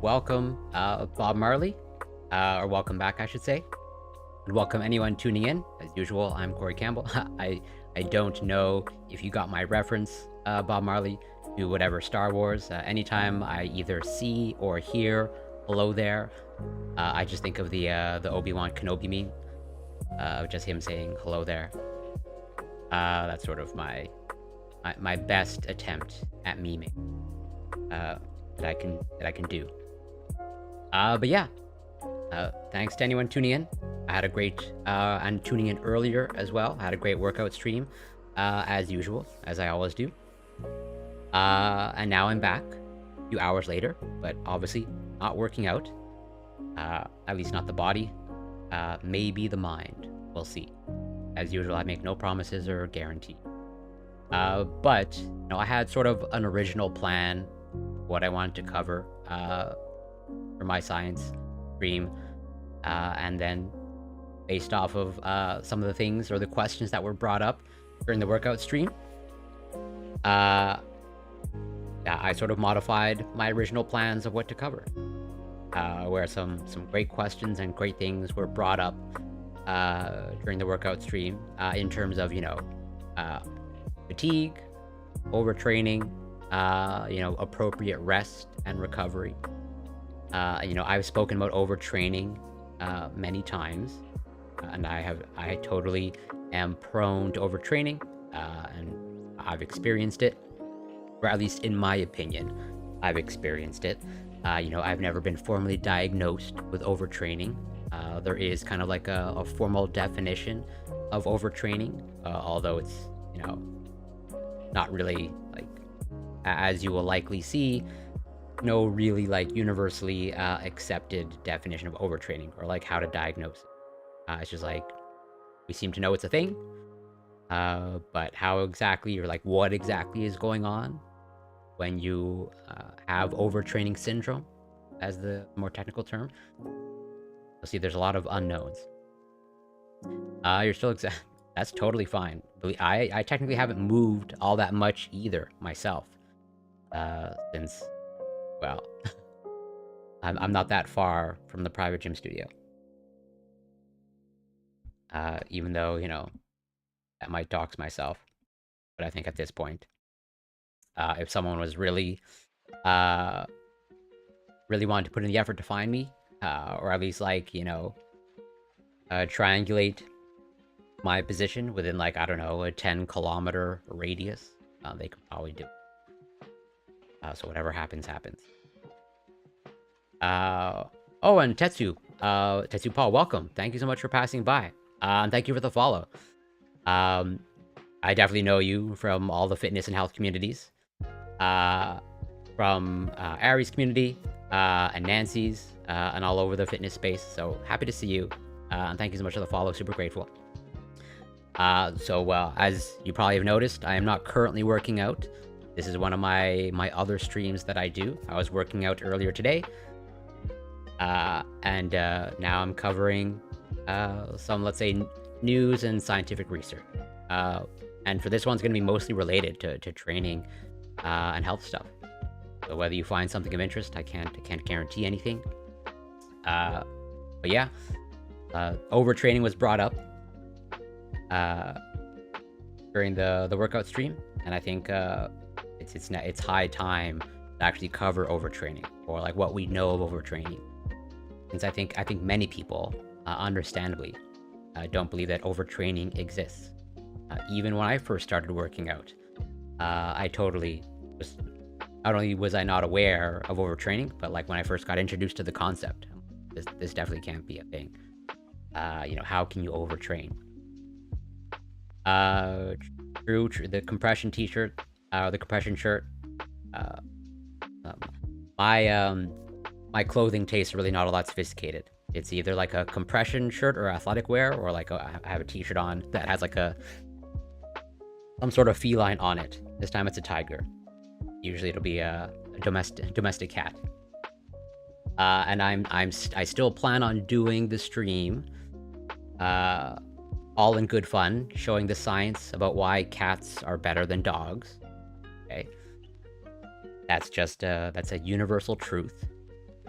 Welcome, Bob Marley, or welcome back, I should say, and welcome anyone tuning in. As usual, I'm Corey Campbell. I don't know if you got my reference, Bob Marley, to whatever Star Wars. Anytime I either see or hear "Hello there," I just think of the Obi-Wan Kenobi meme, just him saying "Hello there." That's sort of my best attempt at memeing that I can do. But yeah, thanks to anyone tuning in. I had a great, and tuning in earlier as well. I had a great workout stream, as usual, as I always do. And now I'm back a few hours later, but obviously not working out. At least not the body. Maybe the mind. We'll see. As usual, I make no promises or guarantee. But, you know, I had sort of an original plan, what I wanted to cover, for my science stream, and then based off of some of the things or the questions that were brought up during the workout stream, yeah, I sort of modified my original plans of what to cover, where some great questions and great things were brought up during the workout stream, in terms of, you know, fatigue, overtraining, you know, appropriate rest and recovery. You know, I've spoken about overtraining many times, and I totally am prone to overtraining, and I've experienced it, or at least in my opinion, I've experienced it. You know, I've never been formally diagnosed with overtraining. There is kind of like a formal definition of overtraining, although it's, you know, not really, like, as you will likely see, no really like universally accepted definition of overtraining, or like how to diagnose it. It's just like, we seem to know it's a thing, but how exactly, or like what exactly is going on when you have overtraining syndrome, as the more technical term. You'll see there's a lot of unknowns. You're still that's totally fine. I technically haven't moved all that much either myself, since, well, I'm not that far from the private gym studio. Even though, you know, that might dox myself, but I think at this point, if someone was really wanted to put in the effort to find me, or at least, like, you know, triangulate my position within, like, I don't know, a 10-kilometer radius, they could probably do it. So whatever happens, happens. Oh, and Tetsu Paul, welcome. Thank you so much for passing by. And thank you for the follow. I definitely know you from all the fitness and health communities. From Ari's community, and Nancy's, and all over the fitness space. So happy to see you. And thank you so much for the follow. Super grateful. So as you probably have noticed, I am not currently working out. This is one of my other streams that I do. I was working out earlier today, and now I'm covering some, let's say, news and scientific research. And for this one's going to be mostly related to training and health stuff. So whether you find something of interest, I can't guarantee anything. But yeah, overtraining was brought up during the workout stream, and I think it's high time to actually cover overtraining, or like what we know of overtraining, since I think many people, understandably, don't believe that overtraining exists. Even when I first started working out, I totally was. Not only was I not aware of overtraining, but like when I first got introduced to the concept, this definitely can't be a thing. You know, how can you overtrain? True. The compression t-shirt, the compression shirt. My clothing tastes really not all that sophisticated. It's either like a compression shirt or athletic wear, or like I have a t-shirt on that has like some sort of feline on it. This time it's a tiger. Usually it'll be a domestic cat. And I still plan on doing the stream, all in good fun, showing the science about why cats are better than dogs. Okay, that's a universal truth,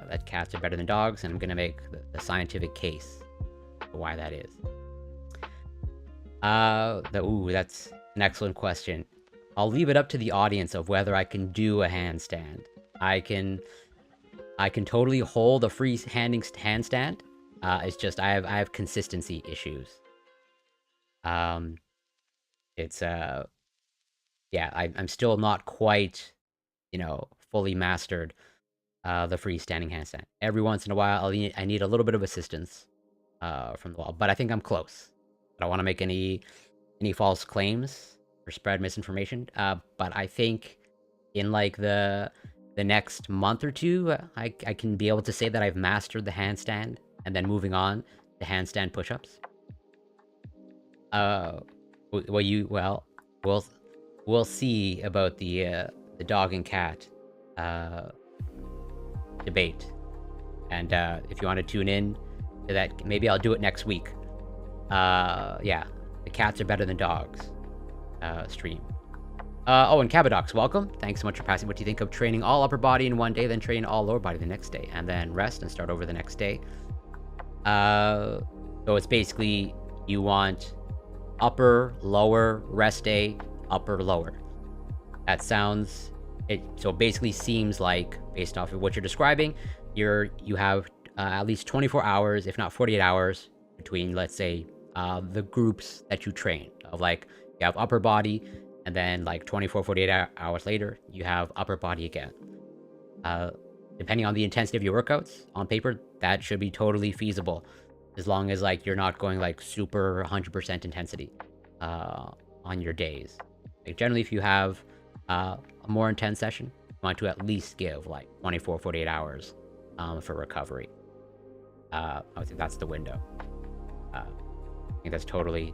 that cats are better than dogs, and I'm gonna make the scientific case for why that is. That's an excellent question. I'll leave it up to the audience of whether I can do a handstand. I can totally hold a free handstand. It's just I have consistency issues. It's yeah, I'm still not quite, fully mastered the freestanding handstand. Every once in a while, I need a little bit of assistance from the wall, but I think I'm close. I don't want to make any false claims or spread misinformation. But I think in like the next month or two, I can be able to say that I've mastered the handstand, and then moving on to handstand push-ups. We'll see about the dog and cat debate, and if you want to tune in to that, maybe I'll do it next week. Yeah, the cats are better than dogs stream. Oh, and Cabadox, welcome. Thanks so much for passing. What do you think of training all upper body in one day, then train all lower body the next day, and then rest and start over the next day? So it's basically you want upper, lower, rest day, upper, lower. That sounds... So it basically seems like, based off of what you're describing, you have at least 24 hours, if not 48 hours, between, let's say, the groups that you train. Of like, you have upper body, and then like 24, 48 hours later, you have upper body again. Depending on the intensity of your workouts, on paper, that should be totally feasible, as long as like you're not going like super 100% intensity on your days. Like generally, if you have a more intense session, you want to at least give like 24, 48 hours for recovery. I think that's the window. I think that's totally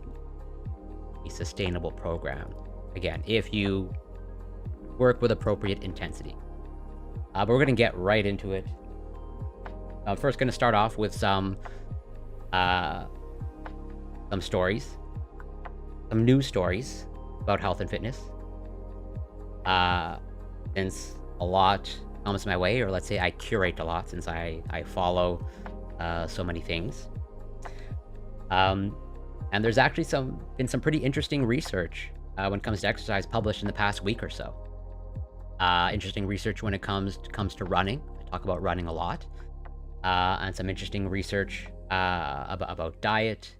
a sustainable program. Again, if you work with appropriate intensity. But we're going to get right into it. I'm first going to start off with some stories. Some news stories about health and fitness. Since a lot comes my way, or let's say I curate a lot, since I follow so many things. And there's actually been some pretty interesting research when it comes to exercise published in the past week or so. Interesting research when it comes to running. I talk about running a lot. And some interesting research about diet.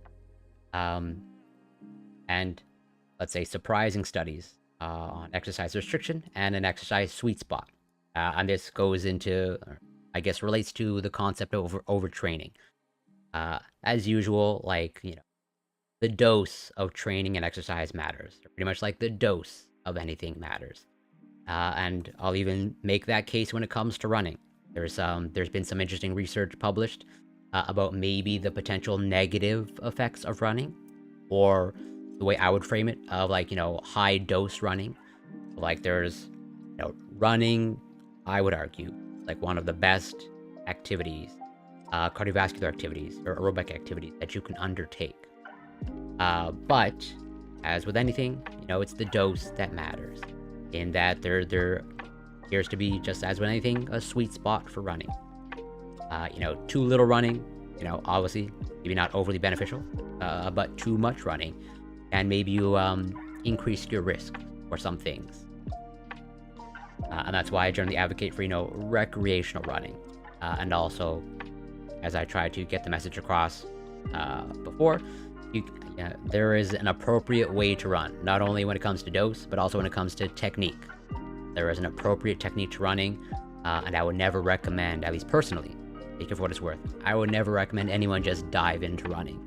And let's say surprising studies on exercise restriction and an exercise sweet spot. And this goes into, I guess, relates to the concept of overtraining. As usual, like, the dose of training and exercise matters. Pretty much like the dose of anything matters. And I'll even make that case when it comes to running. There's been some interesting research published about maybe the potential negative effects of running, or the way I would frame it, of like, high dose running. Like there's, running, I would argue, like one of the best activities, cardiovascular activities or aerobic activities that you can undertake. But as with anything, it's the dose that matters. In that there appears to be, just as with anything, a sweet spot for running. Too little running, obviously maybe not overly beneficial, but too much running, and maybe you increase your risk for some things. And that's why I generally advocate for, recreational running. And also, as I try to get the message across before, there is an appropriate way to run, not only when it comes to dose, but also when it comes to technique. There is an appropriate technique to running, and I would never recommend, at least personally, take it for what it's worth, I would never recommend anyone just dive into running.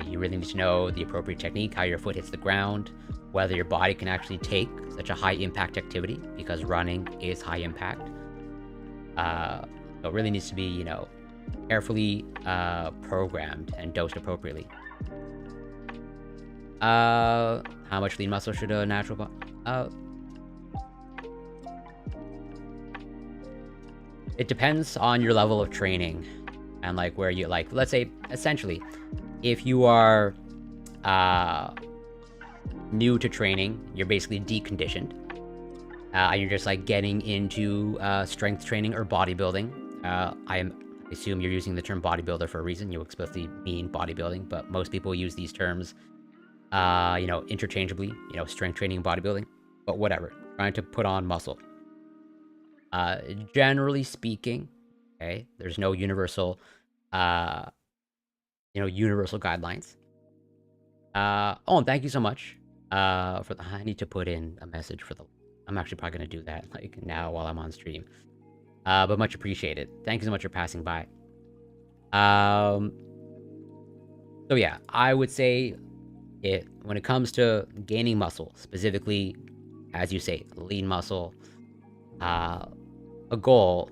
You really need to know the appropriate technique, how your foot hits the ground, whether your body can actually take such a high impact activity, because running is high impact. So it really needs to be, carefully programmed and dosed appropriately. How much lean muscle should a natural body? It depends on your level of training and like where you like. Let's say, essentially, if you are new to training, you're basically deconditioned, and you're just like getting into strength training or bodybuilding. I assume you're using the term bodybuilder for a reason. You explicitly mean bodybuilding, but most people use these terms, interchangeably. Strength training and bodybuilding, but whatever. Trying to put on muscle. Generally speaking, okay, there's no universal, universal guidelines. And thank you so much. I need to put in a message for I'm actually probably gonna do that like now while I'm on stream. But much appreciated. Thank you so much for passing by. So yeah, I would say when it comes to gaining muscle, specifically, as you say, lean muscle, a goal,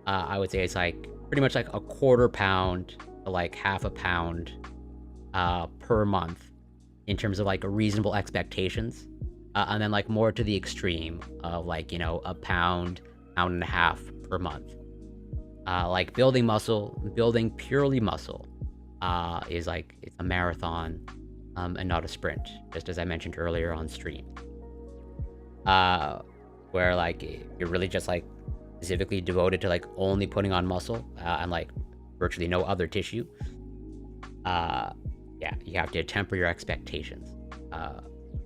I would say it's like pretty much like a quarter pound to like half a pound per month in terms of like reasonable expectations, and then like more to the extreme of like a pound and a half per month. Like building muscle, building purely muscle, is like it's a marathon and not a sprint, just as I mentioned earlier on stream. Where like you're really just like specifically devoted to like only putting on muscle and like virtually no other tissue. Yeah, you have to temper your expectations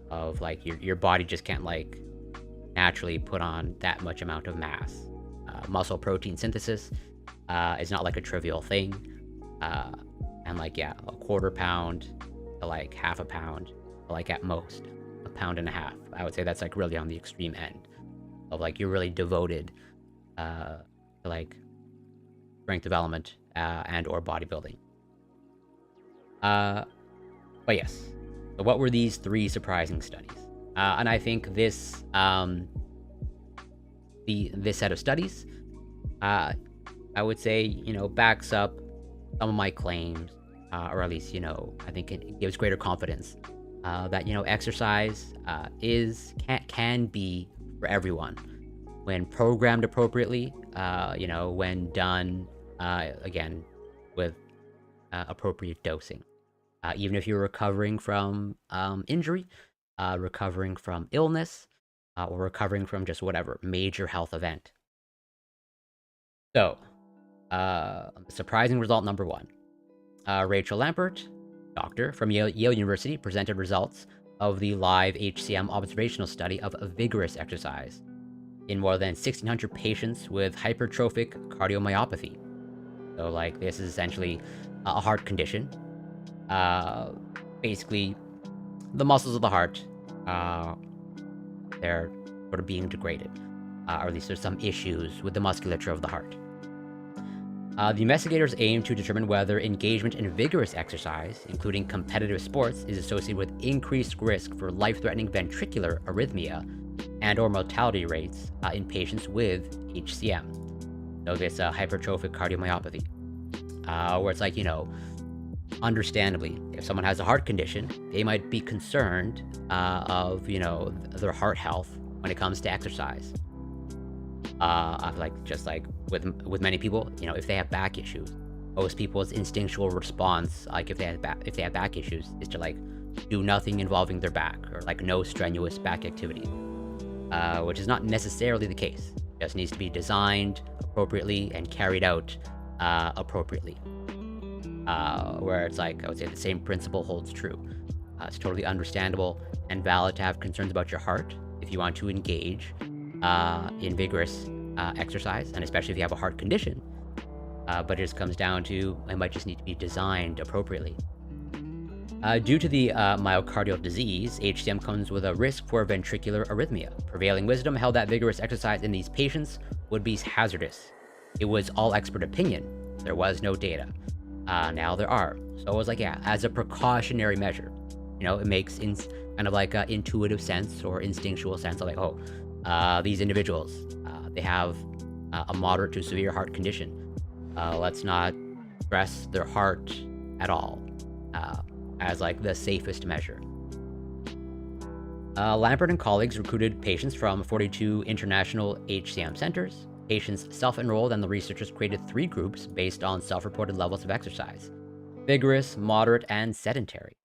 of like your body just can't like naturally put on that much amount of mass. Muscle protein synthesis is not like a trivial thing. And like, yeah, a quarter pound to like half a pound, to like at most a pound and a half. I would say that's like really on the extreme end of like you're really devoted to like strength development and or bodybuilding. But yes, so what were these 3 surprising studies? And I think this this set of studies, I would say, backs up some of my claims, or at least, I think it gives greater confidence that, exercise can be for everyone when programmed appropriately, when done, again, with appropriate dosing. Even if you're recovering from injury, recovering from illness, or recovering from just whatever major health event. So, surprising result number 1. Rachel Lampert, doctor from Yale University, presented results of the live HCM observational study of vigorous exercise in more than 1,600 patients with hypertrophic cardiomyopathy. So, like, this is essentially a heart condition. Basically, the muscles of the heart, they're sort of being degraded, or at least there's some issues with the musculature of the heart. The investigators aim to determine whether engagement in vigorous exercise, including competitive sports, is associated with increased risk for life-threatening ventricular arrhythmia and or mortality rates in patients with HCM. So this hypertrophic cardiomyopathy, where it's like, understandably, if someone has a heart condition, they might be concerned of, their heart health when it comes to exercise. Like just like with many people, if they have back issues, most people's instinctual response, like if they have back issues, is to like do nothing involving their back or like no strenuous back activity, which is not necessarily the case. It just needs to be designed appropriately and carried out appropriately. Where it's like, I would say the same principle holds true. It's totally understandable and valid to have concerns about your heart if you want to engage in vigorous exercise, and especially if you have a heart condition. But it just comes down to, it might just need to be designed appropriately. Due to the myocardial disease, HCM comes with a risk for ventricular arrhythmia. Prevailing wisdom held that vigorous exercise in these patients would be hazardous. It was all expert opinion. There was no data. Now there are. So it was like, yeah, as a precautionary measure, it makes kind of like an intuitive sense or instinctual sense of like, these individuals, they have a moderate to severe heart condition. Let's not stress their heart at all as like the safest measure. Lambert and colleagues recruited patients from 42 international HCM centers. Patients self-enrolled, and the researchers created 3 groups based on self-reported levels of exercise: vigorous, moderate, and sedentary.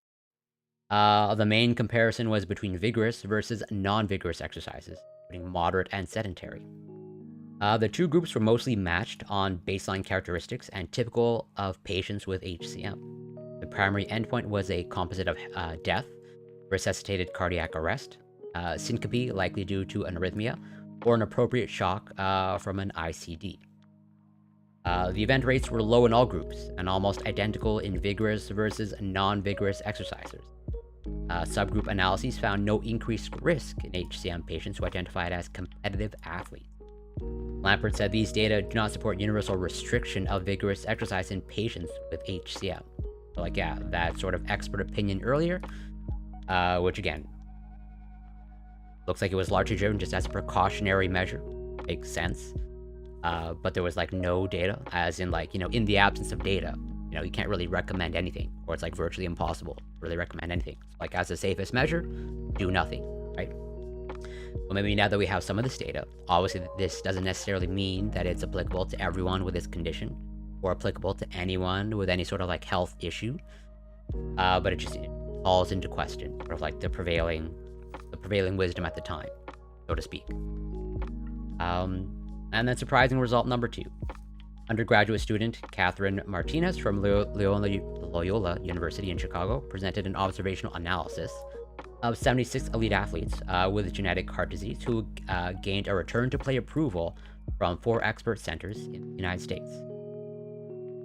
The main comparison was between vigorous versus non-vigorous exercises, between moderate and sedentary. The 2 groups were mostly matched on baseline characteristics and typical of patients with HCM. The primary endpoint was a composite of death, resuscitated cardiac arrest, syncope likely due to an arrhythmia, or an appropriate shock from an ICD. The event rates were low in all groups and almost identical in vigorous versus non-vigorous exercisers. Subgroup analyses found no increased risk in HCM patients who identified as competitive athletes. Lampert said these data do not support universal restriction of vigorous exercise in patients with HCM. So like, yeah, that sort of expert opinion earlier, which again, looks like it was largely driven just as a precautionary measure. Makes sense. But there was like no data, as in like, in the absence of data, you can't really recommend anything, or it's like virtually impossible to really recommend anything. So, like, as the safest measure, do nothing, right? Well, maybe now that we have some of this data, obviously this doesn't necessarily mean that it's applicable to everyone with this condition or applicable to anyone with any sort of like health issue. But it calls into question sort of like the prevailing wisdom at the time, so to speak. And then surprising result number 2. Undergraduate student Catherine Martinez from Loyola University in Chicago presented an observational analysis of 76 elite athletes with genetic heart disease who gained a return to play approval from 4 expert centers in the United States.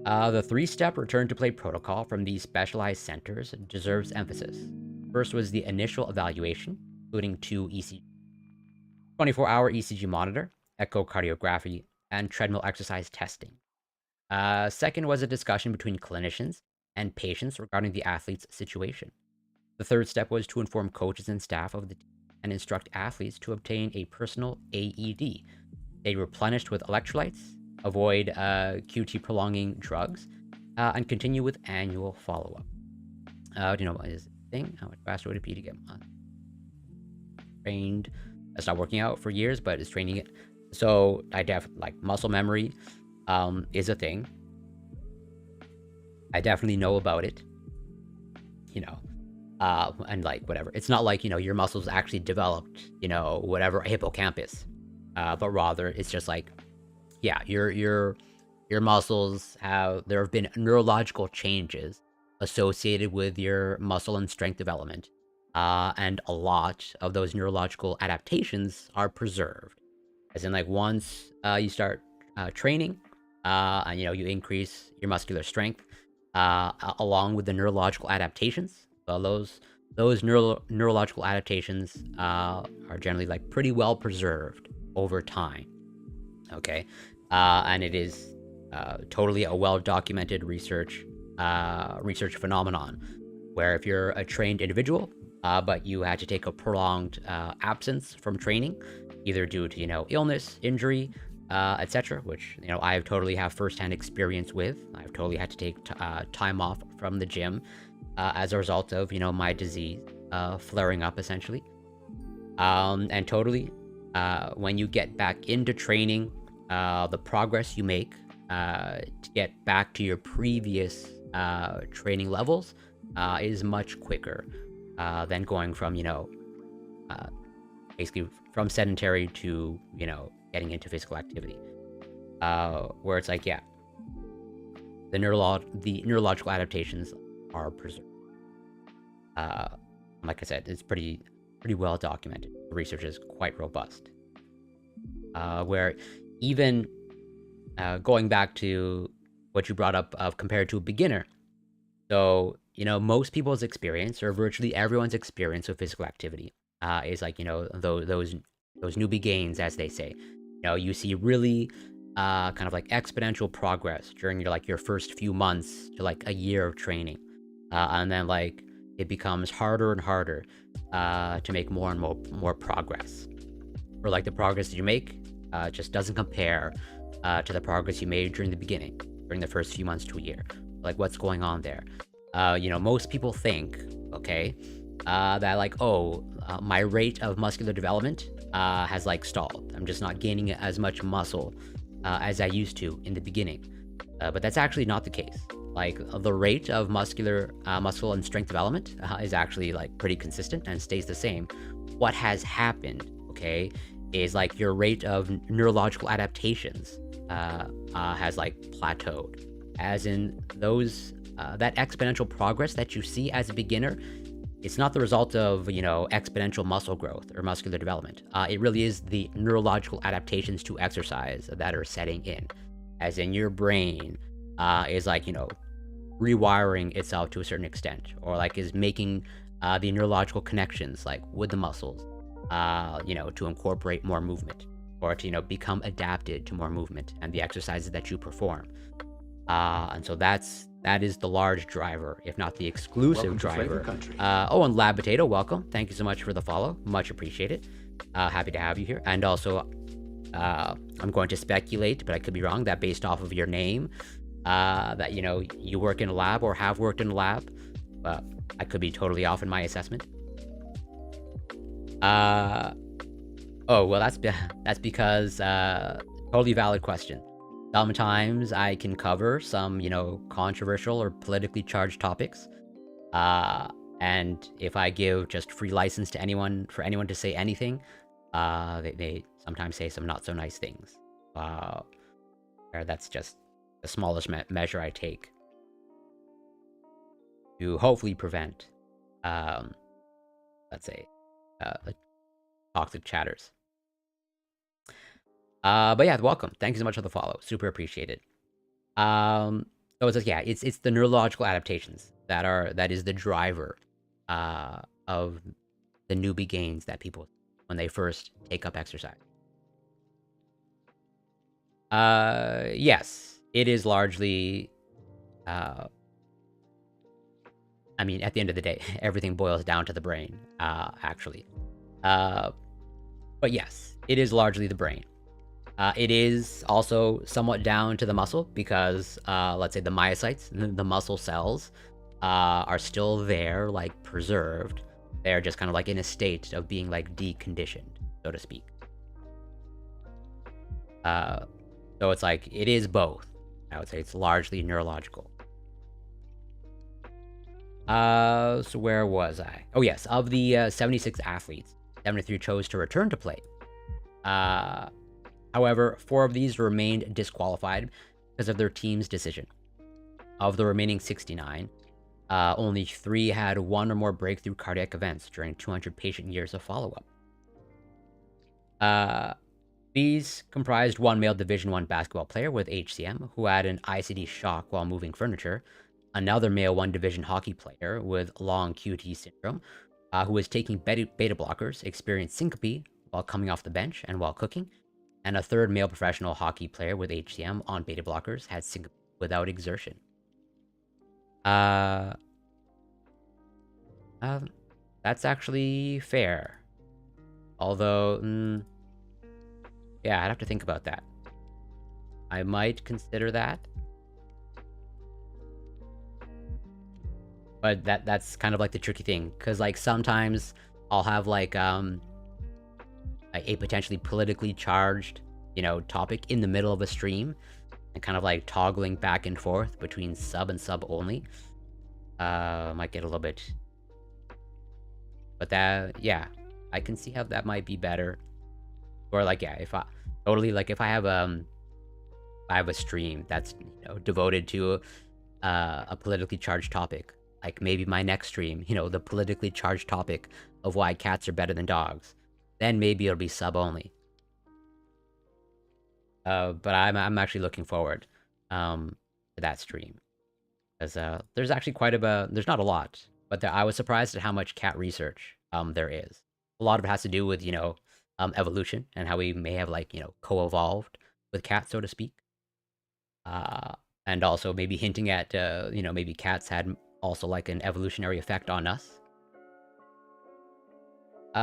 The 3-step return to play protocol from these specialized centers deserves emphasis. First was the initial evaluation, including 2 ECG, 24-hour ECG monitor, echocardiography, and treadmill exercise testing. Second was a discussion between clinicians and patients regarding the athlete's situation. The third step was to inform coaches and staff of the team and instruct athletes to obtain a personal AED. They replenished with electrolytes, avoid QT prolonging drugs, and continue with annual follow-up. What is the thing? How much faster would it be to get trained? That's not working out for years, but it's training it. So I like muscle memory is a thing. I definitely know about it. And like whatever. It's not like, your muscles actually developed, whatever, a hippocampus. But rather it's just like, yeah, your muscles there have been neurological changes associated with your muscle and strength development. And a lot of those neurological adaptations are preserved. As in, like, once you start training, and you increase your muscular strength, along with the neurological adaptations. Well, those neurological adaptations are generally like pretty well preserved over time. Okay, and it is totally a well-documented research phenomenon, where if you're a trained individual, but you had to take a prolonged absence from training, either due to illness, injury, etc., which I totally have firsthand experience with. I've totally had to take time off from the gym as a result of my disease flaring up, essentially. And totally, when you get back into training, the progress you make to get back to your previous training levels is much quicker than going from basically from sedentary to getting into physical activity, where it's like, yeah, the neurological adaptations are preserved. Like I said, it's pretty well documented. The research is quite robust, where even going back to what you brought up of compared to a beginner. So most people's experience, or virtually everyone's experience with physical activity, is like those newbie gains, as they say. You see really kind of like exponential progress during your first few months to like a year of training, and then like it becomes harder and harder to make more and more progress, or like the progress that you make just doesn't compare to the progress you made during the beginning. during the first few months to a year. Like, what's going on there? Most people think, okay, that like, my rate of muscular development has like stalled. I'm just not gaining as much muscle as I used to in the beginning. But that's actually not the case. Like, the rate of muscle and strength development is actually like pretty consistent and stays the same. What has happened, okay, is like your rate of neurological adaptations has like plateaued. As in those that exponential progress that you see as a beginner, it's not the result of, exponential muscle growth or muscular development. It really is the neurological adaptations to exercise that are setting in. As in your brain is like, rewiring itself to a certain extent, or like is making the neurological connections like with the muscles, to incorporate more movement, or to, become adapted to more movement and the exercises that you perform. And so that is the large driver, if not the exclusive driver. And Lab Potato, welcome. Thank you so much for the follow. Much appreciated. Happy to have you here. And also, I'm going to speculate, but I could be wrong, that based off of your name, that, you work in a lab or have worked in a lab. I could be totally off in my assessment. That's because, totally valid question. Sometimes I can cover some, controversial or politically charged topics. And if I give just free license to anyone to say anything, they sometimes say some not so nice things. That's just the smallest measure I take to hopefully prevent, let's say, toxic chatters. But yeah, welcome. Thank you so much for the follow. Super appreciated. So it's the neurological adaptations that is the driver of the newbie gains that people when they first take up exercise. Yes, it is largely. I mean, at the end of the day, everything boils down to the brain, actually. But yes, it is largely the brain. It is also somewhat down to the muscle because, let's say, the myocytes, the muscle cells, are still there, like, preserved. They're just kind of like in a state of being like deconditioned, so to speak. So it's like, it is both. I would say it's largely neurological. So where was I? Oh yes, of the 76 athletes, 73 chose to return to play. However, 4 of these remained disqualified because of their team's decision. Of the remaining 69, only 3 had 1 or more breakthrough cardiac events during 200 patient years of follow-up. These comprised 1 male Division I basketball player with HCM who had an ICD shock while moving furniture, another male 1 Division hockey player with long QT syndrome who was taking beta blockers, experienced syncope while coming off the bench and while cooking, and a 3rd male professional hockey player with HCM on beta blockers had syncope without exertion. That's actually fair. Although, yeah, I'd have to think about that. I might consider that. But that's kind of like the tricky thing, because like sometimes I'll have like a potentially politically charged, topic in the middle of a stream, and kind of like toggling back and forth between sub and sub only. Might get a little bit. But yeah, I can see how that might be better. Or like, yeah, if I have a stream that's devoted to a politically charged topic, like maybe my next stream, the politically charged topic of why cats are better than dogs, then maybe it'll be sub only. But I'm actually looking forward to that stream, because there's actually there's not a lot, but I was surprised at how much cat research there is. A lot of it has to do with evolution and how we may have like co-evolved with cats, so to speak. And also maybe hinting at maybe cats had also like an evolutionary effect on us.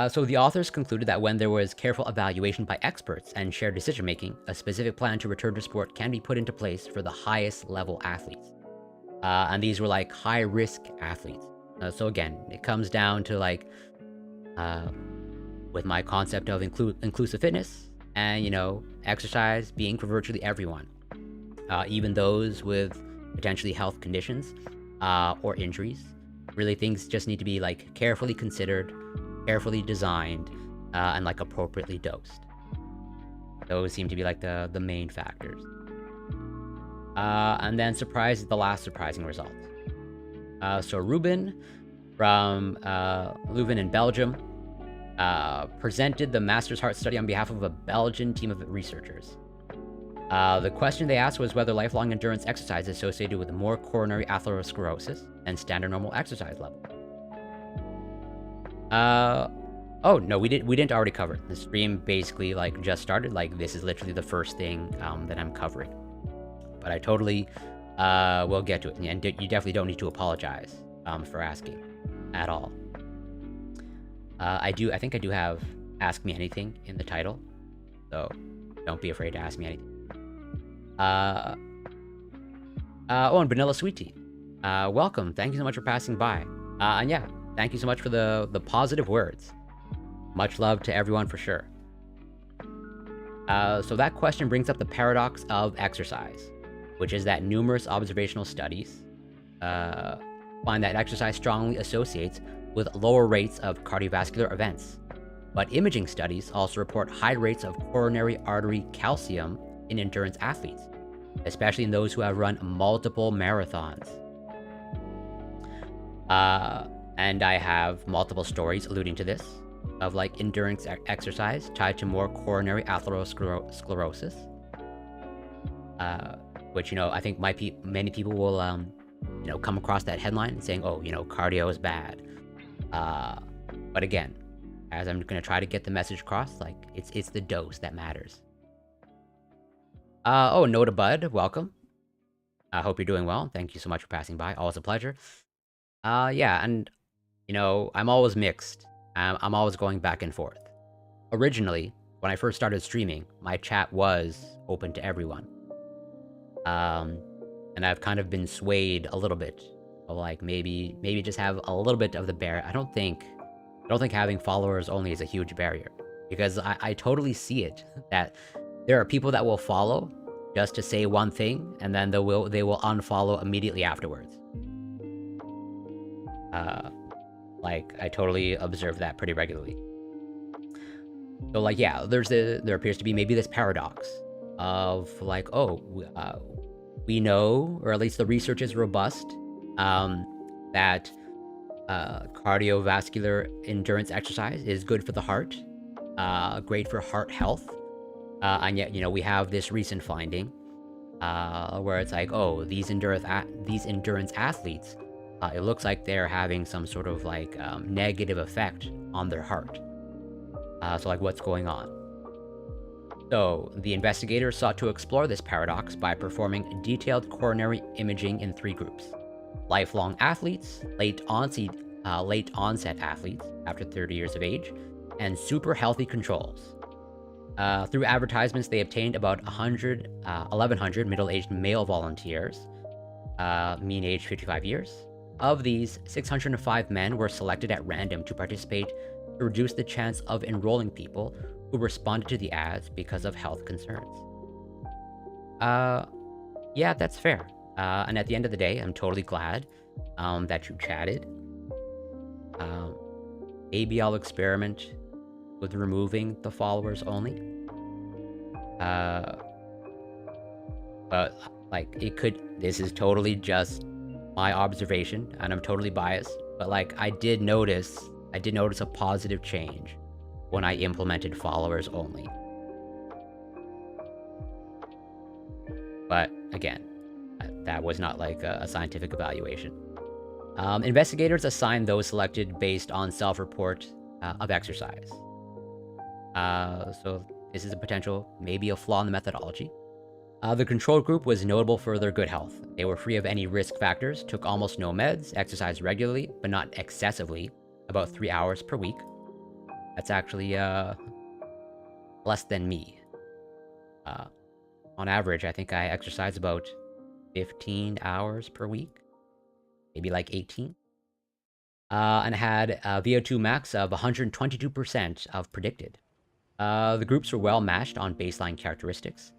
So the authors concluded that when there was careful evaluation by experts and shared decision-making, a specific plan to return to sport can be put into place for the highest level athletes. And these were like high-risk athletes. So again, it comes down to like, with my concept of inclusive fitness and, exercise being for virtually everyone. Even those with potentially health conditions or injuries. Really, things just need to be like carefully considered, carefully designed, and like appropriately dosed. Those seem to be like the main factors. And then the last surprising result. So Ruben from Leuven in Belgium presented the Master's Heart study on behalf of a Belgian team of researchers. The question they asked was whether lifelong endurance exercise is associated with more coronary atherosclerosis than standard normal exercise level. Oh no, we didn't already cover it. The stream basically like just started. Like this is literally the first thing that I'm covering. But I totally will get to it, and you definitely don't need to apologize for asking at all. I think I do have Ask Me Anything in the title, so don't be afraid to ask me anything. Oh, and Vanilla Sweet Tea. Welcome. Thank you so much for passing by. And yeah, thank you so much for the positive words. Much love to everyone for sure. So that question brings up the paradox of exercise, which is that numerous observational studies find that exercise strongly associates with lower rates of cardiovascular events. But imaging studies also report high rates of coronary artery calcium in endurance athletes, especially in those who have run multiple marathons. And I have multiple stories alluding to this, of like endurance exercise tied to more coronary atherosclerosis, which, I think many people will, come across that headline and saying, oh, cardio is bad. But again, as I'm going to try to get the message across, like it's the dose that matters. Oh, Noda Bud, welcome. I hope you're doing well. Thank you so much for passing by. Always a pleasure. Yeah, and, I'm always mixed. I'm always going back and forth. Originally, when I first started streaming, my chat was open to everyone. And I've kind of been swayed a little bit. Like, maybe just have a little bit of the barrier. I don't think having followers only is a huge barrier. Because I totally see it, that there are people that will follow just to say one thing, and then they will unfollow immediately afterwards. Like, I totally observe that pretty regularly. So, like, yeah, there appears to be maybe this paradox of, like, we know, or at least the research is robust, that cardiovascular endurance exercise is good for the heart, great for heart health, and yet, we have this recent finding where it's like, oh, these endurance athletes, it looks like they're having some sort of like negative effect on their heart. So like, what's going on? So the investigators sought to explore this paradox by performing detailed coronary imaging in 3 groups: lifelong athletes, late onset athletes after 30 years of age, and super healthy controls. Through advertisements, they obtained about 1,100 middle-aged male volunteers, mean age 55 years. Of these, 605 men were selected at random to participate to reduce the chance of enrolling people who responded to the ads because of health concerns. Yeah, that's fair. And at the end of the day, I'm totally glad that you chatted. Maybe I'll experiment with removing the followers only. But like, this is totally just my observation, and I'm totally biased, but like, I did notice a positive change when I implemented followers only. But again, that was not like a scientific evaluation. Investigators assigned those selected based on self-report of exercise. So this is a potential, maybe a flaw in the methodology. The control group was notable for their good health. They were free of any risk factors, took almost no meds, exercised regularly, but not excessively, about 3 hours per week. That's actually less than me. Uh, on average, I think I exercise about 15 hours per week, maybe like 18. And had a VO2 max of 122% of predicted. The groups were well matched on baseline characteristics.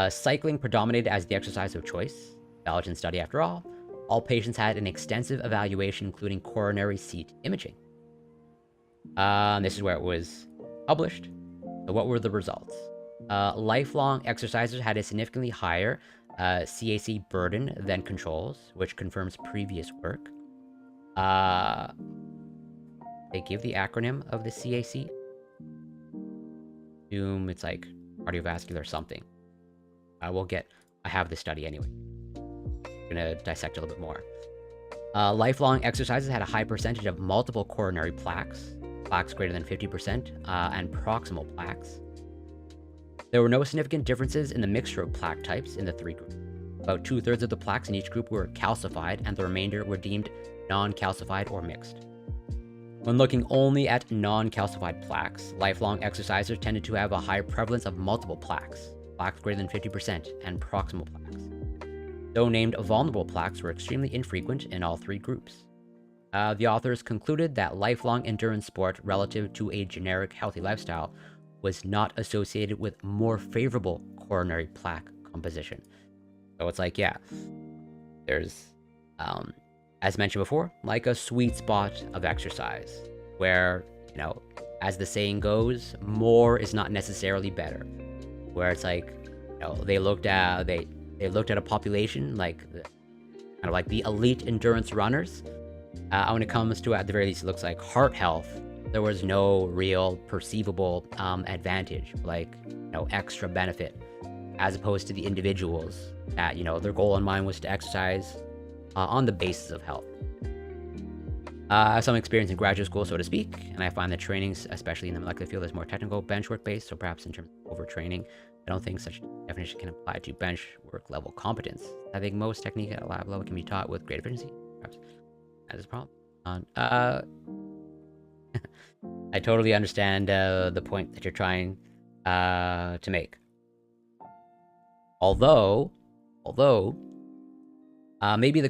Cycling predominated as the exercise of choice. Belgian study, after all. All patients had an extensive evaluation, including coronary seat imaging. This is where it was published. So, what were the results? Lifelong exercisers had a significantly higher CAC burden than controls, which confirms previous work. They give the acronym of the CAC. Assume it's like cardiovascular something. I have this study anyway. I'm gonna dissect a little bit more. Lifelong exercises had a high percentage of multiple coronary plaques, plaques greater than 50%, and proximal plaques. There were no significant differences in the mixture of plaque types in the three groups. About 2/3 of the plaques in each group were calcified, and the remainder were deemed non-calcified or mixed. When looking only at non-calcified plaques, lifelong exercisers tended to have a higher prevalence of multiple plaques, plaques greater than 50%, and proximal plaques. Though named vulnerable plaques were extremely infrequent in all three groups. The authors concluded that lifelong endurance sport relative to a generic healthy lifestyle was not associated with more favorable coronary plaque composition. So it's like, yeah, there's, as mentioned before, like a sweet spot of exercise where, as the saying goes, more is not necessarily better. Where it's like, they looked at a population like kind of like the elite endurance runners. When it comes to, at the very least, it looks like heart health, there was no real perceivable advantage, like extra benefit, as opposed to the individuals that their goal in mind was to exercise on the basis of health. I have some experience in graduate school, so to speak, and I find that trainings, especially in the molecular field, is more technical, bench work based. So perhaps in terms of overtraining, I don't think such definition can apply to bench work level competence. I think most technique at a lab level can be taught with great efficiency. Perhaps that is a problem. I totally understand the point that you're trying to make. Although, maybe the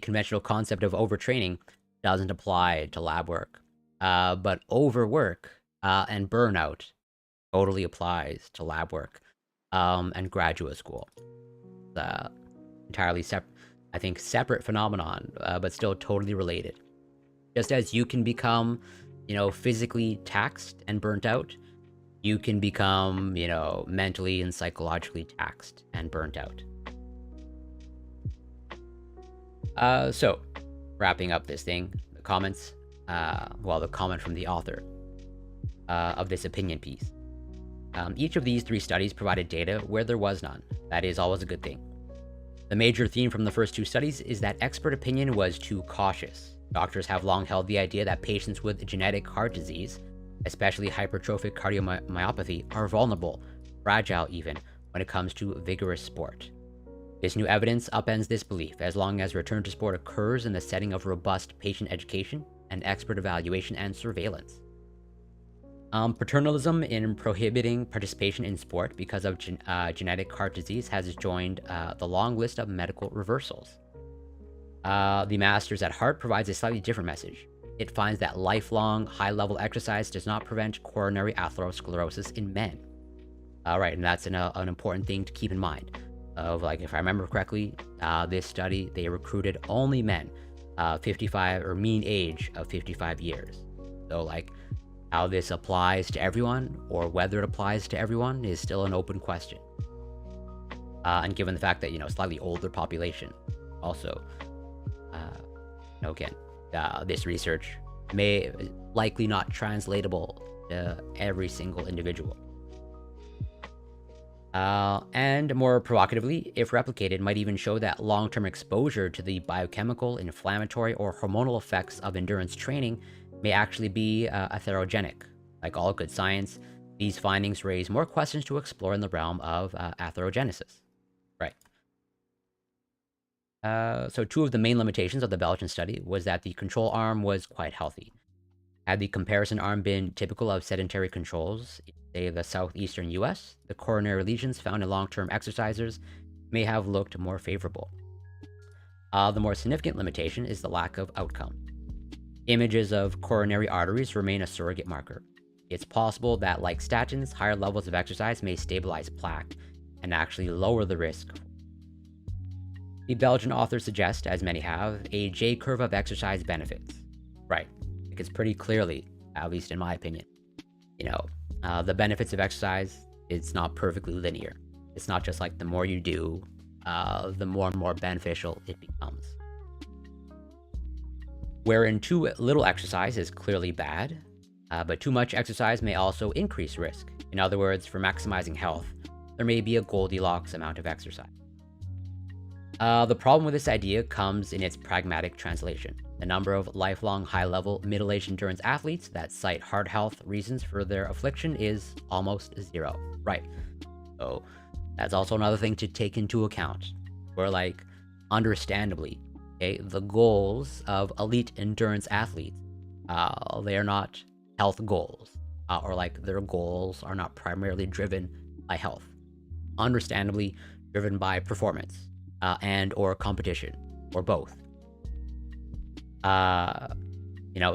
conventional concept of overtraining doesn't apply to lab work. But overwork and burnout totally applies to lab work and graduate school. Entirely separate phenomenon, but still totally related. Just as you can become, physically taxed and burnt out, you can become, mentally and psychologically taxed and burnt out. So, wrapping up this thing, the comments, the comment from the author of this opinion piece. Each of these three studies provided data where there was none. That is always a good thing. The major theme from the first two studies is that expert opinion was too cautious. Doctors have long held the idea that patients with genetic heart disease, especially hypertrophic cardiomyopathy, are vulnerable, fragile even, when it comes to vigorous sport. This new evidence upends this belief as long as return to sport occurs in the setting of robust patient education and expert evaluation and surveillance. Paternalism in prohibiting participation in sport because of genetic heart disease has joined the long list of medical reversals. The Masters at Heart provides a slightly different message. It finds that lifelong, high-level exercise does not prevent coronary atherosclerosis in men. Right, and that's an important thing to keep in mind. If I remember correctly, this study, they recruited only men, 55, or mean age of 55 years. So, how this applies to everyone, or whether it applies to everyone, is still an open question. And given the fact that, slightly older population, also, again, this research may likely not translatable to every single individual. And more provocatively, if replicated, might even show that long-term exposure to the biochemical, inflammatory, or hormonal effects of endurance training may actually be atherogenic. Like all good science, these findings raise more questions to explore in the realm of atherogenesis. Right. So two of the main limitations of the Belgian study was that the control arm was quite healthy. Had the comparison arm been typical of sedentary controls, say the southeastern US, the coronary lesions found in long-term exercisers may have looked more favorable. The more significant limitation is the lack of outcome. Images of coronary arteries remain a surrogate marker. It's possible that, like statins, higher levels of exercise may stabilize plaque and actually lower the risk. The Belgian authors suggest, as many have, a J-curve of exercise benefits. Right. It's pretty clearly, at least in my opinion, the benefits of exercise, it's not perfectly linear. It's not just like the more you do, the more and more beneficial it becomes. Wherein too little exercise is clearly bad, but too much exercise may also increase risk. In other words, for maximizing health, there may be a Goldilocks amount of exercise. The problem with this idea comes in its pragmatic translation. The number of lifelong high-level middle-aged endurance athletes that cite heart health reasons for their affliction is almost zero. Right. So that's also another thing to take into account. Where, like, understandably, okay, the goals of elite endurance athletes, they are not health goals, or like their goals are not primarily driven by health. Understandably driven by performance, and or competition, or both.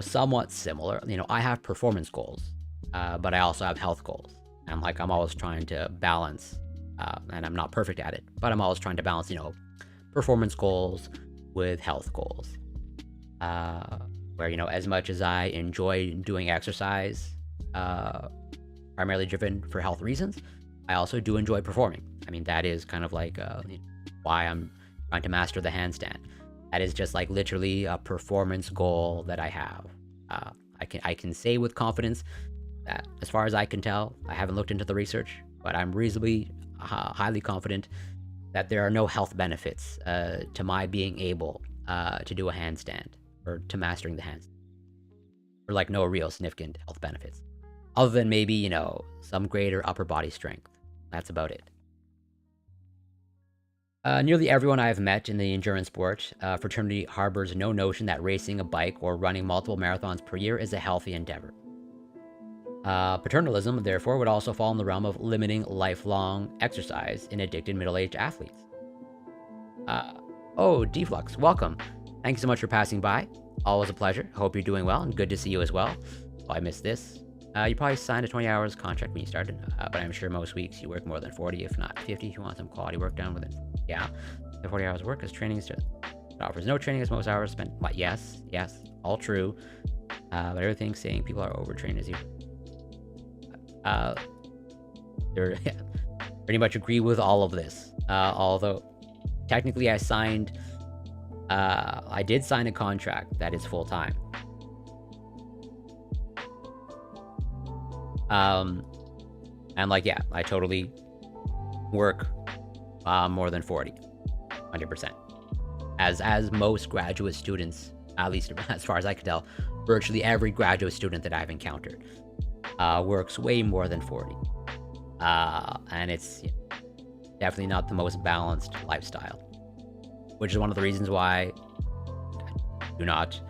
Somewhat similar. I have performance goals, but I also have health goals. And I'm always trying to balance, and I'm not perfect at it, but I'm always trying to balance, performance goals with health goals. Where, as much as I enjoy doing exercise, primarily driven for health reasons, I also do enjoy performing. I mean, that is kind of like why I'm trying to master the handstand. That is just like literally a performance goal that I have. I can say with confidence that, as far as I can tell, I haven't looked into the research, but I'm reasonably highly confident that there are no health benefits to my being able to do a handstand, or to mastering the handstand. Or like no real significant health benefits. Other than maybe, some greater upper body strength. That's about it. Nearly everyone I have met in the endurance sport fraternity harbors no notion that racing a bike or running multiple marathons per year is a healthy endeavor. Paternalism, therefore, would also fall in the realm of limiting lifelong exercise in addicted middle-aged athletes. Deflux, welcome. Thank you so much for passing by. Always a pleasure. Hope you're doing well, and good to see you as well. Oh, I missed this. You probably signed a 20 hours contract when you started, but I'm sure most weeks you work more than 40, if not 50, if you want some quality work done within. Yeah, the 40 hours work as training it offers no training as most hours spent. But yes, all true. But everything's saying people are overtrained as you. They're pretty much agree with all of this. Although technically I did sign a contract that is full time. And I totally work more than 40, 100%. As most graduate students, at least as far as I can tell, virtually every graduate student that I've encountered works way more than 40. And it's definitely not the most balanced lifestyle, which is one of the reasons why I do not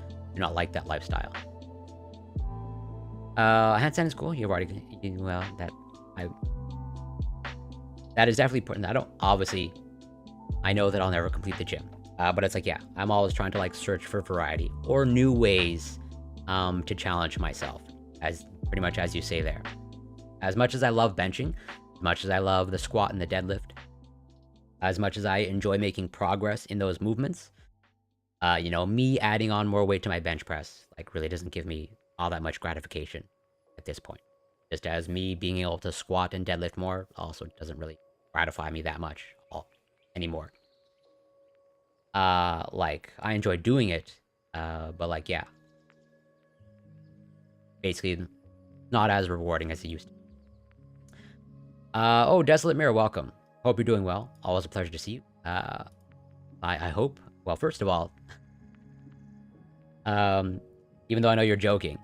like that lifestyle. Handstand is cool. You've already that is definitely important. I know that I'll never complete the gym, but it's I'm always trying to search for variety or new ways to challenge myself, as pretty much as you say there. As much as I love benching, as much as I love the squat and the deadlift, as much as I enjoy making progress in those movements, me adding on more weight to my bench press really doesn't give me all that much gratification at this point. Just as me being able to squat and deadlift more also doesn't really gratify me that much anymore. I enjoy doing it, but basically not as rewarding as it used to. Desolate Mirror, welcome. Hope you're doing well. Always a pleasure to see you. I hope. Well, first of all, even though I know you're joking,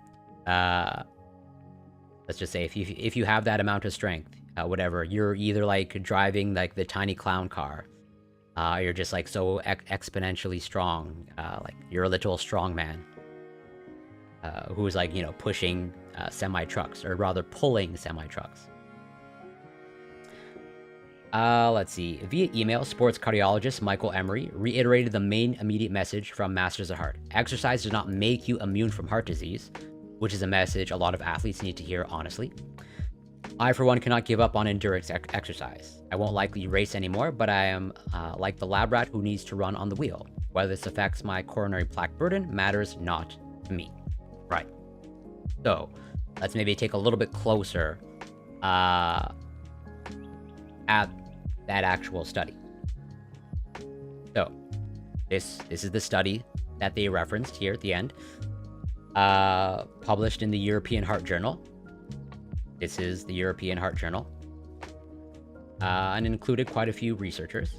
let's just say if you have that amount of strength, whatever, you're either driving the tiny clown car, you're just so exponentially strong, you're a literal strong man. who was like, pushing semi-trucks, or rather pulling semi-trucks. Let's see. Via email, sports cardiologist Michael Emery reiterated the main immediate message from Masters of Heart. Exercise does not make you immune from heart disease, which is a message a lot of athletes need to hear honestly. I, for one, cannot give up on endurance exercise. I won't likely race anymore, but I am like the lab rat who needs to run on the wheel. Whether this affects my coronary plaque burden matters not to me. Right. So, let's maybe take a little bit closer at that actual study. So, this is the study that they referenced here at the end, published in the European Heart Journal. This is the European Heart Journal, and included quite a few researchers.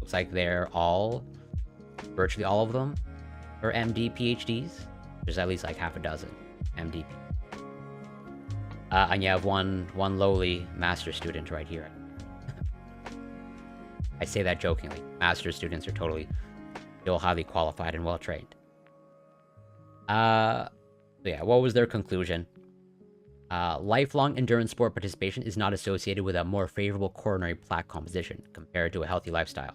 Looks like they're virtually all of them are MD, PhDs. There's at least like half a dozen MD. And you have one lowly master's student right here. I say that jokingly. Master's students are totally still highly qualified and well trained. So yeah, what was their conclusion? Lifelong endurance sport participation is not associated with a more favorable coronary plaque composition compared to a healthy lifestyle.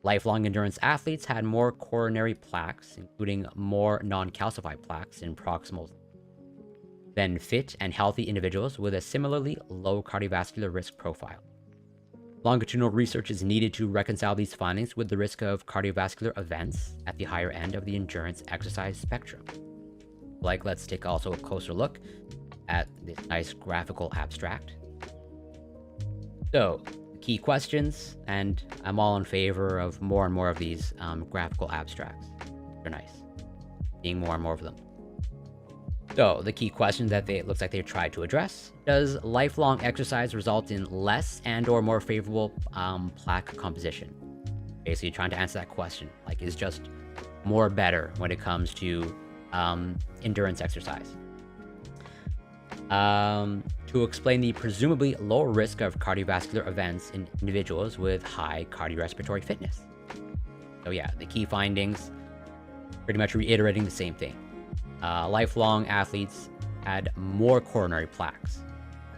Lifelong endurance athletes had more coronary plaques, including more non-calcified plaques in proximal, than fit and healthy individuals with a similarly low cardiovascular risk profile. Longitudinal research is needed to reconcile these findings with the risk of cardiovascular events at the higher end of the endurance exercise spectrum. Let's take also a closer look at this nice graphical abstract. So, key questions, and I'm all in favor of more and more of these graphical abstracts. They're nice. Seeing more and more of them. So, the key question that it looks like they tried to address: does lifelong exercise result in less and or more favorable plaque composition? Basically trying to answer that question. Is just more better when it comes to endurance exercise? To explain the presumably lower risk of cardiovascular events in individuals with high cardiorespiratory fitness. So yeah, the key findings pretty much reiterating the same thing. Lifelong athletes had more coronary plaques,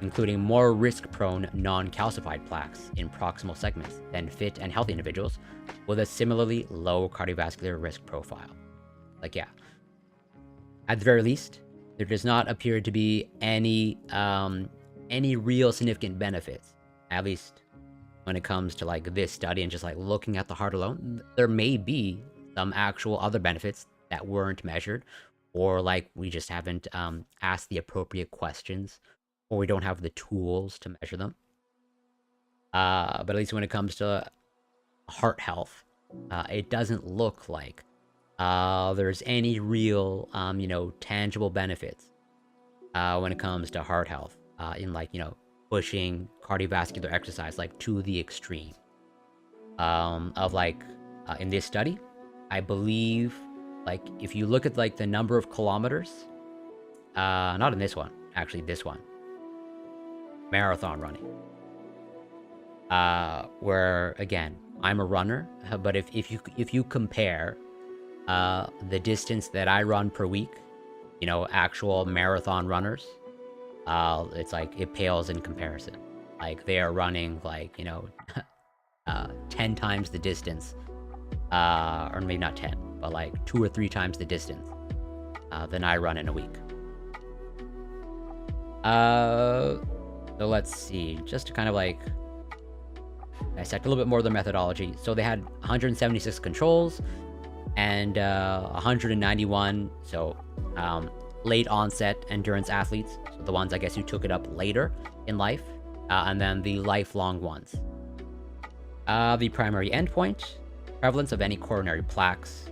including more risk-prone non-calcified plaques in proximal segments than fit and healthy individuals with a similarly low cardiovascular risk profile. Yeah. At the very least, there does not appear to be any real significant benefits, at least when it comes to this study and just looking at the heart alone. There may be some actual other benefits that weren't measured, or we just haven't asked the appropriate questions, or we don't have the tools to measure them. But at least when it comes to heart health, it doesn't look like there's any real, tangible benefits when it comes to heart health in pushing cardiovascular exercise to the extreme. In this study, I believe if you look at the number of kilometers, not in this one, actually this one, marathon running, where again, I'm a runner, but if you compare the distance that I run per week, actual marathon runners, it's it pales in comparison. They are running 10 times the distance, or maybe not 10, but 2 or 3 times the distance than I run in a week. So let's see, just to kind of dissect a little bit more of the methodology. So they had 176 controls and 191, so late onset endurance athletes, so the ones I guess who took it up later in life, and then the lifelong ones. The primary endpoint: prevalence of any coronary plaques,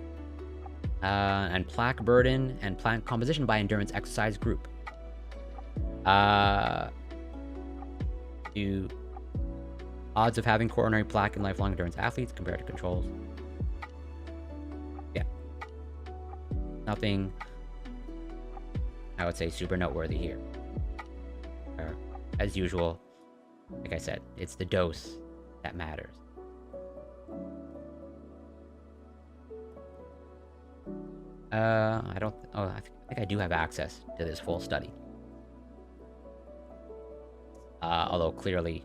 and plaque burden and plaque composition by endurance exercise group. To odds of having coronary plaque in lifelong endurance athletes compared to controls. Yeah. Nothing, I would say, super noteworthy here. As usual, like I said, it's the dose that matters. I think I do have access to this full study. Although clearly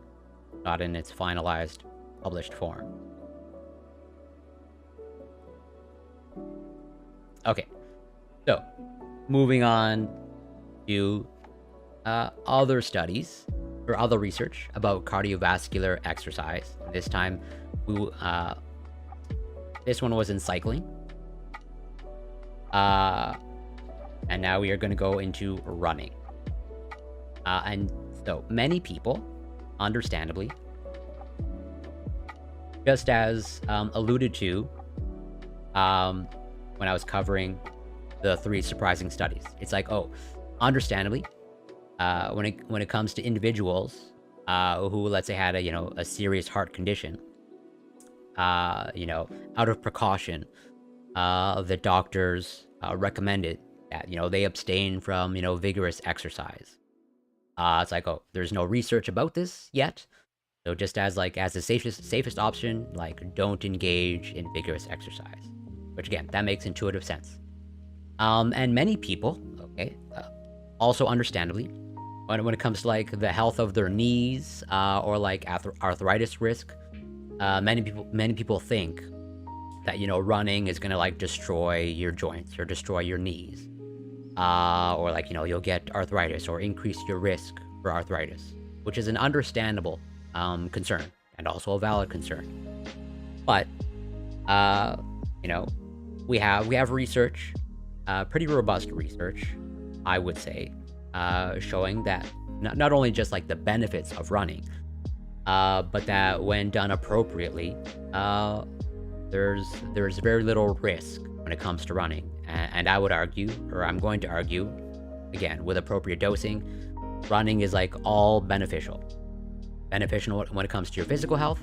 not in its finalized, published form. Okay, so moving on to other studies or other research about cardiovascular exercise. This time, this one was in cycling. And now we are going to go into running. And so many people, understandably, just as alluded to when I was covering the 3 surprising studies, it's like, oh, understandably, when it comes to individuals who, let's say, had a serious heart condition, out of precaution, the doctors recommended that they abstain from vigorous exercise. It's like, oh, there's no research about this yet, so just as the safest option, don't engage in vigorous exercise. Which again, that makes intuitive sense. And many people, okay, also understandably, when it comes to the health of their knees or arthritis risk, many people think that running is gonna destroy your joints or destroy your knees, or you'll get arthritis or increase your risk for arthritis, which is an understandable concern and also a valid concern. But we have research, pretty robust research, I would say, showing that not only just the benefits of running, but that when done appropriately, there's very little risk when it comes to running. And I would argue, or I'm going to argue, again, with appropriate dosing, running is all beneficial. Beneficial when it comes to your physical health,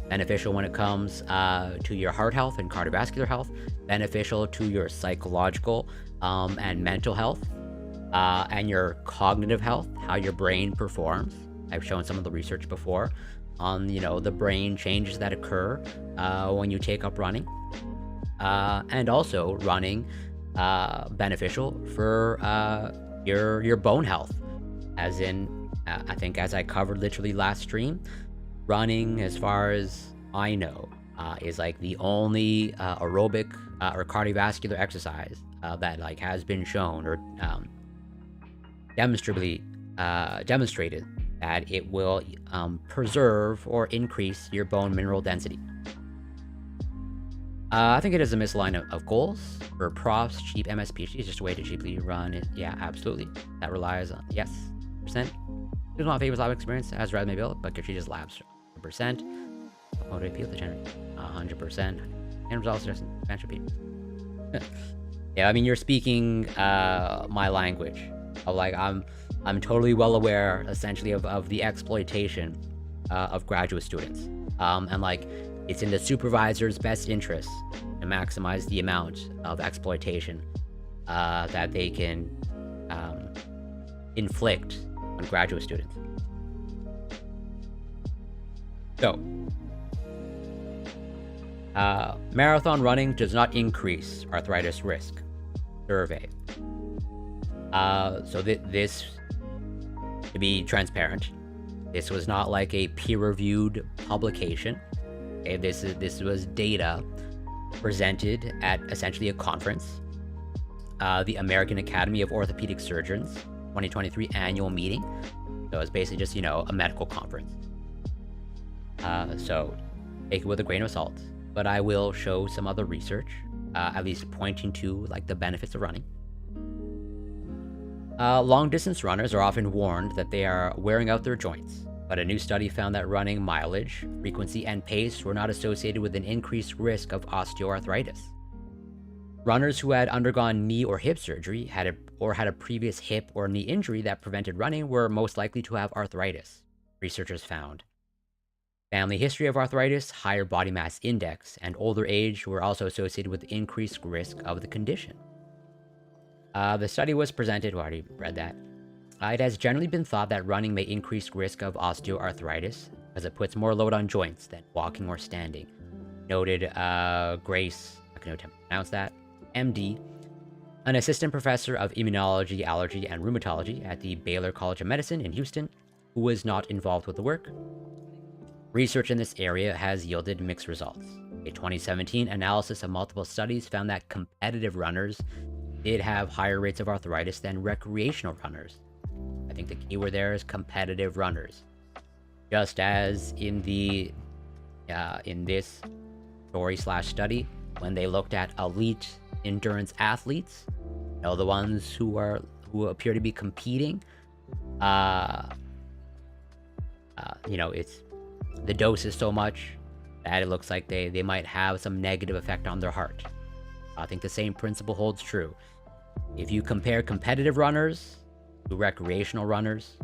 beneficial when it comes to your heart health and cardiovascular health, beneficial to your psychological and mental health, and your cognitive health, how your brain performs. I've shown some of the research before on the brain changes that occur when you take up running, and also running beneficial for your bone health, as in I think, as I covered literally last stream, running, as far as I know, is the only aerobic or cardiovascular exercise that has been shown or demonstrated that it will preserve or increase your bone mineral density. I think it is a misalignment of goals for profs, cheap MSPHD is just a way to cheaply run it. Yeah, absolutely. That relies on, yes, percent. It's not famous lab experience as rather may build, but Katrina's labs 100%. Motivate people to generate 100%. And results just bench repeat. Yeah, I mean, you're speaking my language. Of I'm totally well aware, essentially, of the exploitation of graduate students. And it's in the supervisor's best interest to maximize the amount of exploitation that they can inflict on graduate students. So, marathon running does not increase arthritis risk. Survey. So this, to be transparent, this was not a peer-reviewed publication. Okay, this was data presented at essentially a conference, the American Academy of Orthopedic Surgeons 2023 annual meeting. So it's basically just a medical conference. So take it with a grain of salt. But I will show some other research, at least pointing to the benefits of running. Long-distance runners are often warned that they are wearing out their joints, but a new study found that running mileage, frequency, and pace were not associated with an increased risk of osteoarthritis. Runners who had undergone knee or hip surgery had a previous hip or knee injury that prevented running were most likely to have arthritis, researchers found. Family history of arthritis, higher body mass index, and older age were also associated with increased risk of the condition. The study was presented, well, I already read that. It has generally been thought that running may increase risk of osteoarthritis because it puts more load on joints than walking or standing. Noted Grace, I can never pronounce that, MD, an assistant professor of immunology, allergy, and rheumatology at the Baylor College of Medicine in Houston, who was not involved with the work. Research in this area has yielded mixed results. A 2017 analysis of multiple studies found that competitive runners did have higher rates of arthritis than recreational runners. I think the keyword there is competitive runners. Just as in this story/study, when they looked at elite endurance athletes, the ones who appear to be competing, it's the dose is so much that it looks like they might have some negative effect on their heart. I think the same principle holds true. If you compare competitive runners to recreational runners,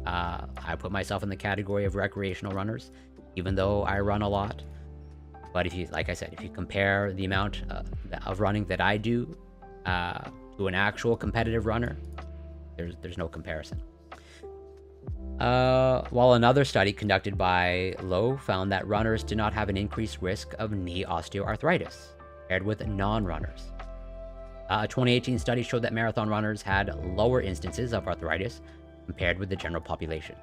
I put myself in the category of recreational runners, even though I run a lot. But if you, like I said, if you compare the amount of running that I do to an actual competitive runner, there's no comparison. While another study conducted by Lowe found that runners did not have an increased risk of knee osteoarthritis compared with non-runners. A 2018 study showed that marathon runners had lower instances of arthritis compared with the general population.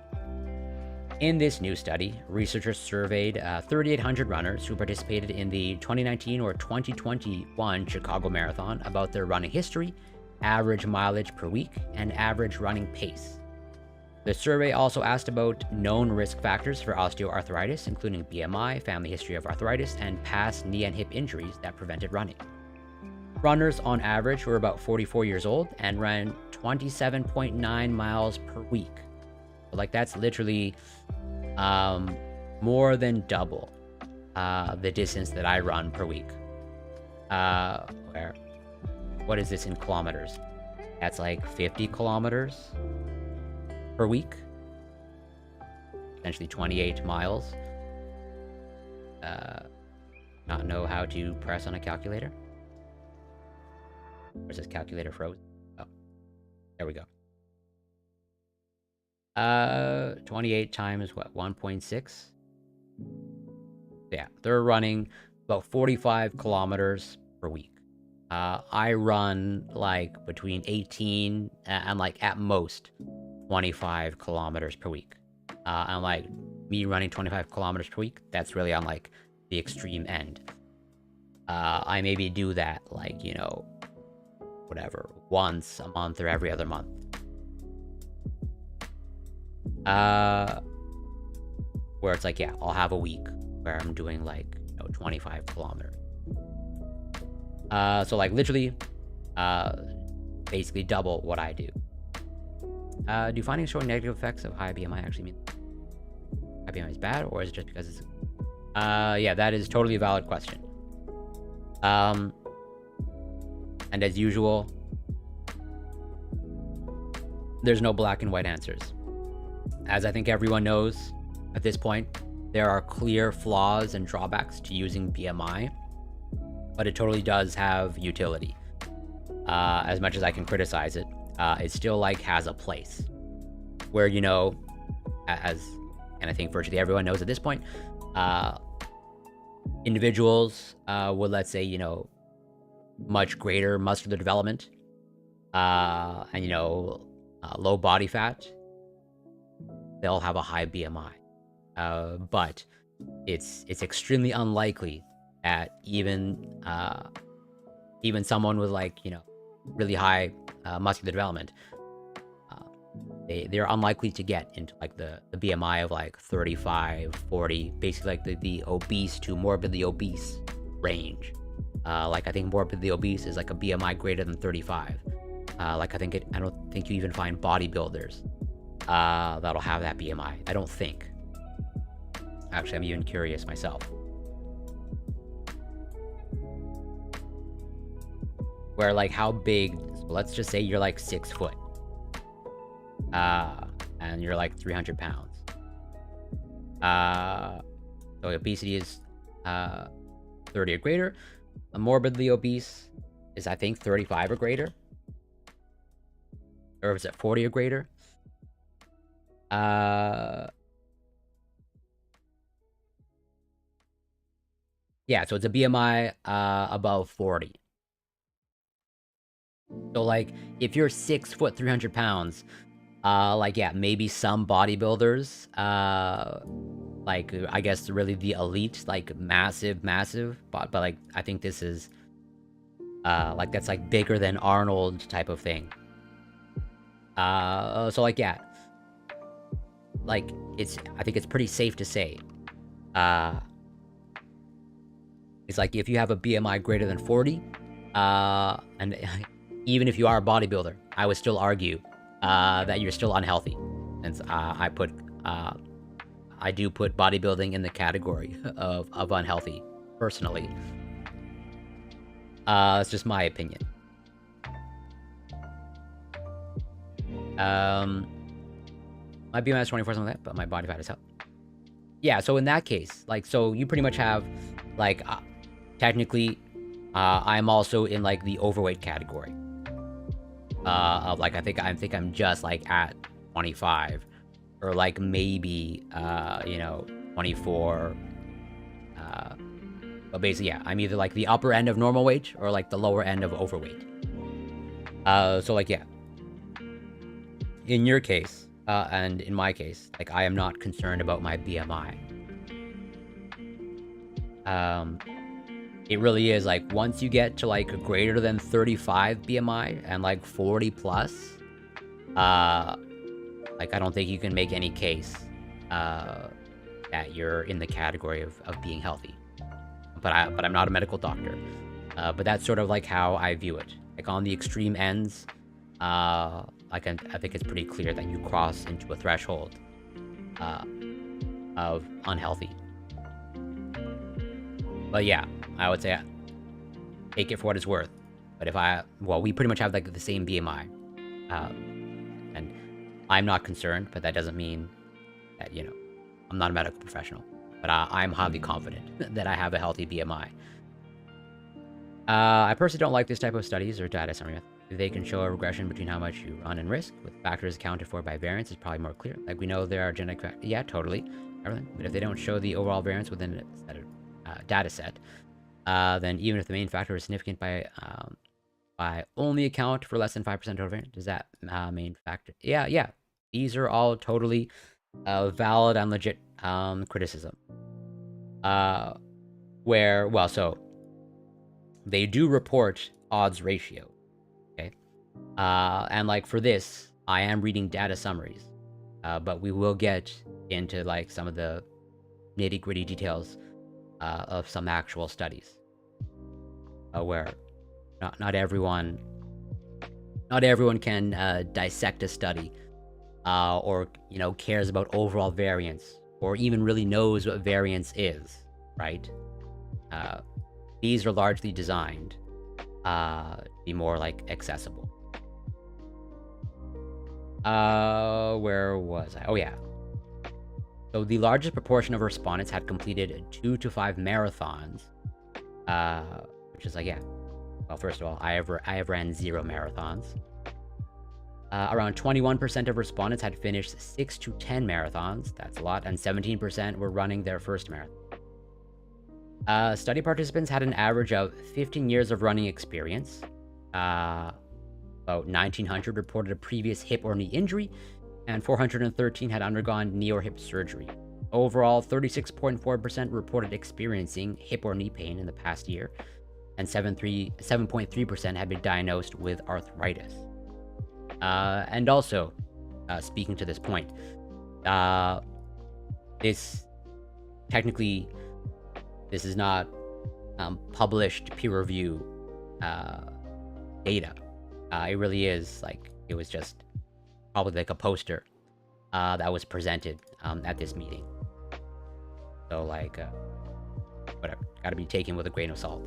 In this new study, researchers surveyed 3,800 runners who participated in the 2019 or 2021 Chicago Marathon about their running history, average mileage per week, and average running pace. The survey also asked about known risk factors for osteoarthritis, including BMI, family history of arthritis, and past knee and hip injuries that prevented running. Runners on average were about 44 years old and ran 27.9 miles per week. Like, that's literally more than double the distance that I run per week. What is this in kilometers? That's like 50 kilometers per week. Essentially 28 miles. Not know how to press on a calculator. Or is this calculator frozen? Oh, there we go. 28 times what? 1.6? Yeah, they're running about 45 kilometers per week. I run like between 18 and like at most 25 kilometers per week. And like me running 25 kilometers per week, that's really on like the extreme end. I maybe do that like, whatever, once a month or every other month. Where it's like, yeah, I'll have a week where I'm doing like 25 kilometers. So like literally basically double what I do. Do findings showing negative effects of high BMI actually mean high BMI is bad, or is it just because it's yeah, that is totally a valid question. And as usual, there's no black and white answers. As I think everyone knows at this point, there are clear flaws and drawbacks to using BMI, but it totally does have utility. As much as I can criticize it, it still like has a place where, and I think virtually everyone knows at this point, individuals with, let's say, much greater muscular development, and low body fat, they'll have a high BMI. But it's extremely unlikely that even someone with like really high muscular development, they're unlikely to get into like the BMI of like 35, 40, basically like the obese to morbidly obese range. Like I think morbidly obese is like a BMI greater than 35. Like I don't think you even find bodybuilders that'll have that BMI. I don't think. Actually, I'm even curious myself. Where like how big? So let's just say you're like 6 foot, and you're like 300 pounds. So obesity is 30 or greater. A morbidly obese is, I think, 35 or greater. Or is it 40 or greater? Yeah, so it's a BMI above 40. So like if you're 6 foot 300 pounds, like yeah, maybe some bodybuilders, like I guess really the elite, like massive, but like I think this is like that's like bigger than Arnold type of thing. So like yeah, like I think it's pretty safe to say, it's like if you have a BMI greater than 40, and even if you are a bodybuilder, I would still argue that you're still unhealthy. Since I do put bodybuilding in the category of unhealthy, personally. It's just my opinion. My BMI is 24, something like that, but my body fat is healthy. Yeah, so in that case, like, so you pretty much have, like, technically, I'm also in, like, the overweight category. Of, like, I think I'm just, like, at 25. Or, like, maybe, you know, 24. But basically, yeah, I'm either, like, the upper end of normal weight or, like, the lower end of overweight. So, like, yeah. In your case, and in my case, like, I am not concerned about my BMI. It really is, like, once you get to, like, greater than 35 BMI and, like, 40 plus, like, I don't think you can make any case, that you're in the category of being healthy. But I'm not a medical doctor. But that's sort of, like, how I view it. Like, on the extreme ends, like, I think it's pretty clear that you cross into a threshold, of unhealthy. But yeah, I would say take it for what it's worth. But well, we pretty much have, like, the same BMI. And I'm not concerned, but that doesn't mean that, you know, I'm not a medical professional. But I'm highly confident that I have a healthy BMI. I personally don't like this type of studies or data summary method. If they can show a regression between how much you run and risk, with factors accounted for by variance, is probably more clear. Like, we know there are genetic factors. Yeah, totally. Everything. But if they don't show the overall variance within a data set, then even if the main factor is significant by only account for less than 5% total variance, does that main factor? Yeah. These are all totally valid and legit criticism. So they do report odds ratio. Okay. And like for this, I am reading data summaries, but we will get into like some of the nitty-gritty details of some actual studies, where not everyone can dissect a study, or, you know, cares about overall variance, or even really knows what variance is, right? These are largely designed to be more like accessible. Where was I? Oh yeah. So the largest proportion of respondents had completed 2 to 5 marathons, which is like, yeah. Well, first of all, I have ran 0 marathons. Around 21% of respondents had finished 6 to 10 marathons. That's a lot. And 17% were running their first marathon. Study participants had an average of 15 years of running experience. About 1,900 reported a previous hip or knee injury, and 413 had undergone knee or hip surgery. Overall, 36.4% reported experiencing hip or knee pain in the past year, and 7.3% had been diagnosed with arthritis. And also, speaking to this point, this is not published peer review data. It really is like, it was just probably like a poster that was presented at this meeting. So like, whatever, gotta be taken with a grain of salt.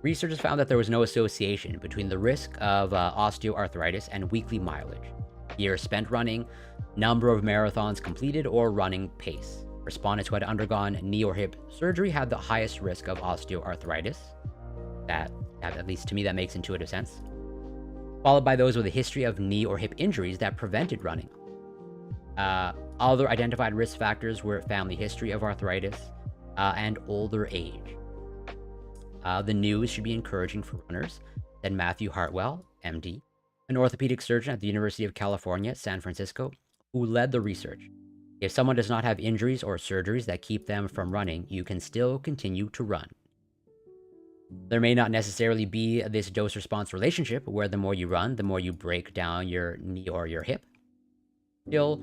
Researchers found that there was no association between the risk of osteoarthritis and weekly mileage, years spent running, number of marathons completed, or running pace. Respondents who had undergone knee or hip surgery had the highest risk of osteoarthritis. That at least to me, that makes intuitive sense. Followed by those with a history of knee or hip injuries that prevented running. Other identified risk factors were family history of arthritis and older age. The news should be encouraging for runners, said Matthew Hartwell, MD, an orthopedic surgeon at the University of California, San Francisco, who led the research. If someone does not have injuries or surgeries that keep them from running, you can still continue to run. There may not necessarily be this dose-response relationship where the more you run, the more you break down your knee or your hip. Still,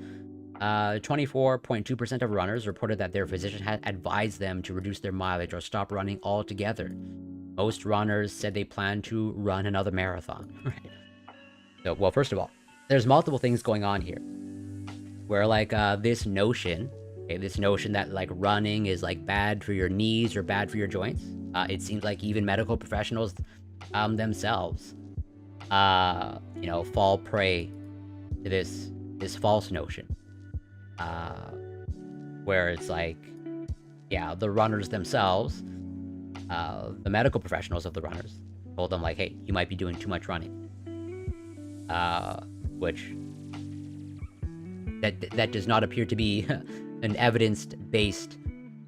24.2% of runners reported that their physician had advised them to reduce their mileage or stop running altogether. Most runners said they plan to run another marathon. Right? So, well, first of all, there's multiple things going on here. Where, like, this notion that, like, running is, like, bad for your knees or bad for your joints. It seems like even medical professionals themselves, fall prey to this false notion. Where it's like, yeah, the runners themselves, the medical professionals of the runners told them, like, hey, you might be doing too much running. Which that does not appear to be an evidence-based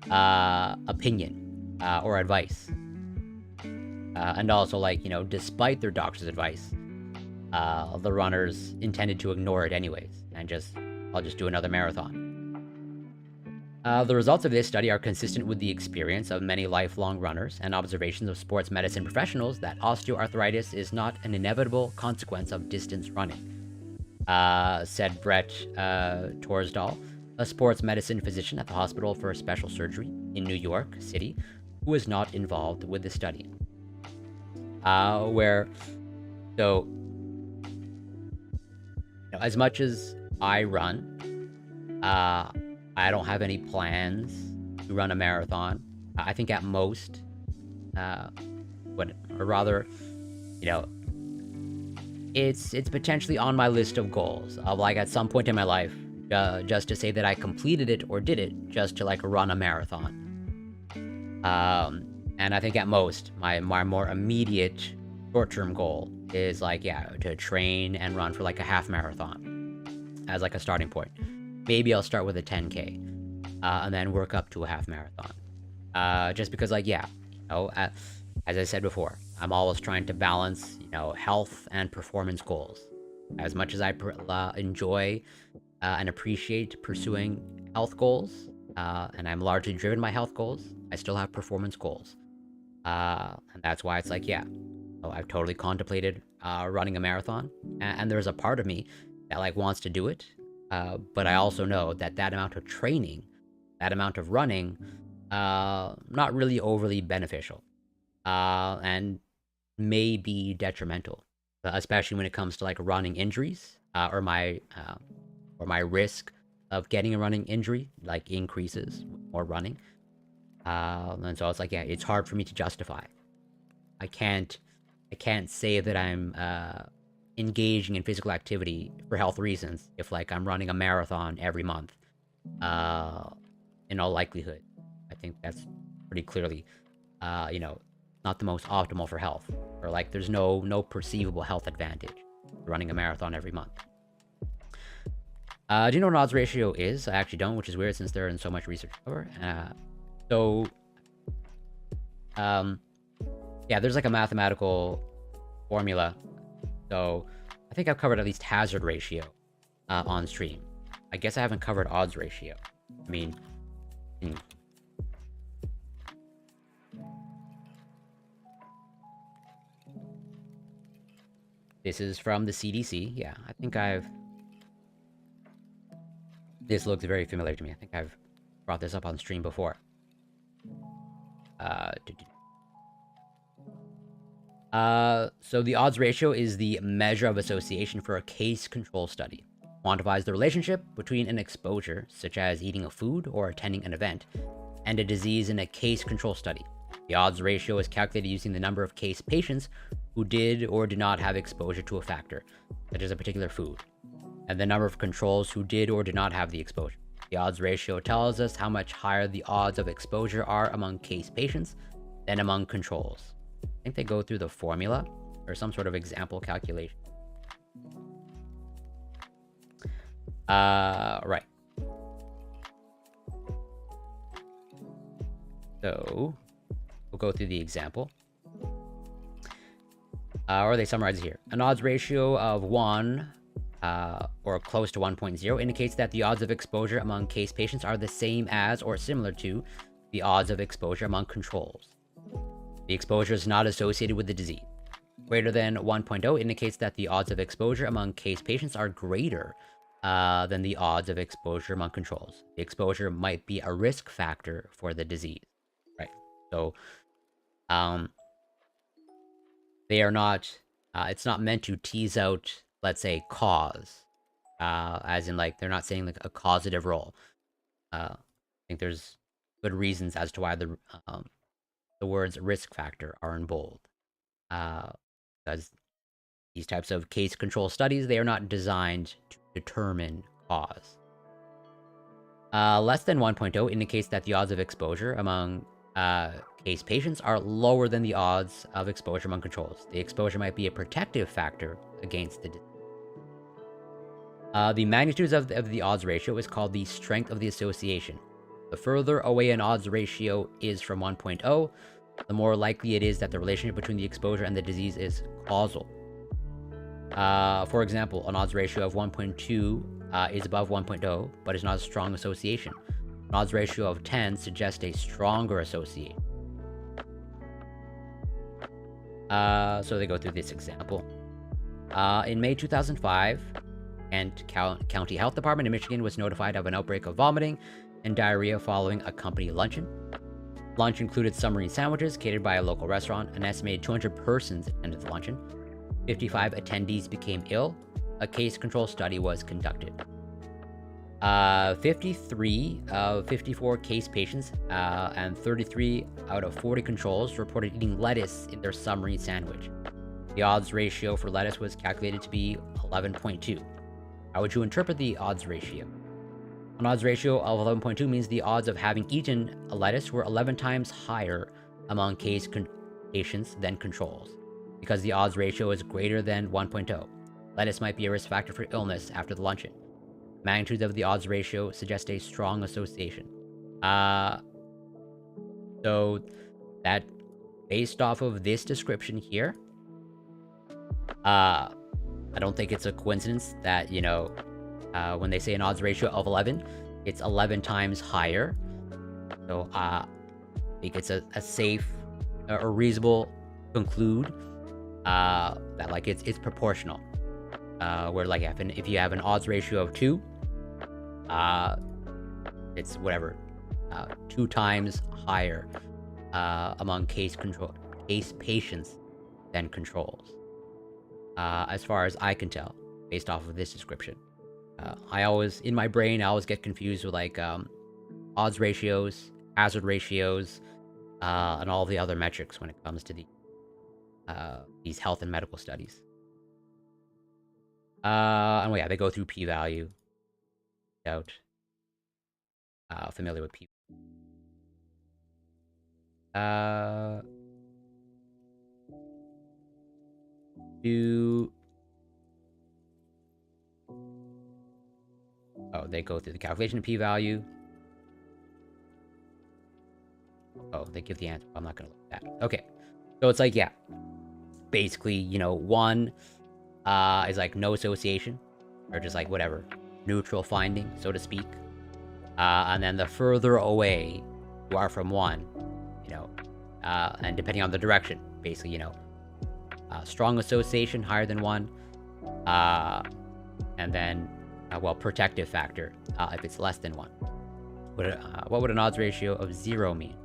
opinion or advice. And also, like, despite their doctor's advice, the runners intended to ignore it anyways, and I'll just do another marathon. The results of this study are consistent with the experience of many lifelong runners and observations of sports medicine professionals that osteoarthritis is not an inevitable consequence of distance running, said Brett Torsdahl, a sports medicine physician at the Hospital for Special Surgery in New York City, who was not involved with the study. As much as I run, I don't have any plans to run a marathon. I think at most, it's potentially on my list of goals of, like, at some point in my life, just to say that I completed it or did it just to, like, run a marathon. And I think at most, my more immediate short-term goal is, like, to train and run for, like, a half marathon as, like, a starting point. Maybe I'll start with a 10K, and then work up to a half marathon. Just because, like, as I said before, I'm always trying to balance, health and performance goals. As much as I enjoy and appreciate pursuing health goals, and I'm largely driven by health goals, I still have performance goals. And that's why it's like, I've totally contemplated running a marathon, and there's a part of me that, like, wants to do it, but I also know that amount of training, that amount of running, not really overly beneficial, and may be detrimental, especially when it comes to, like, running injuries, or my risk of getting a running injury, like, increases with more running. And so it's like, it's hard for me to justify. I can't say that I'm engaging in physical activity for health reasons if, like, I'm running a marathon every month. In all likelihood, I think that's pretty clearly, not the most optimal for health, or, like, there's no perceivable health advantage running a marathon every month. Do you know what an odds ratio is? I actually don't, which is weird since there isn't so much research over. There's, like, a mathematical formula. So I think I've covered at least hazard ratio on stream. I guess I haven't covered odds ratio. I mean, this is from the CDC. Yeah, I think this looks very familiar to me. I think I've brought this up on stream before. So the odds ratio is the measure of association for a case control study. Quantifies the relationship between an exposure, such as eating a food or attending an event, and a disease in a case control study. The odds ratio is calculated using the number of case patients who did or did not have exposure to a factor, such as a particular food, and the number of controls who did or did not have the exposure. The odds ratio tells us how much higher the odds of exposure are among case patients than among controls. I think they go through the formula or some sort of example calculation. Right. So we'll go through the example. Or they summarize it here. An odds ratio of 1 or close to 1.0 indicates that the odds of exposure among case patients are the same as or similar to the odds of exposure among controls. The exposure is not associated with the disease. Greater than 1.0 indicates that the odds of exposure among case patients are greater than the odds of exposure among controls. The exposure might be a risk factor for the disease, right? So, they are not, it's not meant to tease out, let's say, cause, as in, like, they're not saying, like, a causative role. I think there's good reasons as to why the words risk factor are in bold. Because these types of case control studies, they are not designed to determine cause. Less than 1.0 indicates that the odds of exposure among case patients are lower than the odds of exposure among controls. The exposure might be a protective factor against the disease. The magnitudes of the odds ratio is called the strength of the association. The further away an odds ratio is from 1.0, the more likely it is that the relationship between the exposure and the disease is causal. For example, an odds ratio of 1.2 is above 1.0, but is not a strong association. An odds ratio of 10 suggests a stronger association. So they go through this example. In May 2005, Kent County Health Department in Michigan was notified of an outbreak of vomiting and diarrhea following a company luncheon. Lunch included submarine sandwiches catered by a local restaurant. An estimated 200 persons attended the luncheon. 55 attendees became ill. A case control study was conducted. 53 of 54 case patients and 33 out of 40 controls reported eating lettuce in their submarine sandwich. The odds ratio for lettuce was calculated to be 11.2. How would you interpret the odds ratio? An odds ratio of 11.2 means the odds of having eaten a lettuce were 11 times higher among case patients than controls, because the odds ratio is greater than 1.0. Lettuce might be a risk factor for illness after the luncheon. Magnitudes of the odds ratio suggest a strong association. So that, based off of this description here, I don't think it's a coincidence that, you know, when they say an odds ratio of 11, it's 11 times higher. So I think it's a safe or reasonable conclude that, like, it's proportional. Where, like, if you have an odds ratio of 2, it's whatever, 2 times higher among case patients than controls. As far as I can tell, based off of this description. In my brain, I always get confused with, like, odds ratios, hazard ratios, and all the other metrics when it comes to these health and medical studies. And yeah, they go through p-value. Doubt. Familiar with p. They go through the calculation of p-value. Oh, they give the answer. I'm not gonna look at that. Okay. So it's like, yeah. Basically, you know, 1 is like no association, or just like whatever, neutral finding, so to speak. And then the further away you are from 1, you know, and depending on the direction, basically, you know, strong association higher than 1, and then, well, protective factor if it's less than 1. What would an odds ratio of 0 mean?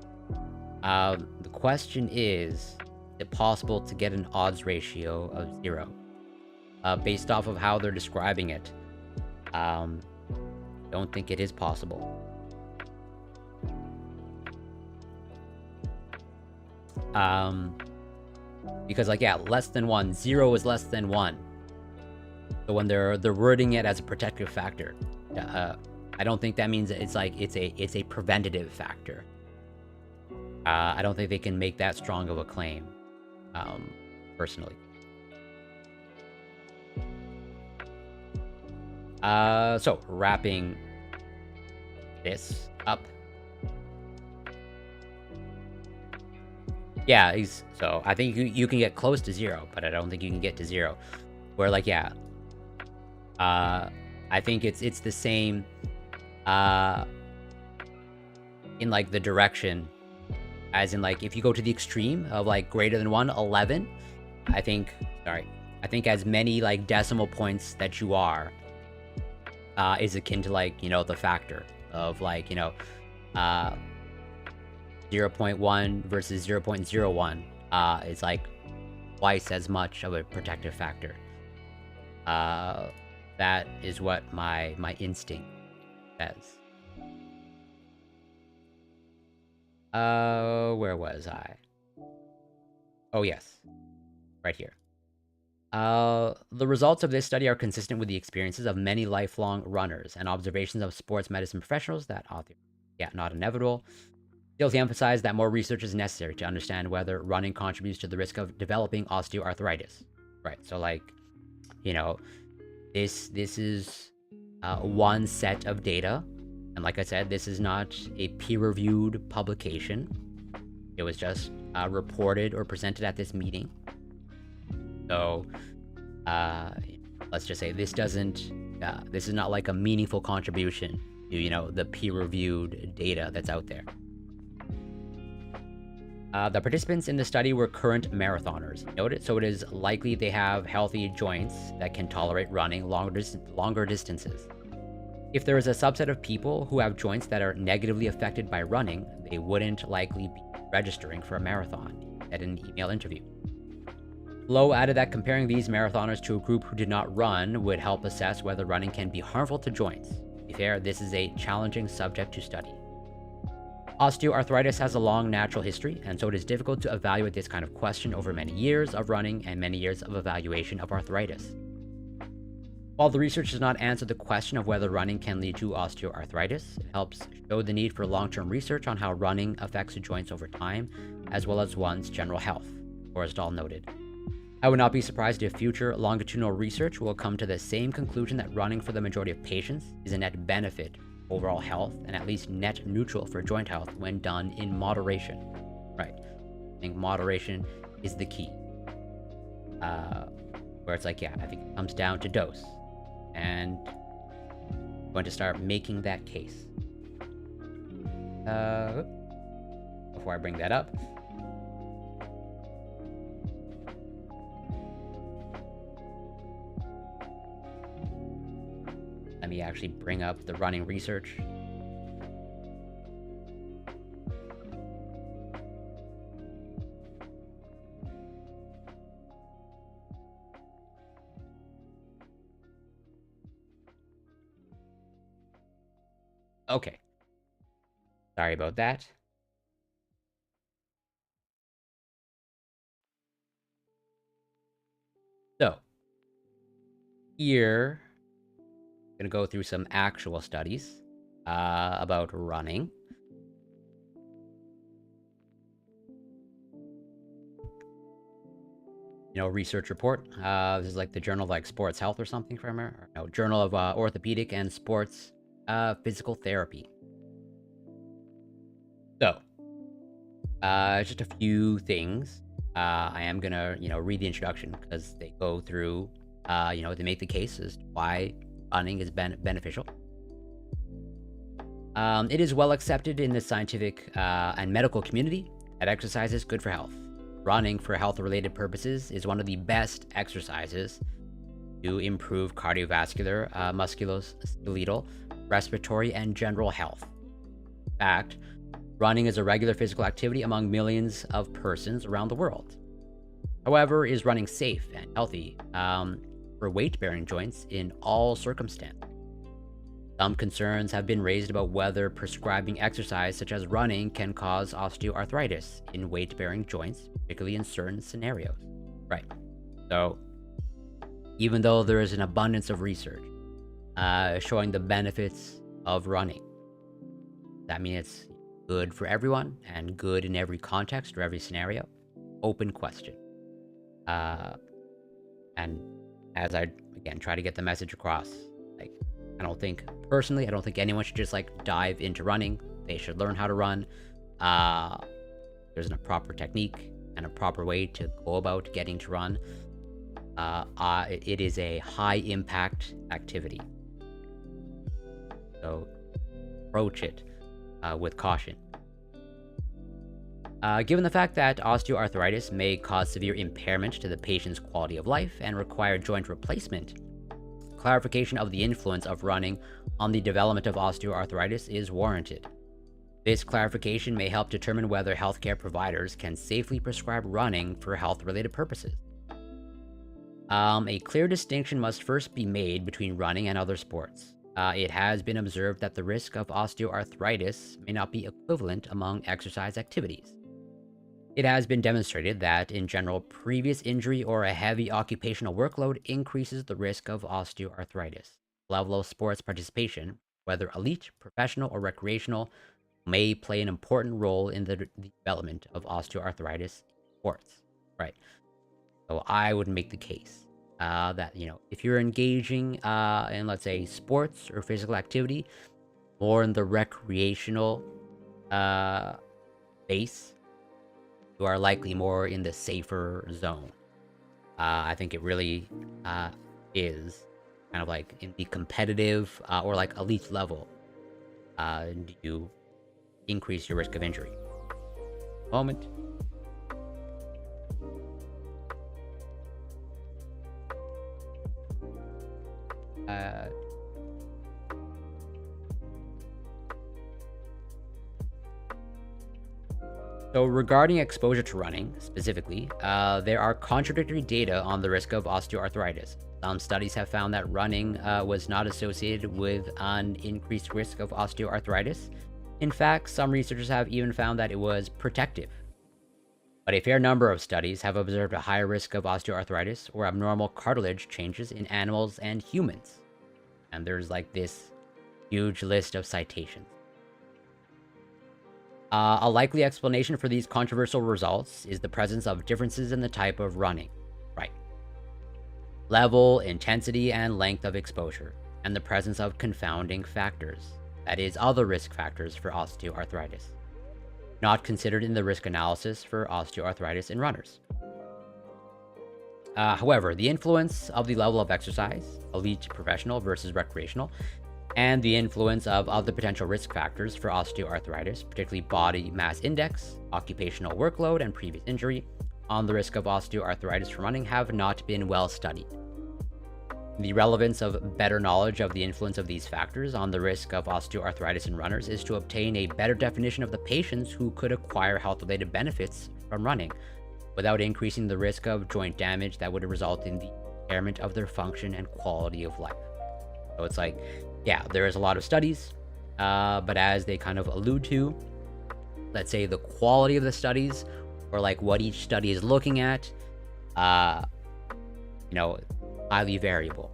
The question is it possible to get an odds ratio of 0? Based off of how they're describing it, don't think it is possible. Because, like, yeah, less than 1, 0 is less than 1. So when they're wording it as a protective factor, I don't think that means it's like it's a preventative factor. I don't think they can make that strong of a claim, personally. So wrapping this up. Yeah, so I think you can get close to 0, but I don't think you can get to 0. Where like, yeah, I think it's the same in like the direction as in like if you go to the extreme of like greater than 1, 11, I think as many like decimal points that you are is akin to like, the factor of like, 0.1 versus 0.01 is like twice as much of a protective factor. That is what my instinct says. Where was I? Oh yes, right here. The results of this study are consistent with the experiences of many lifelong runners and observations of sports medicine professionals that author. Yeah, not inevitable. Still, he emphasized that more research is necessary to understand whether running contributes to the risk of developing osteoarthritis. Right. So, like, this is one set of data, and like I said, this is not a peer-reviewed publication. It was just reported or presented at this meeting. So, let's just say this is not like a meaningful contribution to, the peer-reviewed data that's out there. The participants in the study were current marathoners. Noted, so it is likely they have healthy joints that can tolerate running longer distances. If there is a subset of people who have joints that are negatively affected by running, they wouldn't likely be registering for a marathon, at an email interview. Lowe added that comparing these marathoners to a group who did not run would help assess whether running can be harmful to joints. To be fair, this is a challenging subject to study. Osteoarthritis has a long natural history, and so it is difficult to evaluate this kind of question over many years of running and many years of evaluation of arthritis. While the research does not answer the question of whether running can lead to osteoarthritis, it helps show the need for long-term research on how running affects joints over time, as well as one's general health, Forrestal noted. I would not be surprised if future longitudinal research will come to the same conclusion that running for the majority of patients is a net benefit for overall health and at least net neutral for joint health when done in moderation. Right. I think moderation is the key. Where it's like, yeah, I think it comes down to dose. And I'm going to start making that case. Before I bring that up, let me actually bring up the running research. Okay. Sorry about that. So, here, I'm going to go through some actual studies about running. Research report. This is like the Journal of like Sports Health or something from her. No, Journal of Orthopedic and Sports Physical Therapy. So, just a few things. I am gonna, read the introduction because they go through, they make the case as to why running is beneficial. It is well accepted in the scientific and medical community that exercise is good for health. Running for health-related purposes is one of the best exercises to improve cardiovascular, musculoskeletal, respiratory, and general health. In fact, running is a regular physical activity among millions of persons around the world. However, is running safe and healthy for weight-bearing joints in all circumstances? Some concerns have been raised about whether prescribing exercise such as running can cause osteoarthritis in weight-bearing joints, particularly in certain scenarios. Right. So, even though there is an abundance of research showing the benefits of running, that means it's good for everyone and good in every context or every scenario? Open question. And as I, again, try to get the message across, like, I don't think anyone should just like dive into running. They should learn how to run. There's a proper technique. and a proper way to go about getting to run, it is a high impact activity. So approach it with caution. Given the fact that osteoarthritis may cause severe impairment to the patient's quality of life and require joint replacement, clarification of the influence of running on the development of osteoarthritis is warranted. This clarification may help determine whether healthcare providers can safely prescribe running for health-related purposes. A clear distinction must first be made between running and other sports. It has been observed that the risk of osteoarthritis may not be equivalent among exercise activities. It has been demonstrated that, in general, previous injury or a heavy occupational workload increases the risk of osteoarthritis. Level of sports participation, whether elite, professional, or recreational, may play an important role in the development of osteoarthritis in sports. Right. So I would make the case that, if you're engaging in, let's say, sports or physical activity, more in the recreational base, you are likely more in the safer zone. I think it really is kind of like in the competitive or like elite level. Do you increase your risk of injury? Moment. So regarding exposure to running, specifically, there are contradictory data on the risk of osteoarthritis. Some studies have found that running was not associated with an increased risk of osteoarthritis. In fact, some researchers have even found that it was protective. But a fair number of studies have observed a higher risk of osteoarthritis or abnormal cartilage changes in animals and humans. And there's like this huge list of citations. A likely explanation for these controversial results is the presence of differences in the type of running, right? Level, intensity, and length of exposure, and the presence of confounding factors, that is, other risk factors for osteoarthritis, not considered in the risk analysis for osteoarthritis in runners. However, the influence of the level of exercise, elite professional versus recreational, and the influence of other potential risk factors for osteoarthritis, particularly body mass index, occupational workload, and previous injury, on the risk of osteoarthritis from running have not been well studied. The relevance of better knowledge of the influence of these factors on the risk of osteoarthritis in runners is to obtain a better definition of the patients who could acquire health-related benefits from running, without increasing the risk of joint damage that would result in the impairment of their function and quality of life. So it's like, yeah, there is a lot of studies, but as they kind of allude to, let's say the quality of the studies, or like what each study is looking at, highly variable.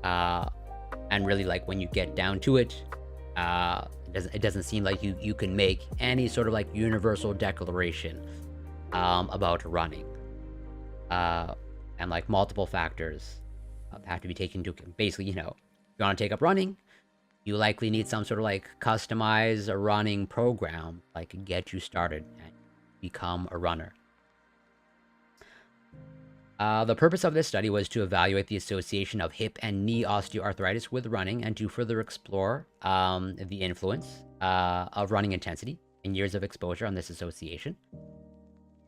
And really, like, when you get down to it, it doesn't seem like you can make any sort of like universal declaration about running. And like multiple factors have to be taken into account. Basically, if you want to take up running, you likely need some sort of like customized running program, like get you started and become a runner. The purpose of this study was to evaluate the association of hip and knee osteoarthritis with running and to further explore the influence of running intensity and years of exposure on this association.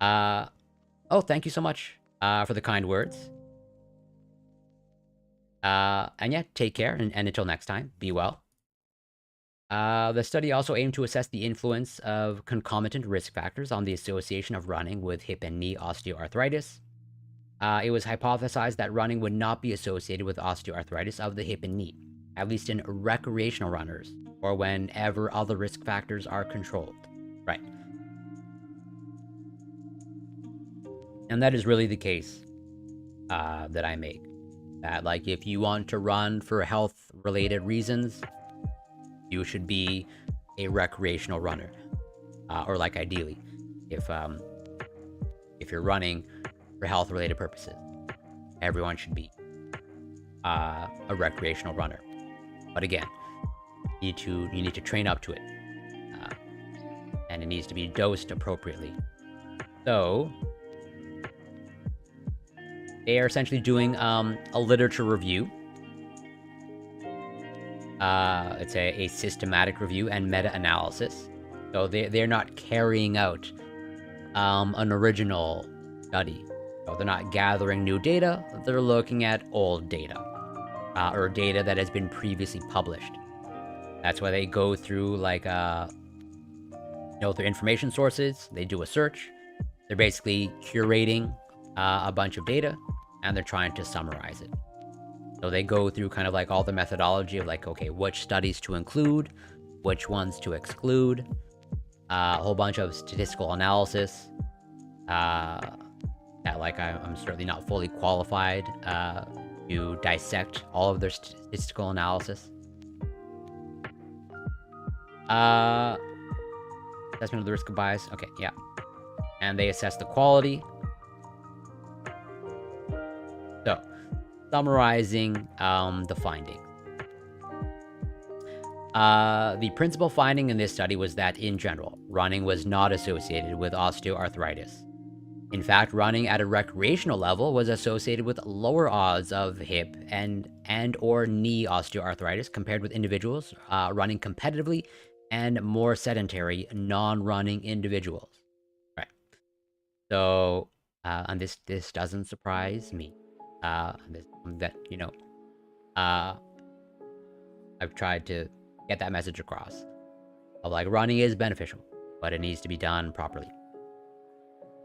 Thank you so much for the kind words. And yeah, take care, and until next time, be well. The study also aimed to assess the influence of concomitant risk factors on the association of running with hip and knee osteoarthritis. It was hypothesized that running would not be associated with osteoarthritis of the hip and knee, at least in recreational runners, or whenever other risk factors are controlled. Right. And that is really the case that I make. That, like, if you want to run for health-related reasons, you should be a recreational runner. Or, like, ideally, if you're running for health-related purposes, everyone should be a recreational runner. But again, you need to train up to it. And it needs to be dosed appropriately. So they are essentially doing a literature review. It's a systematic review and meta-analysis. So they're not carrying out an original study. So they're not gathering new data. They're looking at old data, or data that has been previously published. That's why they go through like their information sources. They do a search. They're basically curating a bunch of data, and they're trying to summarize it. So they go through kind of like all the methodology of like, okay, which studies to include, which ones to exclude, a whole bunch of statistical analysis. That like I'm certainly not fully qualified to dissect all of their statistical analysis. Assessment of the risk of bias. Okay, yeah. And they assess the quality. So, summarizing the findings. The principal finding in this study was that, in general, running was not associated with osteoarthritis. In fact, running at a recreational level was associated with lower odds of hip and or knee osteoarthritis compared with individuals running competitively and more sedentary non-running individuals. Right. So, and this doesn't surprise me. I've tried to get that message across. Of like, running is beneficial, but it needs to be done properly.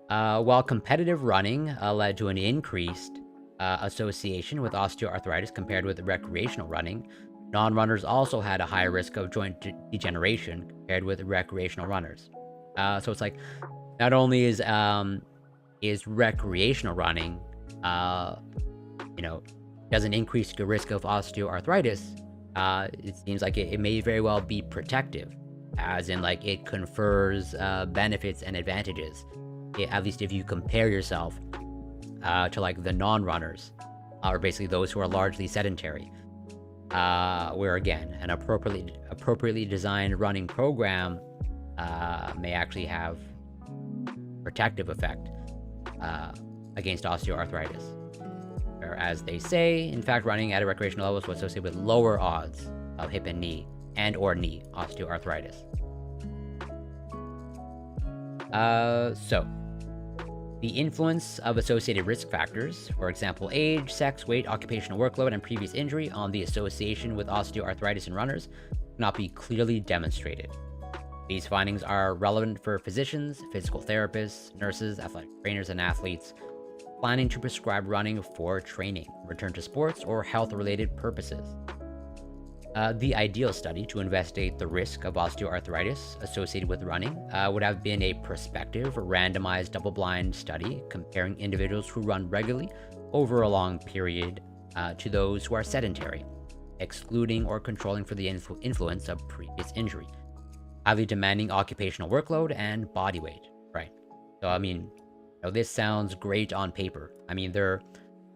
While competitive running led to an increased association with osteoarthritis compared with recreational running, non-runners also had a higher risk of joint degeneration compared with recreational runners. So it's like, not only is recreational running, doesn't increase your risk of osteoarthritis, it seems like it may very well be protective, as in like it confers benefits and advantages, at least if you compare yourself to like the non-runners, or basically those who are largely sedentary, where again, an appropriately designed running program may actually have protective effect against osteoarthritis. As they say, in fact, running at a recreational level was associated with lower odds of hip and knee or knee osteoarthritis. So, the influence of associated risk factors, for example, age, sex, weight, occupational workload, and previous injury on the association with osteoarthritis in runners cannot be clearly demonstrated. These findings are relevant for physicians, physical therapists, nurses, athletic trainers, and athletes planning to prescribe running for training, return to sports, or health-related purposes. The ideal study to investigate the risk of osteoarthritis associated with running would have been a prospective, randomized, double-blind study comparing individuals who run regularly over a long period to those who are sedentary, excluding or controlling for the influence of previous injury, highly demanding occupational workload, and body weight. Right. So, I mean, this sounds great on paper. I mean, they're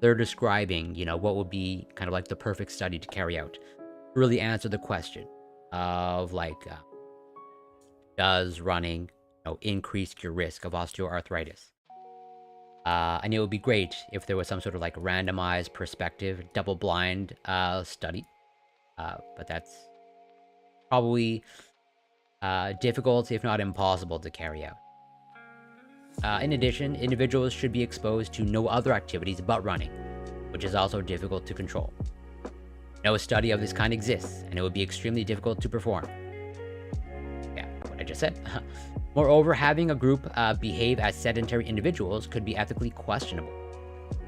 describing, what would be kind of like the perfect study to carry out. Really answer the question of like, does running increase your risk of osteoarthritis? And it would be great if there was some sort of like randomized, prospective, double-blind study, but that's probably difficult, if not impossible, to carry out. In addition, individuals should be exposed to no other activities but running, which is also difficult to control. No study of this kind exists, and it would be extremely difficult to perform. Yeah, what I just said. Moreover, having a group behave as sedentary individuals could be ethically questionable.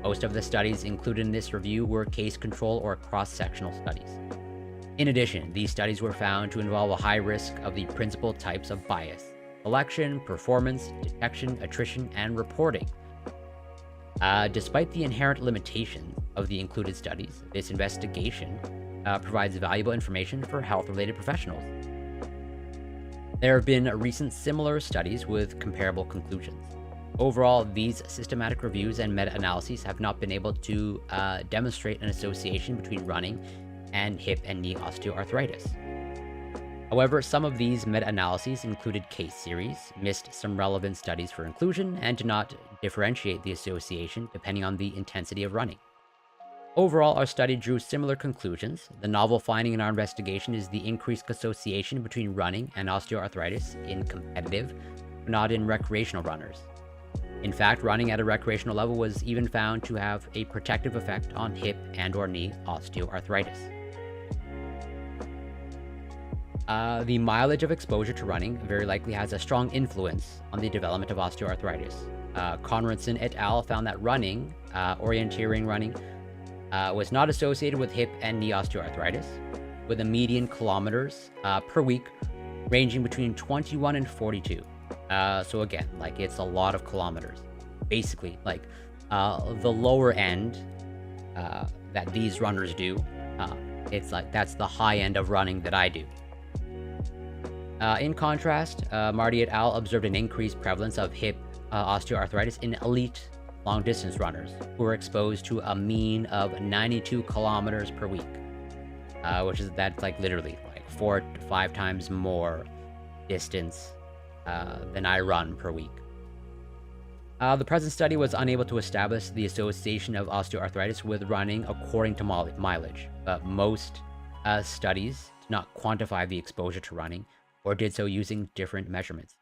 Most of the studies included in this review were case control or cross-sectional studies. In addition, these studies were found to involve a high risk of the principal types of bias: selection, performance, detection, attrition, and reporting. Despite the inherent limitations of the included studies, this investigation provides valuable information for health-related professionals. There have been recent similar studies with comparable conclusions. Overall, these systematic reviews and meta-analyses have not been able to demonstrate an association between running and hip and knee osteoarthritis. However, some of these meta-analyses included case series, missed some relevant studies for inclusion, and did not differentiate the association depending on the intensity of running. Overall, our study drew similar conclusions. The novel finding in our investigation is the increased association between running and osteoarthritis in competitive, but not in recreational runners. In fact, running at a recreational level was even found to have a protective effect on hip and/or knee osteoarthritis. The mileage of exposure to running very likely has a strong influence on the development of osteoarthritis. Conradson et al. Found that running, orienteering running, was not associated with hip and knee osteoarthritis, with a median kilometers per week ranging between 21 and 42. So again, like it's a lot of kilometers. Basically, like the lower end that these runners do, it's like that's the high end of running that I do. In contrast, Marty et al. Observed an increased prevalence of hip osteoarthritis in elite long-distance runners who were exposed to a mean of 92 kilometers per week, that's like literally like 4 to 5 times more distance than I run per week. The present study was unable to establish the association of osteoarthritis with running according to mileage, but most studies did not quantify the exposure to running or did so using different measurements.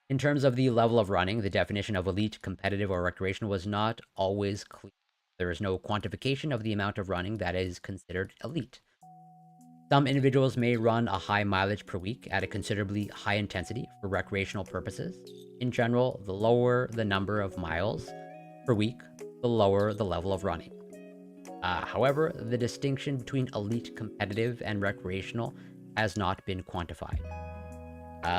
In terms of the level of running, the definition of elite, competitive, or recreational was not always clear. There is no quantification of the amount of running that is considered elite. Some individuals may run a high mileage per week at a considerably high intensity for recreational purposes. In general, the lower the number of miles per week, the lower the level of running. However, the distinction between elite, competitive, and recreational has not been quantified.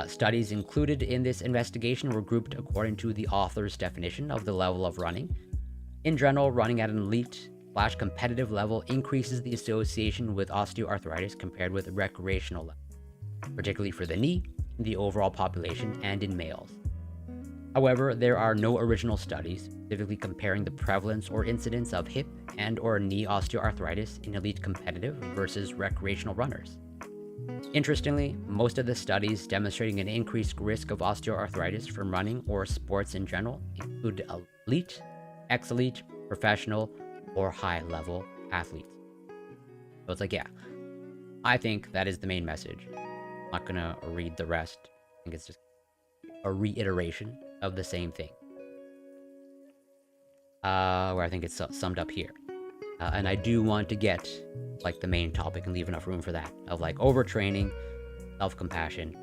Studies included in this investigation were grouped according to the author's definition of the level of running. In general, running at an elite/competitive level increases the association with osteoarthritis compared with recreational level, particularly for the knee, the overall population, and in males. However, there are no original studies specifically comparing the prevalence or incidence of hip and/or knee osteoarthritis in elite competitive versus recreational runners. Interestingly, most of the studies demonstrating an increased risk of osteoarthritis from running or sports in general include elite, ex-elite, professional, or high-level athletes. So it's like, yeah, I think that is the main message. I'm not gonna read the rest. I think it's just a reiteration of the same thing. Where I think it's summed up here. And I do want to get like the main topic and leave enough room for that of like overtraining, self-compassion.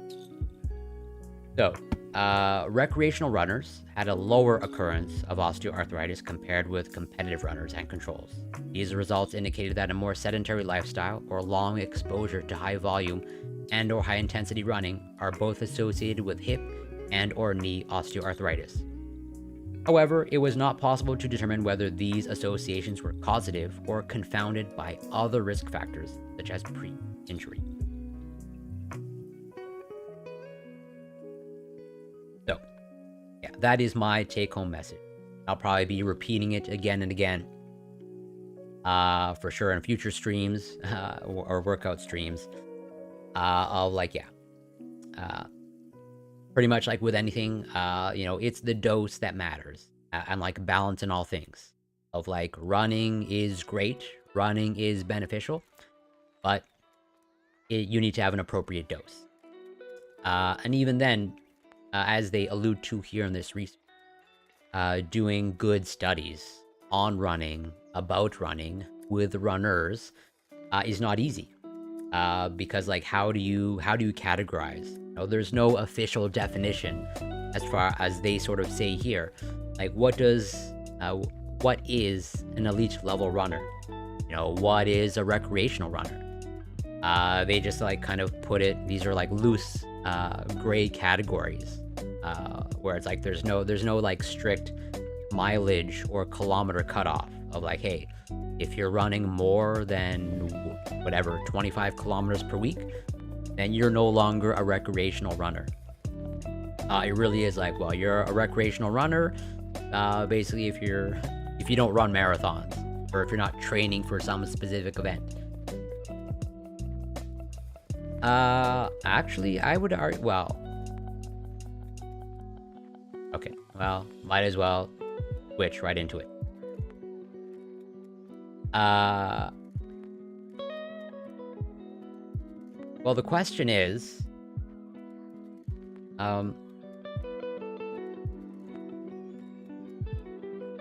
So, recreational runners had a lower occurrence of osteoarthritis compared with competitive runners and controls. These results indicated that a more sedentary lifestyle or long exposure to high volume and/or high intensity running are both associated with hip and/or knee osteoarthritis. However, it was not possible to determine whether these associations were causative or confounded by other risk factors, such as pre-injury. So, yeah, that is my take-home message. I'll probably be repeating it again and again, for sure in future streams or workout streams. I'll like, yeah. Pretty much like with anything, it's the dose that matters. And like balance in all things. Of like running is great, running is beneficial, but you need to have an appropriate dose. And even then, as they allude to here in this research, doing good studies on running, about running, with runners, is not easy. Because like how do you categorize? There's no official definition as far as they sort of say here. Like what is an elite level runner? What is a recreational runner? They just like kind of put it, these are like loose gray categories where it's like there's no like strict mileage or kilometer cutoff of like, hey, if you're running more than whatever 25 kilometers per week, then you're no longer a recreational runner. It really is like, well, you're a recreational runner basically if you don't run marathons or if you're not training for some specific event. Actually, I would argue, well, okay, well, might as well switch right into it. Well, the question is,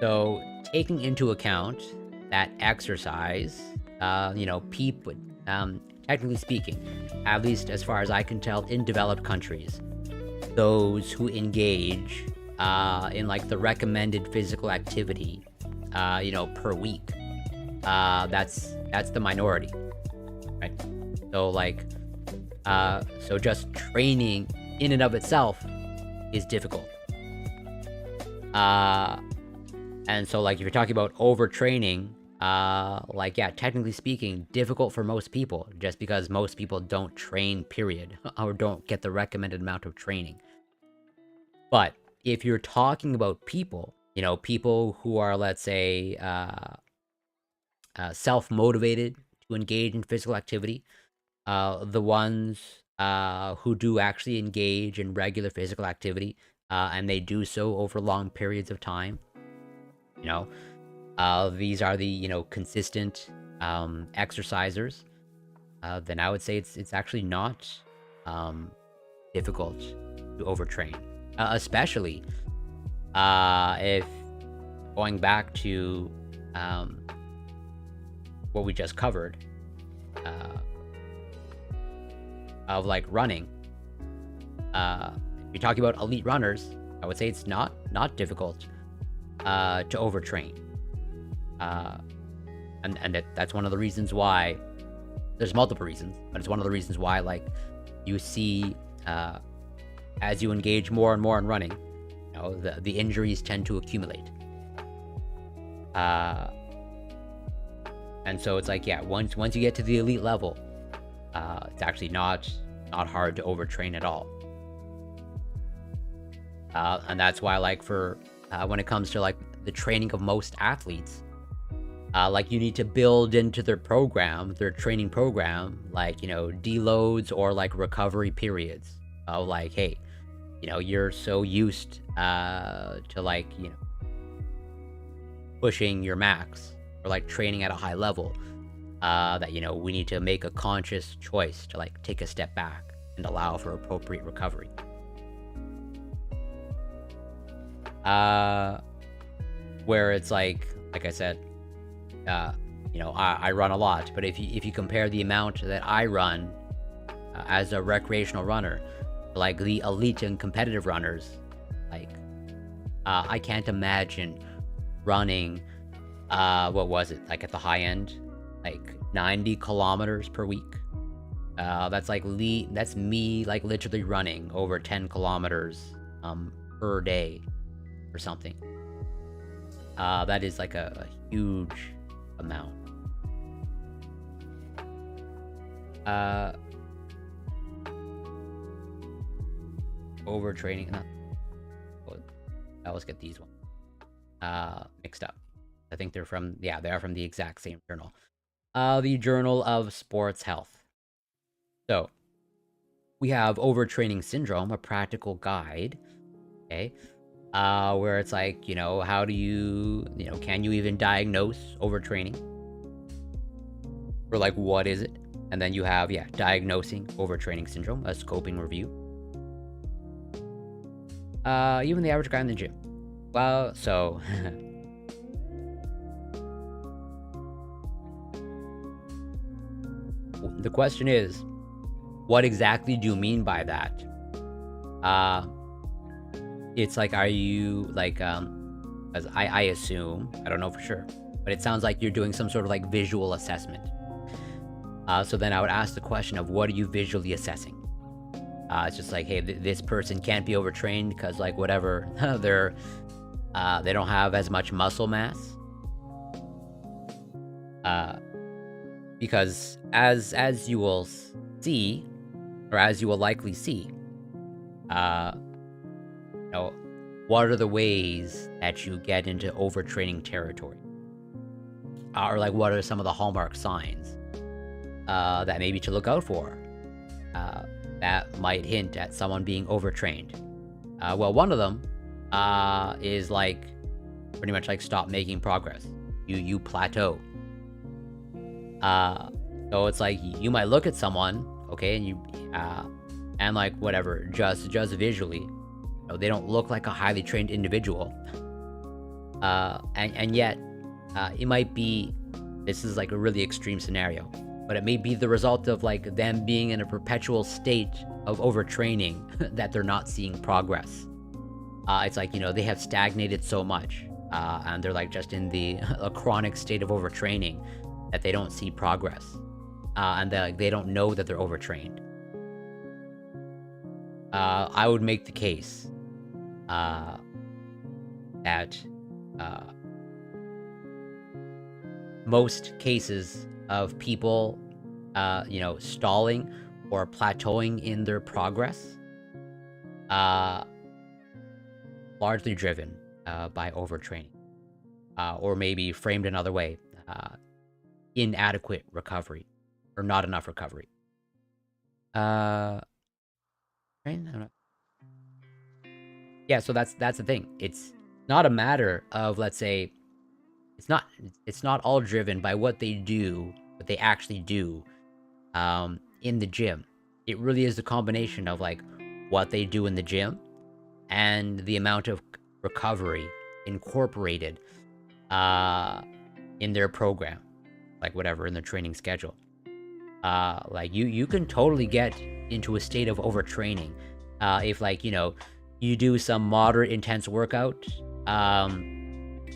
so taking into account that exercise, people, technically speaking, at least as far as I can tell, in developed countries, those who engage in like the recommended physical activity, per week, that's the minority, right? So like, so just training in and of itself is difficult. And so like if you're talking about overtraining, like yeah, technically speaking, difficult for most people, just because most people don't train, period, or don't get the recommended amount of training. But if you're talking about people, people who are, let's say, self-motivated to engage in physical activity, the ones who do actually engage in regular physical activity, and they do so over long periods of time, these are the, consistent exercisers, then I would say it's actually not difficult to overtrain. Especially if going back to what we just covered, of like running. If you're talking about elite runners, I would say it's not difficult to overtrain. And that's one of the reasons why, there's multiple reasons, but it's one of the reasons why, like, you see, as you engage more and more in running, the injuries tend to accumulate. And so it's like, yeah, once you get to the elite level, it's actually not hard to overtrain at all. And that's why, like, for when it comes to like the training of most athletes, like you need to build into their training program, like, deloads or like recovery periods. Like, hey, you're so used to like, pushing your max or like training at a high level, that, we need to make a conscious choice to like take a step back and allow for appropriate recovery. Where it's like I said, I run a lot, but if you compare the amount that I run as a recreational runner, like the elite and competitive runners, like, I can't imagine running, what was it, like at the high end, like 90 kilometers per week. That's me, like literally running over 10 kilometers per day or something. That is like a huge amount. Overtraining. I always get these ones mixed up. I think they are from the exact same journal. The Journal of Sports Health. So we have Overtraining Syndrome, a practical guide. Okay. Where it's like, how do you, can you even diagnose overtraining? Or like, what is it? And then you have, diagnosing overtraining syndrome, a scoping review. Even the average guy in the gym. Well, so the question is, what exactly do you mean by that? It's like, are you like, as I assume, I don't know for sure, but it sounds like you're doing some sort of like visual assessment. So then I would ask the question of, what are you visually assessing? It's just like, hey, this person can't be overtrained because like whatever, they don't have as much muscle mass. Because as you will see, or as you will likely see, what are the ways that you get into overtraining territory? Or like, what are some of the hallmark signs that maybe to look out for? that might hint at someone being overtrained. Well, one of them is like pretty much like stop making progress. You plateau. So it's like you might look at someone, okay, and like whatever, just visually, you know, they don't look like a highly trained individual. And yet, it might be, this is like a really extreme scenario, but it may be the result of like them being in a perpetual state of overtraining that they're not seeing progress. It's like, you know, they have stagnated so much, and they're like just in a chronic state of overtraining that they don't see progress, and they don't know that they're overtrained. I would make the case that most cases of people, you know, stalling or plateauing in their progress, largely driven by overtraining, or maybe framed another way, inadequate recovery or not enough recovery. Right? I don't know. Yeah, so that's the thing. It's not a matter of, let's say, it's not all driven by what they actually do in the gym. It really is a combination of like what they do in the gym and the amount of recovery incorporated in their program, like whatever, in their training schedule. Like you can totally get into a state of overtraining if, like, you know, you do some moderate intense workout,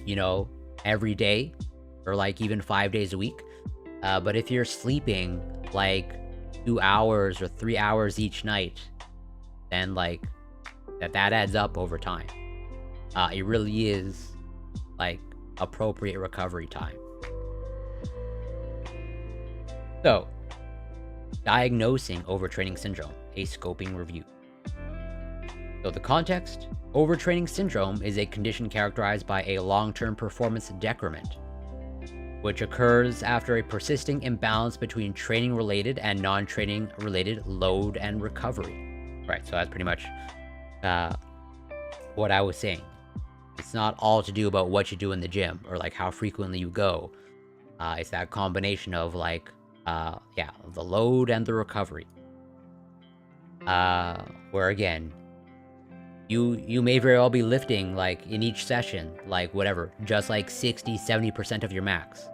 you know, every day, or like even 5 days a week. But if you're sleeping like 2 hours or 3 hours each night, then like that adds up over time. It really is like appropriate recovery time. So, diagnosing overtraining syndrome, a scoping review. So the context: overtraining syndrome is a condition characterized by a long-term performance decrement, which occurs after a persisting imbalance between training-related and non-training related load and recovery. Right, so that's pretty much what I was saying. It's not all to do about what you do in the gym or like how frequently you go. It's that combination of like, yeah, the load and the recovery. Where again, you may very well be lifting like in each session, like whatever, just like 60-70% of your max.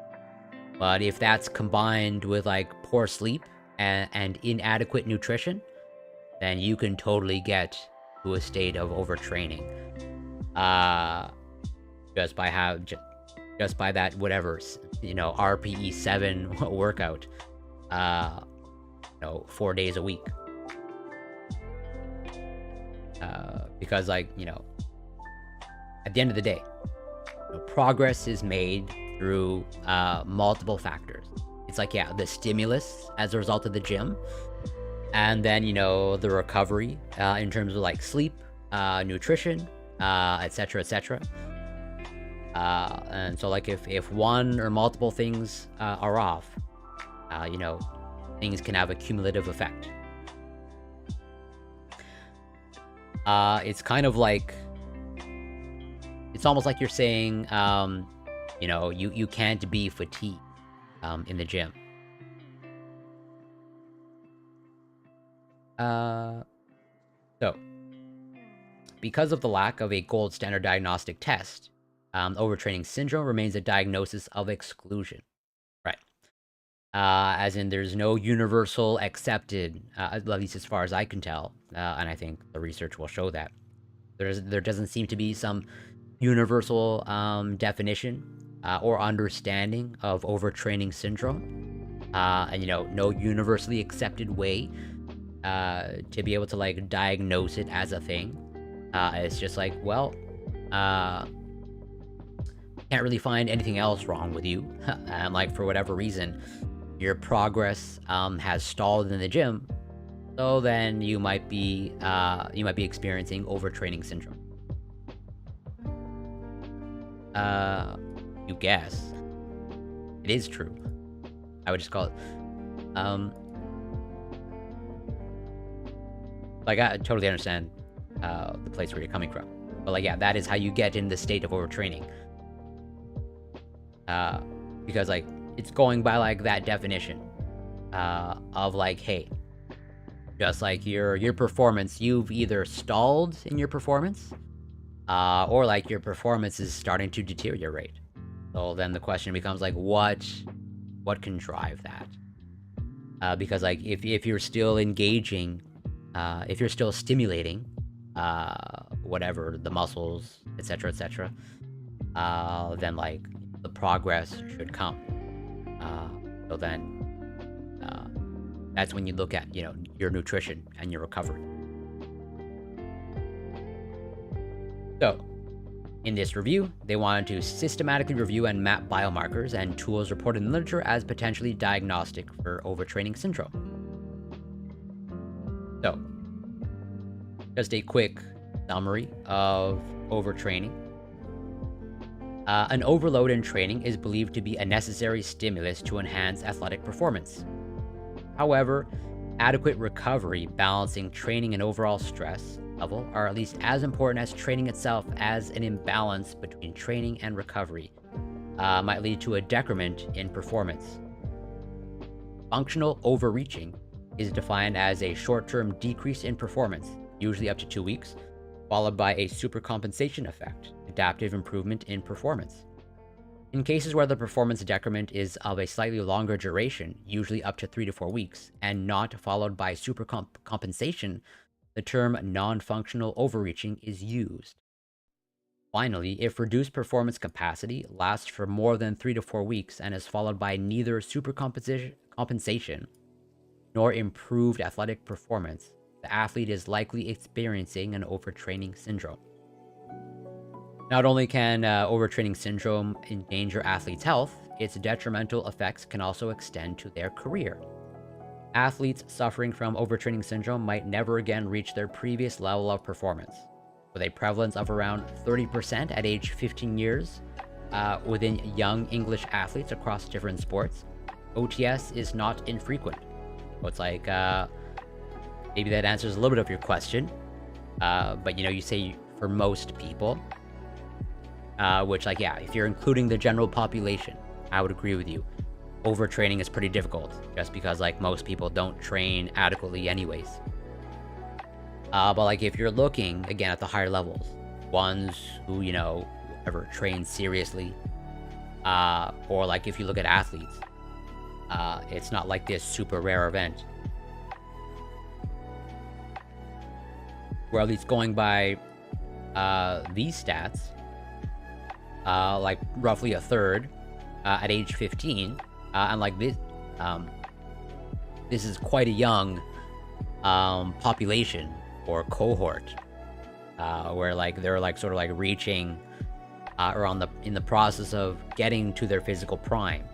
But if that's combined with like poor sleep and inadequate nutrition, then you can totally get to a state of overtraining. Just by that whatever, you know, RPE 7 workout, you know, 4 days a week. Because, like, you know, at the end of the day, you know, progress is made through multiple factors. It's like, yeah, the stimulus as a result of the gym, and then, you know, the recovery in terms of like sleep, nutrition, etc., etc. And so, like, if one or multiple things are off, you know, things can have a cumulative effect. It's kind of like, it's almost like you're saying, you know, you can't be fatigued in the gym. So, because of the lack of a gold standard diagnostic test, overtraining syndrome remains a diagnosis of exclusion, right? As in, there's no universal accepted, at least as far as I can tell, and I think the research will show that there doesn't seem to be some universal definition or understanding of overtraining syndrome, and, you know, no universally accepted way to be able to like diagnose it as a thing. It's just like, well, can't really find anything else wrong with you, and like for whatever reason, your progress has stalled in the gym, so then you might be experiencing overtraining syndrome. You guess it is true. I would just call it. Like, I totally understand the place where you're coming from. But, like, yeah, that is how you get in the state of overtraining. Because, like, it's going by, like, that definition of, like, hey, just like your performance, you've either stalled in your performance, or, like, your performance is starting to deteriorate. So then the question becomes, like, what can drive that? Because, like, if you're still engaging, if you're still stimulating, whatever, the muscles, etc., then, like, the progress should come. So then, that's when you look at, your nutrition and your recovery. So, in this review, they wanted to systematically review and map biomarkers and tools reported in the literature as potentially diagnostic for overtraining syndrome. So, just a quick summary of overtraining. An overload in training is believed to be a necessary stimulus to enhance athletic performance. However, adequate recovery, balancing training and overall stress level are at least as important as training itself, as an imbalance between training and recovery might lead to a decrement in performance. Functional overreaching is defined as a short-term decrease in performance, usually up to 2 weeks, followed by a supercompensation effect, adaptive improvement in performance. In cases where the performance decrement is of a slightly longer duration, usually up to 3 to 4 weeks, and not followed by supercompensation, the term non-functional overreaching is used. Finally, if reduced performance capacity lasts for more than 3 to 4 weeks and is followed by neither supercompensation nor improved athletic performance, the athlete is likely experiencing an overtraining syndrome. Not only can overtraining syndrome endanger athletes' health, its detrimental effects can also extend to their career. Athletes suffering from overtraining syndrome might never again reach their previous level of performance. With a prevalence of around 30% at age 15 years within young English athletes across different sports, OTS is not infrequent. So it's like, maybe that answers a little bit of your question, but you say for most people, which, like, yeah, if you're including the general population, I would agree with you. Overtraining is pretty difficult, just because, like, most people don't train adequately anyways. But, like, if you're looking, again, at the higher levels, ones who, ever train seriously, or, like, if you look at athletes, it's not like this super rare event. Or at least going by these stats, like roughly a third at age 15, and like this is quite a young population or cohort, where, like, they're, like, sort of, like, reaching or in the process of getting to their physical prime,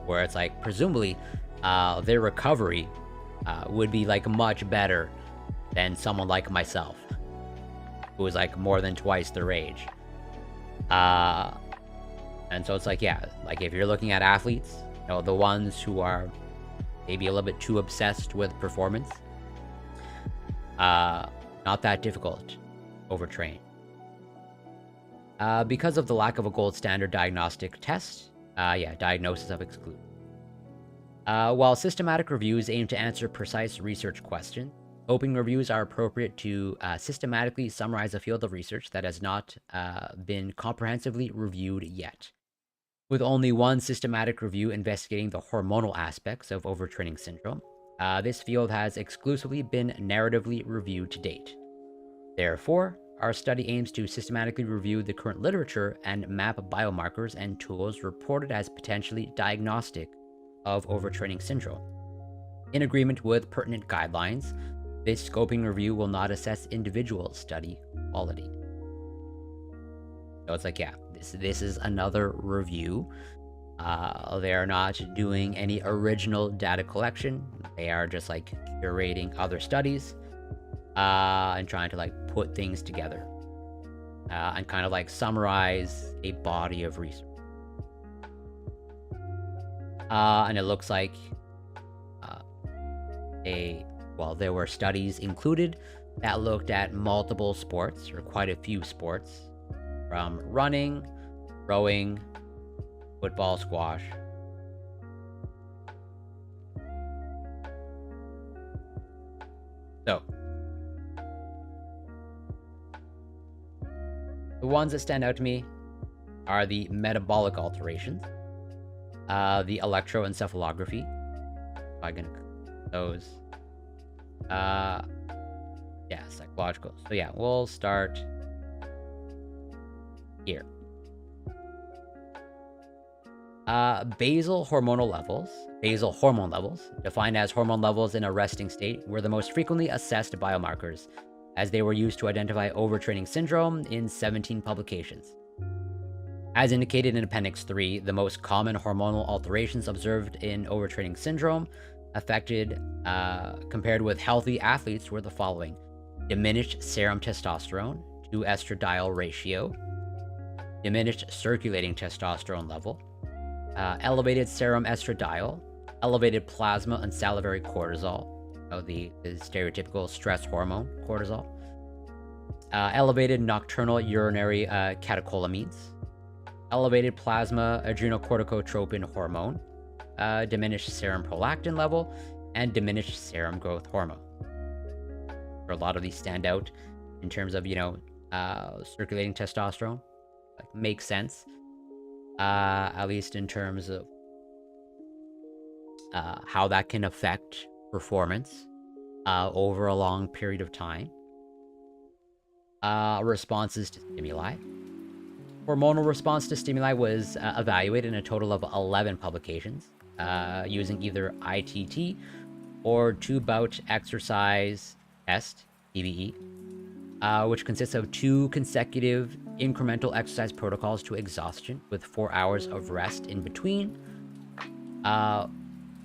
where it's like presumably their recovery would be, like, much better than someone like myself, who is, like, more than twice their age. And so it's like, yeah, like, if you're looking at athletes, the ones who are maybe a little bit too obsessed with performance, not that difficult to overtrain. Because of the lack of a gold standard diagnostic test, diagnosis of exclusion. While systematic reviews aim to answer precise research questions, scoping reviews are appropriate to systematically summarize a field of research that has not been comprehensively reviewed yet. With only one systematic review investigating the hormonal aspects of overtraining syndrome, this field has exclusively been narratively reviewed to date. Therefore, our study aims to systematically review the current literature and map biomarkers and tools reported as potentially diagnostic of overtraining syndrome. In agreement with pertinent guidelines, this scoping review will not assess individual study quality. So it's like, yeah, this is another review. They are not doing any original data collection. They are just, like, curating other studies and trying to, like, put things together and kind of, like, summarize a body of research. And it looks like well, there were studies included that looked at multiple sports, or quite a few sports, from running, rowing, football, squash. So, the ones that stand out to me are the metabolic alterations, the electroencephalography. If I can those. Yeah, psychological. So yeah, we'll start here. Basal hormone levels, defined as hormone levels in a resting state, were the most frequently assessed biomarkers, as they were used to identify overtraining syndrome in 17 publications. As indicated in Appendix 3, the most common hormonal alterations observed in overtraining syndrome affected, compared with healthy athletes, were the following: diminished serum testosterone to estradiol ratio, diminished circulating testosterone level, elevated serum estradiol, elevated plasma and salivary cortisol, the stereotypical stress hormone cortisol, elevated nocturnal urinary catecholamines, elevated plasma adrenocorticotropin hormone, diminished serum prolactin level, and diminished serum growth hormone. A lot of these stand out in terms of, circulating testosterone. Like, makes sense. At least in terms of how that can affect performance over a long period of time. Responses to stimuli. Hormonal response to stimuli was evaluated in a total of 11 publications, using either ITT or two-bout exercise test, TBE, which consists of 2 consecutive incremental exercise protocols to exhaustion with 4 hours of rest in between.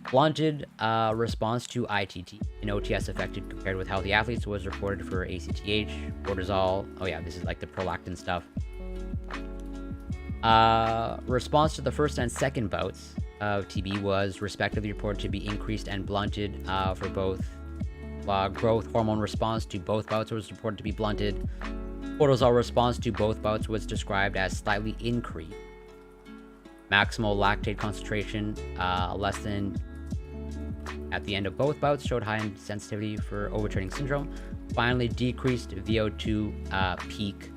Blunted response to ITT in OTS affected compared with healthy athletes was reported for ACTH, cortisol. Oh yeah, this is like the prolactin stuff. Response to the first and second bouts of TB was respectively reported to be increased and blunted for both. Growth hormone response to both bouts was reported to be blunted. Cortisol response to both bouts was described as slightly increased. Maximal lactate concentration less than at the end of both bouts showed high sensitivity for overtraining syndrome. Finally, decreased VO2 peak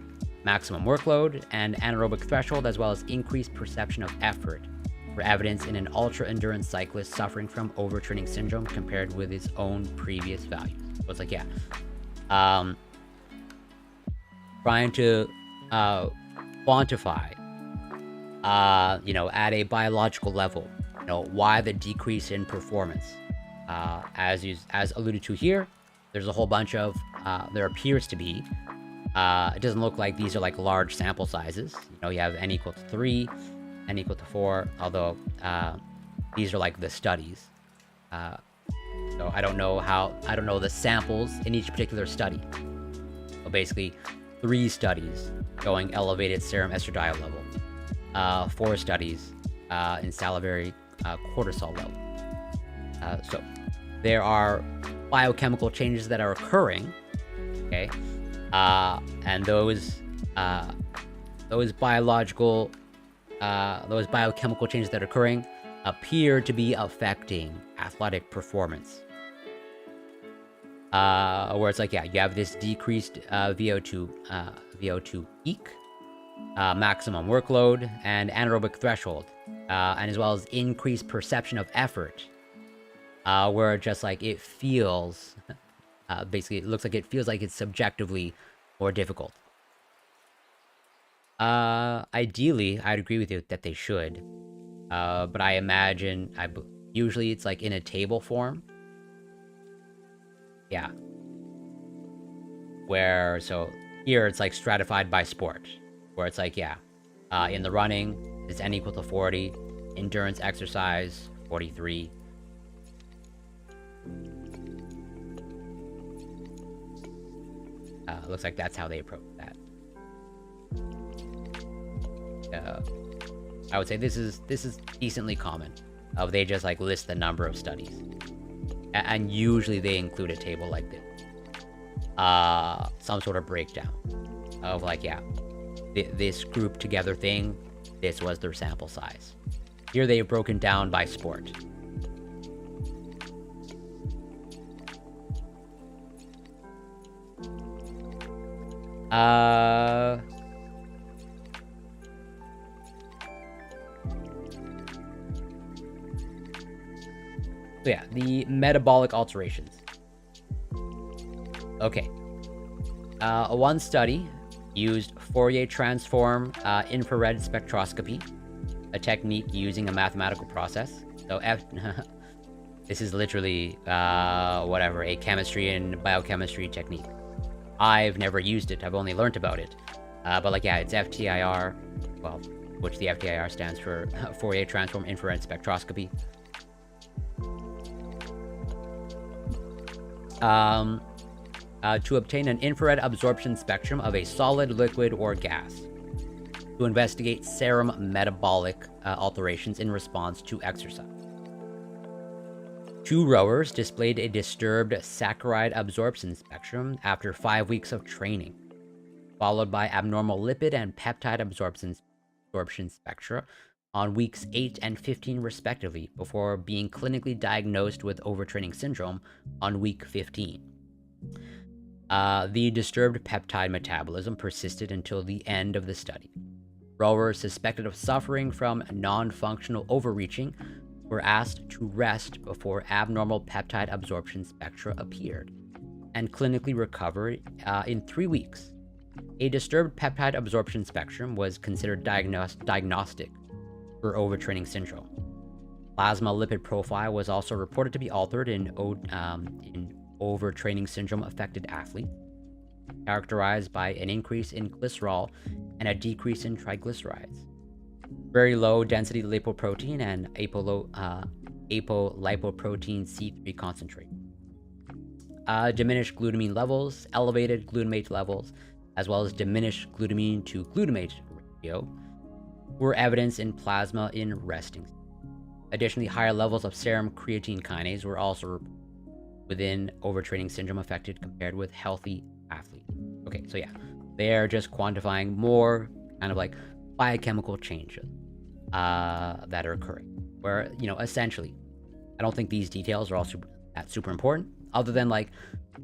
maximum workload and anaerobic threshold, as well as increased perception of effort, for evidence in an ultra-endurance cyclist suffering from overtraining syndrome compared with his own previous values. So it's like, yeah, trying to quantify, at a biological level, why the decrease in performance. As alluded to here, there's a whole bunch of, there appears to be, it doesn't look like these are like large sample sizes. You have n equal to 3, n equal to 4, although these are like the studies. So I don't know the samples in each particular study. So basically, 3 studies showing elevated serum estradiol level, 4 studies in salivary cortisol level. So there are biochemical changes that are occurring, okay, and those biochemical changes that are occurring appear to be affecting athletic performance. Where it's like, yeah, you have this decreased VO2 peak, maximum workload, and anaerobic threshold, and as well as increased perception of effort, where just like it feels, basically it looks like it feels like it's subjectively more difficult. Ideally, I'd agree with you that they should, but I imagine, usually it's like in a table form. Yeah. So here it's like stratified by sport, where it's like, yeah, in the running, it's n equal to 40, endurance exercise, 43. Looks like that's how they approach that. I would say this is decently common. They just like list the number of studies. And usually they include a table like this. Some sort of breakdown of like, yeah, this group together thing, this was their sample size. Here they've broken down by sport. So yeah, the metabolic alterations. Okay. One study used Fourier transform infrared spectroscopy, a technique using a mathematical process. So this is literally whatever, a chemistry and biochemistry technique. I've never used it. I've only learned about it. But like, yeah, it's FTIR, well, which the FTIR stands for Fourier transform infrared spectroscopy. To obtain an infrared absorption spectrum of a solid, liquid, or gas, to investigate serum metabolic alterations in response to exercise. 2 rowers displayed a disturbed saccharide absorption spectrum after 5 weeks of training, followed by abnormal lipid and peptide absorption spectra on weeks 8 and 15 respectively, before being clinically diagnosed with overtraining syndrome on week 15. The disturbed peptide metabolism persisted until the end of the study. Rowers suspected of suffering from non-functional overreaching were asked to rest before abnormal peptide absorption spectra appeared, and clinically recovered in 3 weeks. A disturbed peptide absorption spectrum was considered diagnostic for overtraining syndrome. Plasma lipid profile was also reported to be altered in overtraining syndrome affected athletes, characterized by an increase in glycerol and a decrease in triglycerides. Very low density lipoprotein and apolipoprotein C3 concentrate. Diminished glutamine levels, elevated glutamate levels, as well as diminished glutamine to glutamate ratio were evidenced in plasma in resting. Additionally, higher levels of serum creatine kinase were also reported within overtraining syndrome affected compared with healthy athletes. Okay, so yeah, they're just quantifying more kind of like biochemical changes that are occurring. Where, you know, essentially, I don't think these details are all super important, other than like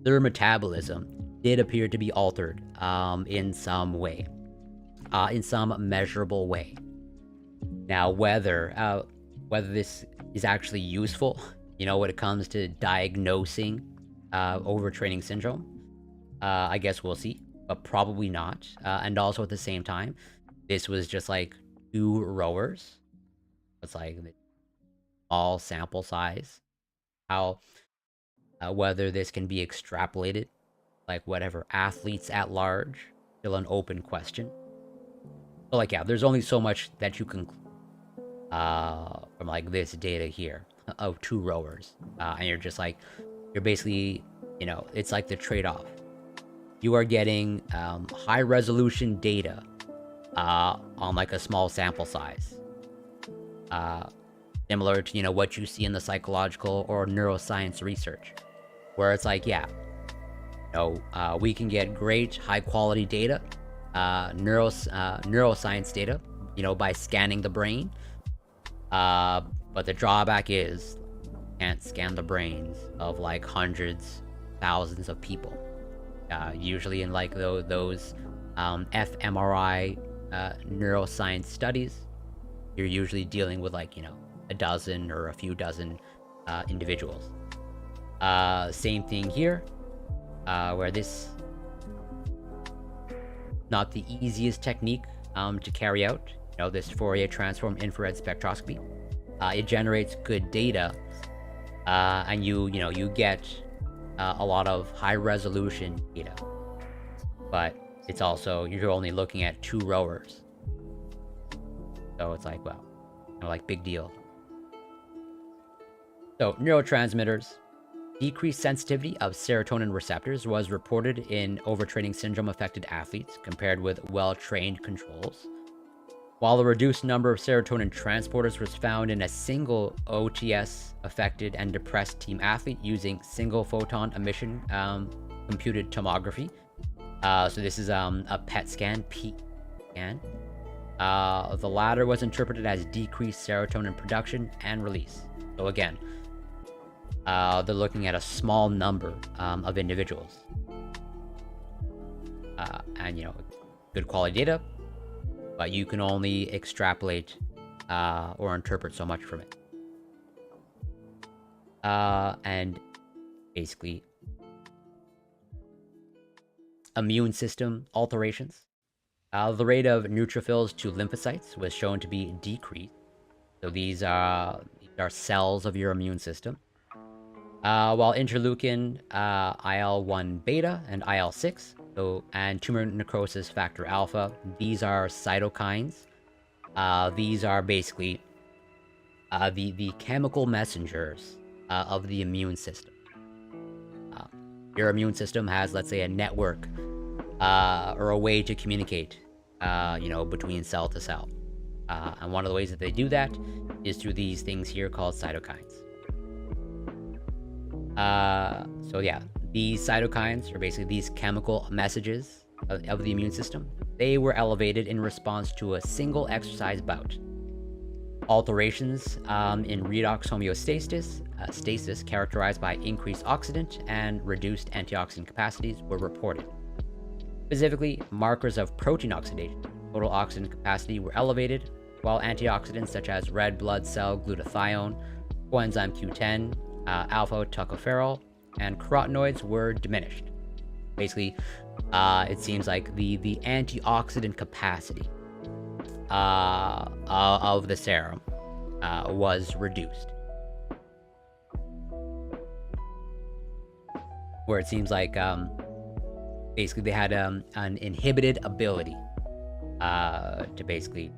their metabolism did appear to be altered in some way, in some measurable way. Now, whether this is actually useful, you know, when it comes to diagnosing overtraining syndrome, I guess we'll see, but probably not. And also at the same time, this was just like 2 rowers. It's like small sample size. How whether this can be extrapolated, like whatever athletes at large, still an open question. So like, yeah, there's only so much that you can from like this data here of 2 rowers, and you're just like, you're basically, you know, it's like the trade-off. You are getting high resolution data on like a small sample size, similar to, you know, what you see in the psychological or neuroscience research, where it's like, yeah, you know, we can get great high quality data, neuroscience data, you know, by scanning the brain, but the drawback is you can't scan the brains of like hundreds, thousands of people. Usually in like those fMRI neuroscience studies, you're usually dealing with like, you know, a dozen or a few dozen individuals. Same thing here, where this not the easiest technique to carry out. You know, this Fourier transform infrared spectroscopy. It generates good data, and you get a lot of high resolution data, but it's also, you're only looking at 2 rowers, so it's like, well, you know, like big deal. So neurotransmitters. Decreased sensitivity of serotonin receptors was reported in overtraining syndrome affected athletes compared with well-trained controls. While a reduced number of serotonin transporters was found in a single OTS affected and depressed team athlete using single photon emission computed tomography. So this is a PET scan, scan. The latter was interpreted as decreased serotonin production and release. So again, they're looking at a small number of individuals. And, you know, good quality data, but you can only extrapolate or interpret so much from it. And basically, immune system alterations. The rate of neutrophils to lymphocytes was shown to be decreased. So these are cells of your immune system. While interleukin, IL-1 beta, and IL-6, and tumor necrosis factor alpha, these are cytokines. These are basically the chemical messengers of the immune system. Your immune system has, let's say, a network or a way to communicate, between cell to cell. And one of the ways that they do that is through these things here called cytokines. So yeah, these cytokines are basically these chemical messages of the immune system. They were elevated in response to a single exercise bout. Alterations in redox homeostasis, stasis characterized by increased oxidant and reduced antioxidant capacities were reported. Specifically, markers of protein oxidation, total oxidant capacity were elevated, while antioxidants such as red blood cell glutathione, coenzyme Q10, alpha-tocopherol, and carotenoids were diminished. Basically, it seems like the antioxidant capacity of the serum was reduced. Where it seems like basically they had an inhibited ability to basically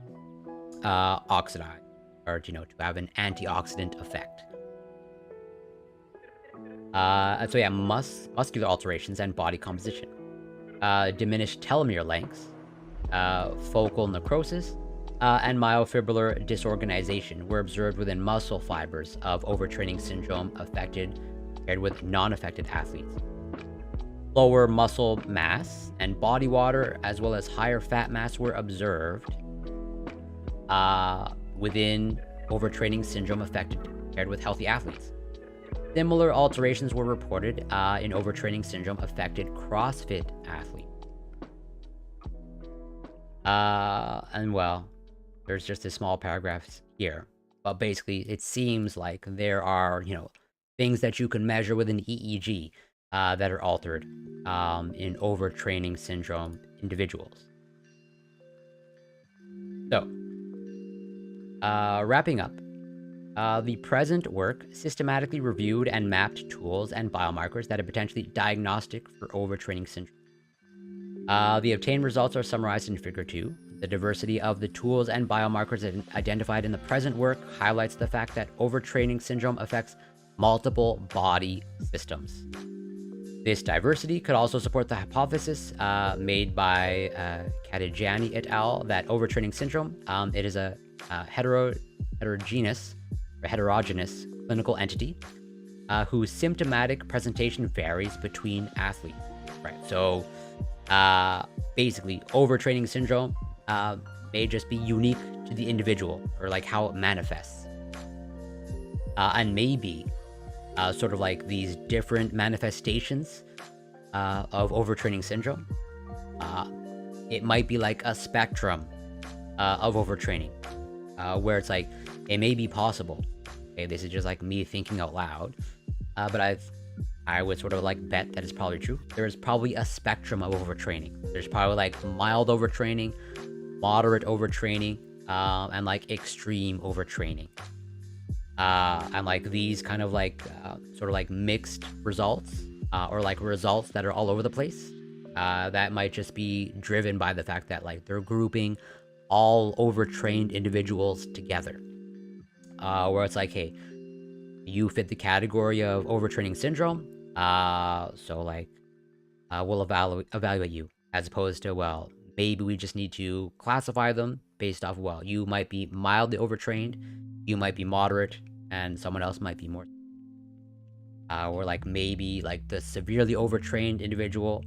oxidize, or to have an antioxidant effect. So yeah, muscular alterations and body composition, diminished telomere lengths, focal necrosis, and myofibrillar disorganization were observed within muscle fibers of overtraining syndrome affected compared with non-affected athletes. Lower muscle mass and body water, as well as higher fat mass, were observed within overtraining syndrome affected compared with healthy athletes. Similar alterations were reported in overtraining syndrome affected CrossFit athletes. And well, there's just a small paragraph here, but basically it seems like there are, things that you can measure with an EEG that are altered in overtraining syndrome individuals. So, wrapping up, the present work systematically reviewed and mapped tools and biomarkers that are potentially diagnostic for overtraining syndrome. The obtained results are summarized in Figure 2. The diversity of the tools and biomarkers identified in the present work highlights the fact that overtraining syndrome affects multiple body systems. This diversity could also support the hypothesis made by Katigiani et al. That overtraining syndrome, it is a heterogeneous clinical entity whose symptomatic presentation varies between athletes. Right. So basically, overtraining syndrome may just be unique to the individual, or like how it manifests, and maybe sort of like these different manifestations of overtraining syndrome. It might be like a spectrum of overtraining, where it's like it may be possible. Okay, this is just like me thinking out loud, but I would sort of like bet that it's probably true. There's probably a spectrum of overtraining. There's probably like mild overtraining, moderate overtraining, and like extreme overtraining. And like these kind of like sort of like mixed results, or like results that are all over the place, that might just be driven by the fact that like they're grouping all overtrained individuals together, where it's like, hey, you fit the category of overtraining syndrome, so like we'll evaluate you, as opposed to, well, maybe we just need to classify them based off, well, you might be mildly overtrained, you might be moderate, and someone else might be more. Or like maybe like the severely overtrained individual,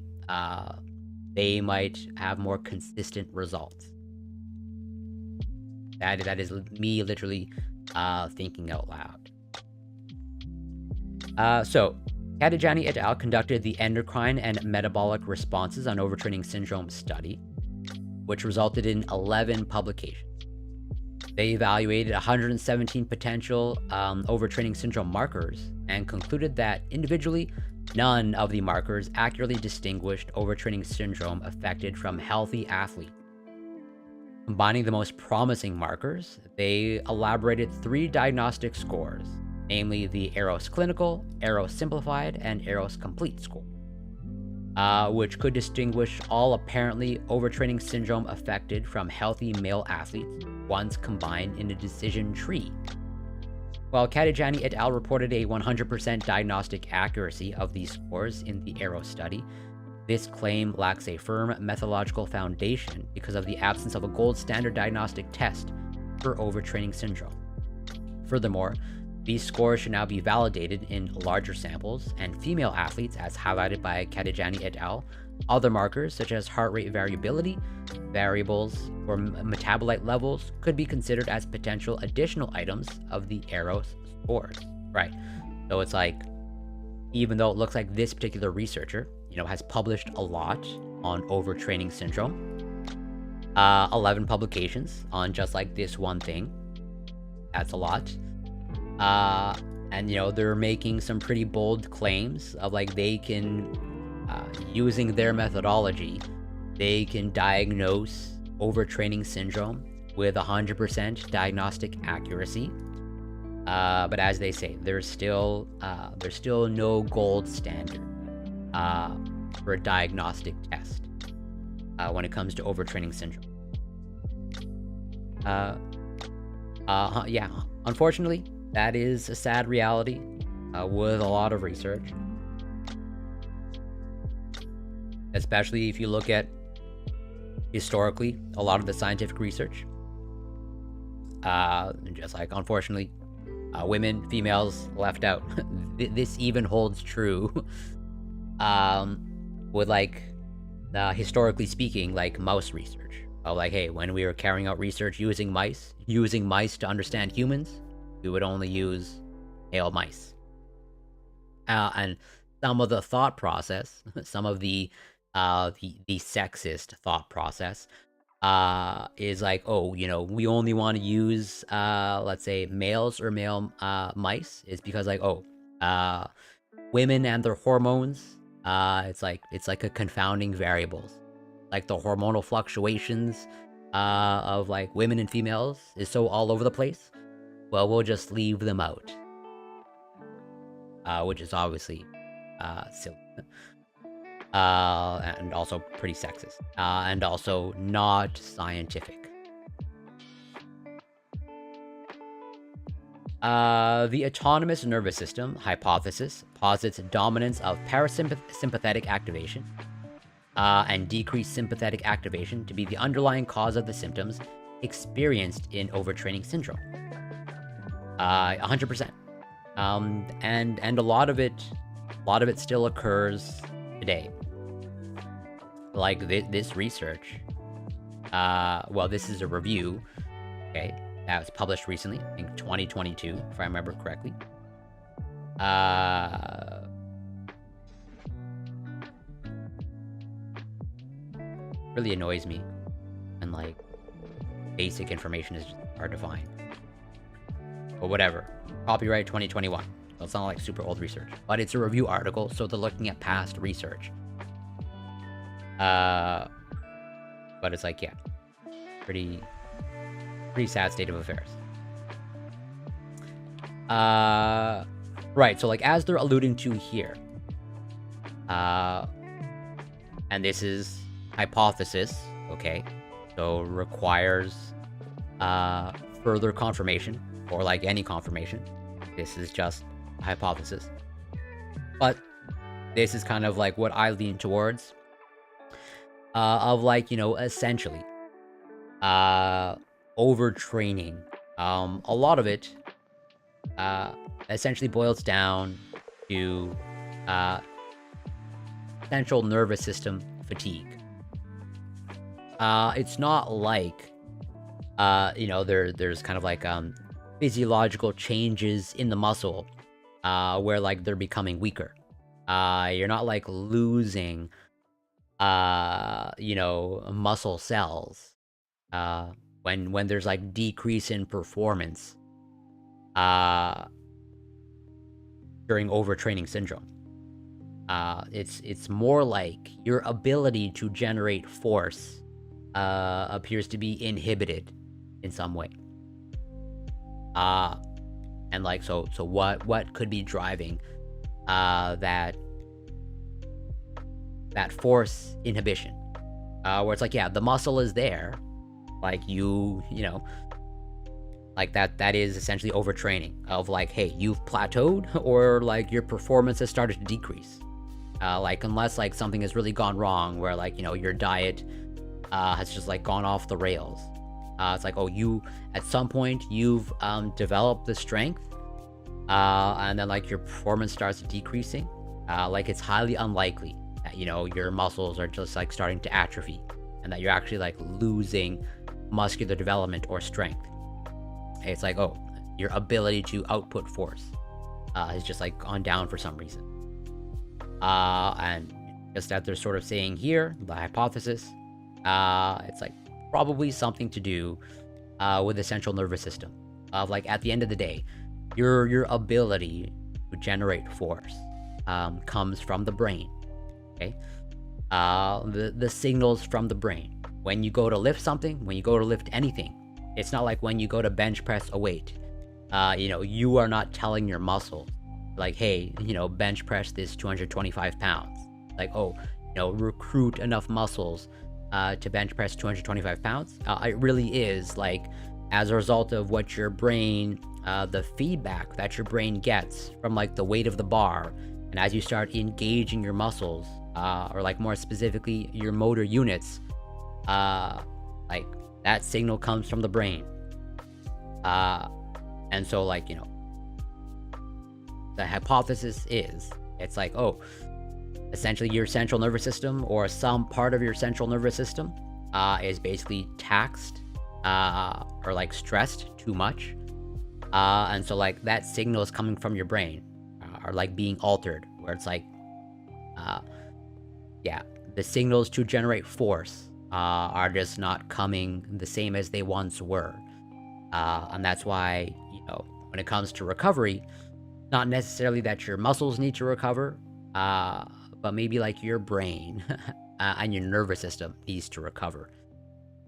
they might have more consistent results. That is me literally thinking out loud. So Katijani et al. Conducted the endocrine and metabolic responses on overtraining syndrome study, which resulted in 11 publications. They evaluated 117 potential overtraining syndrome markers and concluded that individually, none of the markers accurately distinguished overtraining syndrome affected from healthy athletes. Combining the most promising markers, they elaborated 3 diagnostic scores, namely the AROS Clinical, AROS Simplified, and AROS Complete score, which could distinguish all apparently overtraining syndrome affected from healthy male athletes once combined in a decision tree. While Katijani et al. Reported a 100% diagnostic accuracy of these scores in the AROS study, this claim lacks a firm methodological foundation because of the absence of a gold standard diagnostic test for overtraining syndrome. Furthermore, these scores should now be validated in larger samples, and female athletes, as highlighted by Katijani et al., other markers such as heart rate variability, variables, or metabolite levels could be considered as potential additional items of the AROS scores. Right. So it's like, even though it looks like this particular researcher, has published a lot on overtraining syndrome, 11 publications on just like this one thing. That's a lot. And they're making some pretty bold claims of like they can, using their methodology, they can diagnose overtraining syndrome with 100% diagnostic accuracy. But as they say, there's still no gold standard for a diagnostic test when it comes to overtraining syndrome. Yeah, unfortunately, that is a sad reality with a lot of research. Especially if you look at historically a lot of the scientific research. Just like, unfortunately, women, females left out. This even holds true with like historically speaking, like mouse research. Like, hey, when we were carrying out research using mice to understand humans, we would only use male mice. And some of the thought process, some of the sexist thought process, is like, oh, we only want to use, let's say, males or male mice, is because like, oh, women and their hormones, it's like a confounding variables. Like the hormonal fluctuations of like women and females is so all over the place. Well, we'll just leave them out, which is obviously silly, and also pretty sexist, and also not scientific. The autonomous nervous system hypothesis posits dominance of parasympathetic activation and decreased sympathetic activation to be the underlying cause of the symptoms experienced in overtraining syndrome. 100%. And a lot of it still occurs today. Like this research, well, this is a review, okay, that was published recently, I think 2022, if I remember correctly. Really annoys me, and like basic information is just hard to find. But whatever, copyright 2021. So it's not like super old research, but it's a review article, so they're looking at past research. But it's like, yeah, pretty sad state of affairs. Right, so like as they're alluding to here, and this is hypothesis, okay, so requires further confirmation, or like any confirmation. This is just a hypothesis, but this is kind of like what I lean towards, of like, essentially overtraining. A lot of it essentially boils down to uh, central nervous system fatigue. It's not like there's kind of like physiological changes in the muscle where like they're becoming weaker. You're not like losing muscle cells when there's like decrease in performance uh during overtraining syndrome. It's more like your ability to generate force appears to be inhibited in some way. And like so what could be driving that force inhibition? Where it's like, yeah, the muscle is there, like like that is essentially overtraining of like, hey, you've plateaued or like your performance has started to decrease. Like unless like something has really gone wrong where like, your diet has just like gone off the rails. It's like, oh, you at some point you've developed the strength and then like your performance starts decreasing. Like it's highly unlikely that, your muscles are just like starting to atrophy and that you're actually like losing muscular development or strength. It's like, oh, your ability to output force is just like gone down for some reason. And just that they're sort of saying here, the hypothesis, it's like probably something to do with the central nervous system. Of like at the end of the day, your ability to generate force comes from the brain. Okay, the signals from the brain. When you go to lift something, when you go to lift anything, it's not like when you go to bench press a weight. You are not telling your muscles like, hey, bench press this 225 pounds. Like, oh, recruit enough muscles to bench press 225 pounds. It really is like as a result of what your brain, the feedback that your brain gets from like the weight of the bar. And as you start engaging your muscles, or like more specifically, your motor units, like that signal comes from the brain. And so like, the hypothesis is, it's like, oh, essentially your central nervous system or some part of your central nervous system is basically taxed or like stressed too much. And so like that signal is coming from your brain or like being altered where it's like, yeah, the signals to generate force are just not coming the same as they once were. And that's why, when it comes to recovery, not necessarily that your muscles need to recover, but maybe like your brain and your nervous system needs to recover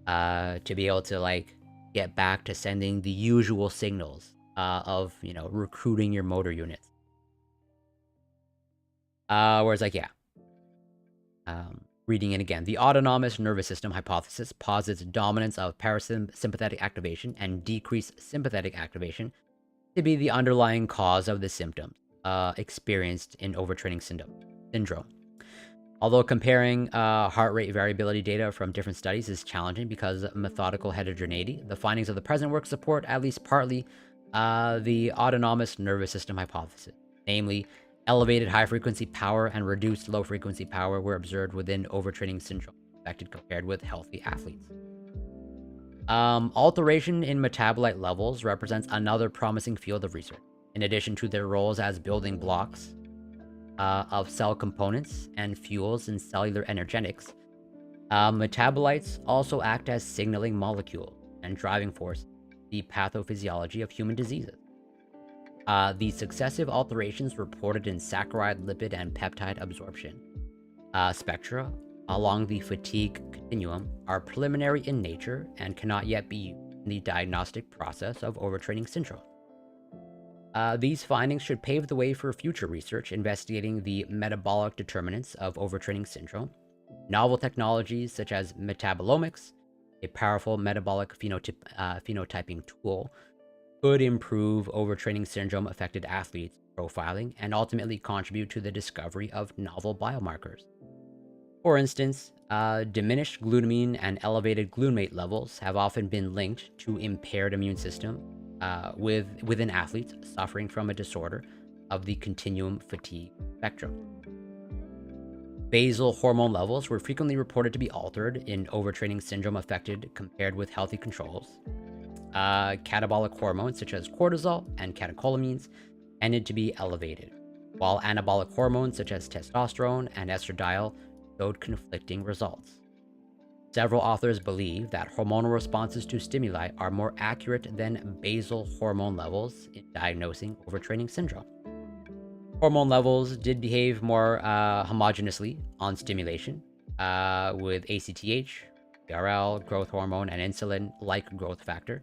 to be able to like get back to sending the usual signals of, recruiting your motor units. Whereas like, yeah, reading it again, the autonomous nervous system hypothesis posits dominance of parasympathetic activation and decreased sympathetic activation to be the underlying cause of the symptoms experienced in overtraining syndrome. Although comparing heart rate variability data from different studies is challenging because of methodical heterogeneity, the findings of the present work support at least partly the autonomous nervous system hypothesis. Namely, elevated high-frequency power and reduced low-frequency power were observed within overtraining syndrome affected compared with healthy athletes. Alteration in metabolite levels represents another promising field of research. In addition to their roles as building blocks of cell components and fuels in cellular energetics, metabolites also act as signaling molecules and driving force the pathophysiology of human diseases. The successive alterations reported in saccharide, lipid, and peptide absorption spectra along the fatigue continuum are preliminary in nature and cannot yet be used in the diagnostic process of overtraining syndrome. These findings should pave the way for future research investigating the metabolic determinants of overtraining syndrome. Novel technologies such as metabolomics, a powerful metabolic phenotyping tool, could improve overtraining syndrome affected athletes' profiling and ultimately contribute to the discovery of novel biomarkers. For instance, Diminished glutamine and elevated glutamate levels have often been linked to impaired immune system within athletes suffering from a disorder of the continuum fatigue spectrum. Basal hormone levels were frequently reported to be altered in overtraining syndrome affected compared with healthy controls. Catabolic hormones such as cortisol and catecholamines tended to be elevated, while anabolic hormones such as testosterone and estradiol showed conflicting results. Several authors believe that hormonal responses to stimuli are more accurate than basal hormone levels in diagnosing overtraining syndrome. Hormone levels did behave more homogeneously on stimulation, with ACTH, PRL, growth hormone, and insulin-like growth factor.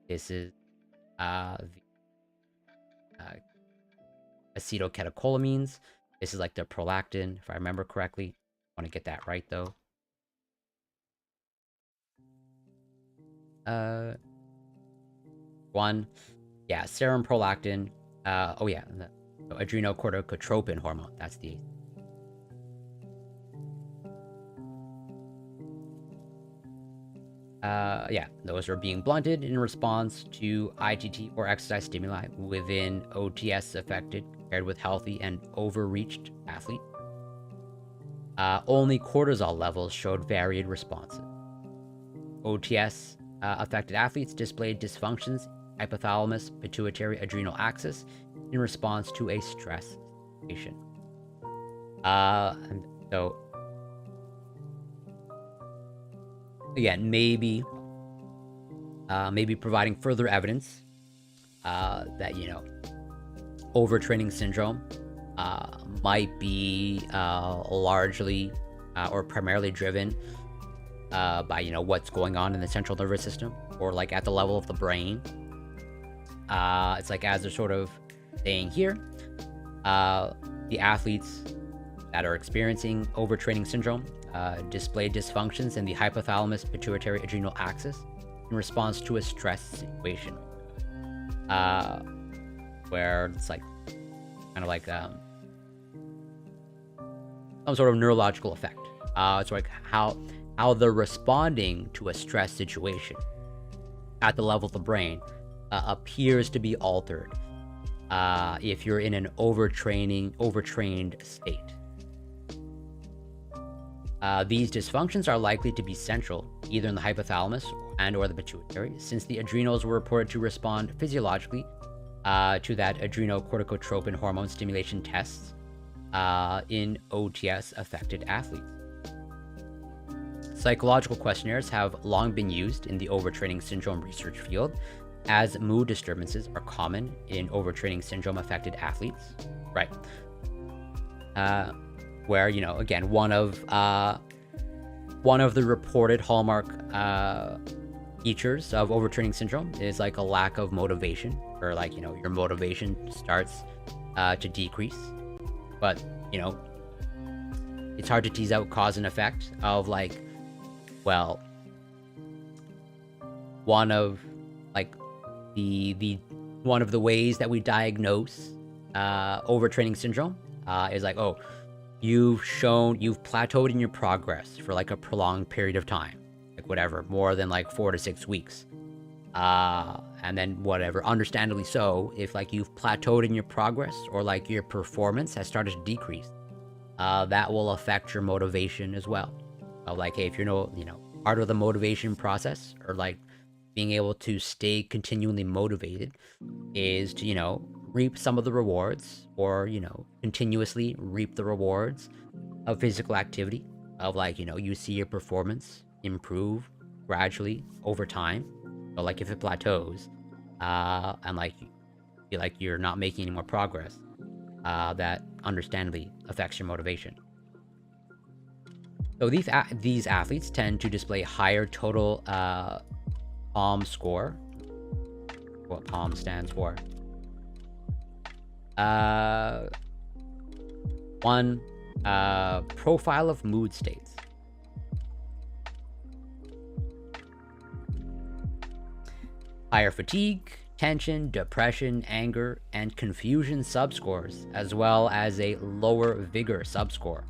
This is the acetylcatecholamines. This is like the prolactin, if I remember correctly. I want to get that right, though. Serum prolactin. Adrenocorticotropin hormone. That's the. Those are being blunted in response to ITT or exercise stimuli within OTS affected compared with healthy and overreached athletes. Only cortisol levels showed varied responses. OTS affected athletes displayed dysfunctions hypothalamus pituitary adrenal axis in response to a stress situation. And so again, maybe providing further evidence that overtraining syndrome might be largely or primarily driven by what's going on in the central nervous system or like at the level of the brain. It's like, as they're sort of saying here, the athletes that are experiencing overtraining syndrome display dysfunctions in the hypothalamus pituitary adrenal axis in response to a stress situation, where it's like kind of like some sort of neurological effect. It's like how they're responding to a stress situation at the level of the brain appears to be altered if you're in an overtrained state. These dysfunctions are likely to be central, either in the hypothalamus and or the pituitary, since the adrenals were reported to respond physiologically to that adrenocorticotropin hormone stimulation tests in OTS-affected athletes. Psychological questionnaires have long been used in the overtraining syndrome research field, as mood disturbances are common in overtraining syndrome-affected athletes, right? Where, again, one of the reported hallmark features of overtraining syndrome is like a lack of motivation, or like, your motivation starts to decrease. But, it's hard to tease out cause and effect of like, well, one of the ways that we diagnose overtraining syndrome is like, oh, you've plateaued in your progress for like a prolonged period of time, like whatever, more than like 4 to 6 weeks. And then whatever, understandably so, if like you've plateaued in your progress or like your performance has started to decrease, that will affect your motivation as well. Like, hey, if you're part of the motivation process, or like being able to stay continually motivated is to, reap some of the rewards, or, continuously reap the rewards of physical activity, of like, you see your performance improve gradually over time. But like if it plateaus, and like you feel like you're not making any more progress, that understandably affects your motivation. So these athletes tend to display higher total POM score. What POM stands for? Profile of mood states. Higher fatigue, tension, depression, anger, and confusion subscores, as well as a lower vigor subscore.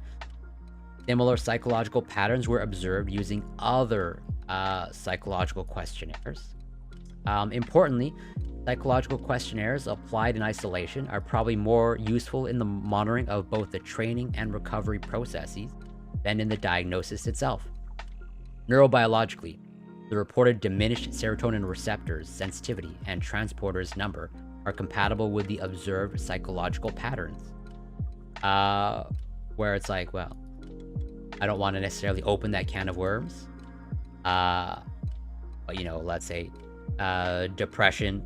Similar psychological patterns were observed using other psychological questionnaires. Importantly, psychological questionnaires applied in isolation are probably more useful in the monitoring of both the training and recovery processes than in the diagnosis itself. Neurobiologically, the reported diminished serotonin receptors sensitivity and transporters number are compatible with the observed psychological patterns. Where it's like, well, I don't want to necessarily open that can of worms. But let's say depression.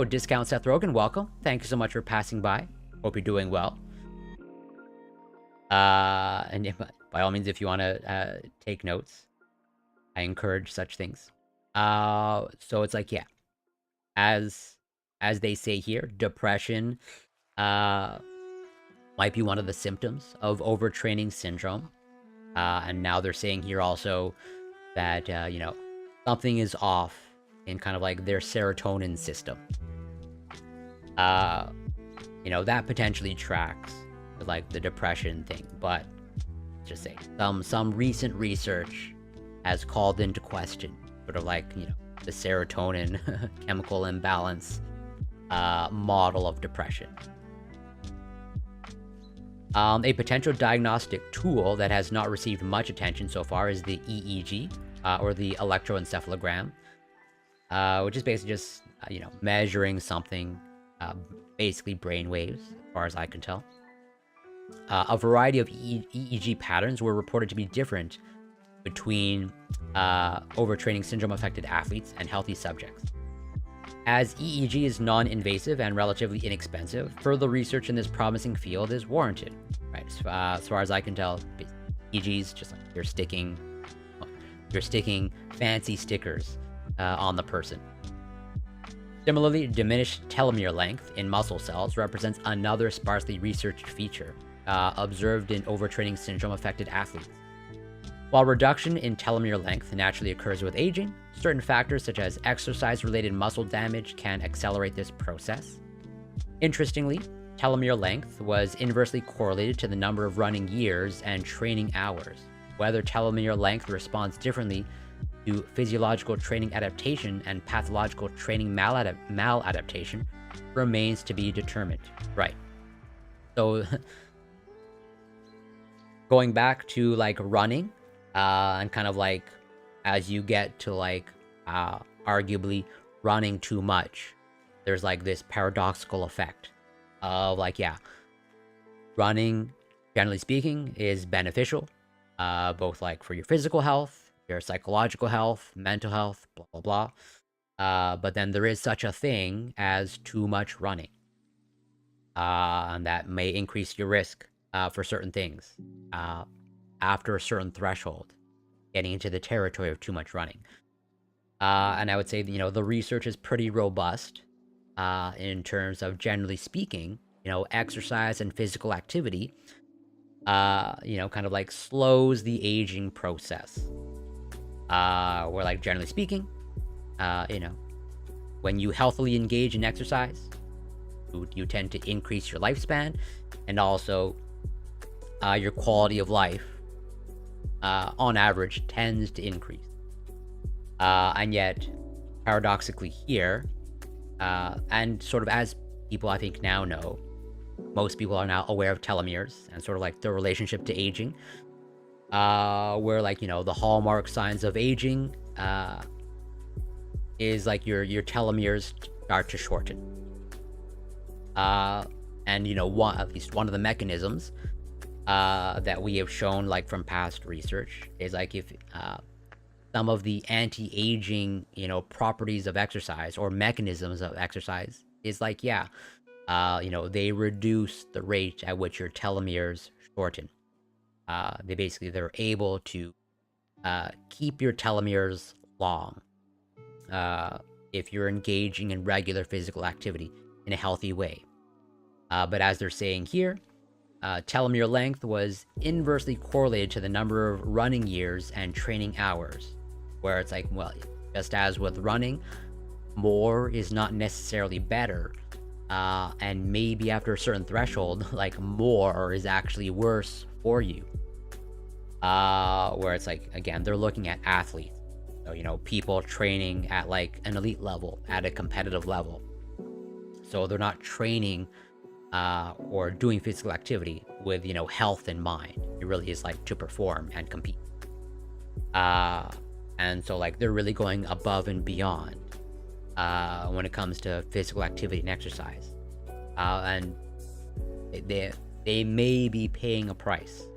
Discount Seth Rogen, welcome. Thank you so much for passing by. Hope you're doing well. And by all means, if you want to take notes, I encourage such things. So it's like, yeah, as they say here, depression might be one of the symptoms of overtraining syndrome. And now they're saying here also that, something is off in kind of like their serotonin system. That potentially tracks with like the depression thing, but just say some recent research has called into question sort of like, the serotonin chemical imbalance model of depression. A potential diagnostic tool that has not received much attention so far is the EEG, or the electroencephalogram, which is basically just, measuring something, basically brain waves, as far as I can tell. A variety of EEG patterns were reported to be different between overtraining syndrome-affected athletes and healthy subjects. As EEG is non-invasive and relatively inexpensive, further research in this promising field is warranted. Right, as far as I can tell, EEG is just like you're sticking fancy stickers on the person. Similarly, diminished telomere length in muscle cells represents another sparsely researched feature observed in overtraining syndrome-affected athletes. While reduction in telomere length naturally occurs with aging, certain factors such as exercise-related muscle damage can accelerate this process. Interestingly, telomere length was inversely correlated to the number of running years and training hours. Whether telomere length responds differently to physiological training adaptation and pathological training maladaptation remains to be determined. Right. So, going back to like running, and kind of like as you get to like arguably running too much, there's like this paradoxical effect of like, yeah, running, generally speaking, is beneficial, both like for your physical health, your psychological health, mental health, blah, blah, blah. But then there is such a thing as too much running. And that may increase your risk for certain things after a certain threshold, getting into the territory of too much running. And I would say, the research is pretty robust in terms of, generally speaking, exercise and physical activity, kind of like slows the aging process. Where like, generally speaking, when you healthily engage in exercise, you tend to increase your lifespan and also your quality of life, on average, tends to increase. And yet, paradoxically here, and sort of as people I think now know, most people are now aware of telomeres and sort of like the relationship to aging, where like, the hallmark signs of aging is like your telomeres start to shorten. And at least one of the mechanisms that we have shown like from past research is like if some of the anti-aging properties of exercise or mechanisms of exercise is like, yeah, they reduce the rate at which your telomeres shorten. They're able to keep your telomeres long if you're engaging in regular physical activity in a healthy way. But as they're saying here, telomere length was inversely correlated to the number of running years and training hours, where it's like, well, just as with running, more is not necessarily better, and maybe after a certain threshold, like more is actually worse for you. where it's like, again, they're looking at athletes. So, you know, people training at like an elite level, at a competitive level. So they're not training or doing physical activity with, you know, health in mind. It really is like to perform and compete. And so like they're really going above and beyond when it comes to physical activity and exercise. And they may be paying a price,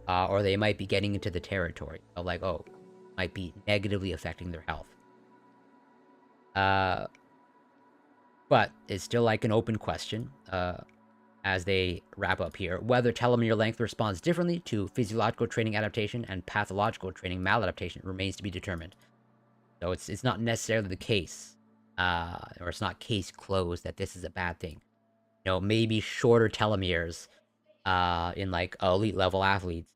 or they might be getting into the territory of like, oh, might be negatively affecting their health. But it's still like an open question as they wrap up here. Whether telomere length responds differently to physiological training adaptation and pathological training maladaptation remains to be determined. So it's not necessarily the case, or it's not case closed that this is a bad thing. You know, maybe shorter telomeres in like elite level athletes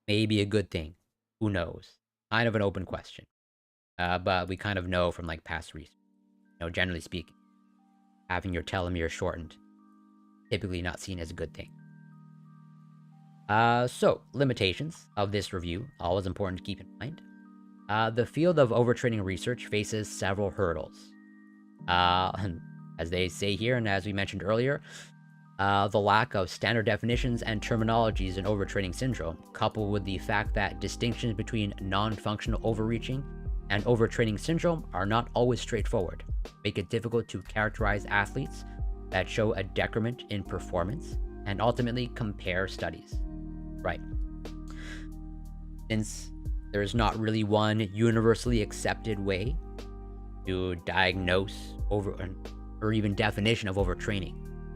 may be a good thing. Who knows? Kind of an open question. But we kind of know from like past research, you know, generally speaking, having your telomere shortened, typically not seen as a good thing. So, limitations of this review, always important to keep in mind. The field of overtraining research faces several hurdles. As they say here, and as we mentioned earlier, the lack of standard definitions and terminologies in overtraining syndrome, coupled with the fact that distinctions between non-functional overreaching and overtraining syndrome are not always straightforward, make it difficult to characterize athletes that show a decrement in performance and ultimately compare studies. Right. Since there's not really one universally accepted way to diagnose or even definition of overtraining.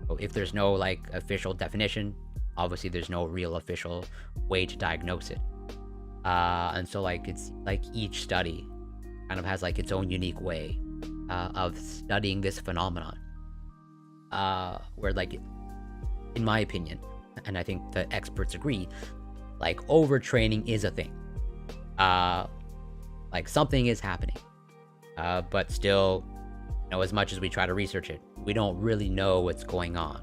So if there's no like official definition, obviously there's no real official way to diagnose it. And so like it's like each study kind of has like its own unique way of studying this phenomenon. Where like, in my opinion, and I think the experts agree, like overtraining is a thing. Like something is happening. But still, you know, as much as we try to research it, we don't really know what's going on.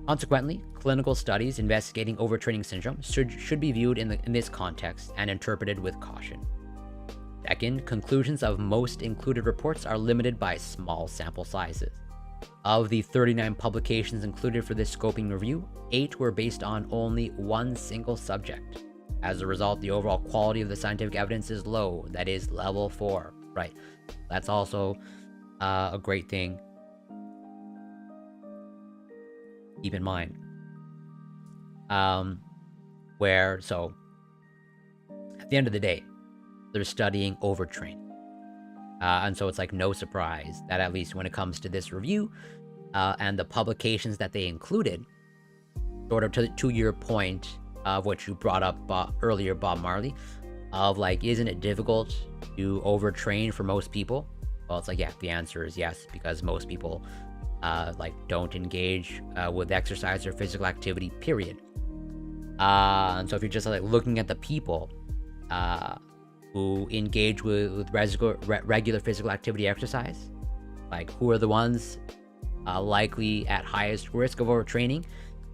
Consequently, clinical studies investigating overtraining syndrome should be viewed in this context and interpreted with caution. Second, conclusions of most included reports are limited by small sample sizes. Of the 39 publications included for this scoping review, 8 were based on only one single subject. As a result, the overall quality of the scientific evidence is low, that is level 4, right? That's also a great thing. Keep in mind. So at the end of the day, they're studying overtraining. And so it's like no surprise that at least when it comes to this review and the publications that they included, sort of to your point of what you brought up earlier, Bob Marley, of like, isn't it difficult to overtrain for most people? Well, it's like, yeah, the answer is yes, because most people like don't engage with exercise or physical activity, period. And so if you're just like looking at the people who engage with regular physical activity exercise, like who are the ones likely at highest risk of overtraining,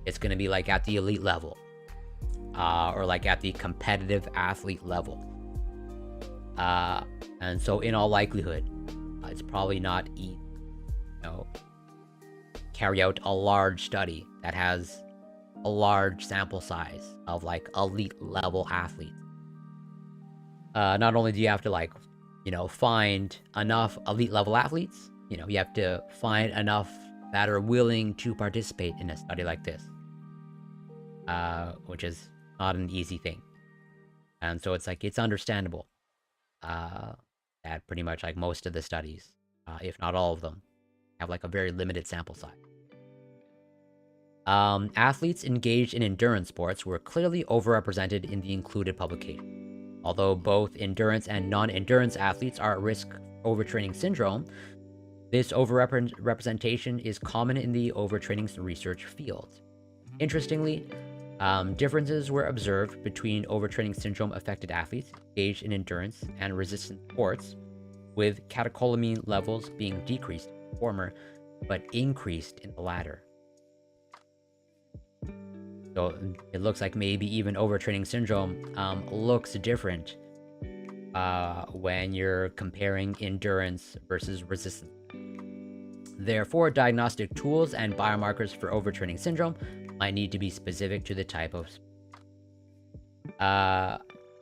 it's going to be like at the elite level or like at the competitive athlete level. And so in all likelihood, it's probably not easy, you know, carry out a large study that has a large sample size of like elite level athletes. Not only do you have to like, you know, find enough elite level athletes, you know, you have to find enough that are willing to participate in a study like this, which is not an easy thing. And so it's like, it's understandable that pretty much like most of the studies, if not all of them, have like a very limited sample size. Athletes engaged in endurance sports were clearly overrepresented in the included publication. Although both endurance and non-endurance athletes are at risk of overtraining syndrome, this overrepresentation is common in the overtraining research field. Interestingly, differences were observed between overtraining syndrome affected athletes engaged in endurance and resistance sports, with catecholamine levels being decreased in the former, but increased in the latter. So it looks like maybe even overtraining syndrome looks different when you're comparing endurance versus resistance. Therefore, diagnostic tools and biomarkers for overtraining syndrome might need to be specific to the type of.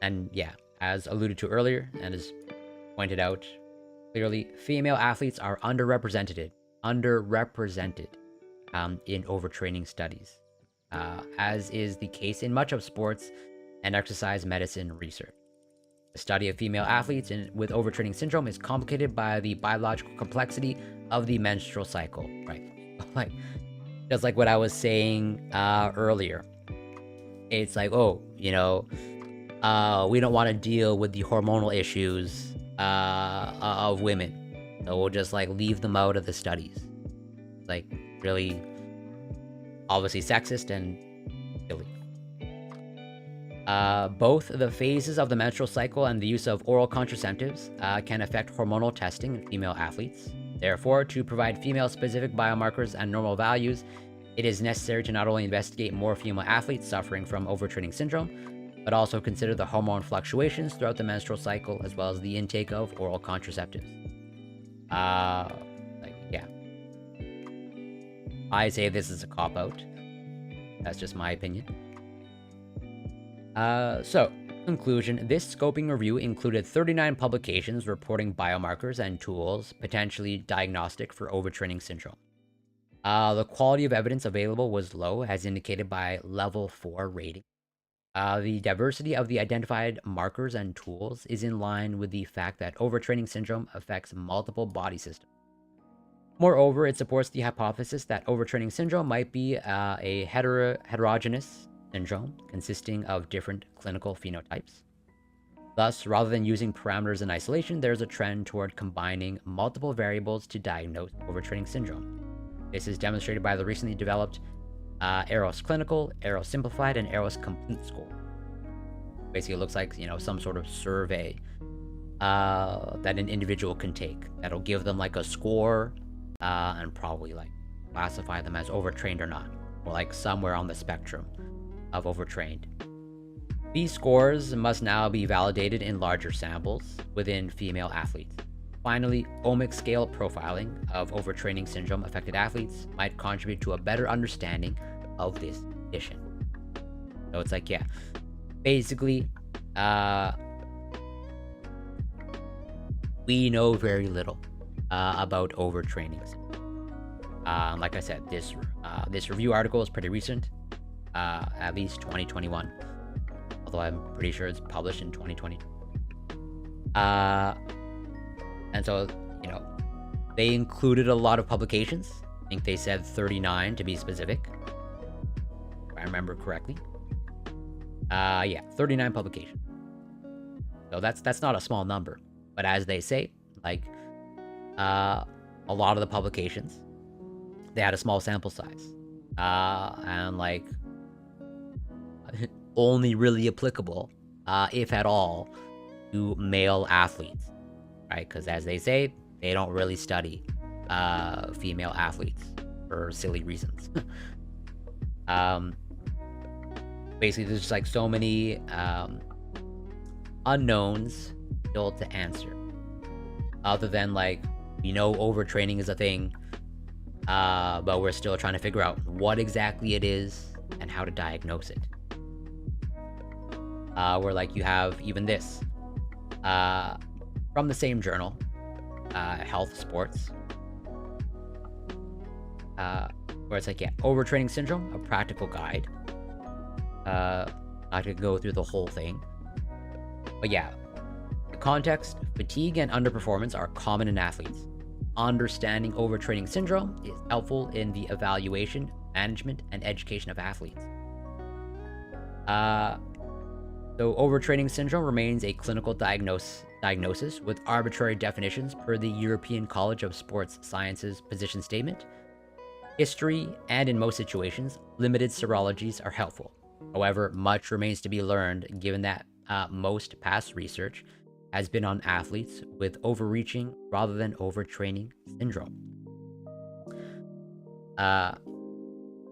And yeah, as alluded to earlier and as pointed out clearly, female athletes are underrepresented in overtraining studies, as is the case in much of sports and exercise medicine research. The study of female athletes with overtraining syndrome is complicated by the biological complexity of the menstrual cycle, right? Like, just like what I was saying earlier. It's like, oh, we don't want to deal with the hormonal issues of women, so we'll just like leave them out of the studies. Like, really, obviously sexist and silly. Both the phases of the menstrual cycle and the use of oral contraceptives can affect hormonal testing in female athletes. Therefore, to provide female-specific biomarkers and normal values, it is necessary to not only investigate more female athletes suffering from overtraining syndrome, but also consider the hormone fluctuations throughout the menstrual cycle, as well as the intake of oral contraceptives. Yeah. I say this is a cop-out. That's just my opinion. So, conclusion, this scoping review included 39 publications reporting biomarkers and tools potentially diagnostic for overtraining syndrome. The quality of evidence available was low, as indicated by level 4 rating. The diversity of the identified markers and tools is in line with the fact that overtraining syndrome affects multiple body systems. Moreover, it supports the hypothesis that overtraining syndrome might be a heterogeneous syndrome consisting of different clinical phenotypes. Thus, rather than using parameters in isolation, there's a trend toward combining multiple variables to diagnose overtraining syndrome. This is demonstrated by the recently developed AROS Clinical, AROS Simplified, and AROS Complete score. Basically, it looks like, some sort of survey that an individual can take that'll give them like a score and probably like classify them as overtrained or not, or like somewhere on the spectrum of overtrained. These scores must now be validated in larger samples within female athletes. Finally, omic scale profiling of overtraining syndrome affected athletes might contribute to a better understanding of this condition. So it's like, yeah, basically, we know very little about overtraining. Like I said, this review article is pretty recent, at least 2021, although I'm pretty sure it's published in 2020. And so, they included a lot of publications. I think they said 39 to be specific, if I remember correctly. Yeah, 39 publications. So that's not a small number. But as they say, like, a lot of the publications, they had a small sample size. And like, only really applicable, if at all, to male athletes, right? Because as they say, they don't really study female athletes for silly reasons. Basically, there's just like so many unknowns still to answer. Other than like, overtraining is a thing, but we're still trying to figure out what exactly it is and how to diagnose it. Where like you have even this from the same journal, Health Sports, where it's like, yeah, overtraining syndrome, a practical guide. Not gonna go through the whole thing, but yeah, the context, fatigue, and underperformance are common in athletes. Understanding overtraining syndrome is helpful in the evaluation, management, and education of athletes. So overtraining syndrome remains a clinical diagnosis with arbitrary definitions per the European College of Sports Sciences position statement. History, and in most situations, limited serologies are helpful. However, much remains to be learned given that most past research has been on athletes with overreaching rather than overtraining syndrome.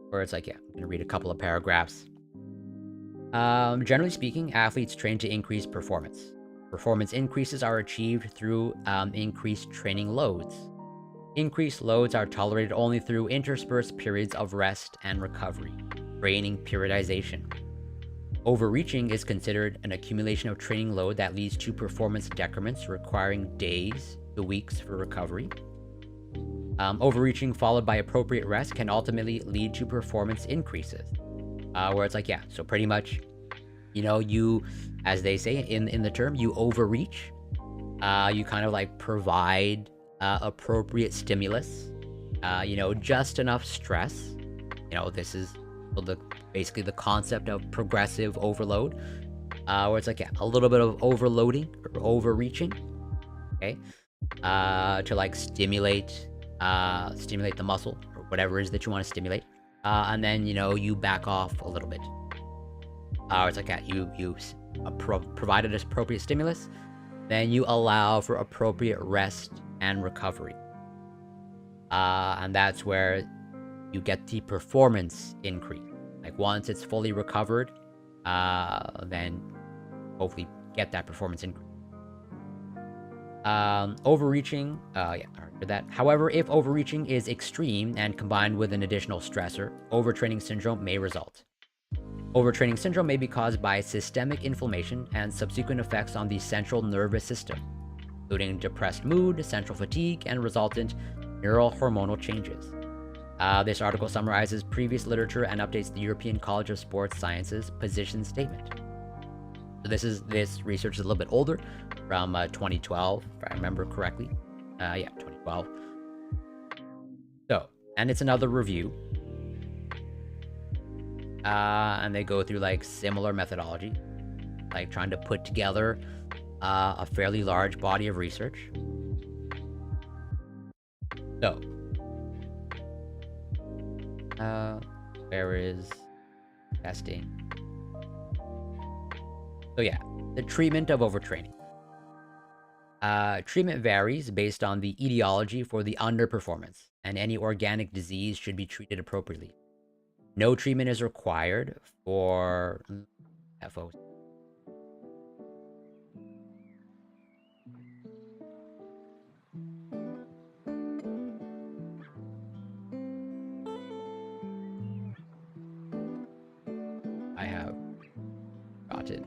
Where where it's like, yeah, I'm gonna read a couple of paragraphs. Generally speaking, athletes train to increase performance. Performance increases are achieved through increased training loads. Increased loads are tolerated only through interspersed periods of rest and recovery, training periodization. Overreaching is considered an accumulation of training load that leads to performance decrements requiring days to weeks for recovery. Overreaching followed by appropriate rest can ultimately lead to performance increases. Where it's like, yeah, so pretty much, you, as they say in the term, you overreach. You kind of like provide appropriate stimulus, just enough stress. This is basically the concept of progressive overload, where it's like, yeah, a little bit of overloading or overreaching, okay, to like stimulate the muscle or whatever it is that you want to stimulate, and then you back off a little bit. It's like, yeah, you provided this appropriate stimulus, then you allow for appropriate rest and recovery, and that's where you get the performance increase. Like once it's fully recovered, then hopefully get that performance increase. Overreaching, yeah, after that. However, if overreaching is extreme and combined with an additional stressor, overtraining syndrome may result. Overtraining syndrome may be caused by systemic inflammation and subsequent effects on the central nervous system, including depressed mood, central fatigue, and resultant neurohormonal changes. This article summarizes previous literature and updates the European College of Sports Sciences position statement. So this research is a little bit older, from 2012, if I remember correctly. Yeah, 2012. So, and it's another review. And they go through like similar methodology, like trying to put together a fairly large body of research. So, where is testing? So yeah, the treatment of overtraining. Treatment varies based on the etiology for the underperformance, and any organic disease should be treated appropriately. No treatment is required for FO. I have gotten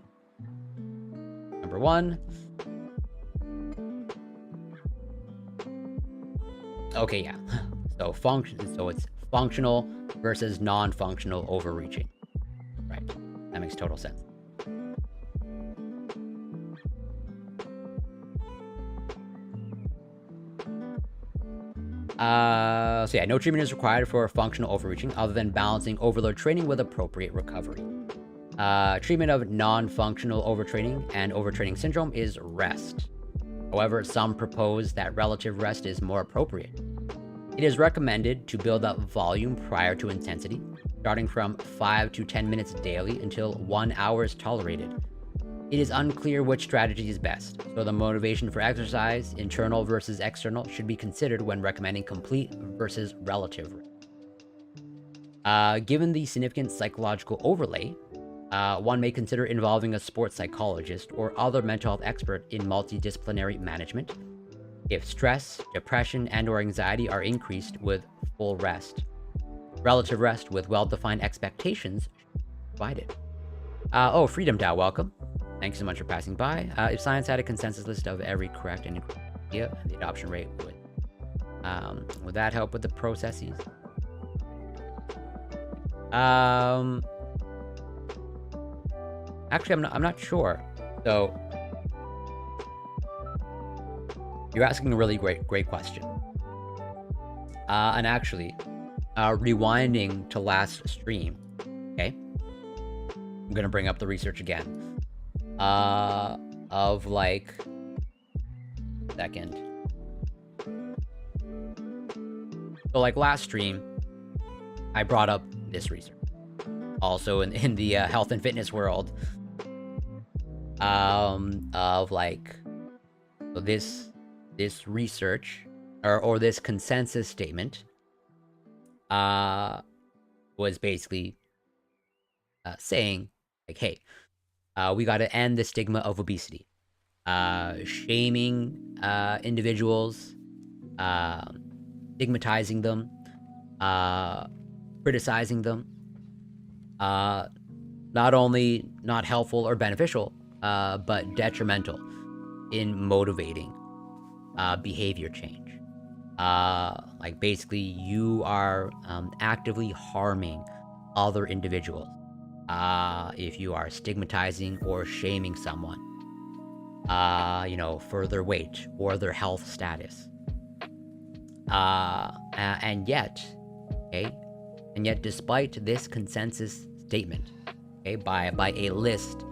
number 1. Okay, yeah. So it's functional versus non-functional overreaching. Right. That makes total sense. So yeah, no treatment is required for functional overreaching other than balancing overload training with appropriate recovery. Treatment of non-functional overtraining and overtraining syndrome is rest. However, some propose that relative rest is more appropriate. It is recommended to build up volume prior to intensity, starting from 5 to 10 minutes daily until 1 hour is tolerated. It is unclear which strategy is best, so the motivation for exercise, internal versus external, should be considered when recommending complete versus relative rest. Given the significant psychological overlay, one may consider involving a sports psychologist or other mental health expert in multidisciplinary management if stress, depression, and/or anxiety are increased with full rest. Relative rest with well-defined expectations should be provided. Oh, Freedom Dow, welcome. Thanks so much for passing by. If science had a consensus list of every correct and incorrect idea, the adoption rate would that help with the processes? Actually, I'm not sure. So, you're asking a really great question. And actually, rewinding to last stream, okay? I'm gonna bring up the research again. Of like, second. So like last stream, I brought up this research. Also in the health and fitness world, of like, so this research or this consensus statement was basically saying like, hey, we got to end the stigma of obesity. Shaming individuals, stigmatizing them, criticizing them, not only not helpful or beneficial, but detrimental in motivating behavior change. Like basically you are actively harming other individuals if you are stigmatizing or shaming someone, for their weight or their health status. And yet, despite this consensus statement, by a list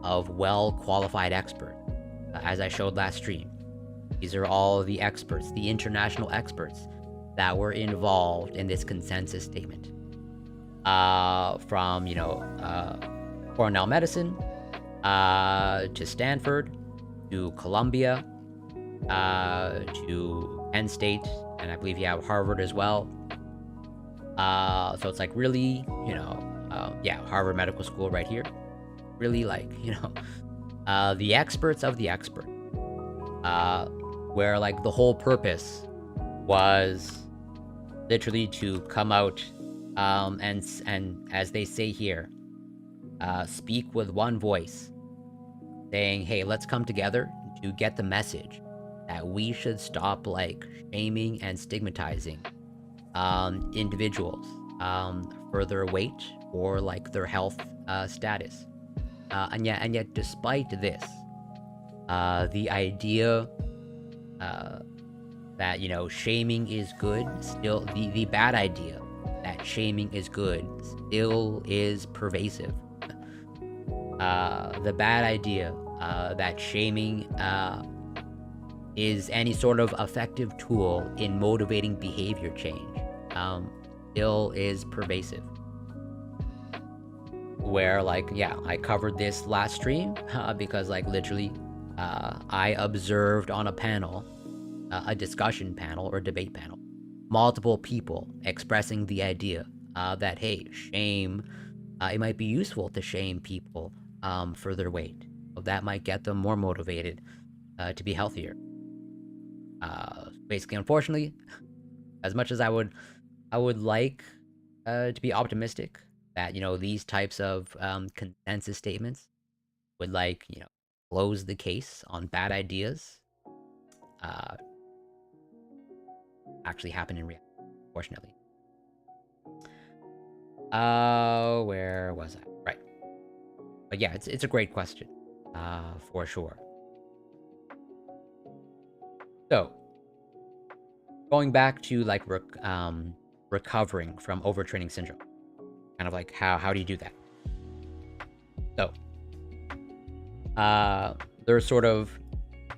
of well-qualified experts, as I showed last stream, these are all the experts, the international experts that were involved in this consensus statement. From Cornell Medicine to Stanford to Columbia to Penn State, and I believe you have Harvard as well. So it's like really, Harvard Medical School right here. Really like, the experts of the expert. Where like the whole purpose was literally to come out and as they say here, speak with one voice, saying, hey, let's come together to get the message that we should stop like shaming and stigmatizing individuals for their weight or like their health status. And yet despite this, the idea that shaming is good, still the bad idea that shaming is good still is pervasive. The bad idea that shaming is any sort of effective tool in motivating behavior change still is pervasive. Where I covered this last stream because literally I observed on a panel, a discussion panel or debate panel, multiple people expressing the idea that, hey, shame, it might be useful to shame people for their weight. That might get them more motivated to be healthier. Basically, unfortunately, as much as I would like to be optimistic that, these types of consensus statements would close the case on bad ideas, actually happen in reality, unfortunately. Where was I? Right. But yeah, it's a great question, for sure. So, going back to recovering from overtraining syndrome, kind of how do you do that? So, they're sort of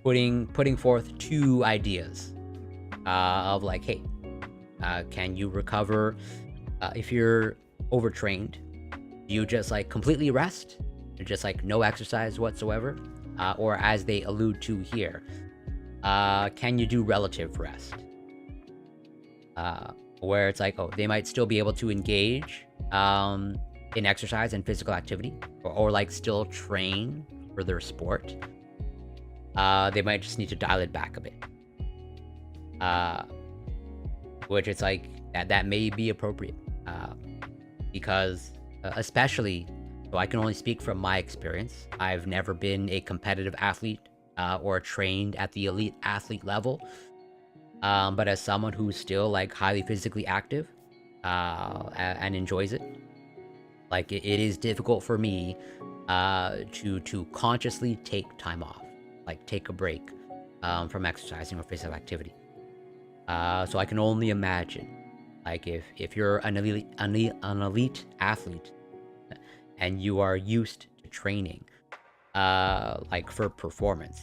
putting forth two ideas of hey, can you recover if you're overtrained? Do you just completely rest, or just no exercise whatsoever, or as they allude to here, can you do relative rest? Where it's they might still be able to engage in exercise and physical activity, or still train for their sport. They might just need to dial it back a bit. Which it's that may be appropriate. Because especially, so I can only speak from my experience. I've never been a competitive athlete or trained at the elite athlete level. But as someone who's still highly physically active and enjoys it, it is difficult for me to consciously take time off, take a break from exercising or physical activity. So I can only imagine, if you're an elite athlete and you are used to training for performance,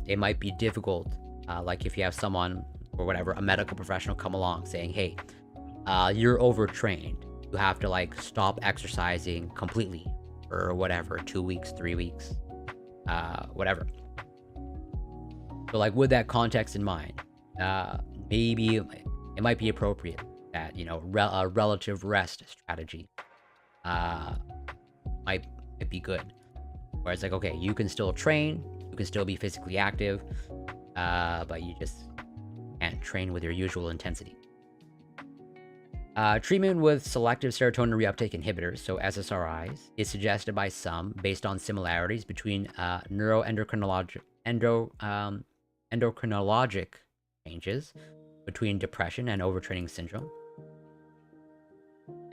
it might be difficult. If you have someone or whatever, a medical professional come along saying, hey, you're overtrained. You have to stop exercising completely for whatever, 2 weeks, 3 weeks, whatever. So with that context in mind, maybe it might be appropriate that, you know, a relative rest strategy uh, might be good. Where it's like, okay, you can still train, you can still be physically active, but you just can't train with your usual intensity. Treatment with selective serotonin reuptake inhibitors, so SSRIs, is suggested by some based on similarities between endocrinologic changes between depression and overtraining syndrome.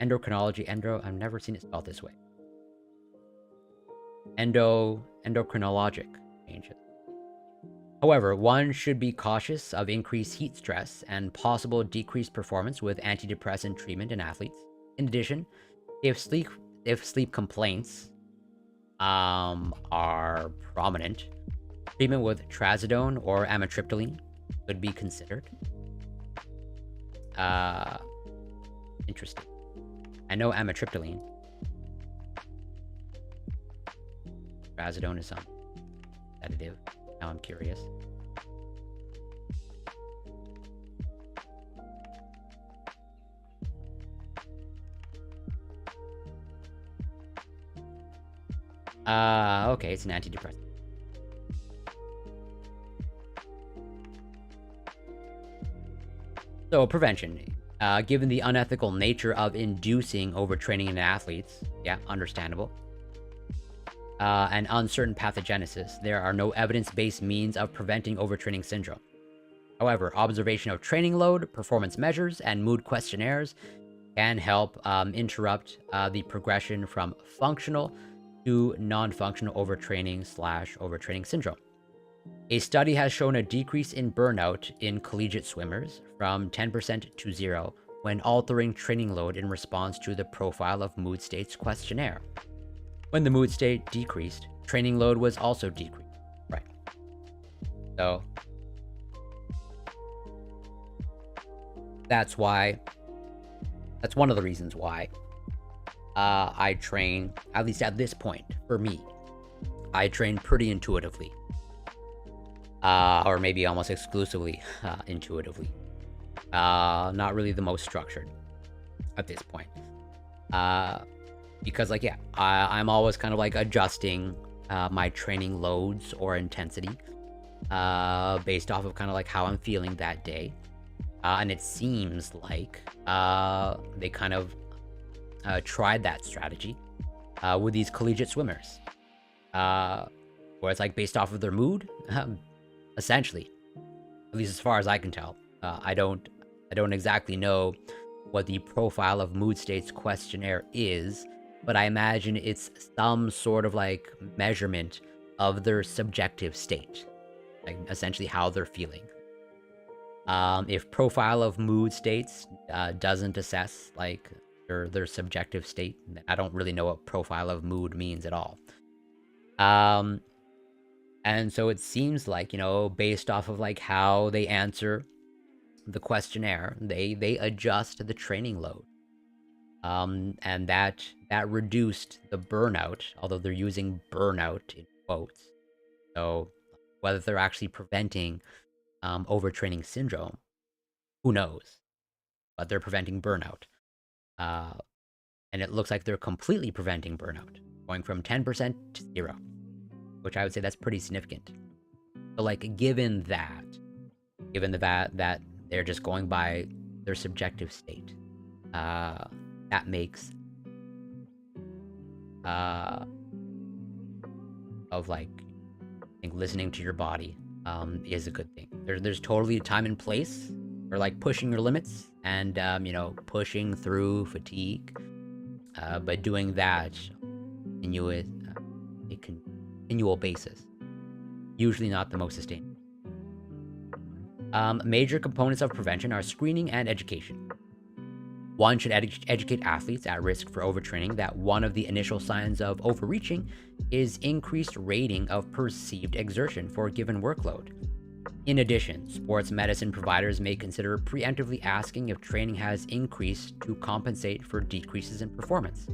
I've never seen it spelled this way. Endocrinologic changes. However, one should be cautious of increased heat stress and possible decreased performance with antidepressant treatment in athletes. In addition, if sleep complaints are prominent, treatment with trazodone or amitriptyline could be considered. Interesting. I know amitriptyline. Trazodone is some sedative. Now I'm curious. Okay, it's an antidepressant. So, prevention. Given the unethical nature of inducing overtraining in athletes, yeah, understandable, and uncertain pathogenesis, there are no evidence-based means of preventing overtraining syndrome. However, observation of training load, performance measures, and mood questionnaires can help interrupt the progression from functional to non-functional overtraining/overtraining syndrome. A study has shown a decrease in burnout in collegiate swimmers from 10% to 0 when altering training load in response to the Profile of Mood States questionnaire. When the mood state decreased, training load was also decreased. Right. So that's one of the reasons why I train, at least at this point, for me, I train pretty intuitively. Or maybe almost exclusively intuitively. Not really the most structured at this point. Because, like, yeah, I'm always kind of like adjusting my training loads or intensity based off of kind of like how I'm feeling that day. And it seems like they kind of tried that strategy with these collegiate swimmers. Where it's like based off of their mood, essentially. At least as far as I can tell. I don't exactly know what the Profile of Mood States questionnaire is, but I imagine it's some sort of like measurement of their subjective state, like essentially how they're feeling. If Profile of Mood States doesn't assess like their subjective state, I don't really know what Profile of Mood means at all. And so it seems like, you know, based off of like how they answer the questionnaire, they adjust the training load. And that reduced the burnout, although they're using burnout in quotes. So whether they're actually preventing overtraining syndrome, who knows? But they're preventing burnout. And it looks like they're completely preventing burnout, going from 10% to 0, which I would say that's pretty significant. So like, given that they're just going by their subjective state, that makes of like, I think listening to your body is a good thing. There's totally a time and place for like pushing your limits and you know, pushing through fatigue, but doing that a continual basis, usually not the most sustainable. Major components of prevention are screening and education. One should educate athletes at risk for overtraining that one of the initial signs of overreaching is increased rating of perceived exertion for a given workload. In addition, sports medicine providers may consider preemptively asking if training has increased to compensate for decreases in performance.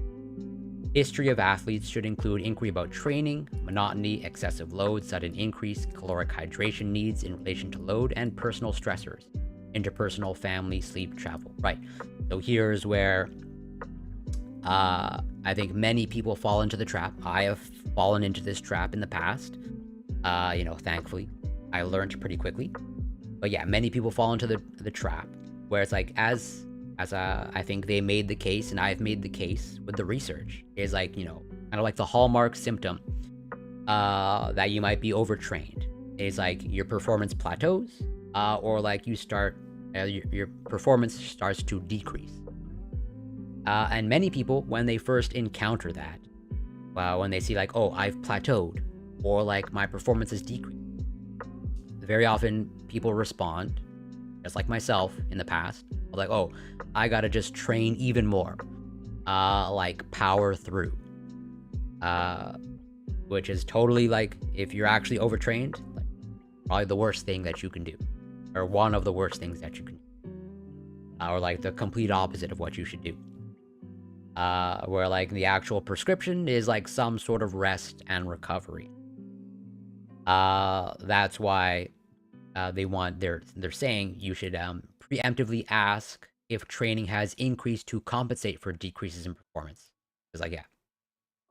History of athletes should include inquiry about training, monotony, excessive load, sudden increase, caloric hydration needs in relation to load, and personal stressors. interpersonal, family, sleep, travel. Right. So here's where I think many people fall into the trap. I have fallen into this trap in the past. Thankfully, I learned pretty quickly. But yeah, many people fall into the trap where it's like, as I think they made the case, and I've made the case with the research, is like, kind of like the hallmark symptom that you might be overtrained is like your performance plateaus, or like you start your performance starts to decrease. And many people, when they first encounter that, when they see like, oh, I've plateaued, or like my performance has decreased, very often people respond, just like myself in the past, like, oh, I gotta just train even more, like power through, which is totally like, if you're actually overtrained, like probably the worst thing that you can do, or one of the worst things that you can do, or like the complete opposite of what you should do. Where like the actual prescription is like some sort of rest and recovery. That's why they're saying you should preemptively ask if training has increased to compensate for decreases in performance. It's like, yeah,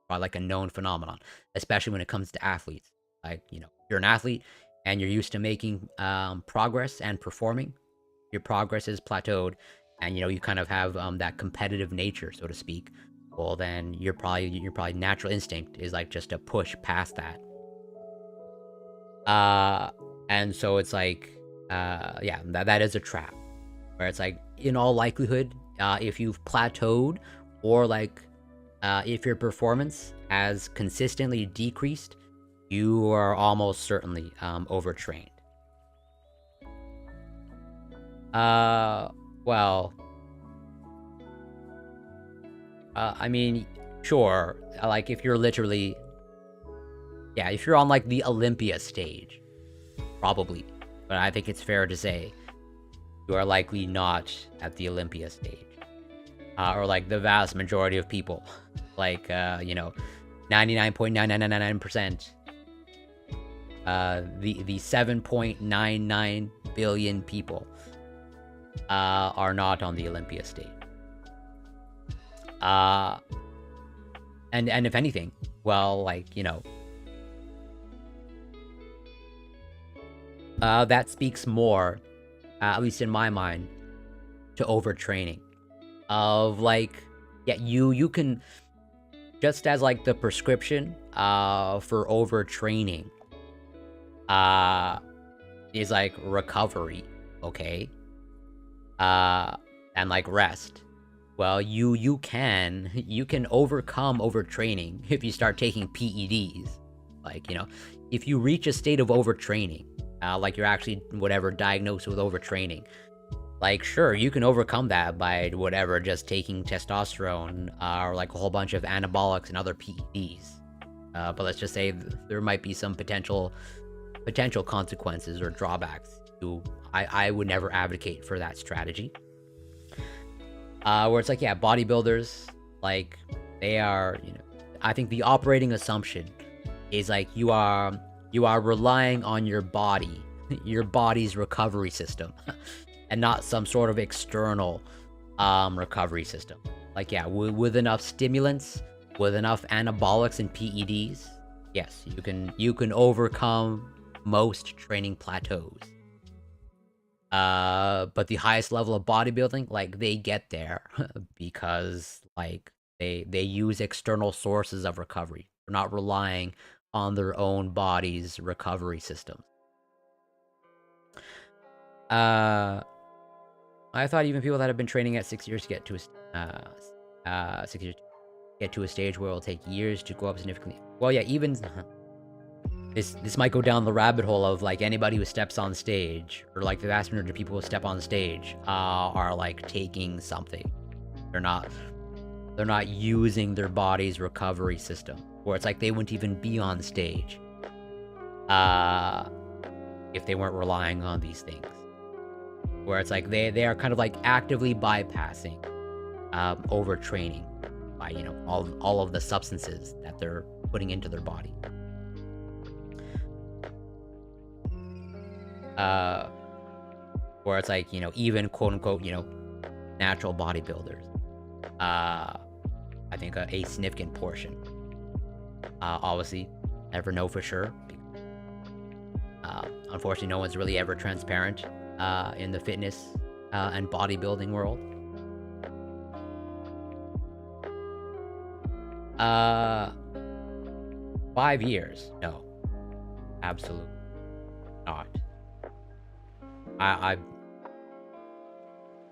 probably like a known phenomenon, especially when it comes to athletes. Like, you're an athlete and you're used to making progress and performing. Your progress is plateaued, and you kind of have that competitive nature, so to speak. Well, then your probably natural instinct is like just to push past that. And so it's like, yeah, that is a trap, where it's like, in all likelihood, if you've plateaued, or like if your performance has consistently decreased, you are almost certainly overtrained. Well, I mean, sure, like if you're literally, yeah, if you're on like the Olympia stage, probably, but I think it's fair to say you are likely not at the Olympia stage, or like the vast majority of people, like 99.9999%, the 7.99 billion people are not on the Olympia stage. And if anything, well, like, that speaks more, at least in my mind, to overtraining. Of like, yeah, you can, just as like the prescription for overtraining is like recovery, okay? And like rest. Well, you can overcome overtraining if you start taking PEDs. Like, if you reach a state of overtraining, like you're actually diagnosed with overtraining, like, sure, you can overcome that by just taking testosterone, or like a whole bunch of anabolics and other PEDs. But let's just say there might be some potential consequences or drawbacks. I would never advocate for that strategy. Where it's like, yeah, bodybuilders, like, they are, I think the operating assumption is like you are relying on your body's recovery system, and not some sort of external recovery system. Like, yeah, with enough stimulants, with enough anabolics and PEDs, yes, you can overcome most training plateaus. But the highest level of bodybuilding, like, they get there because like they use external sources of recovery. They're not relying on their own body's recovery system. I thought even people that have been training at 6 years to get to a 6 years to get to a stage where it'll take years to go up significantly. Well, yeah, even this might go down the rabbit hole of like anybody who steps on stage, or like the vast majority of people who step on stage are like taking something. They're not using their body's recovery system, where it's like they wouldn't even be on stage if they weren't relying on these things. Where it's like they are kind of like actively bypassing overtraining by all of the substances that they're putting into their body. where it's like, even quote unquote, natural bodybuilders. I think a significant portion. Obviously, never know for sure. Unfortunately, no one's really ever transparent in the fitness and bodybuilding world. 5 years? No, absolutely not. I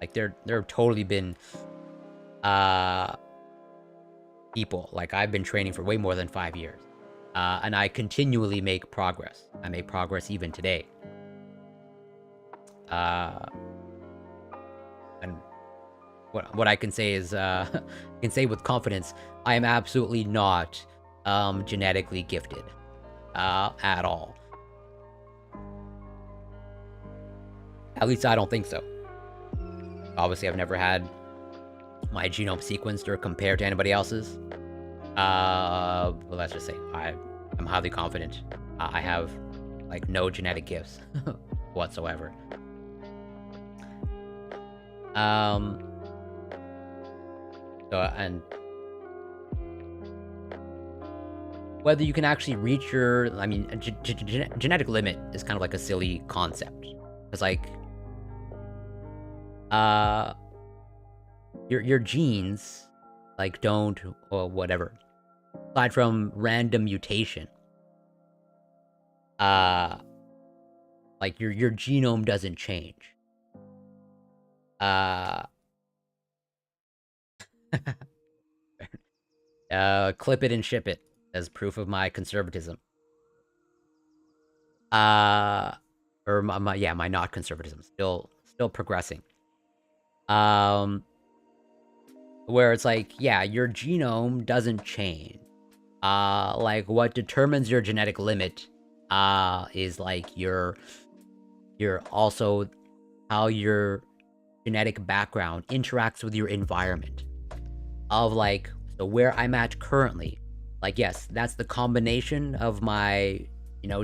like there have totally been people, like, I've been training for way more than 5 years, and I continually make progress. I make progress even today. And what I can say is, I can say with confidence, I am absolutely not genetically gifted at all. At least I don't think so. Obviously, I've never had my genome sequenced or compared to anybody else's. But let's just say I'm highly confident. I have like no genetic gifts whatsoever. And whether you can actually reach your, I mean, genetic limit is kind of like a silly concept. It's like, your genes, like, don't, or whatever, aside from random mutation, like, your genome doesn't change. Clip it and ship it as proof of my conservatism. Or my not conservatism. Still progressing. Where it's like, yeah, your genome doesn't change. Like, what determines your genetic limit is like your also how your genetic background interacts with your environment. Of like, so where I'm at currently, like, yes, that's the combination of my,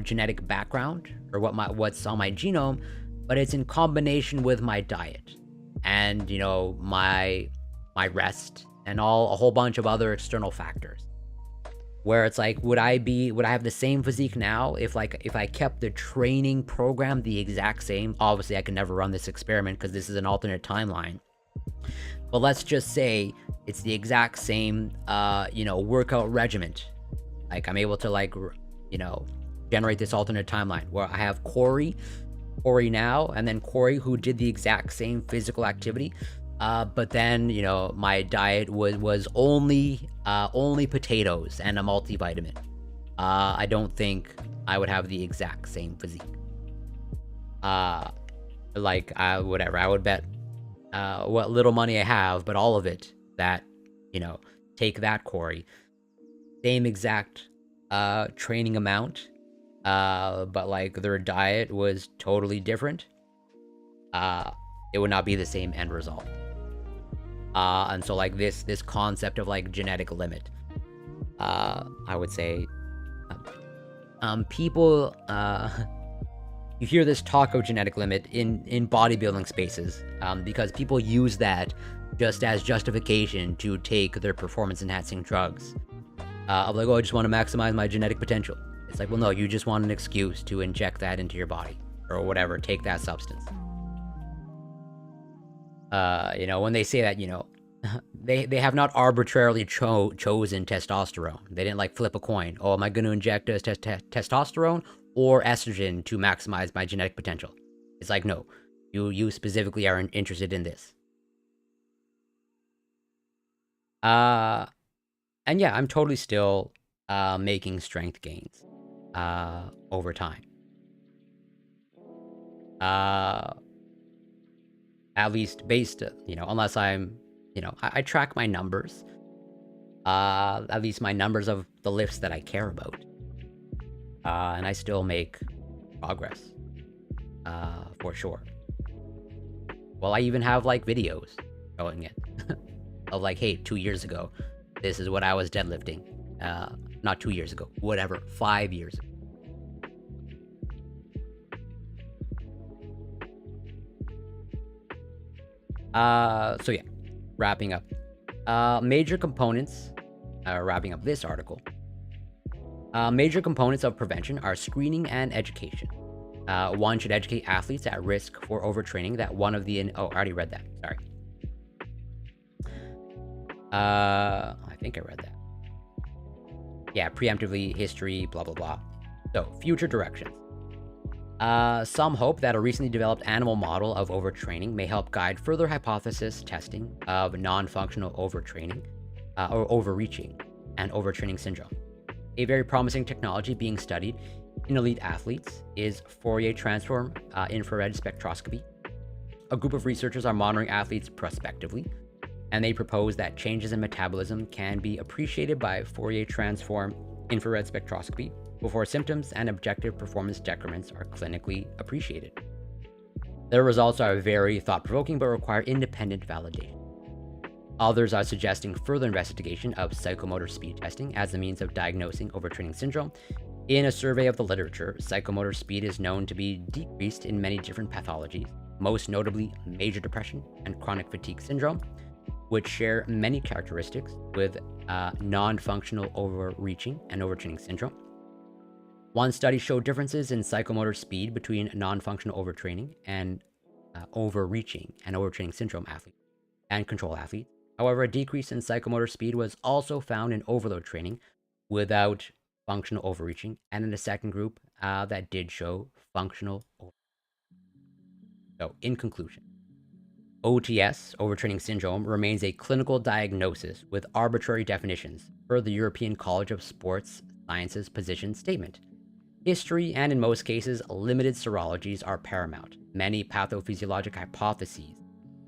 genetic background, or what's on my genome, but it's in combination with my diet and, my rest and a whole bunch of other external factors. Where it's like, would I have the same physique now if I kept the training program the exact same? Obviously, I can never run this experiment because this is an alternate timeline. But let's just say it's the exact same, workout regimen. Like, I'm able to, generate this alternate timeline where I have Corey now, and then Corey who did the exact same physical activity. But then, my diet was only potatoes and a multivitamin. I don't think I would have the exact same physique. Whatever, I would bet what little money I have, but all of it, that, take that Corey, same exact training amount, but like their diet was totally different, it would not be the same end result. And so, like, this concept of like genetic limit, I would say, people, you hear this talk of genetic limit in bodybuilding spaces, because people use that just as justification to take their performance enhancing drugs. Of like, oh, I just want to maximize my genetic potential. It's like, well, no, you just want an excuse to inject that into your body or whatever, take that substance. When they say that, they have not arbitrarily chosen testosterone. They didn't like flip a coin. Oh, am I going to inject testosterone or estrogen to maximize my genetic potential? It's like, no, you specifically are interested in this. And yeah, I'm totally still making strength gains over time. At least based, unless I'm, I track my numbers. At least my numbers of the lifts that I care about. And I still make progress, for sure. Well, I even have like videos showing it of like, hey, 2 years ago, this is what I was deadlifting. Not 2 years ago, whatever, 5 years ago. So yeah, wrapping up. Major components, wrapping up this article. Major components of prevention are screening and education. One should educate athletes at risk for overtraining that one of the... Oh, I already read that. Sorry. I think I read that. Yeah, preemptively, history, blah, blah, blah. So, future directions. Some hope that a recently developed animal model of overtraining may help guide further hypothesis testing of non-functional overtraining, or overreaching, and overtraining syndrome. A very promising technology being studied in elite athletes is Fourier transform infrared spectroscopy. A group of researchers are monitoring athletes prospectively, and they propose that changes in metabolism can be appreciated by Fourier transform infrared spectroscopy before symptoms and objective performance decrements are clinically appreciated. Their results are very thought-provoking but require independent validation. Others are suggesting further investigation of psychomotor speed testing as a means of diagnosing overtraining syndrome. In a survey of the literature, psychomotor speed is known to be decreased in many different pathologies, most notably major depression and chronic fatigue syndrome, which share many characteristics with non-functional overreaching and overtraining syndrome. One study showed differences in psychomotor speed between non-functional overtraining and overreaching and overtraining syndrome athletes and control athletes. However, a decrease in psychomotor speed was also found in overload training without functional overreaching, and in a second group that did show functional overreaching. So, in conclusion, OTS, overtraining syndrome, remains a clinical diagnosis with arbitrary definitions per the European College of Sports Sciences position statement. History and, in most cases, limited serologies are paramount. Many pathophysiologic hypotheses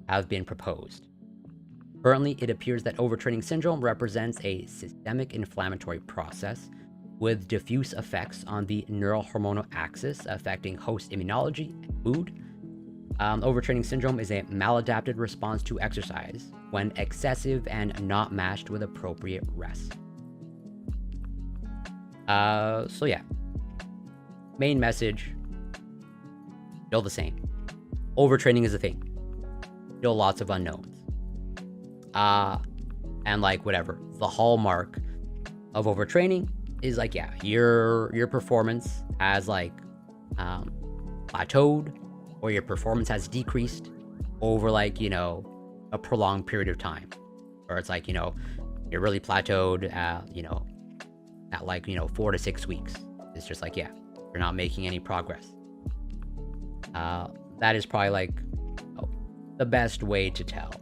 have been proposed. Currently, it appears that overtraining syndrome represents a systemic inflammatory process with diffuse effects on the neurohormonal axis affecting host immunology and mood. Overtraining syndrome is a maladapted response to exercise when excessive and not matched with appropriate rest. So yeah, main message, still the same. Overtraining is a thing. Still lots of unknowns. And like whatever, the hallmark of overtraining is like, yeah, your performance has like plateaued, or your performance has decreased over like, you know, a prolonged period of time, or it's like, you know, you're really plateaued, you know, at like, you know, 4 to 6 weeks. It's just like, yeah, you're not making any progress. That is probably like the best way to tell,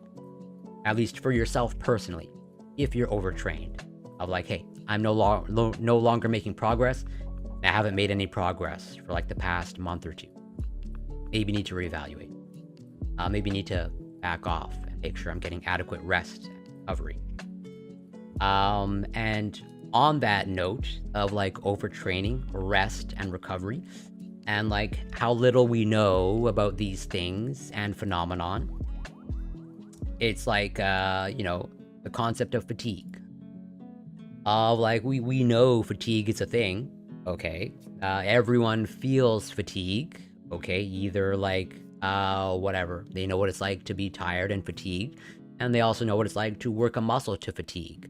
at least for yourself personally, if you're overtrained, of like, hey, I'm no longer making progress, and I haven't made any progress for like the past month or two. Maybe need to reevaluate. Maybe need to back off and make sure I'm getting adequate rest and recovery. And on that note of like overtraining, rest, and recovery, and like how little we know about these things and phenomenon, it's like, you know, the concept of fatigue. Of like, we know fatigue is a thing, okay? Everyone feels fatigue, okay? Either like, whatever. They know what it's like to be tired and fatigued, and they also know what it's like to work a muscle to fatigue.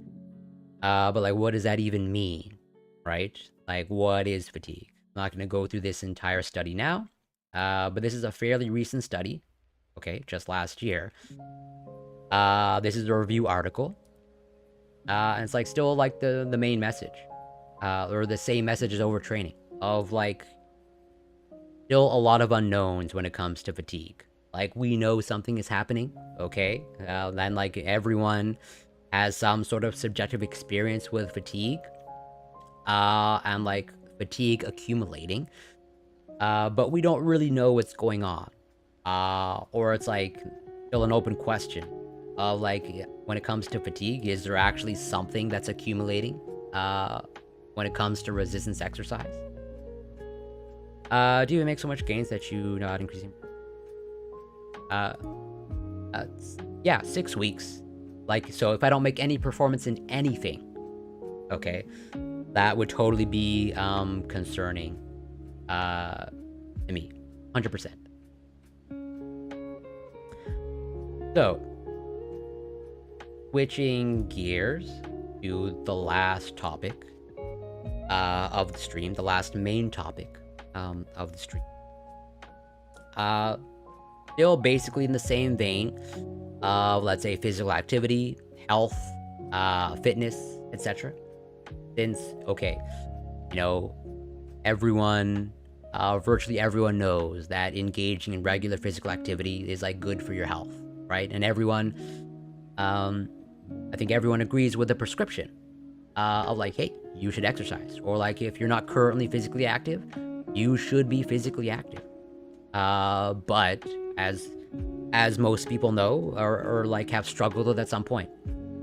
But like, what does that even mean, right? Like, what is fatigue? I'm not going to go through this entire study now, but this is a fairly recent study, okay, just last year. This is a review article, and it's like still like the main message, or the same message as overtraining, of like still a lot of unknowns when it comes to fatigue. Like, we know something is happening, okay? Then like everyone has some sort of subjective experience with fatigue, and like fatigue accumulating, but we don't really know what's going on, or it's like still an open question of like, when it comes to fatigue, is there actually something that's accumulating when it comes to resistance exercise? Do you make so much gains that you not increasing? Yeah, 6 weeks. Like, so if I don't make any performance in anything, okay, that would totally be concerning to me, 100%. So, switching gears to the last topic of the stream, the last main topic of the stream. Still basically in the same vein of, let's say, physical activity, health, fitness, etc. Since, okay, you know, everyone, virtually everyone knows that engaging in regular physical activity is like good for your health, right? And everyone, I think everyone agrees with the prescription of like, hey, you should exercise, or like if you're not currently physically active, you should be physically active. But as most people know, or like have struggled with at some point,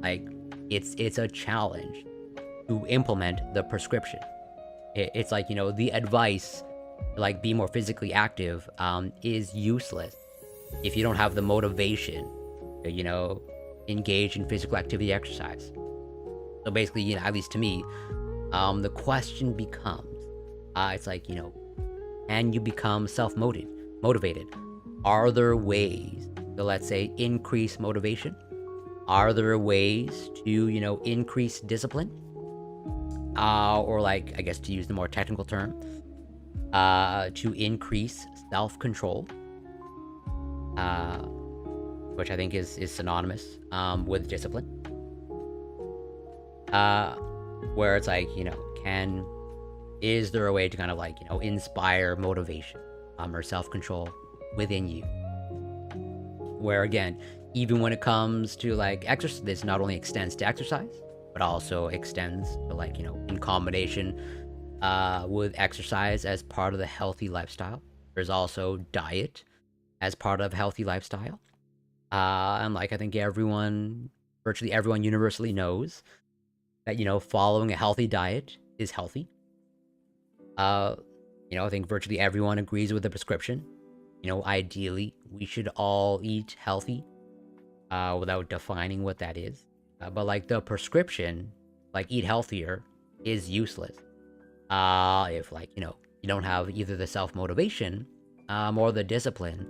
like it's a challenge to implement the prescription. It's like, you know, the advice to like be more physically active is useless if you don't have the motivation to, you know, engage in physical activity exercise. So basically, you know, at least to me, the question becomes, it's like, you know, can you become self-motivated? Are there ways to, let's say, increase motivation? Are there ways to, you know, increase discipline? Or like, I guess to use the more technical term, to increase self-control, which I think is synonymous with discipline. Where it's like, you know, is there a way to kind of like, you know, inspire motivation or self-control within you? Where again, even when it comes to like exercise, this not only extends to exercise, but also extends to like, you know, in combination with exercise as part of the healthy lifestyle. There's also diet as part of healthy lifestyle. And like, I think virtually everyone universally knows that, you know, following a healthy diet is healthy. You know, I think virtually everyone agrees with the prescription. You know, ideally, we should all eat healthy without defining what that is. But like the prescription, like eat healthier, is useless. If like, you know, you don't have either the self-motivation or the discipline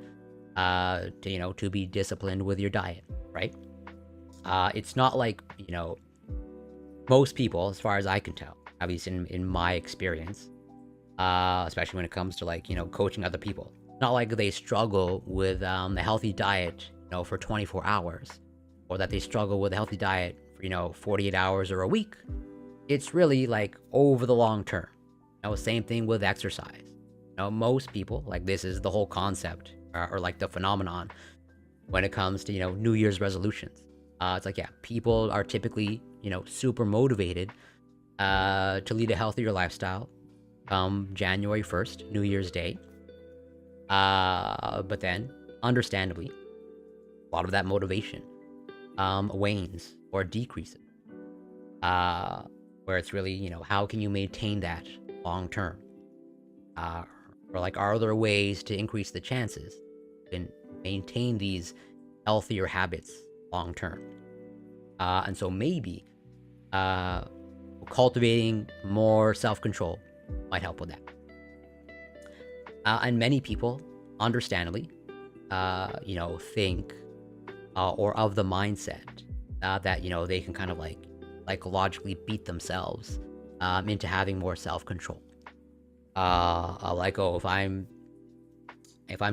to, you know, to be disciplined with your diet, right? It's not like, you know, most people, as far as I can tell, at least in my experience, especially when it comes to like, you know, coaching other people, not like they struggle with a healthy diet, you know, for 24 hours, or that they struggle with a healthy diet for, you know, 48 hours or a week. It's really like over the long term. You know, same thing with exercise. You know, most people, like this is the whole concept or like the phenomenon when it comes to, you know, New Year's resolutions. It's like, yeah, people are typically, you know, super motivated to lead a healthier lifestyle January 1st, New Year's Day. But then, understandably, a lot of that motivation wanes or decreases. Where it's really, you know, how can you maintain that long term? Or like, are there ways to increase the chances and maintain these healthier habits long term? And so maybe cultivating more self-control might help with that. And many people, understandably, you know, think or of the mindset that, you know, they can kind of like logically beat themselves into having more self-control. Like, oh, if I'm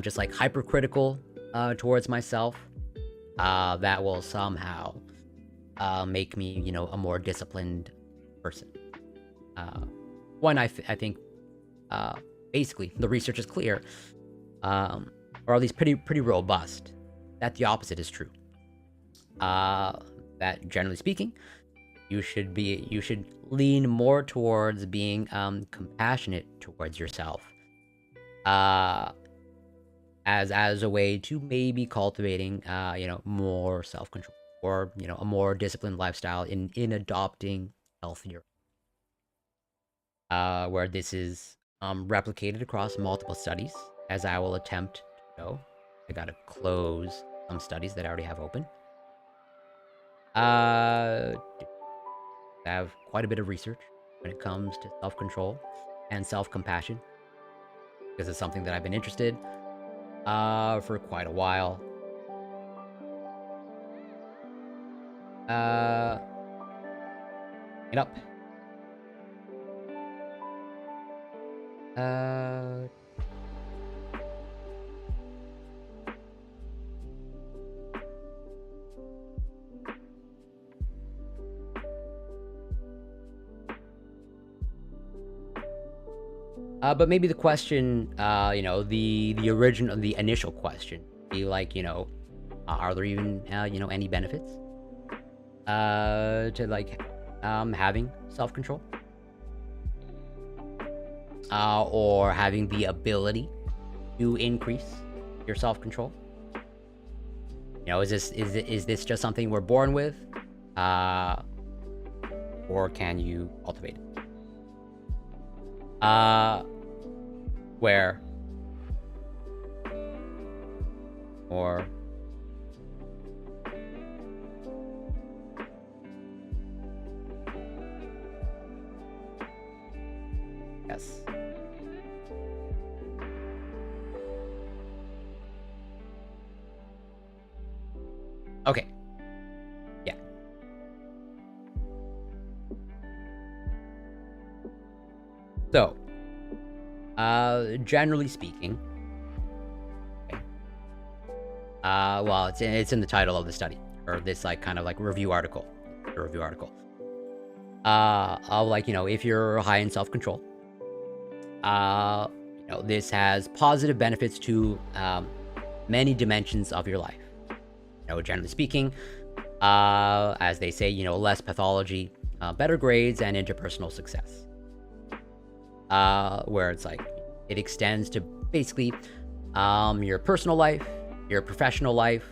just like hypercritical towards myself, that will somehow make me, you know, a more disciplined person. One, I think basically the research is clear, or at least pretty robust, that the opposite is true. That generally speaking, you should lean more towards being compassionate towards yourself, as a way to maybe cultivating you know, more self-control, or, you know, a more disciplined lifestyle in adopting healthier, where this is replicated across multiple studies, as I will attempt to show. I gotta close some studies that I already have open. I have quite a bit of research when it comes to self-control and self-compassion, because it's something that I've been interested for quite a while. It up. But maybe the question, the initial question, be like, are there even, any benefits, to like, having self-control, or having the ability to increase your self-control? Is this just something we're born with, or can you cultivate it? Where? Or... Yes. Okay. Yeah. So, generally speaking, okay. Well, it's in the title of the study, or this like kind of like review article, of like, if you're high in self-control, this has positive benefits to many dimensions of your life. Generally speaking, as they say, less pathology, better grades, and interpersonal success. Where it's like, it extends to basically your personal life, your professional life,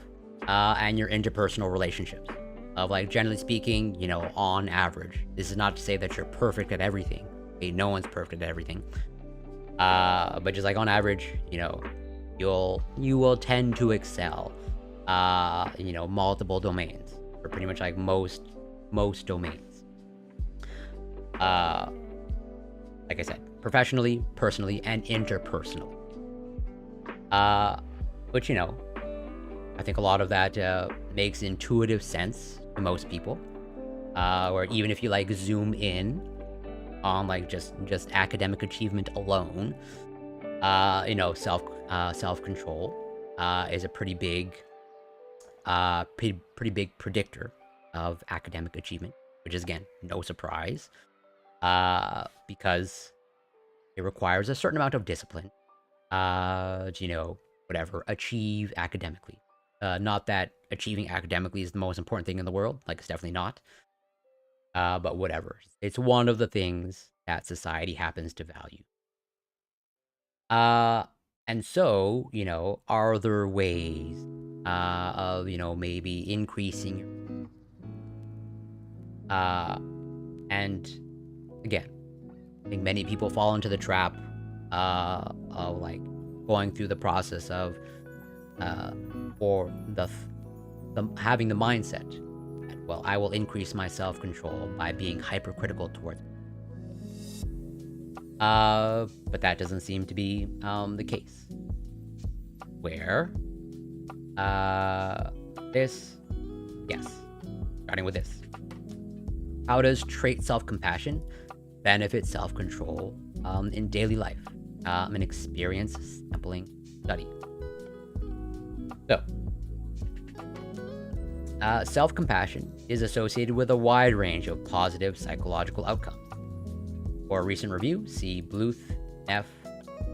and your interpersonal relationships. Of like, generally speaking, on average. This is not to say that you're perfect at everything. Okay? No one's perfect at everything. But just like on average, you will tend to excel, multiple domains, or pretty much like most domains. Like I said, professionally, personally, and interpersonally. But I think a lot of that makes intuitive sense to most people. Where even if you like zoom in on like just academic achievement alone, self-control is a pretty big predictor of academic achievement, which is again no surprise, because it requires a certain amount of discipline to achieve academically. Not that achieving academically is the most important thing in the world, like it's definitely not. But whatever. It's one of the things that society happens to value. And so, are there ways of, maybe increasing, and again, I think many people fall into the trap of like going through the process of or the having the mindset that, well, I will increase my self-control by being hypercritical towards me. But that doesn't seem to be the case. Where starting with this. How does trait self-compassion benefit self-control in daily life? An experience sampling study. So, self-compassion is associated with a wide range of positive psychological outcomes. For a recent review, see Bluth, F,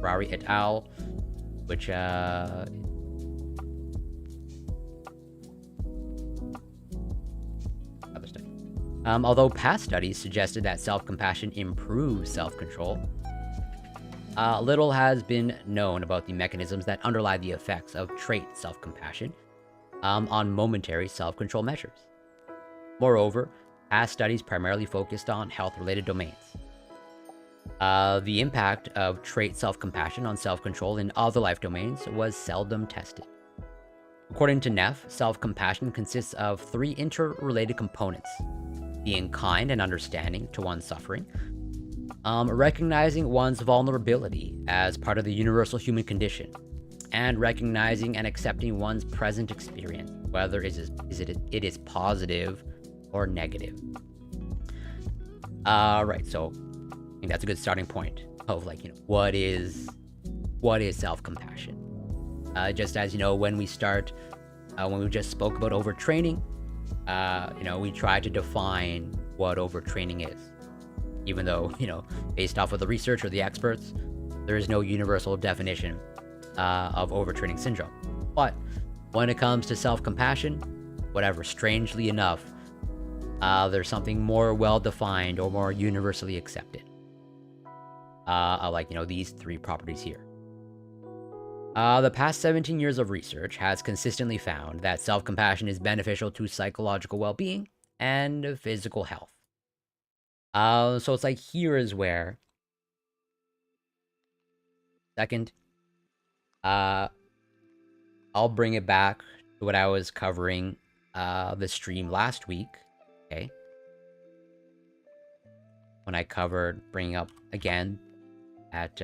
Ferrari et al., which other study. Although past studies suggested that self-compassion improves self-control, little has been known about the mechanisms that underlie the effects of trait self-compassion on momentary self-control measures. Moreover, past studies primarily focused on health-related domains. The impact of trait self-compassion on self-control in other life domains was seldom tested. According to Neff, self-compassion consists of 3 interrelated components: being kind and understanding to one's suffering, recognizing one's vulnerability as part of the universal human condition, and recognizing and accepting one's present experience, whether it is positive or negative. Right, so I think that's a good starting point of like, what is self-compassion? Just as, when we start, when we just spoke about overtraining, we try to define what overtraining is. Even though, based off of the research or the experts, there is no universal definition of overtraining syndrome. But when it comes to self-compassion, whatever, strangely enough, there's something more well-defined or more universally accepted. Like, these 3 properties here. The past 17 years of research has consistently found that self-compassion is beneficial to psychological well-being and physical health. So it's like, here is where, second, I'll bring it back to what I was covering the stream last week, okay? When I covered bringing up again at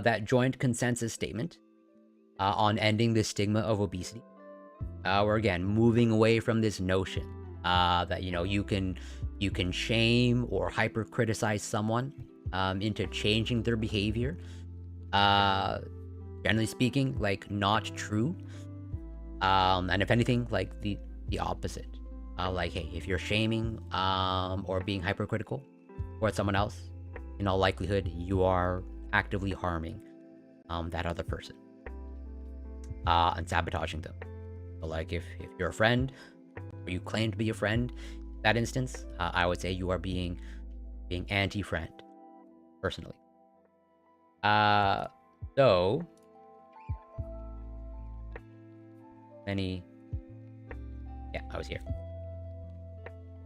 that joint consensus statement on ending the stigma of obesity. We're again moving away from this notion that you can shame or hyper criticize someone into changing their behavior. Generally speaking, like, not true. And if anything, like the opposite. Like, hey, if you're shaming or being hypercritical towards someone else, in all likelihood, you are actively harming that other person and sabotaging them. So, like, if you're a friend, or you claim to be a friend, in that instance, I would say you are being anti-friend, personally. So yeah, I was here.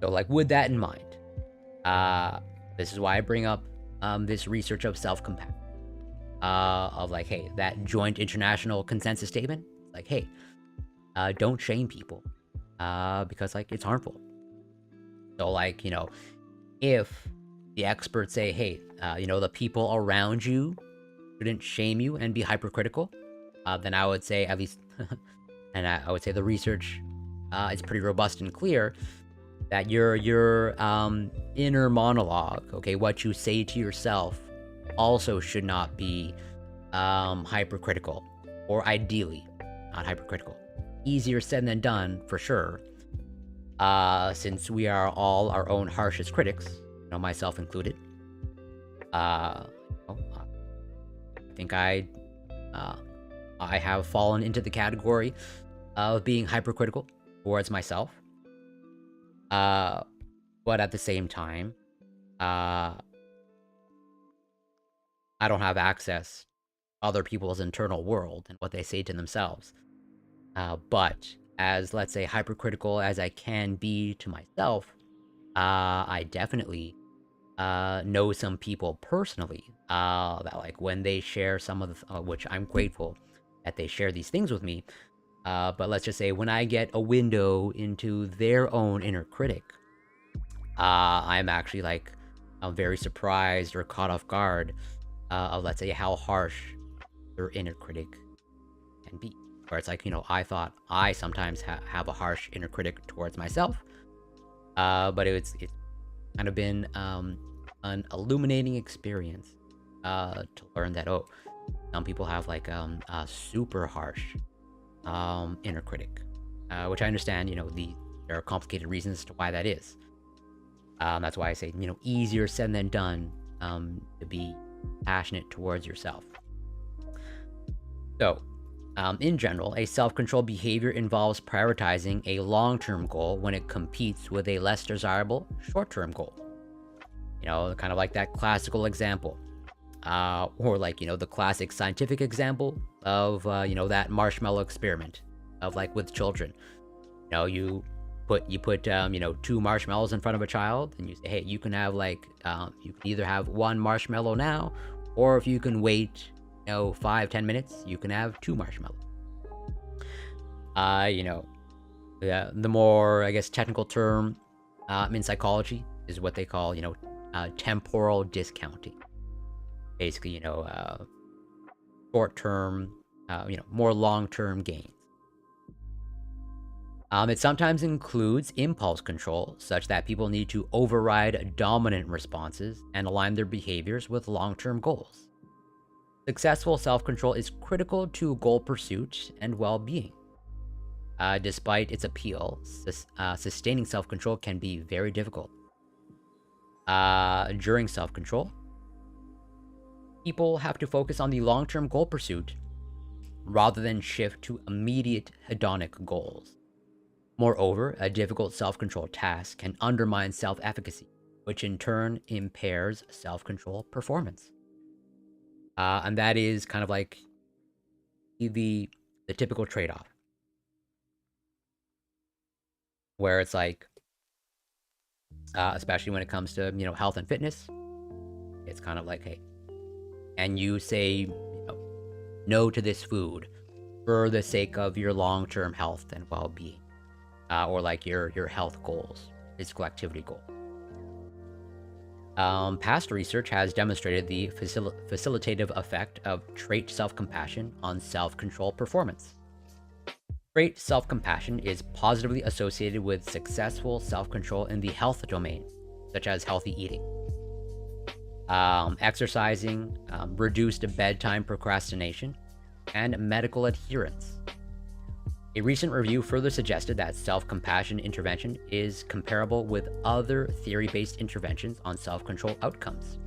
So, like, with that in mind, this is why I bring up this research of self-compassion, of like, hey, that joint international consensus statement, like, hey, don't shame people because, like, it's harmful. So, like, if the experts say, hey, the people around you shouldn't shame you and be hypercritical, then I would say, at least and I would say the research is pretty robust and clear that your inner monologue, okay, what you say to yourself, also should not be hypercritical, or ideally not hypercritical. Easier said than done, for sure, since we are all our own harshest critics, myself included. I think I have fallen into the category of being hypercritical towards myself. But at the same time, I don't have access to other people's internal world and what they say to themselves. But as, let's say, hypercritical as I can be to myself, I definitely know some people personally that, like, when they share some of the, which I'm grateful that they share these things with me, but let's just say when I get a window into their own inner critic, I'm actually, like, I'm very surprised or caught off guard of, let's say, how harsh their inner critic can be. Where it's like, I thought I sometimes have a harsh inner critic towards myself, but it's kind of been an illuminating experience to learn that, oh, some people have, like, a super harsh inner critic, which I understand, there are complicated reasons to why that is. That's why I say, easier said than done to be passionate towards yourself. So, in general, a self-controlled behavior involves prioritizing a long-term goal when it competes with a less desirable short-term goal. Kind of like that classical example, or like, the classic scientific example of, that marshmallow experiment of, like, with children. You put 2 marshmallows in front of a child, and you say, hey, you can have, like, you can either have 1 marshmallow now, or if you can wait 5-10 minutes, you can have 2 marshmallows. The more, I guess, technical term in psychology is what they call, temporal discounting. Basically, short-term more long-term gains. It sometimes includes impulse control, such that people need to override dominant responses and align their behaviors with long-term goals. Successful self-control is critical to goal pursuit and well-being. Despite its appeal, sustaining self-control can be very difficult. During self-control, people have to focus on the long-term goal pursuit rather than shift to immediate hedonic goals. Moreover, a difficult self-control task can undermine self-efficacy, which in turn impairs self-control performance. And that is kind of like the typical trade-off, where it's like, especially when it comes to health and fitness, it's kind of like, hey, and you say no to this food for the sake of your long-term health and well-being, or like your health goals, physical activity goal. Past research has demonstrated the facilitative effect of trait self-compassion on self-control performance. Trait self-compassion is positively associated with successful self-control in the health domain, such as healthy eating, exercising, reduced bedtime procrastination, and medical adherence. A recent review further suggested that self-compassion intervention is comparable with other theory-based interventions on self-control outcomes.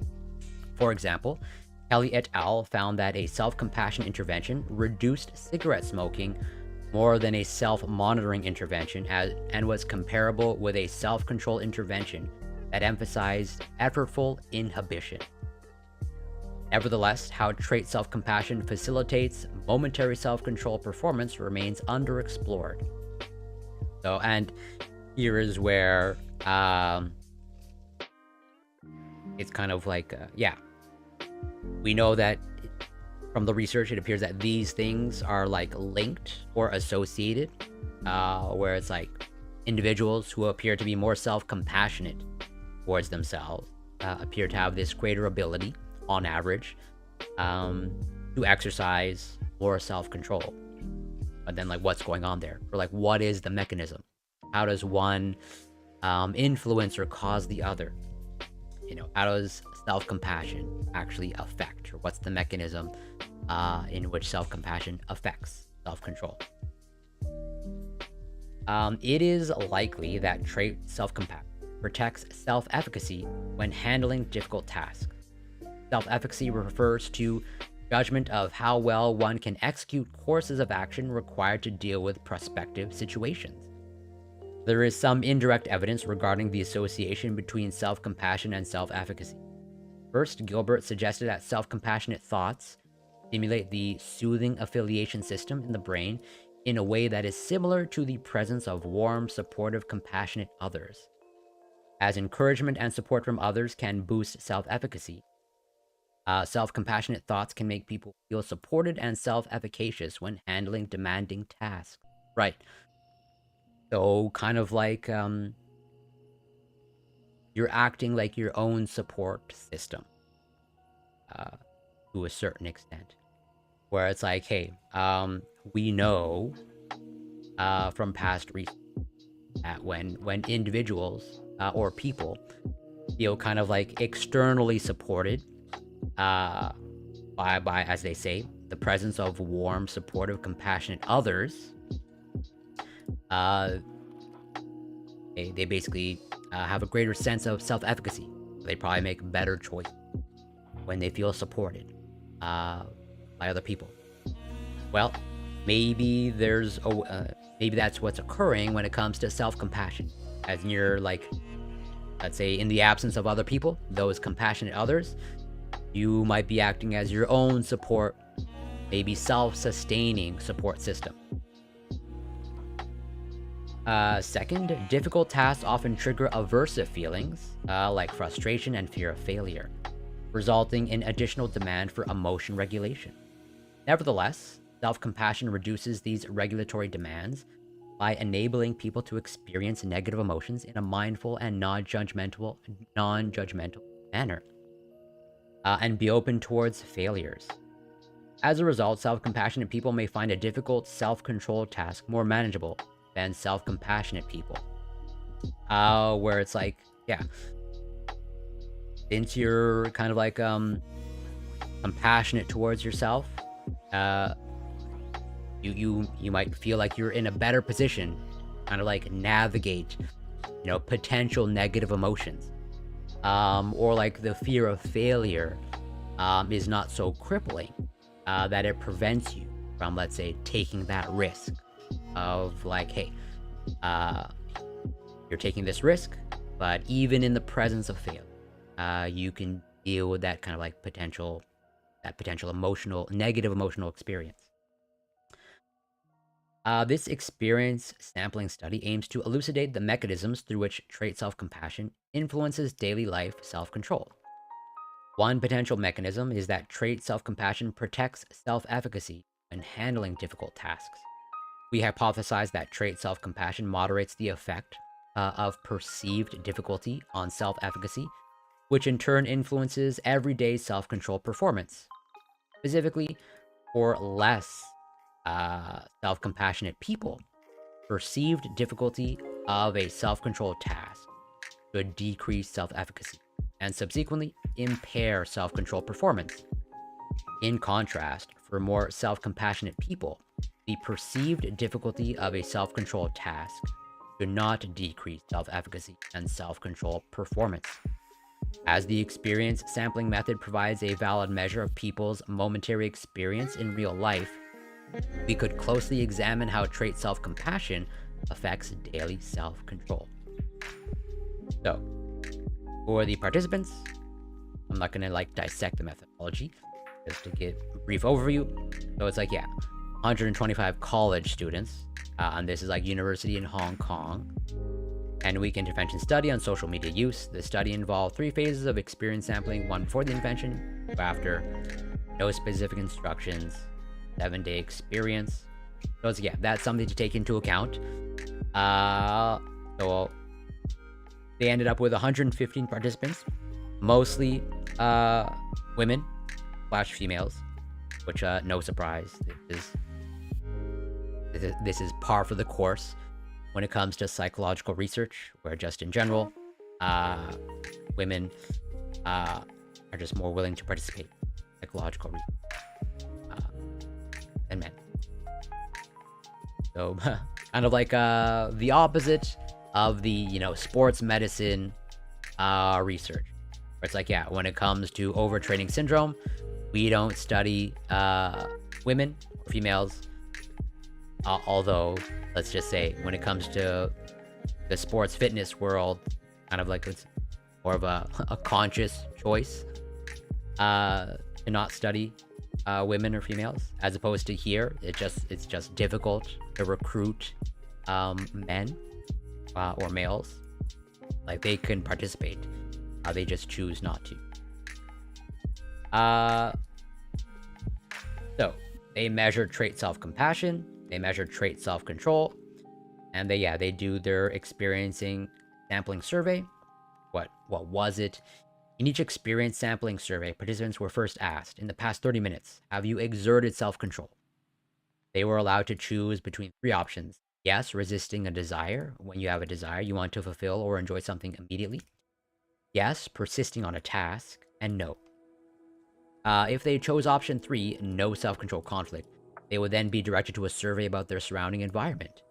For example, Kelly et al. Found that a self-compassion intervention reduced cigarette smoking more than a self-monitoring intervention and was comparable with a self-control intervention that emphasized effortful inhibition. Nevertheless, how trait self-compassion facilitates momentary self-control performance remains underexplored. So, and here is where it's kind of like, we know that from the research, it appears that these things are like linked or associated, where it's like individuals who appear to be more self-compassionate towards themselves appear to have this greater ability on average to exercise more self-control. But then, like, what's going on there, or like what is the mechanism? How does one influence or cause the other? How does self-compassion actually affect, or what's the mechanism in which self-compassion affects self-control? It is likely that trait self-compassion protects self-efficacy when handling difficult tasks. Self-efficacy refers to judgment of how well one can execute courses of action required to deal with prospective situations. There is some indirect evidence regarding the association between self-compassion and self-efficacy. First, Gilbert suggested that self-compassionate thoughts stimulate the soothing affiliation system in the brain in a way that is similar to the presence of warm, supportive, compassionate others. As encouragement and support from others can boost self-efficacy, self-compassionate thoughts can make people feel supported and self-efficacious when handling demanding tasks. Right. So kind of like you're acting like your own support system to a certain extent. Where it's like, hey, we know from past research that when individuals or people feel kind of like externally supported by, as they say, the presence of warm, supportive, compassionate others, they basically have a greater sense of self-efficacy. They probably make better choices when they feel supported by other people. Well, maybe maybe that's what's occurring when it comes to self-compassion. As you're like, let's say, in the absence of other people, those compassionate others, you might be acting as your own support, maybe self-sustaining support system. Second, difficult tasks often trigger aversive feelings, like frustration and fear of failure, resulting in additional demand for emotion regulation. Nevertheless, self-compassion reduces these regulatory demands by enabling people to experience negative emotions in a mindful and non-judgmental manner, and be open towards failures. As a result, self-compassionate people may find a difficult self-controlled task more manageable than self-compassionate people. Where it's like, yeah, since you're kind of like compassionate towards yourself, uh, you might feel like you're in a better position, kind of like navigate, potential negative emotions, or like the fear of failure, is not so crippling, that it prevents you from, let's say, taking that risk of like, hey, uh, you're taking this risk, but even in the presence of failure, you can deal with that kind of like potential negative emotional experience. This experience sampling study aims to elucidate the mechanisms through which trait self-compassion influences daily life self-control. One potential mechanism is that trait self-compassion protects self-efficacy when handling difficult tasks. We hypothesize that trait self-compassion moderates the effect of perceived difficulty on self-efficacy, which in turn influences everyday self-control performance. Specifically, for less self-compassionate people, perceived difficulty of a self-controlled task could decrease self-efficacy and subsequently impair self-control performance. In contrast, for more self-compassionate people, the perceived difficulty of a self-controlled task should not decrease self-efficacy and self-control performance. As the experience sampling method provides a valid measure of people's momentary experience in real life, we could closely examine how trait self-compassion affects daily self-control. So, for the participants, I'm not gonna like dissect the methodology, just to give a brief overview. So it's like, yeah, 125 college students, and this is like university in Hong Kong, and week intervention study on social media use. The study involved 3 phases of experience sampling: 1 before the intervention, 2 after, no specific instructions, 7-day experience. So it's, yeah, that's something to take into account. So they ended up with 115 participants, mostly women / females, which no surprise, this is par for the course when it comes to psychological research, where just in general, women are just more willing to participate in psychological research than men. So kind of like the opposite of the sports medicine research, where it's like, yeah, when it comes to overtraining syndrome, we don't study women or females. Although, let's just say, when it comes to the sports fitness world, kind of like it's more of a conscious choice to not study women or females, as opposed to here, it's just difficult to recruit men or males. Like, they can participate, they just choose not to. So they measure trait self-compassion, they measure trait self-control, and they do their experiencing sampling survey. What was it? In each experience sampling survey, participants were first asked, in the past 30 minutes, have you exerted self-control? They were allowed to choose between 3 options. Yes, resisting a desire. When you have a desire, you want to fulfill or enjoy something immediately. Yes, persisting on a task. And no. If they chose option 3, no self-control conflict, they would then be directed to a survey about their surrounding environment.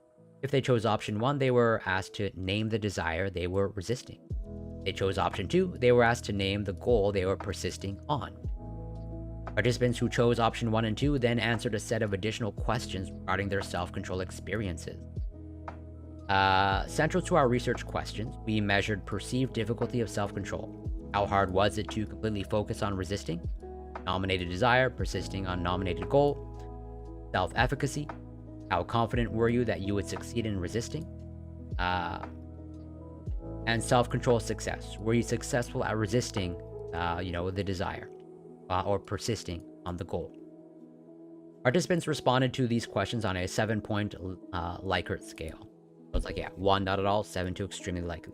If they chose option 1, they were asked to name the desire they were resisting. They chose option 2, they were asked to name the goal they were persisting on. Participants who chose option 1 and 2 then answered a set of additional questions regarding their self-control experiences. Central to our research questions, we measured perceived difficulty of self-control. How hard was it to completely focus on resisting? Nominated desire, persisting on nominated goal. Self-efficacy, how confident were you that you would succeed in resisting? And self-control success, were you successful at resisting, the desire, or persisting on the goal? Participants responded to these questions on a 7-point Likert scale. So it's like, yeah, 1 not at all, 7 to extremely likely.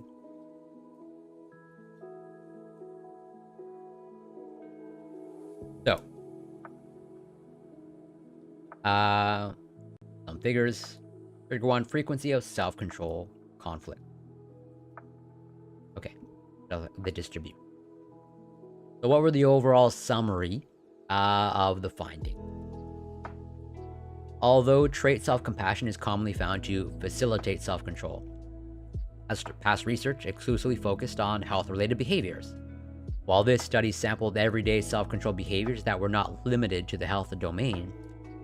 So, Uh, some figures. Figure 1, frequency of self-control conflict. Okay, so the distribution. So what were the overall summary of the finding? Although trait self-compassion is commonly found to facilitate self-control, as past research exclusively focused on health-related behaviors. While this study sampled everyday self-control behaviors that were not limited to the health domain,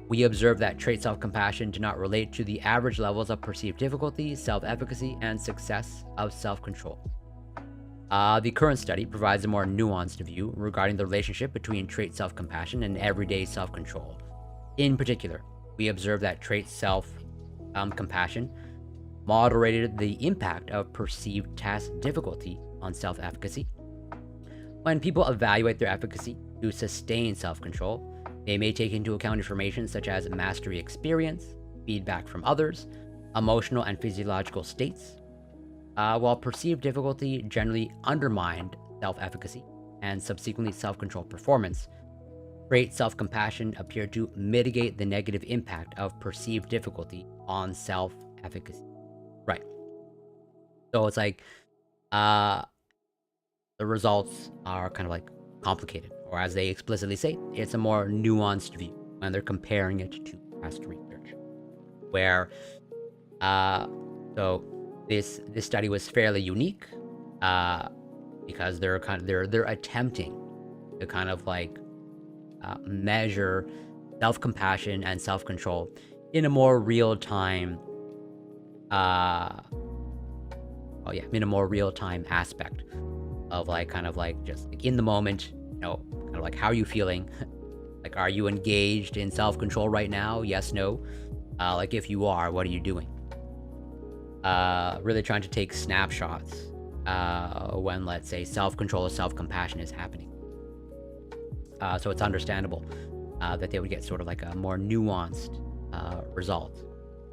we observed that trait self-compassion did not relate to the average levels of perceived difficulty, self-efficacy, and success of self-control. The current study provides a more nuanced view regarding the relationship between trait self-compassion and everyday self-control. In particular, we observed that trait self-compassion moderated the impact of perceived task difficulty on self-efficacy. When people evaluate their efficacy to sustain self-control, they may take into account information such as mastery experience, feedback from others, emotional and physiological states, while perceived difficulty generally undermined self-efficacy and subsequently self-control performance. Trait self-compassion appeared to mitigate the negative impact of perceived difficulty on self-efficacy. Right. So it's like, the results are kind of like complicated, or as they explicitly say, it's a more nuanced view when they're comparing it to past research. Where, so this study was fairly unique, because they're attempting to kind of like measure self-compassion and self-control in a more real-time, in a more real-time aspect of like kind of like just like in the moment, kind of like how are you feeling? Like, are you engaged in self-control right now? Yes, no. Like if you are, what are you doing? Really trying to take snapshots when, let's say, self-control or self-compassion is happening. So it's understandable that they would get sort of like a more nuanced result,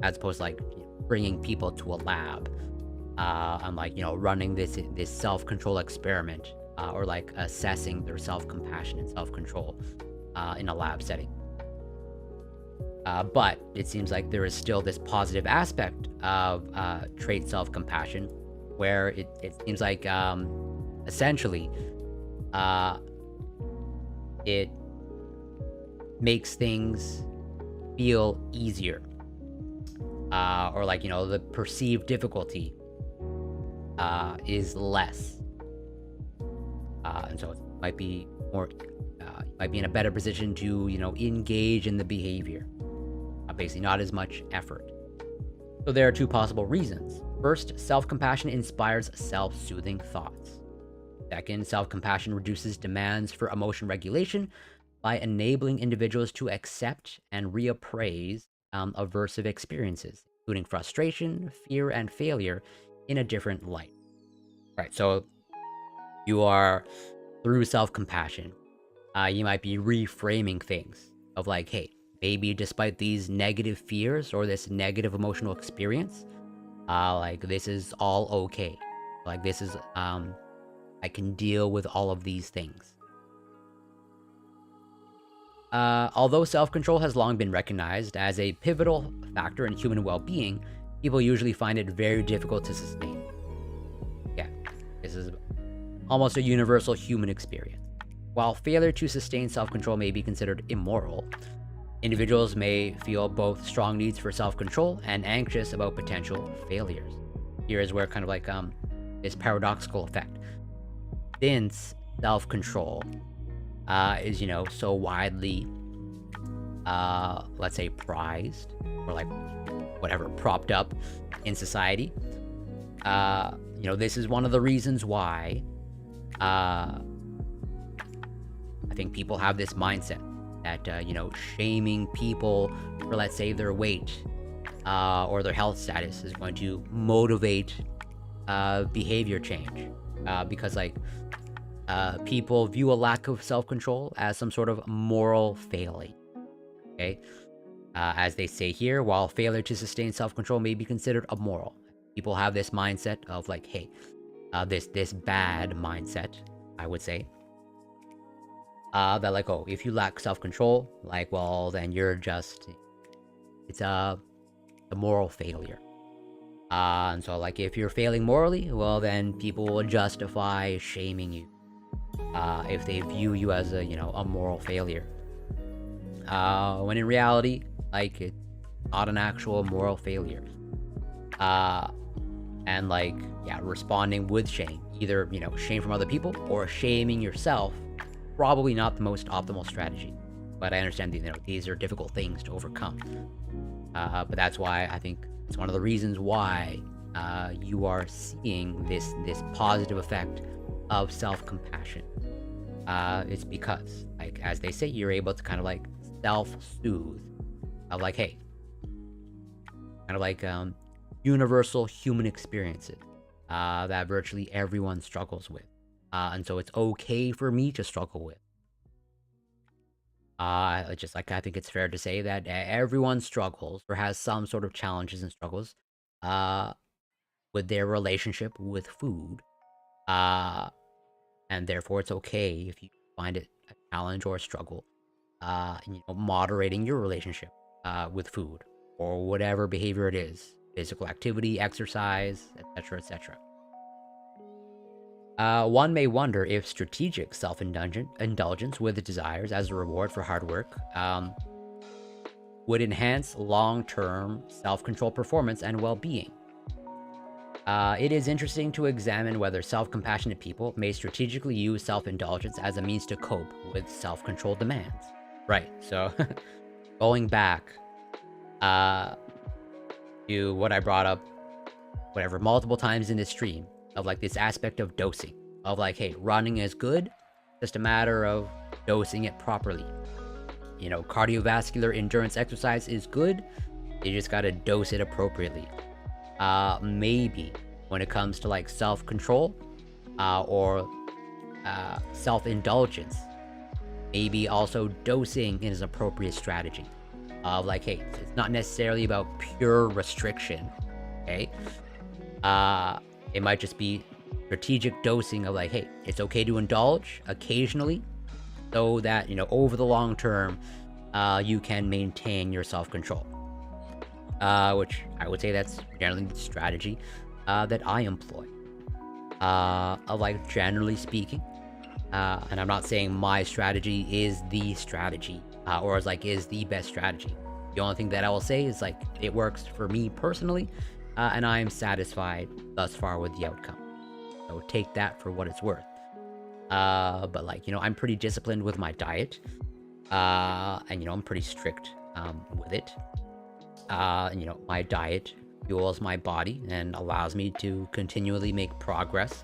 as opposed to like bringing people to a lab and like running this self-control experiment, or like assessing their self-compassion and self-control in a lab setting. But it seems like there is still this positive aspect of trait self-compassion, where it seems like essentially it makes things feel easier, or like the perceived difficulty is less, and so it might be more, you might be in a better position to engage in the behavior. Basically, not as much effort. So there are two possible reasons. First, self-compassion inspires self-soothing thoughts. Second, self-compassion reduces demands for emotion regulation by enabling individuals to accept and reappraise aversive experiences, including frustration, fear, and failure, in a different light. Right, so you are, through self-compassion, you might be reframing things of like, hey, maybe despite these negative fears or this negative emotional experience, like this is all okay. Like this is, I can deal with all of these things. Although self-control has long been recognized as a pivotal factor in human well-being, people usually find it very difficult to sustain. Yeah, this is almost a universal human experience. While failure to sustain self-control may be considered immoral, individuals may feel both strong needs for self-control and anxious about potential failures. Here is where kind of like this paradoxical effect. Since self-control is, so widely, let's say, prized, or like whatever, propped up in society, this is one of the reasons why I think people have this mindset that, shaming people for, let's say, their weight or their health status is going to motivate behavior change, because like people view a lack of self-control as some sort of moral failing. Okay, as they say here, while failure to sustain self-control may be considered immoral, people have this mindset of like, hey, this bad mindset, I would say, that like, oh, if you lack self-control, like, well, then you're just it's a moral failure. And so, like, if you're failing morally, well, then people will justify shaming you if they view you as a moral failure. When in reality, like, it's not an actual moral failure. And like, yeah, responding with shame, either shame from other people or shaming yourself, probably not the most optimal strategy. But I understand these are difficult things to overcome. But that's why I think it's one of the reasons why you are seeing this positive effect of self-compassion. It's because, like, as they say, you're able to kind of like self-soothe of like, hey, kind of like universal human experiences that virtually everyone struggles with. And so it's okay for me to struggle with. Just like, I think it's fair to say that everyone struggles or has some sort of challenges and struggles with their relationship with food. And therefore it's okay if you find it a challenge or a struggle, moderating your relationship with food or whatever behavior it is, physical activity, exercise, etc., etc. One may wonder if strategic self-indulgence with desires as a reward for hard work would enhance long-term self-control performance and well-being. It is interesting to examine whether self-compassionate people may strategically use self-indulgence as a means to cope with self-control demands. Right, so going back to what I brought up, multiple times in this stream, of like this aspect of dosing, of like, hey, running is good, just a matter of dosing it properly. Cardiovascular endurance exercise is good, you just gotta dose it appropriately. Maybe when it comes to like self-control or self-indulgence, maybe also dosing is an appropriate strategy. Of like, hey, it's not necessarily about pure restriction, okay? It might just be strategic dosing of like, hey, it's okay to indulge occasionally so that, over the long term, you can maintain your self-control. Which I would say that's generally the strategy that I employ. Like, generally speaking, and I'm not saying my strategy is the strategy or is the best strategy. The only thing that I will say is like, it works for me personally, and I am satisfied thus far with the outcome. So take that for what it's worth. But like, I'm pretty disciplined with my diet, and I'm pretty strict with it. My diet fuels my body and allows me to continually make progress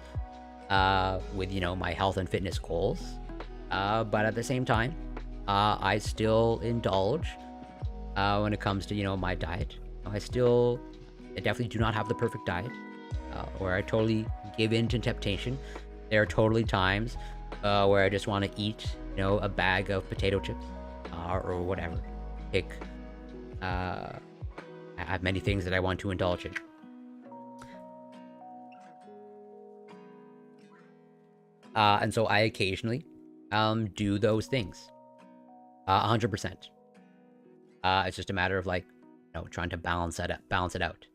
with my health and fitness goals. But at the same time, I still indulge when it comes to my diet. I definitely do not have the perfect diet where I totally give in to temptation. There are totally times where I just want to eat a bag of potato chips or whatever. I have many things that I want to indulge in. And so I occasionally do those things. 100%. It's just a matter of like, trying to balance it out.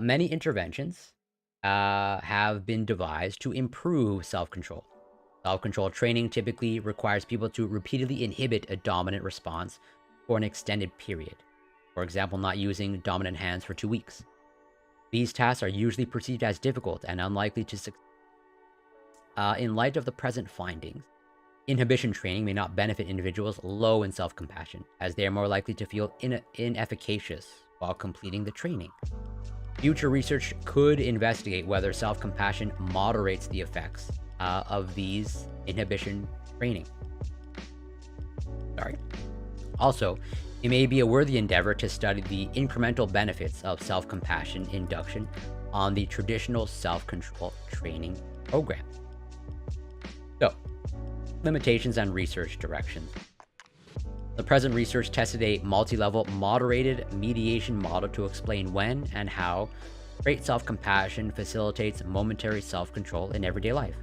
Many interventions have been devised to improve self-control. Self-control training typically requires people to repeatedly inhibit a dominant response for an extended period. For example, not using dominant hands for 2 weeks. These tasks are usually perceived as difficult and unlikely to succeed. In light of the present findings, inhibition training may not benefit individuals low in self-compassion, as they are more likely to feel inefficacious while completing the training. Future research could investigate whether self-compassion moderates the effects of these inhibition training. Also, it may be a worthy endeavor to study the incremental benefits of self-compassion induction on the traditional self-control training program. So, limitations and research directions. The present research tested a multi-level moderated mediation model to explain when and how great self-compassion facilitates momentary self-control in everyday life.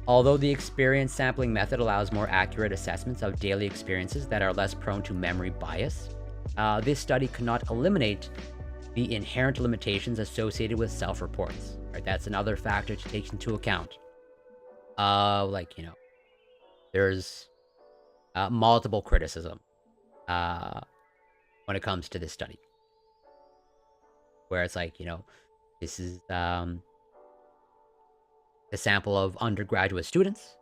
Although the experience sampling method allows more accurate assessments of daily experiences that are less prone to memory bias, this study could not eliminate the inherent limitations associated with self-reports. Right? That's another factor to take into account. There's multiple criticism when it comes to this study, where it's like, this is a sample of undergraduate students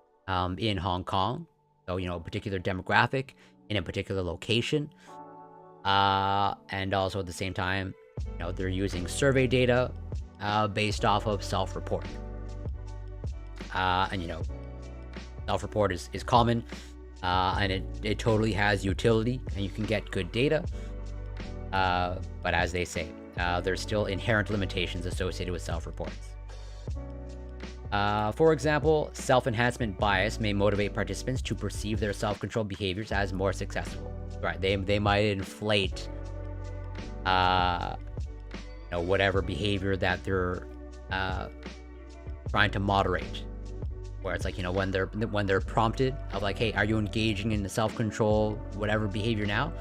in Hong Kong, so a particular demographic in a particular location, and also at the same time, they're using survey data based off of self-report, and self-report is common, and it totally has utility, and you can get good data, but as they say, there's still inherent limitations associated with self-reports. For example, self-enhancement bias may motivate participants to perceive their self-control behaviors as more successful. Right? They might inflate, whatever behavior that they're trying to moderate. Where it's like, when they're prompted of like, hey, are you engaging in the self-control, whatever behavior now?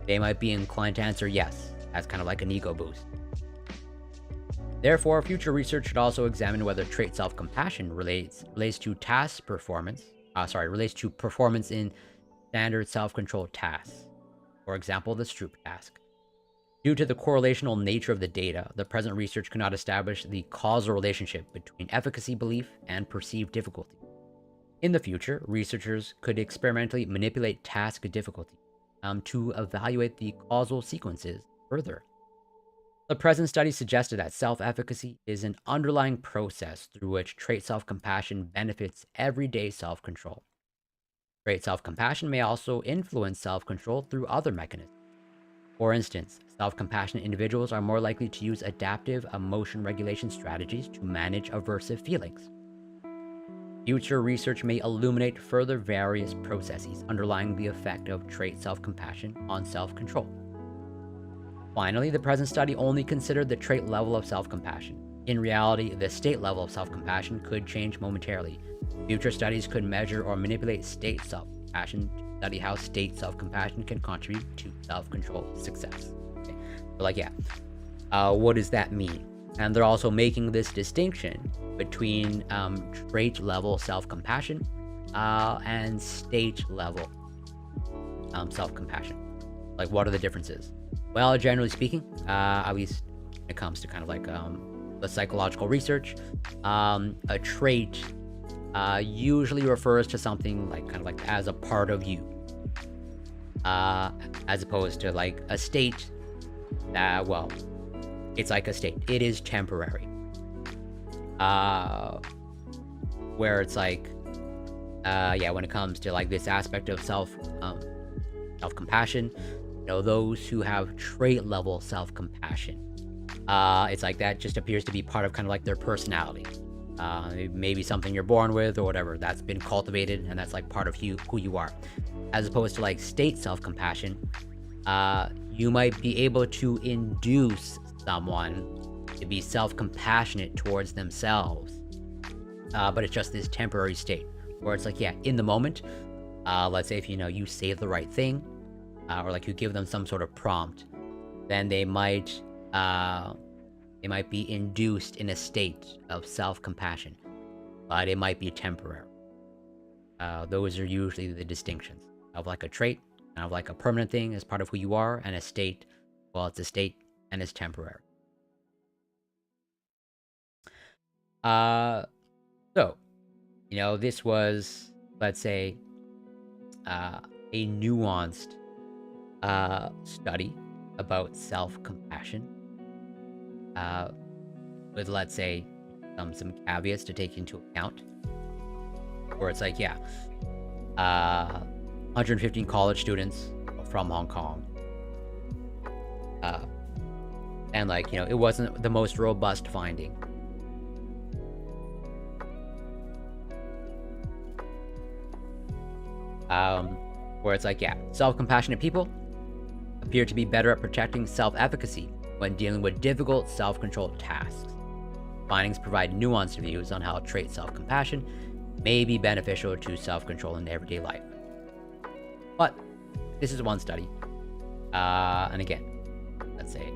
They might be inclined to answer yes. That's kind of like an ego boost. Therefore, future research should also examine whether trait self-compassion relates to relates to performance in standard self-control tasks. For example, the Stroop task. Due to the correlational nature of the data, the present research cannot establish the causal relationship between efficacy belief and perceived difficulty. In the future, researchers could experimentally manipulate task difficulty to evaluate the causal sequences further. The present study suggested that self-efficacy is an underlying process through which trait self-compassion benefits everyday self-control. Trait self-compassion may also influence self-control through other mechanisms. For instance, self-compassionate individuals are more likely to use adaptive emotion regulation strategies to manage aversive feelings. Future research may illuminate further various processes underlying the effect of trait self-compassion on self-control. Finally, the present study only considered the trait level of self-compassion. In reality, the state level of self-compassion could change momentarily. Future studies could measure or manipulate state self-compassion to study how state self-compassion can contribute to self-control success. Okay. So what does that mean? And they're also making this distinction between trait level self-compassion and state level self-compassion. Like, what are the differences? Well, generally speaking, at least when it comes to kind of like the psychological research, a trait usually refers to something like kind of like as a part of you, as opposed to like a state that, well, it's like a state. It is temporary. Where it's like, when it comes to like this aspect of self-compassion, those who have trait level self-compassion, it's like that just appears to be part of kind of like their personality. Maybe something you're born with or whatever that's been cultivated, and that's like part of who you are. As opposed to like state self-compassion, you might be able to induce someone to be self-compassionate towards themselves, but it's just this temporary state where it's like, in the moment, let's say if you say the right thing, or like you give them some sort of prompt, then they might be induced in a state of self-compassion, but it might be temporary. Those are usually the distinctions of like a trait, kind of like a permanent thing as part of who you are, and a state, well, it's a state and it's temporary. So, this was, let's say, a nuanced study about self-compassion, with, let's say, some caveats to take into account, where it's like, 115 college students from Hong Kong, and like, it wasn't the most robust finding. Where it's like, self-compassionate people appear to be better at protecting self-efficacy when dealing with difficult self-controlled tasks. Findings provide nuanced views on how trait self-compassion may be beneficial to self-control in everyday life. But this is one study. And again, let's say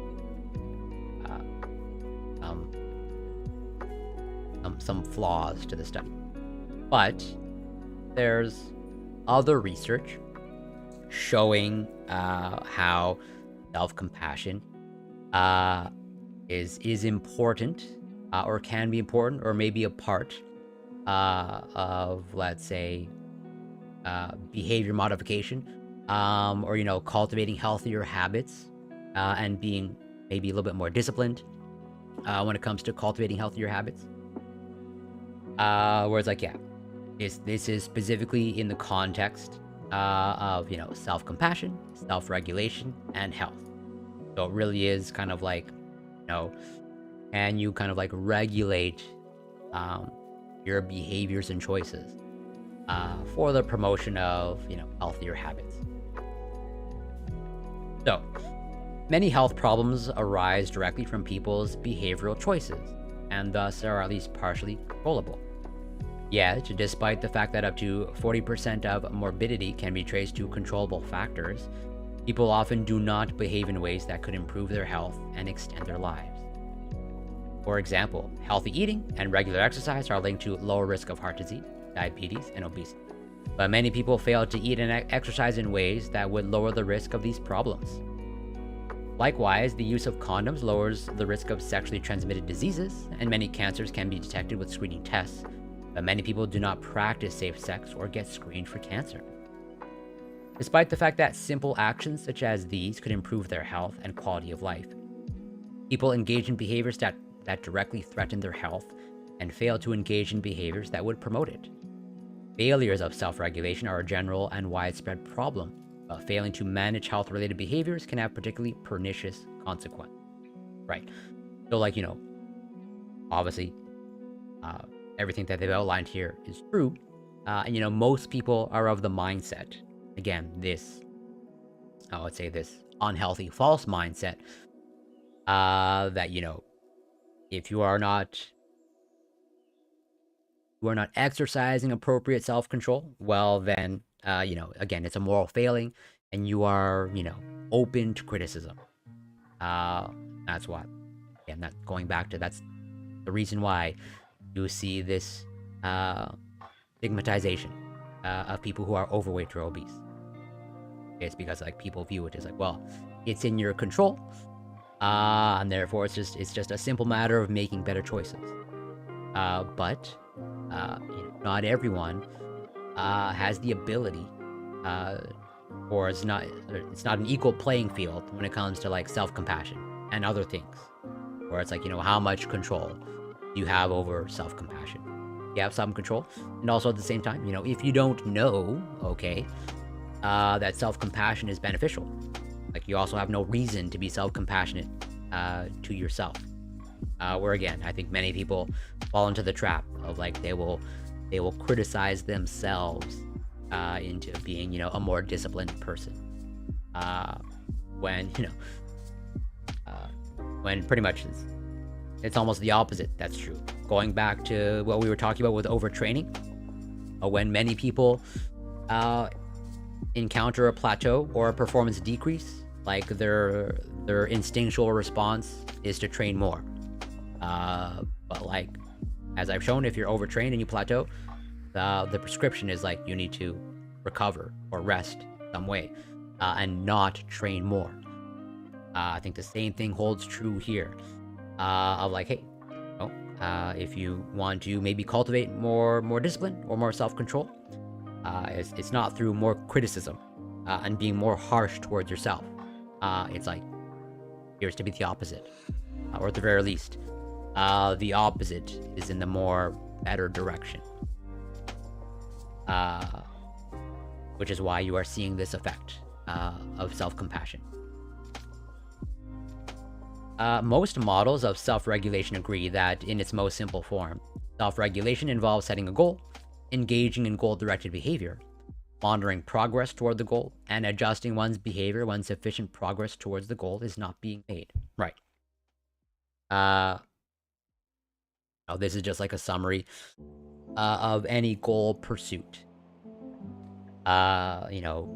some flaws to the study. But there's other research showing how self-compassion is important, or can be important, or maybe a part of, let's say, behavior modification, or cultivating healthier habits, and being maybe a little bit more disciplined when it comes to cultivating healthier habits. Whereas, like, yeah, this is specifically in the context of self-compassion, self-regulation, and health. So it really is kind of like, can you kind of like regulate your behaviors and choices for the promotion of healthier habits. So many health problems arise directly from people's behavioral choices, and thus are at least partially controllable. Yet, despite the fact that up to 40% of morbidity can be traced to controllable factors, people often do not behave in ways that could improve their health and extend their lives. For example, healthy eating and regular exercise are linked to lower risk of heart disease, diabetes, and obesity. But many people fail to eat and exercise in ways that would lower the risk of these problems. Likewise, the use of condoms lowers the risk of sexually transmitted diseases, and many cancers can be detected with screening tests, but many people do not practice safe sex or get screened for cancer. Despite the fact that simple actions such as these could improve their health and quality of life, people engage in behaviors that directly threaten their health and fail to engage in behaviors that would promote it. Failures of self-regulation are a general and widespread problem, but failing to manage health-related behaviors can have particularly pernicious consequences. Right. So, like, obviously, everything that they've outlined here is true. And, most people are of the mindset, again, this unhealthy, false mindset, that, if you are not exercising appropriate self-control, well, then, again, it's a moral failing, and you are, open to criticism. That's what, again, that's the reason why you see this stigmatization of people who are overweight or obese. It's because, like, people view it as like, well, it's in your control, and therefore it's just a simple matter of making better choices. But not everyone has the ability, or it's not an equal playing field when it comes to, like, self-compassion and other things, where it's like, how much control you have over self-compassion. You have some control, and also at the same time, if you don't know, okay, that self-compassion is beneficial, like, you also have no reason to be self-compassionate to yourself. Where, again, I think many people fall into the trap of, like, they will criticize themselves into being, a more disciplined person, when pretty much it's almost the opposite that's true. Going back to what we were talking about with overtraining, when many people encounter a plateau or a performance decrease, like, their instinctual response is to train more. But, like, as I've shown, if you're overtrained and you plateau, the prescription is, like, you need to recover or rest some way, and not train more. I think the same thing holds true here, of, like, hey, if you want to maybe cultivate more discipline or more self-control, it's not through more criticism and being more harsh towards yourself. It's like, appears to be the opposite, or at the very least, the opposite is in the more better direction, which is why you are seeing this effect of self-compassion. Most models of self-regulation agree that, in its most simple form, self-regulation involves setting a goal, engaging in goal-directed behavior, monitoring progress toward the goal, and adjusting one's behavior when sufficient progress towards the goal is not being made. Right. This is just like a summary of any goal pursuit. You know,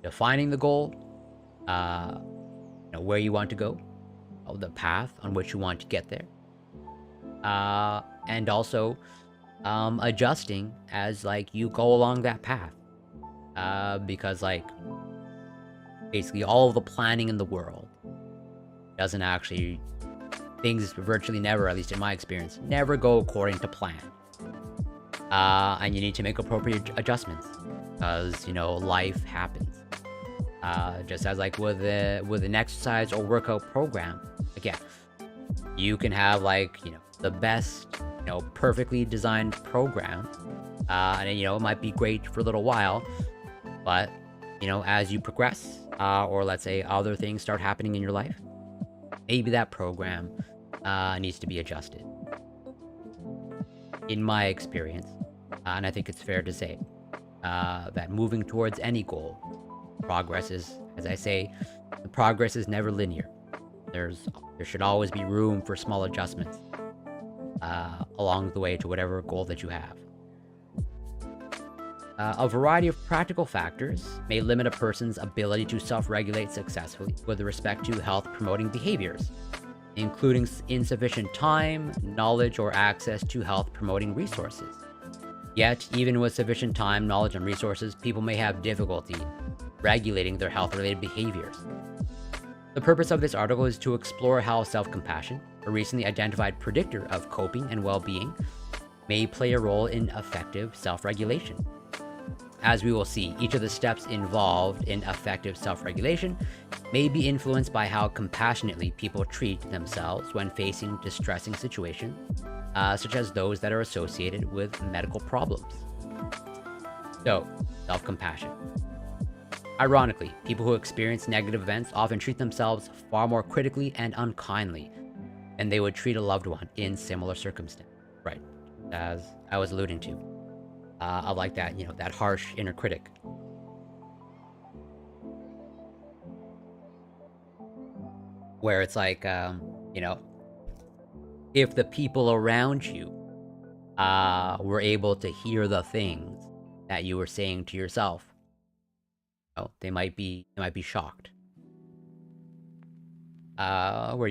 defining the goal, where you want to go, the path on which you want to get there, and also adjusting as like you go along that path, because like basically all of the planning in the world doesn't actually, things virtually never, at least in my experience, never go according to plan. And you need to make appropriate adjustments because, life happens. Just as like with an exercise or workout program, again, you can have like, the best, perfectly designed program, and it might be great for a little while, but, as you progress, or let's say other things start happening in your life, maybe that program needs to be adjusted. In my experience, and I think it's fair to say, that moving towards any goal, progress is, as I say, the progress is never linear. There should always be room for small adjustments along the way to whatever goal that you have. A variety of practical factors may limit a person's ability to self-regulate successfully with respect to health-promoting behaviors, including insufficient time, knowledge, or access to health-promoting resources. Yet, even with sufficient time, knowledge, and resources, people may have difficulty regulating their health-related behaviors. The purpose of this article is to explore how self-compassion, a recently identified predictor of coping and well-being, may play a role in effective self-regulation. As we will see, each of the steps involved in effective self-regulation may be influenced by how compassionately people treat themselves when facing distressing situations, such as those that are associated with medical problems. So, self-compassion. Ironically, people who experience negative events often treat themselves far more critically and unkindly than they would treat a loved one in similar circumstances. Right, as I was alluding to. Of like that, that harsh inner critic. Where it's like, if the people around you were able to hear the things that you were saying to yourself, they might be shocked. Where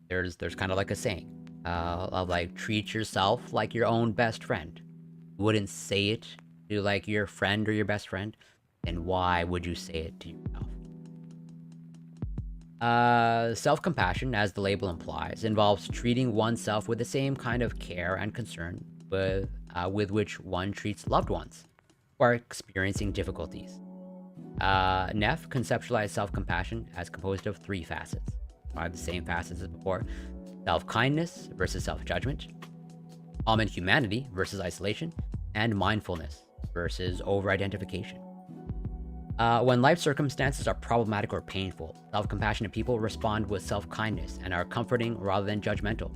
there's kind of like a saying of like, treat yourself like your own best friend. You wouldn't say it to like your friend or your best friend, then why would you say it to yourself? Self-compassion, as the label implies, involves treating oneself with the same kind of care and concern with which one treats loved ones who are experiencing difficulties. Neff conceptualized self-compassion as composed of three facets. Are the same facets as before: self-kindness versus self-judgment, common humanity versus isolation, and mindfulness versus over-identification. When life circumstances are problematic or painful, self-compassionate people respond with self-kindness and are comforting rather than judgmental.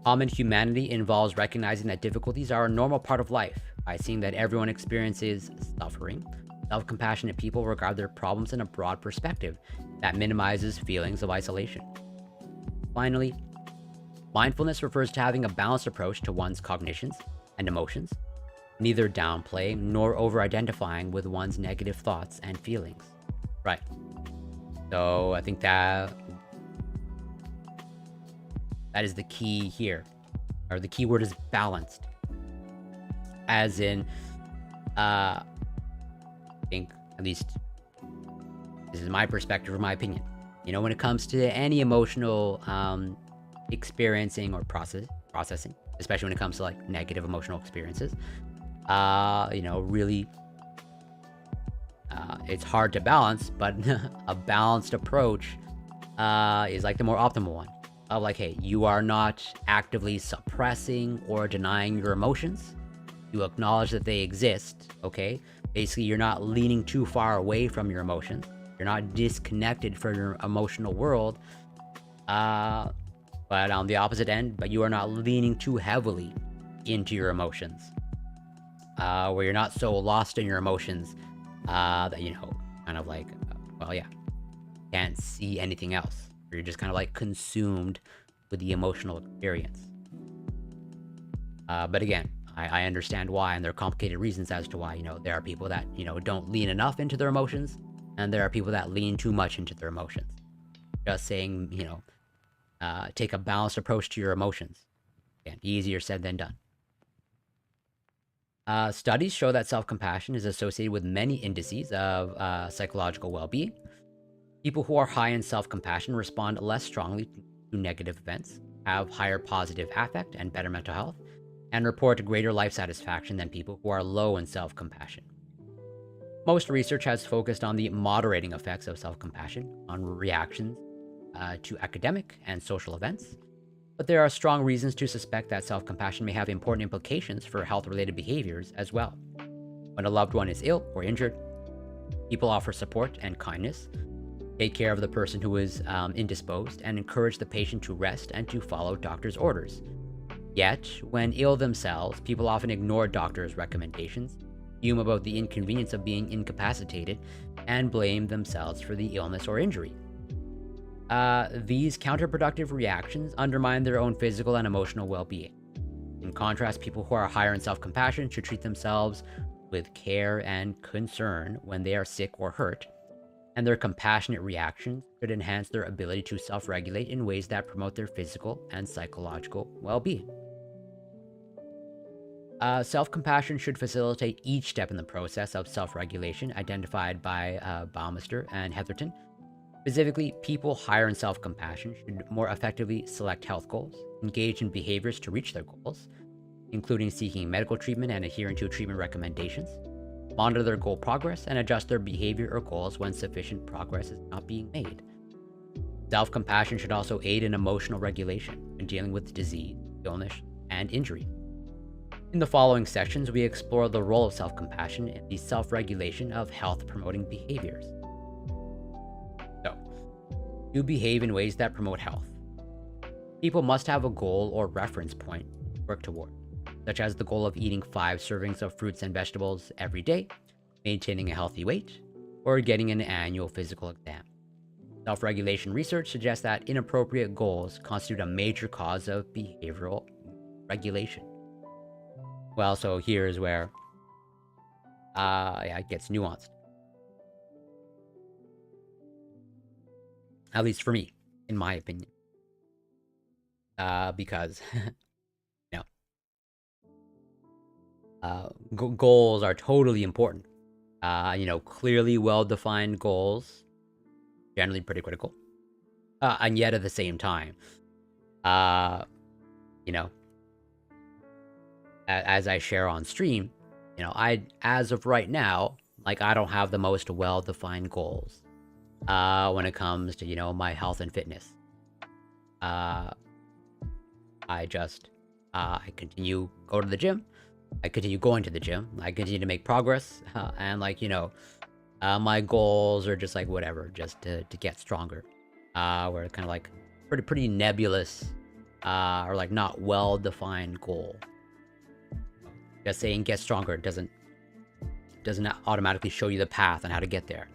Common humanity involves recognizing that difficulties are a normal part of life. By seeing that everyone experiences suffering, self-compassionate people regard their problems in a broad perspective that minimizes feelings of isolation. Finally, mindfulness refers to having a balanced approach to one's cognitions and emotions, neither downplaying nor over-identifying with one's negative thoughts and feelings. Right. So I think that is the key here, or the key word is balanced. As in, I think, at least this is my perspective or my opinion, when it comes to any emotional experiencing or processing, especially when it comes to like negative emotional experiences, really, it's hard to balance, but a balanced approach is like the more optimal one. Of like, hey, you are not actively suppressing or denying your emotions. You acknowledge that they exist, okay? Basically, you're not leaning too far away from your emotions. You're not disconnected from your emotional world. But on the opposite end, but you are not leaning too heavily into your emotions. Where you're not so lost in your emotions that, kind of like, can't see anything else. Or you're just kind of like consumed with the emotional experience. But again, I understand why, and there are complicated reasons as to why. There are people that, don't lean enough into their emotions, and there are people that lean too much into their emotions. Just saying, take a balanced approach to your emotions. Again, easier said than done. Studies show that self-compassion is associated with many indices of psychological well-being. People who are high in self-compassion respond less strongly to negative events, have higher positive affect and better mental health, and report greater life satisfaction than people who are low in self-compassion. Most research has focused on the moderating effects of self-compassion on reactions to academic and social events, but there are strong reasons to suspect that self-compassion may have important implications for health-related behaviors as well. When a loved one is ill or injured, people offer support and kindness, take care of the person who is indisposed, and encourage the patient to rest and to follow doctor's orders. Yet, when ill themselves, people often ignore doctors' recommendations, fume about the inconvenience of being incapacitated, and blame themselves for the illness or injury. These counterproductive reactions undermine their own physical and emotional well-being. In contrast, people who are higher in self-compassion should treat themselves with care and concern when they are sick or hurt, and their compassionate reactions should enhance their ability to self-regulate in ways that promote their physical and psychological well-being. Self-compassion should facilitate each step in the process of self-regulation identified by Baumeister and Heatherton. Specifically, people higher in self-compassion should more effectively select health goals, engage in behaviors to reach their goals, including seeking medical treatment and adhering to treatment recommendations, monitor their goal progress, and adjust their behavior or goals when sufficient progress is not being made. Self-compassion should also aid in emotional regulation when dealing with disease, illness, and injury. In the following sections, we explore the role of self-compassion in the self-regulation of health-promoting behaviors. So, to behave in ways that promote health. People must have a goal or reference point to work toward, such as the goal of eating 5 servings of fruits and vegetables every day, maintaining a healthy weight, or getting an annual physical exam. Self-regulation research suggests that inappropriate goals constitute a major cause of behavioral regulation. Well, so here's where it gets nuanced. At least for me, in my opinion. Because, goals are totally important. Clearly well-defined goals, generally pretty critical. And yet at the same time, as I share on stream, as of right now, I don't have the most well-defined goals when it comes to, my health and fitness. I continue go to the gym. I continue going to the gym. I continue to make progress. And my goals are just whatever, just to get stronger. We're kind of pretty nebulous, or not well-defined goal. Just saying get stronger doesn't automatically show you the path on how to get there.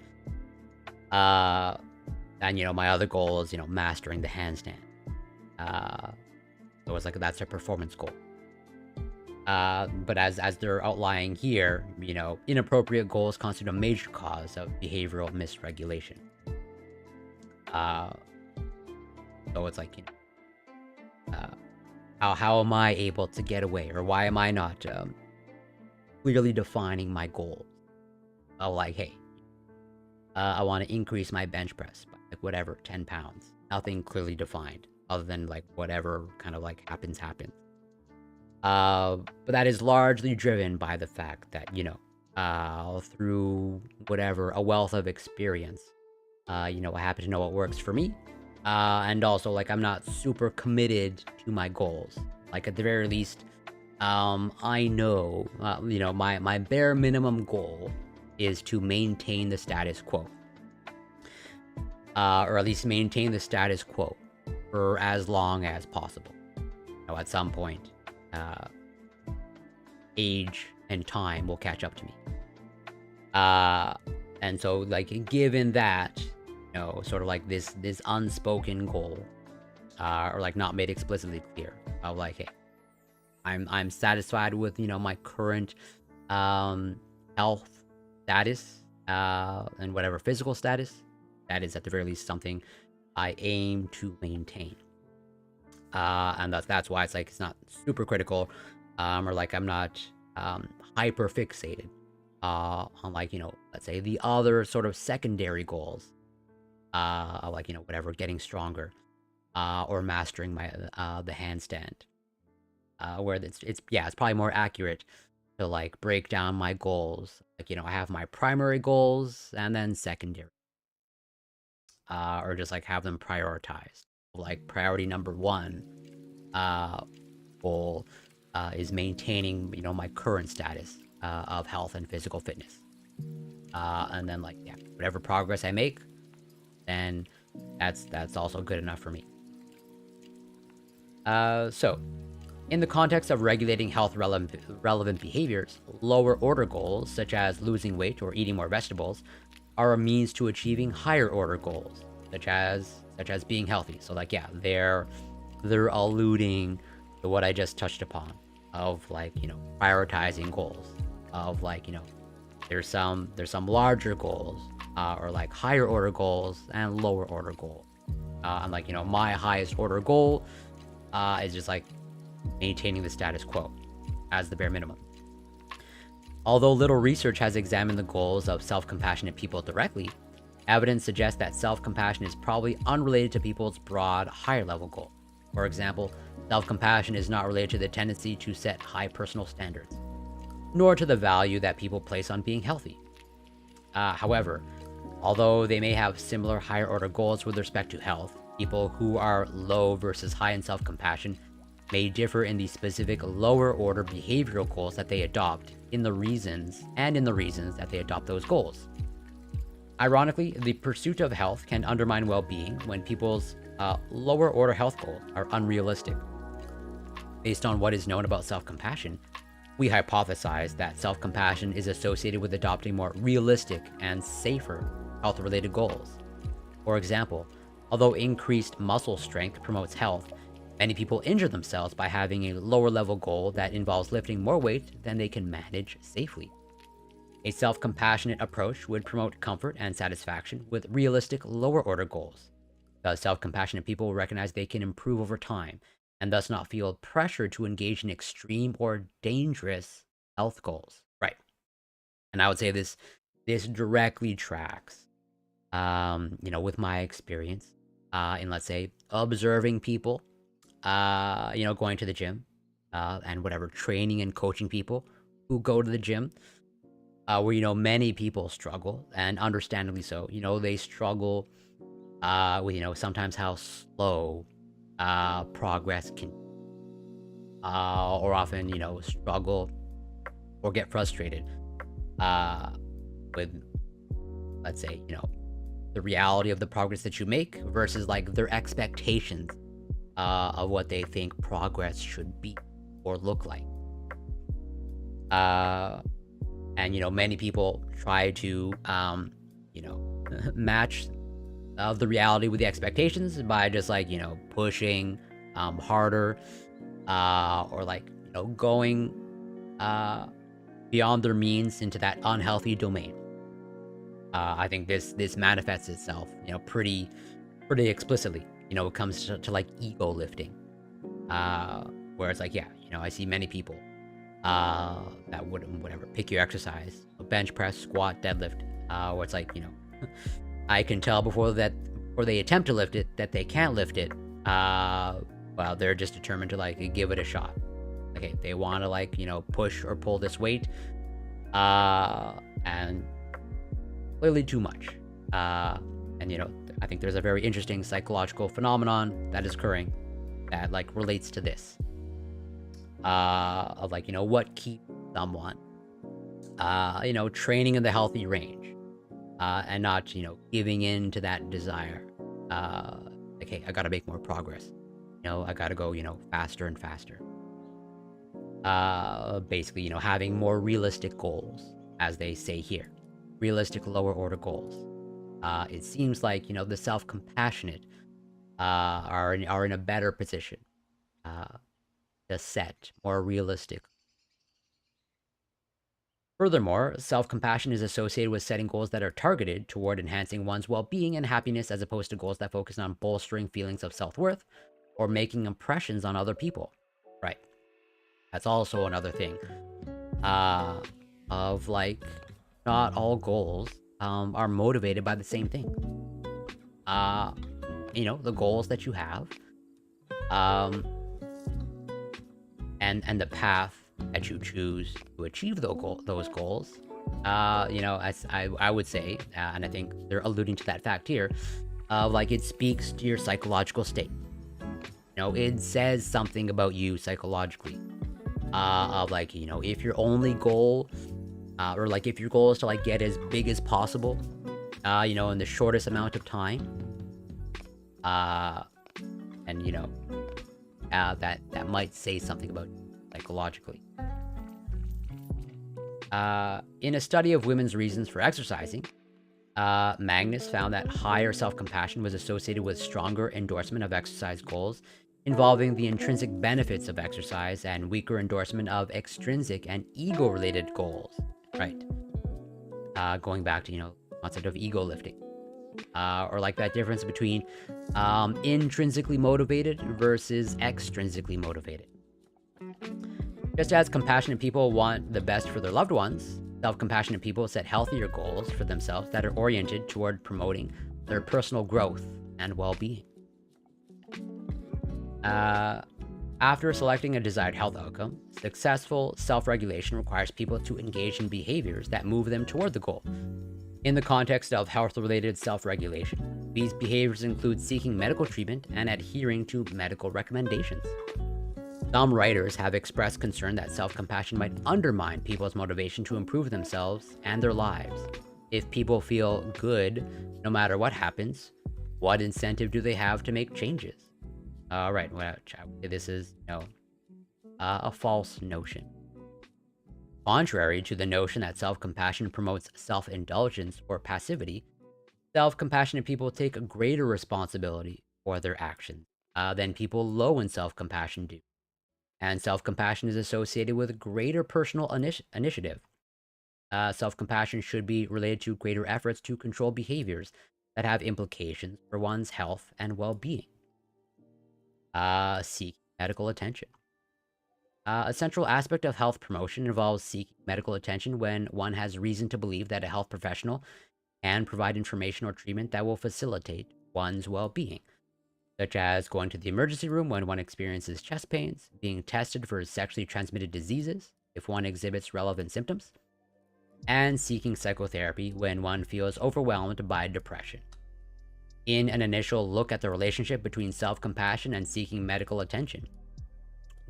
And my other goal is mastering the handstand. So it's that's a performance goal. But as they're outlining here, inappropriate goals constitute a major cause of behavioral misregulation. So it's how am I able to get away, or why am I not clearly defining my goals? Hey, I want to increase my bench press by whatever 10 pounds. Nothing clearly defined, other than whatever kind of happens. But that is largely driven by the fact that through whatever a wealth of experience, I happen to know what works for me. And also, I'm not super committed to my goals. At the very least, I know, my bare minimum goal is to maintain the status quo. Or at least maintain the status quo for as long as possible. At some point, age and time will catch up to me. And so, given that, sort of this unspoken goal, or not made explicitly clear, of hey, I'm satisfied with, you know, my current health status, and whatever physical status. That is at the very least something I aim to maintain. And that's why it's like it's not super critical, or like I'm not hyper fixated on, like, you know, let's say the other sort of secondary goals, of, like, you know, whatever, getting stronger, or mastering my the handstand, where it's yeah, it's probably more accurate to like break down my goals. Like, you know, I have my primary goals and then secondary, or just like have them prioritized. Like priority number one, uh, goal, is maintaining, you know, my current status of health and physical fitness. And then, like, yeah, whatever progress I make, then that's also good enough for me. So, in the context of regulating health relevant behaviors, lower order goals, such as losing weight or eating more vegetables, are a means to achieving higher order goals, such as being healthy. So, like, yeah, they're alluding to what I just touched upon, of, like, you know, prioritizing goals, of, like, you know, there's some larger goals, or like higher order goals and lower order goals. And, like, you know, my highest order goal is just like maintaining the status quo as the bare minimum. Although little research has examined the goals of self-compassionate people directly, evidence suggests that self-compassion is probably unrelated to people's broad, higher-level goal. For example, self-compassion is not related to the tendency to set high personal standards, nor to the value that people place on being healthy. However, although they may have similar higher-order goals with respect to health, people who are low versus high in self-compassion may differ in the specific lower-order behavioral goals that they adopt, in the reasons that they adopt those goals. Ironically, the pursuit of health can undermine well-being when people's lower-order health goals are unrealistic. Based on what is known about self-compassion, we hypothesize that self-compassion is associated with adopting more realistic and safer health-related goals. For example, although increased muscle strength promotes health, many people injure themselves by having a lower-level goal that involves lifting more weight than they can manage safely. A self-compassionate approach would promote comfort and satisfaction with realistic lower-order goals. Thus, self-compassionate people recognize they can improve over time and thus not feel pressure to engage in extreme or dangerous health goals. Right. And I would say this directly tracks, you know, with my experience, in, let's say, observing people, you know, going to the gym, and whatever, training and coaching people who go to the gym, where, you know, many people struggle, and understandably so. You know, they struggle with, you know, sometimes how slow progress can, or often, you know, struggle or get frustrated with, let's say, you know, the reality of the progress that you make versus like their expectations of what they think progress should be or look like. And, you know, many people try to, you know, match the reality with the expectations by just, like, you know, pushing harder, or, like, you know, going beyond their means into that unhealthy domain. I think this manifests itself, you know, pretty explicitly. You know, it comes to like ego lifting, where it's like, yeah, you know, I see many people that would, whatever, pick your exercise, bench press, squat, deadlift, where it's like, you know, I can tell before they attempt to lift it that they can't lift it. Well, they're just determined to like give it a shot. Okay, they want to, like, you know, push or pull this weight, and clearly too much. And, you know, I think there's a very interesting psychological phenomenon that is occurring that like relates to this, of like, you know, what keeps someone, you know, training in the healthy range, and not, you know, giving in to that desire. Like, hey, I gotta make more progress. You know, I gotta go, you know, faster and faster. Basically, you know, having more realistic goals, as they say here, realistic lower order goals. It seems like, you know, the self-compassionate are in a better position to set more realistic. Furthermore, self-compassion is associated with setting goals that are targeted toward enhancing one's well-being and happiness, as opposed to goals that focus on bolstering feelings of self-worth or making impressions on other people. Right. That's also another thing. Of like, not all goals are motivated by the same thing. The goals that you have, and the path that you choose to achieve those goals. As I would say, and I think they're alluding to that fact here, like it speaks to your psychological state. It says something about you psychologically. Of like, if your only goal, or like if your goal is to like get as big as possible, in the shortest amount of time, and that might say something about you psychologically. In a study of women's reasons for exercising, Magnus found that higher self-compassion was associated with stronger endorsement of exercise goals involving the intrinsic benefits of exercise, and weaker endorsement of extrinsic and ego-related goals. Right. Going back to, concept of ego lifting. Or like that difference between intrinsically motivated versus extrinsically motivated. Just as compassionate people want the best for their loved ones, self-compassionate people set healthier goals for themselves that are oriented toward promoting their personal growth and well-being. After selecting a desired health outcome, successful self-regulation requires people to engage in behaviors that move them toward the goal. In the context of health-related self-regulation, these behaviors include seeking medical treatment and adhering to medical recommendations. Some writers have expressed concern that self-compassion might undermine people's motivation to improve themselves and their lives. If people feel good no matter what happens, what incentive do they have to make changes? Right, well, this is, a false notion. Contrary to the notion that self-compassion promotes self-indulgence or passivity, self-compassionate people take a greater responsibility for their actions than people low in self-compassion do. And self-compassion is associated with greater personal initiative. Self-compassion should be related to greater efforts to control behaviors that have implications for one's health and well-being. Seek medical attention. A central aspect of health promotion involves seeking medical attention when one has reason to believe that a health professional can provide information or treatment that will facilitate one's well-being, such as going to the emergency room when one experiences chest pains, being tested for sexually transmitted diseases if one exhibits relevant symptoms, and seeking psychotherapy when one feels overwhelmed by depression. In an initial look at the relationship between self-compassion and seeking medical attention,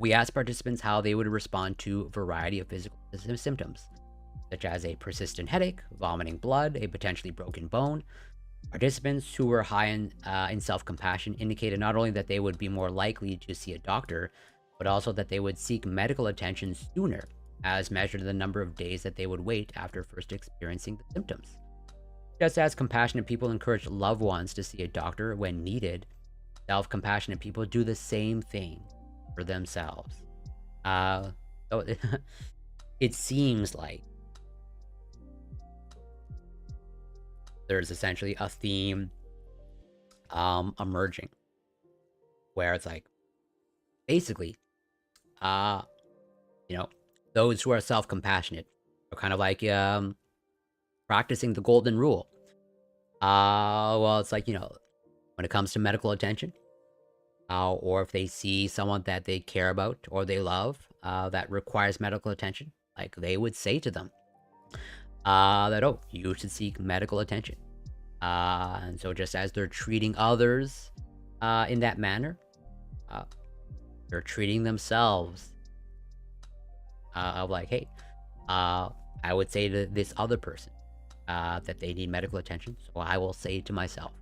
we asked participants how they would respond to a variety of physical symptoms, such as a persistent headache, vomiting blood, a potentially broken bone. Participants who were high in self-compassion indicated not only that they would be more likely to see a doctor, but also that they would seek medical attention sooner, as measured in the number of days that they would wait after first experiencing the symptoms. Just as compassionate people encourage loved ones to see a doctor when needed, self-compassionate people do the same thing for themselves. So it seems like there's essentially a theme emerging where it's like, basically, those who are self-compassionate are kind of like practicing the golden rule. Well, it's like, when it comes to medical attention, or if they see someone that they care about or they love that requires medical attention, like they would say to them that, oh, you should seek medical attention. And so just as they're treating others in that manner, they're treating themselves of like, hey, I would say to this other person that they need medical attention. So I will say to myself,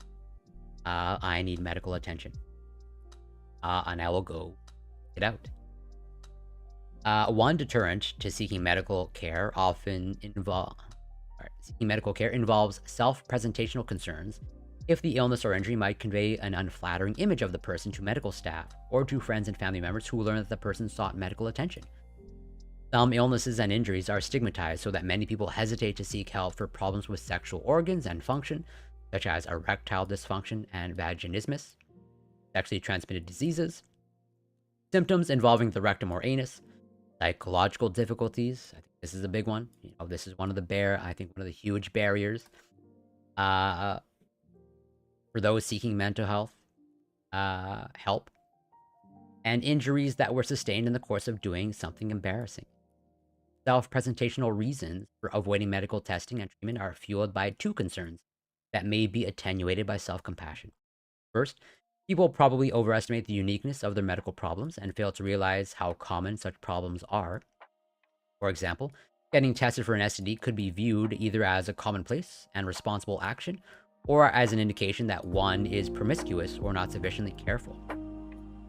I need medical attention. And I will go get out. One deterrent to seeking medical care involves self-presentational concerns if the illness or injury might convey an unflattering image of the person to medical staff or to friends and family members who learn that the person sought medical attention. Some illnesses and injuries are stigmatized so that many people hesitate to seek help for problems with sexual organs and function, such as erectile dysfunction and vaginismus, sexually transmitted diseases, symptoms involving the rectum or anus, psychological difficulties. I think this is a big one. This is one of the huge barriers for those seeking mental health help, and injuries that were sustained in the course of doing something embarrassing. Self-presentational reasons for avoiding medical testing and treatment are fueled by two concerns that may be attenuated by self-compassion. First, people probably overestimate the uniqueness of their medical problems and fail to realize how common such problems are. For example, getting tested for an STD could be viewed either as a commonplace and responsible action, or as an indication that one is promiscuous or not sufficiently careful.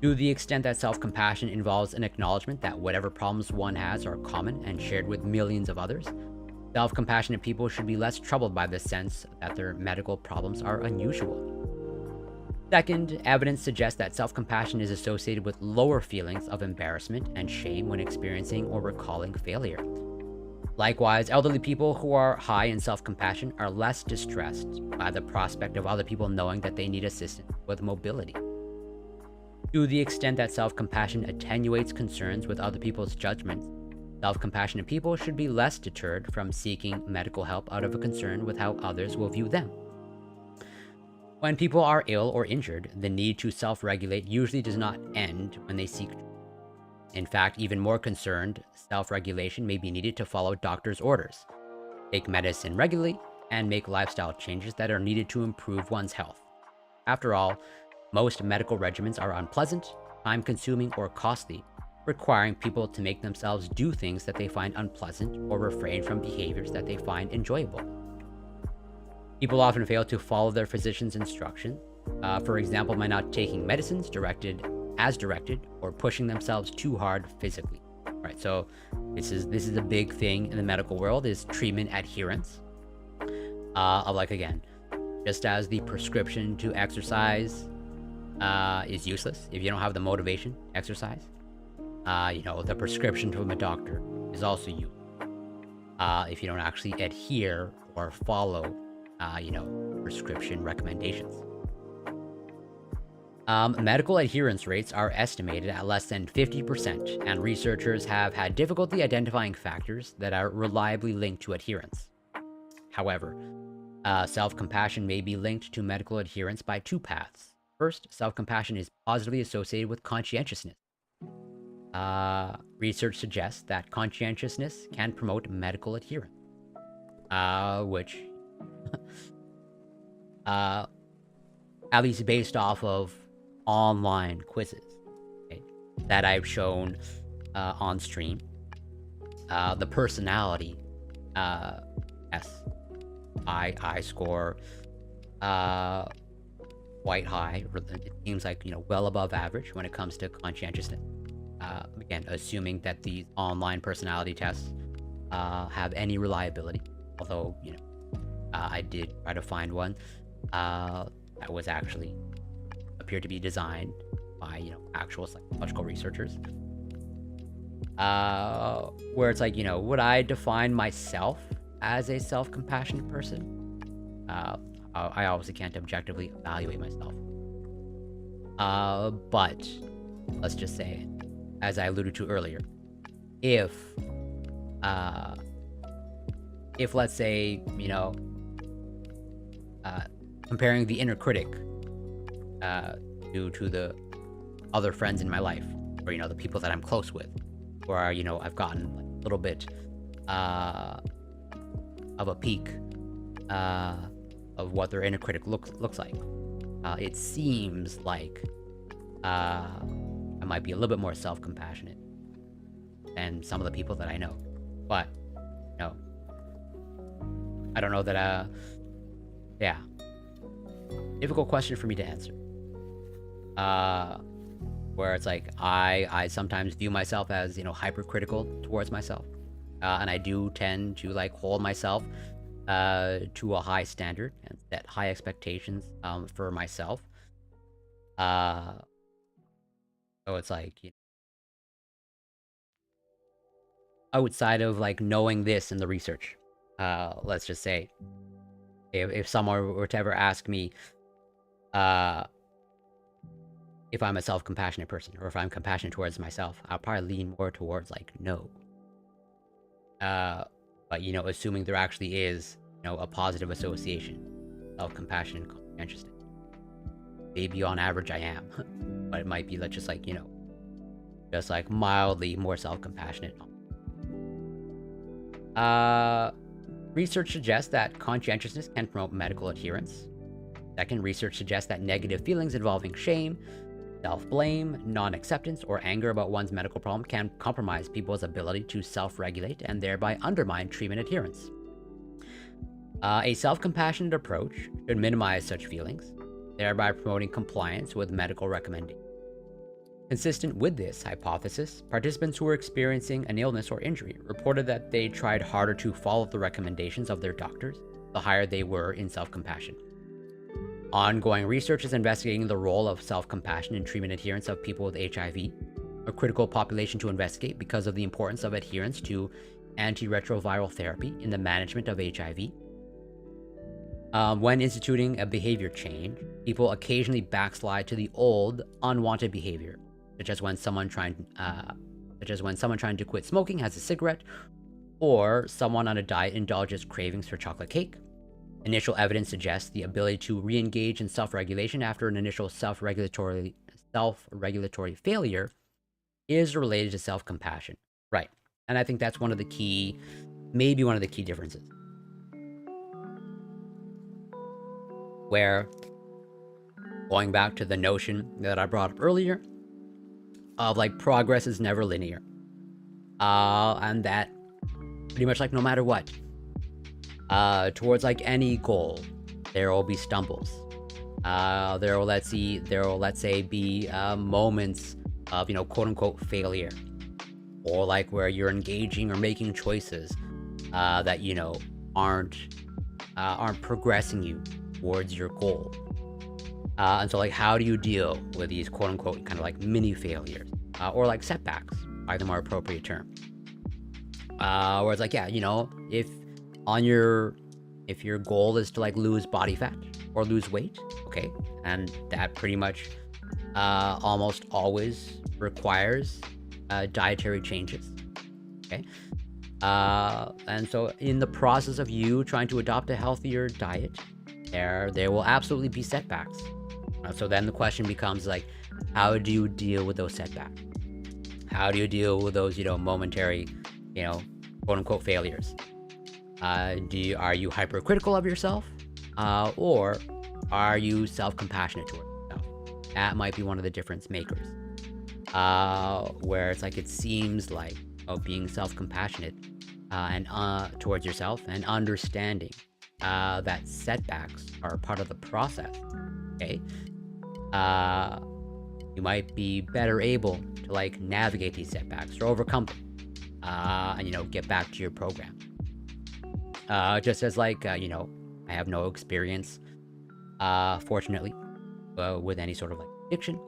To the extent that self-compassion involves an acknowledgement that whatever problems one has are common and shared with millions of others, self-compassionate people should be less troubled by the sense that their medical problems are unusual. Second, evidence suggests that self-compassion is associated with lower feelings of embarrassment and shame when experiencing or recalling failure. Likewise, elderly people who are high in self-compassion are less distressed by the prospect of other people knowing that they need assistance with mobility. To the extent that self-compassion attenuates concerns with other people's judgments, self-compassionate people should be less deterred from seeking medical help out of a concern with how others will view them. When people are ill or injured, the need to self-regulate usually does not end when they seek treatment. In fact, even more concerned, self-regulation may be needed to follow doctors' orders, take medicine regularly, and make lifestyle changes that are needed to improve one's health. After all, most medical regimens are unpleasant, time-consuming, or costly, requiring people to make themselves do things that they find unpleasant or refrain from behaviors that they find enjoyable. People often fail to follow their physician's instructions, for example, by not taking medicines as directed or pushing themselves too hard physically. Right, so this is a big thing in the medical world, is treatment adherence. Again, just as the prescription to exercise is useless if you don't have the motivation to exercise, the prescription from a doctor is also useless if you don't actually adhere or follow prescription recommendations. Medical adherence rates are estimated at less than 50%, and researchers have had difficulty identifying factors that are reliably linked to adherence. However, self-compassion may be linked to medical adherence by two paths. First, self-compassion is positively associated with conscientiousness. Research suggests that conscientiousness can promote medical adherence, which, at least based off of online quizzes, okay, that I've shown on stream, the personality, I score quite high. It seems like, well above average when it comes to conscientiousness. Again, assuming that these online personality tests have any reliability. Although, I did try to find one that was actually appeared to be designed by, actual psychological researchers. Where it's like, would I define myself as a self-compassionate person? I obviously can't objectively evaluate myself. But let's just say, as I alluded to earlier, if let's say, comparing the inner critic to the other friends in my life, or, the people that I'm close with, or, I've gotten a little bit of a peek of what their inner critic looks like. It seems like I might be a little bit more self-compassionate than some of the people that I know. But, I don't know that, yeah. Difficult question for me to answer. Where it's like, I sometimes view myself as, hypercritical towards myself. And I do tend to, hold myself to a high standard and set high expectations for myself. Uh, so it's like, outside of like knowing this in the research, let's just say, if someone were to ever ask me if I'm a self-compassionate person or if I'm compassionate towards myself, I'll probably lean more towards like no. But assuming there actually is a positive association, self-compassion and conscientiousness. Maybe on average I am, but it might be like just like just like mildly more self-compassionate. Research suggests that conscientiousness can promote medical adherence. Second, research suggests that negative feelings involving shame, self-blame, non-acceptance, or anger about one's medical problem can compromise people's ability to self-regulate and thereby undermine treatment adherence. A self-compassionate approach should minimize such feelings, thereby promoting compliance with medical recommendations. Consistent with this hypothesis, participants who were experiencing an illness or injury reported that they tried harder to follow the recommendations of their doctors, the higher they were in self-compassion. Ongoing research is investigating the role of self-compassion in treatment adherence of people with HIV, a critical population to investigate because of the importance of adherence to antiretroviral therapy in the management of HIV. When instituting a behavior change, people occasionally backslide to the old, unwanted behavior, such as when someone trying to quit smoking has a cigarette, or someone on a diet indulges cravings for chocolate cake. Initial evidence suggests the ability to re-engage in self-regulation after an initial self-regulatory failure is related to self-compassion. Right. And I think that's maybe one of the key differences. Where, going back to the notion that I brought up earlier, of like progress is never linear. And that pretty much like no matter what, towards like any goal, there will be stumbles. There will let's say be moments of quote unquote failure, or like where you're engaging or making choices that aren't progressing you towards your goal. And so like how do you deal with these quote unquote kind of like mini failures or like setbacks, by the more appropriate term, where it's like if your goal is to like lose body fat or lose weight, okay, and that pretty much almost always requires dietary changes, okay, and so in the process of you trying to adopt a healthier diet, there will absolutely be setbacks. So then the question becomes like, how do you deal with those setbacks? How do you deal with those momentary quote unquote failures? Are you hypercritical of yourself, or are you self-compassionate towards yourself? That might be one of the difference makers. Where it's like it seems like being self-compassionate and towards yourself and understanding that setbacks are part of the process. Okay, you might be better able to like navigate these setbacks or overcome them, and get back to your program. Just as like I have no experience, fortunately, with any sort of like addiction,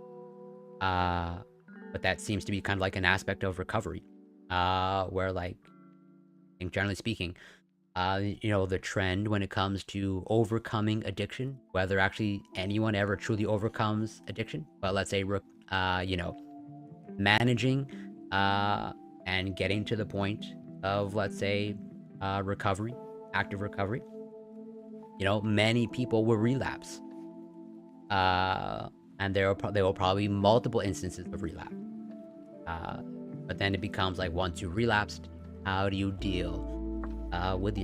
but that seems to be kind of like an aspect of recovery, where like, I think generally speaking, the trend when it comes to overcoming addiction, whether actually anyone ever truly overcomes addiction, but let's say managing and getting to the point of, let's say, recovery, active recovery, many people will relapse, and there will probably be multiple instances of relapse, but then it becomes like, once you relapsed, how do you deal with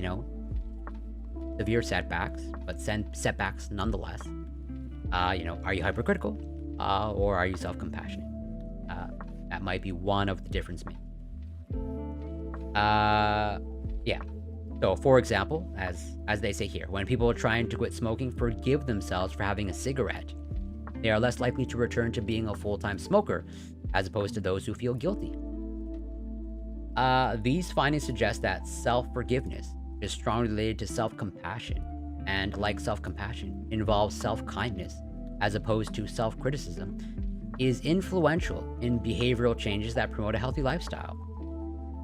severe setbacks, but setbacks nonetheless? Are you hypercritical, or are you self-compassionate? That might be one of the difference makers. Yeah. So, for example, as they say here, when people are trying to quit smoking forgive themselves for having a cigarette, they are less likely to return to being a full-time smoker, as opposed to those who feel guilty. These findings suggest that self-forgiveness is strongly related to self-compassion, and like self-compassion, involves self-kindness as opposed to self-criticism, is influential in behavioral changes that promote a healthy lifestyle.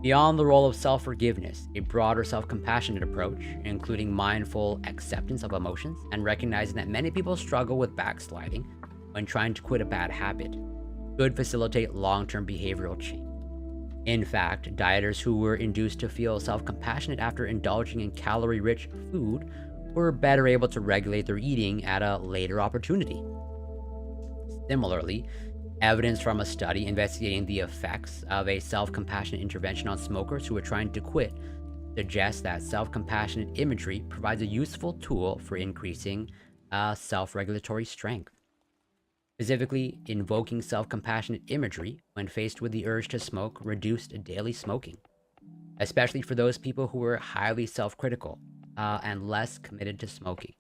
Beyond the role of self-forgiveness, a broader self-compassionate approach, including mindful acceptance of emotions and recognizing that many people struggle with backsliding when trying to quit a bad habit, could facilitate long-term behavioral change. In fact, dieters who were induced to feel self-compassionate after indulging in calorie-rich food were better able to regulate their eating at a later opportunity. Similarly, evidence from a study investigating the effects of a self-compassionate intervention on smokers who were trying to quit suggests that self-compassionate imagery provides a useful tool for increasing self-regulatory strength. Specifically, invoking self-compassionate imagery when faced with the urge to smoke reduced daily smoking, especially for those people who were highly self-critical and less committed to smoking.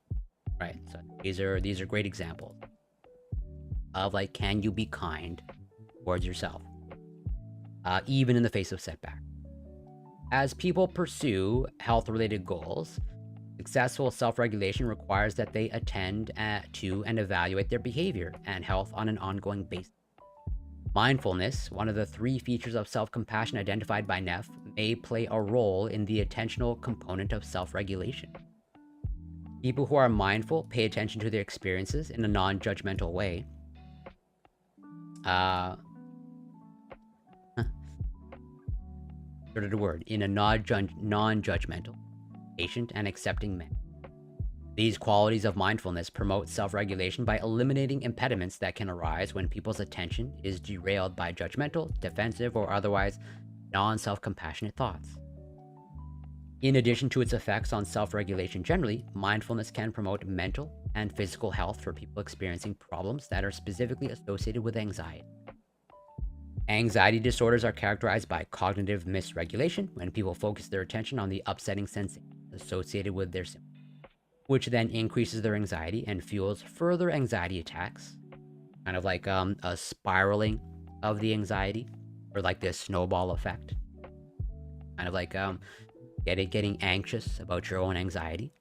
Right. So these are great examples of like, can you be kind towards yourself, even in the face of setback? As people pursue health-related goals, successful self-regulation requires that they attend to and evaluate their behavior and health on an ongoing basis. Mindfulness, one of the 3 features of self-compassion identified by Neff, may play a role in the attentional component of self-regulation. People who are mindful pay attention to their experiences in a non-judgmental way. In a non-judgmental, patient, and accepting manner. These qualities of mindfulness promote self-regulation by eliminating impediments that can arise when people's attention is derailed by judgmental, defensive, or otherwise non-self-compassionate thoughts. In addition to its effects on self-regulation generally, mindfulness can promote mental and physical health for people experiencing problems that are specifically associated with anxiety. Anxiety disorders are characterized by cognitive misregulation when people focus their attention on the upsetting sensations associated with their symptoms, which then increases their anxiety and fuels further anxiety attacks, kind of like a spiraling of the anxiety, or like this snowball effect, kind of like getting anxious about your own anxiety.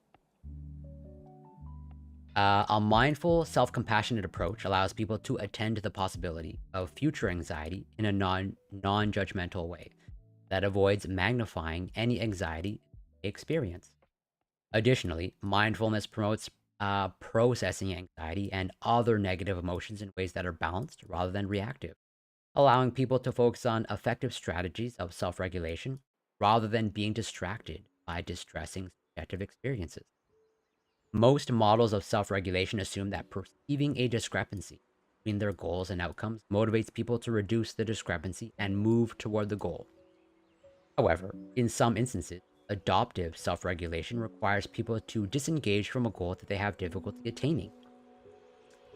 A mindful, self-compassionate approach allows people to attend to the possibility of future anxiety in a non-judgmental way that avoids magnifying any anxiety they experience. Additionally, mindfulness promotes processing anxiety and other negative emotions in ways that are balanced rather than reactive, allowing people to focus on effective strategies of self-regulation rather than being distracted by distressing subjective experiences. Most models of self-regulation assume that perceiving a discrepancy between their goals and outcomes motivates people to reduce the discrepancy and move toward the goal. However, in some instances, adoptive self-regulation requires people to disengage from a goal that they have difficulty attaining.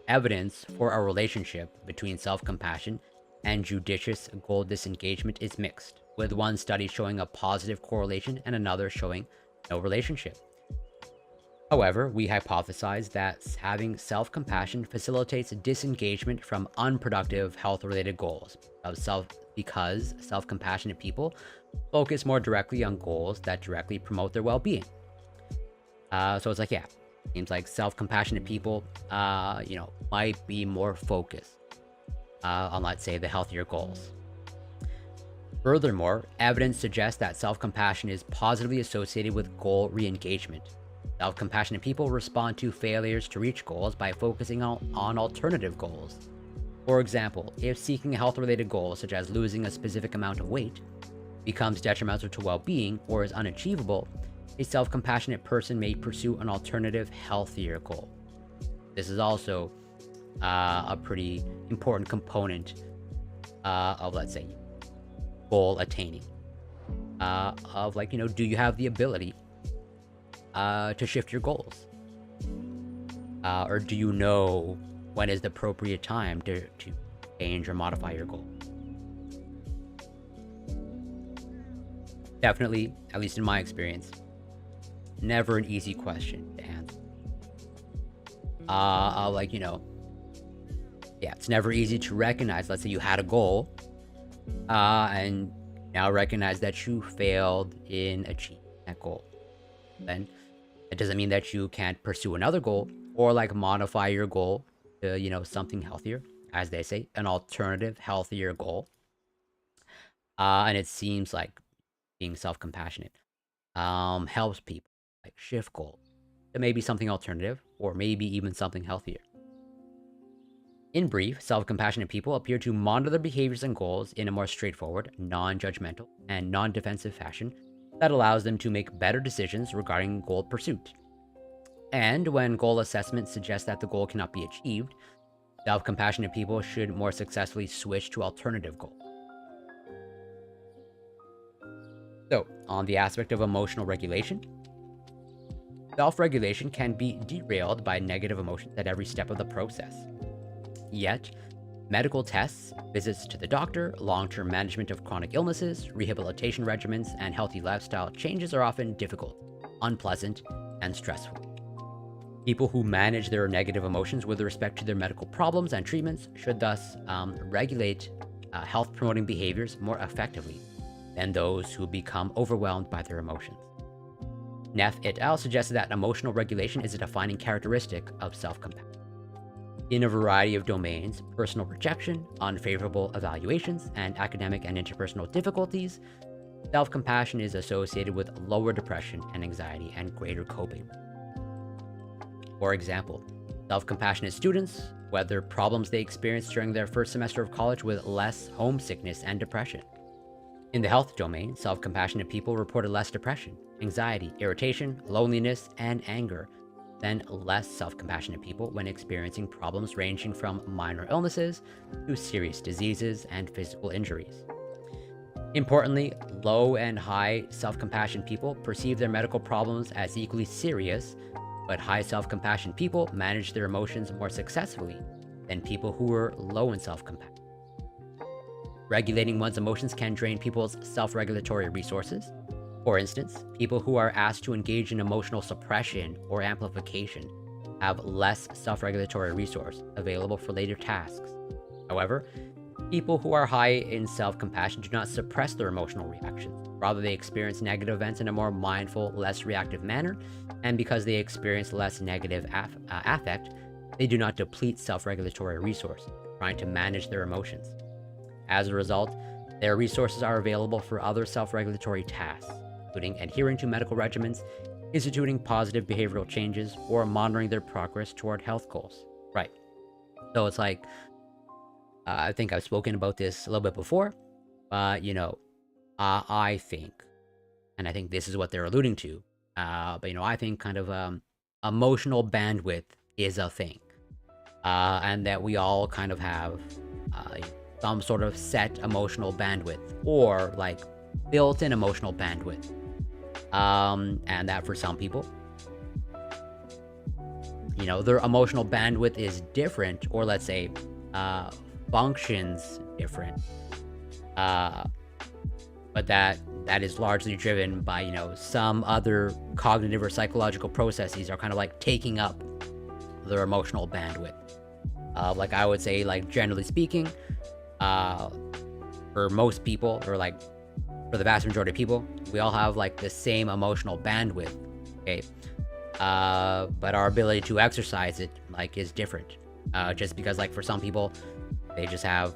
Evidence for a relationship between self-compassion and judicious goal disengagement is mixed, with one study showing a positive correlation and another showing no relationship. However, we hypothesize that having self-compassion facilitates disengagement from unproductive health-related goals because self-compassionate people focus more directly on goals that directly promote their well-being. So it's like, yeah, seems like self-compassionate people, might be more focused on, let's say, the healthier goals. Furthermore, evidence suggests that self-compassion is positively associated with goal re-engagement. Self-compassionate people respond to failures to reach goals by focusing on alternative goals. For example, if seeking a health-related goal, such as losing a specific amount of weight, becomes detrimental to well-being or is unachievable, a self-compassionate person may pursue an alternative, healthier goal. This is also a pretty important component of, let's say, goal attaining. Of like, do you have the ability to shift your goals? Or do you know when is the appropriate time to change or modify your goal? Definitely, at least in my experience, never an easy question to answer. It's never easy to recognize, let's say you had a goal, and now recognize that you failed in achieving that goal. then it doesn't mean that you can't pursue another goal or like modify your goal to, something healthier, as they say, an alternative, healthier goal. And it seems like being self-compassionate helps people like shift goals to maybe something alternative or maybe even something healthier. In brief, self-compassionate people appear to monitor their behaviors and goals in a more straightforward, non-judgmental, and non-defensive fashion that allows them to make better decisions regarding goal pursuit. And when goal assessment suggests that the goal cannot be achieved, self-compassionate people should more successfully switch to alternative goals. So, on the aspect of emotional regulation, self-regulation can be derailed by negative emotions at every step of the process. Yet, medical tests, visits to the doctor, long-term management of chronic illnesses, rehabilitation regimens, and healthy lifestyle changes are often difficult, unpleasant, and stressful. People who manage their negative emotions with respect to their medical problems and treatments should thus regulate health-promoting behaviors more effectively than those who become overwhelmed by their emotions. Neff et al. Suggested that emotional regulation is a defining characteristic of self-compassion. In a variety of domains, personal rejection, unfavorable evaluations, and academic and interpersonal difficulties, self-compassion is associated with lower depression and anxiety and greater coping. For example, self-compassionate students weather problems they experienced during their first semester of college with less homesickness and depression. In the health domain, self-compassionate people reported less depression, anxiety, irritation, loneliness, and anger than less self-compassionate people when experiencing problems ranging from minor illnesses to serious diseases and physical injuries. Importantly, low and high self-compassion people perceive their medical problems as equally serious, but high self-compassion people manage their emotions more successfully than people who are low in self-compassion. Regulating one's emotions can drain people's self-regulatory resources. For instance, people who are asked to engage in emotional suppression or amplification have less self-regulatory resource available for later tasks. However, people who are high in self-compassion do not suppress their emotional reactions. Rather, they experience negative events in a more mindful, less reactive manner, and because they experience less negative affect, they do not deplete self-regulatory resource, trying to manage their emotions. As a result, their resources are available for other self-regulatory tasks, including adhering to medical regimens, instituting positive behavioral changes, or monitoring their progress toward health goals. Right. So it's like, I think I've spoken about this a little bit before, but, I think, and I think this is what they're alluding to, but, I think kind of emotional bandwidth is a thing, and that we all kind of have some sort of set emotional bandwidth or like built-in emotional bandwidth. And that for some people, their emotional bandwidth is different, or let's say, functions different. But that is largely driven by, some other cognitive or psychological processes are kind of like taking up their emotional bandwidth. Like I would say, like generally speaking, for most people, or like for the vast majority of people, we all have like the same emotional bandwidth, okay? But our ability to exercise it like is different. Just because like for some people, they just have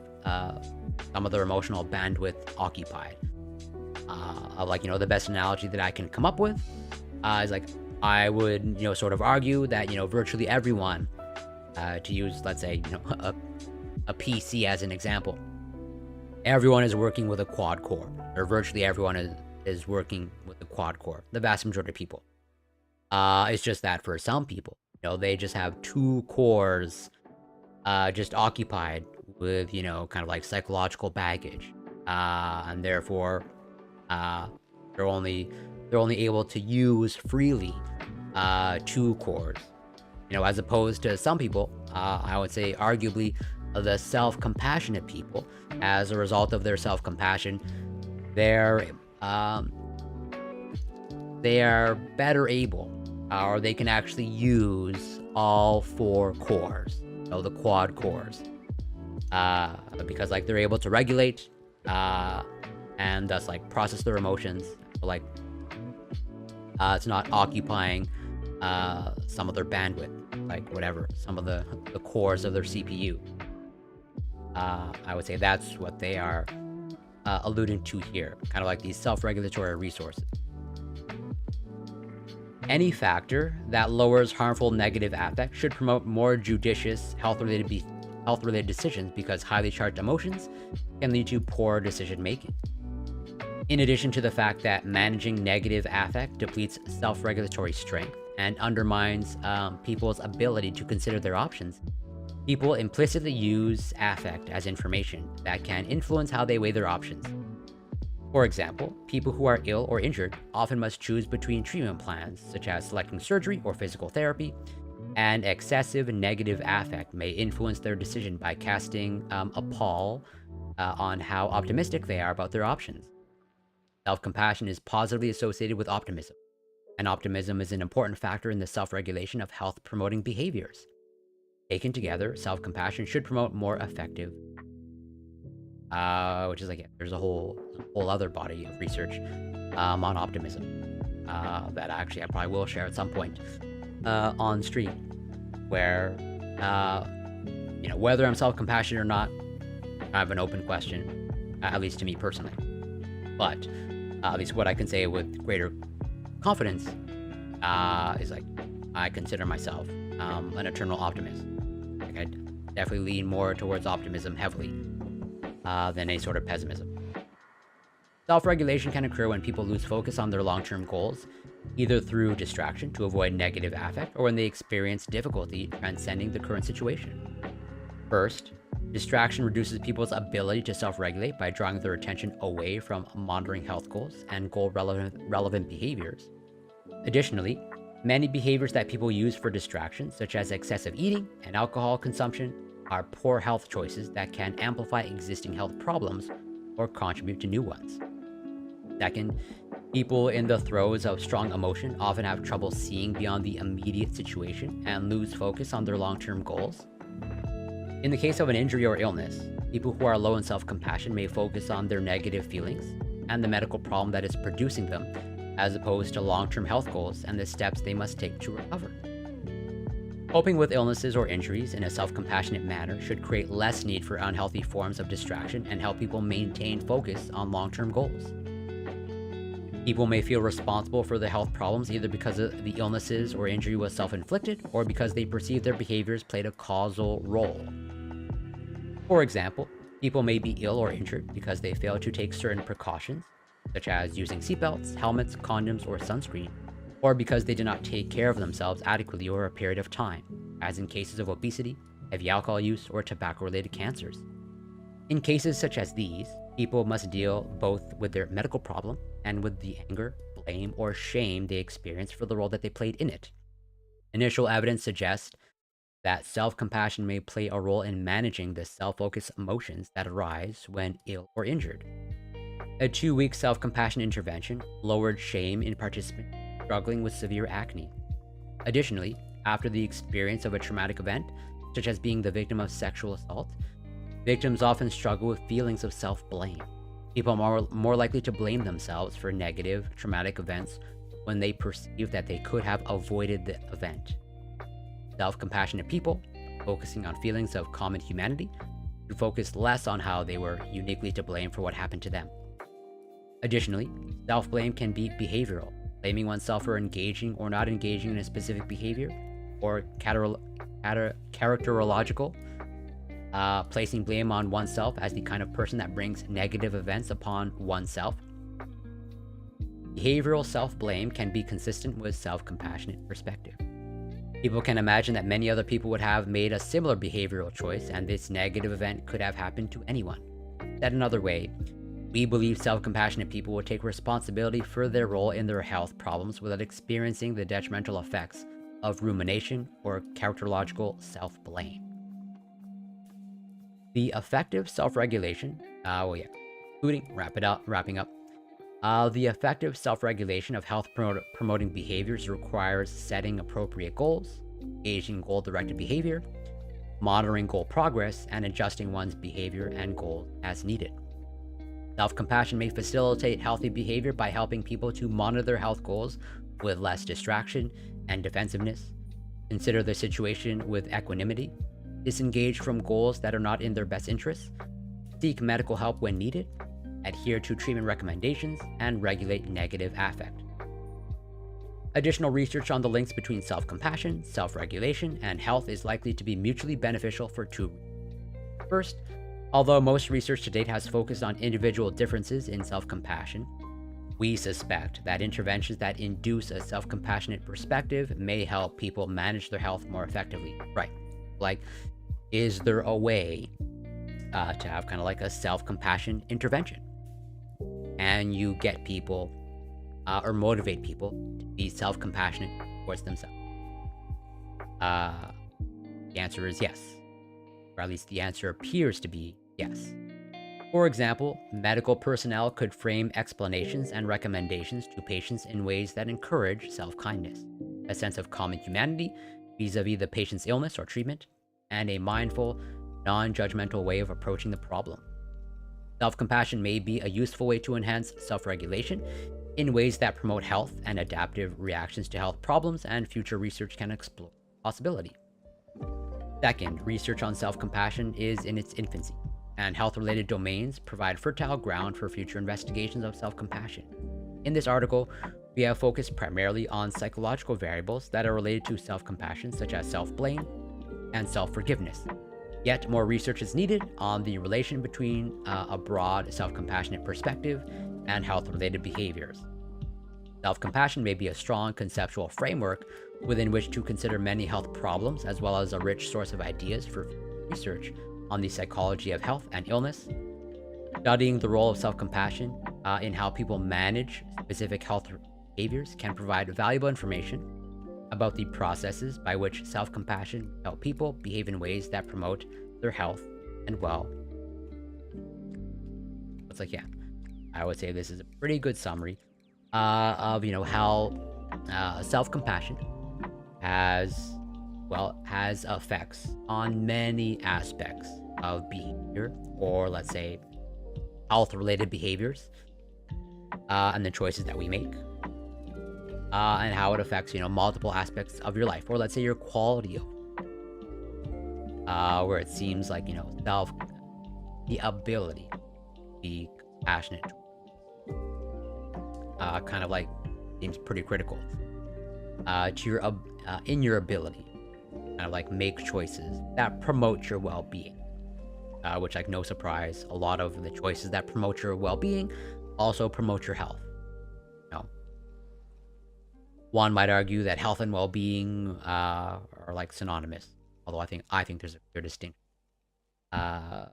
some of their emotional bandwidth occupied. Like, the best analogy that I can come up with is like, I would, sort of argue that, virtually everyone, to use, let's say, a PC as an example, everyone is working with a quad core, or virtually everyone is working with a quad core, the vast majority of people. It's just that for some people, they just have two cores just occupied with, kind of like psychological baggage. And therefore, they're only able to use freely two cores. As opposed to some people, I would say arguably the self-compassionate people, as a result of their self-compassion, they are better able, or they can actually use all four cores, the quad cores, because like they're able to regulate and thus like process their emotions, like It's not occupying some of their bandwidth, like whatever, some of the cores of their CPU. I would say that's what they are alluding to here, kind of like these self-regulatory resources. Any factor that lowers harmful negative affect should promote more judicious health-related decisions, because highly charged emotions can lead to poor decision-making. In addition to the fact that managing negative affect depletes self-regulatory strength and undermines people's ability to consider their options, people implicitly use affect as information that can influence how they weigh their options. For example, people who are ill or injured often must choose between treatment plans, such as selecting surgery or physical therapy, and excessive negative affect may influence their decision by casting a pall on how optimistic they are about their options. Self-compassion is positively associated with optimism, and optimism is an important factor in the self-regulation of health-promoting behaviors. Taken together, self-compassion should promote more effective, which is like, yeah, there's a whole other body of research on optimism that actually I probably will share at some point on stream, where whether I'm self-compassionate or not, I have an open question, at least to me personally. But at least what I can say with greater confidence is like, I consider myself an eternal optimist. Like, I definitely lean more towards optimism heavily than any sort of pessimism. Self-regulation can occur when people lose focus on their long-term goals, either through distraction to avoid negative affect, or when they experience difficulty transcending the current situation. First, distraction reduces people's ability to self-regulate by drawing their attention away from monitoring health goals and goal-relevant behaviors. Additionally, many behaviors that people use for distraction, such as excessive eating and alcohol consumption, are poor health choices that can amplify existing health problems or contribute to new ones. Second, people in the throes of strong emotion often have trouble seeing beyond the immediate situation and lose focus on their long-term goals. In the case of an injury or illness, people who are low in self-compassion may focus on their negative feelings and the medical problem that is producing them, as opposed to long-term health goals and the steps they must take to recover. Coping with illnesses or injuries in a self-compassionate manner should create less need for unhealthy forms of distraction and help people maintain focus on long-term goals. People may feel responsible for the health problems either because the illnesses or injury was self-inflicted, or because they perceive their behaviors played a causal role. For example, people may be ill or injured because they failed to take certain precautions, such as using seatbelts, helmets, condoms, or sunscreen, or because they did not take care of themselves adequately over a period of time, as in cases of obesity, heavy alcohol use, or tobacco-related cancers. In cases such as these, people must deal both with their medical problem and with the anger, blame, or shame they experience for the role that they played in it. Initial evidence suggests that self-compassion may play a role in managing the self-focused emotions that arise when ill or injured. A 2-week self-compassion intervention lowered shame in participants struggling with severe acne. Additionally, after the experience of a traumatic event, such as being the victim of sexual assault, victims often struggle with feelings of self-blame. People are more likely to blame themselves for negative, traumatic events when they perceive that they could have avoided the event. Self-compassionate people, focusing on feelings of common humanity, to focus less on how they were uniquely to blame for what happened to them. Additionally, self-blame can be behavioral, blaming oneself for engaging or not engaging in a specific behavior, or characterological, placing blame on oneself as the kind of person that brings negative events upon oneself. Behavioral self-blame can be consistent with self-compassionate perspective. People can imagine that many other people would have made a similar behavioral choice, and this negative event could have happened to anyone. Said another way, we believe self-compassionate people will take responsibility for their role in their health problems without experiencing the detrimental effects of rumination or characterological self-blame. The effective self-regulation, wrapping up. The effective self-regulation of health-promoting behaviors requires setting appropriate goals, engaging in goal-directed behavior, monitoring goal progress, and adjusting one's behavior and goals as needed. Self-compassion may facilitate healthy behavior by helping people to monitor their health goals with less distraction and defensiveness, consider the situation with equanimity, disengage from goals that are not in their best interests, seek medical help when needed, adhere to treatment recommendations, and regulate negative affect. Additional research on the links between self-compassion, self-regulation, and health is likely to be mutually beneficial for two reasons. First, although most research to date has focused on individual differences in self-compassion, we suspect that interventions that induce a self-compassionate perspective may help people manage their health more effectively. Right. Like, is there a way to have kind of like a self-compassion intervention? And you get people or motivate people to be self-compassionate towards themselves? The answer is yes. Or at least the answer appears to be yes. For example, medical personnel could frame explanations and recommendations to patients in ways that encourage self-kindness, a sense of common humanity vis-a-vis the patient's illness or treatment, and a mindful, non-judgmental way of approaching the problem. Self-compassion may be a useful way to enhance self-regulation in ways that promote health and adaptive reactions to health problems, and future research can explore the possibility. Second, research on self-compassion is in its infancy, and health-related domains provide fertile ground for future investigations of self-compassion. In this article, we have focused primarily on psychological variables that are related to self-compassion, such as self-blame and self-forgiveness. Yet more research is needed on the relation between a broad self-compassionate perspective and health-related behaviors. Self-compassion may be a strong conceptual framework within which to consider many health problems, as well as a rich source of ideas for research on the psychology of health and illness. Studying the role of self-compassion in how people manage specific health behaviors can provide valuable information about the processes by which self-compassion help people behave in ways that promote their health and well. It's like, yeah, I would say this is a pretty good summary of how self-compassion has effects on many aspects of behavior, or let's say health-related behaviors, and the choices that we make, and how it affects multiple aspects of your life, or let's say your quality of where it seems like the ability to be compassionate kind of like seems pretty critical to your in your ability kind of like make choices that promote your well-being, which, like, no surprise, a lot of the choices that promote your well-being also promote your health. One might argue that health and well-being are like synonymous, although I think there's a clear distinction to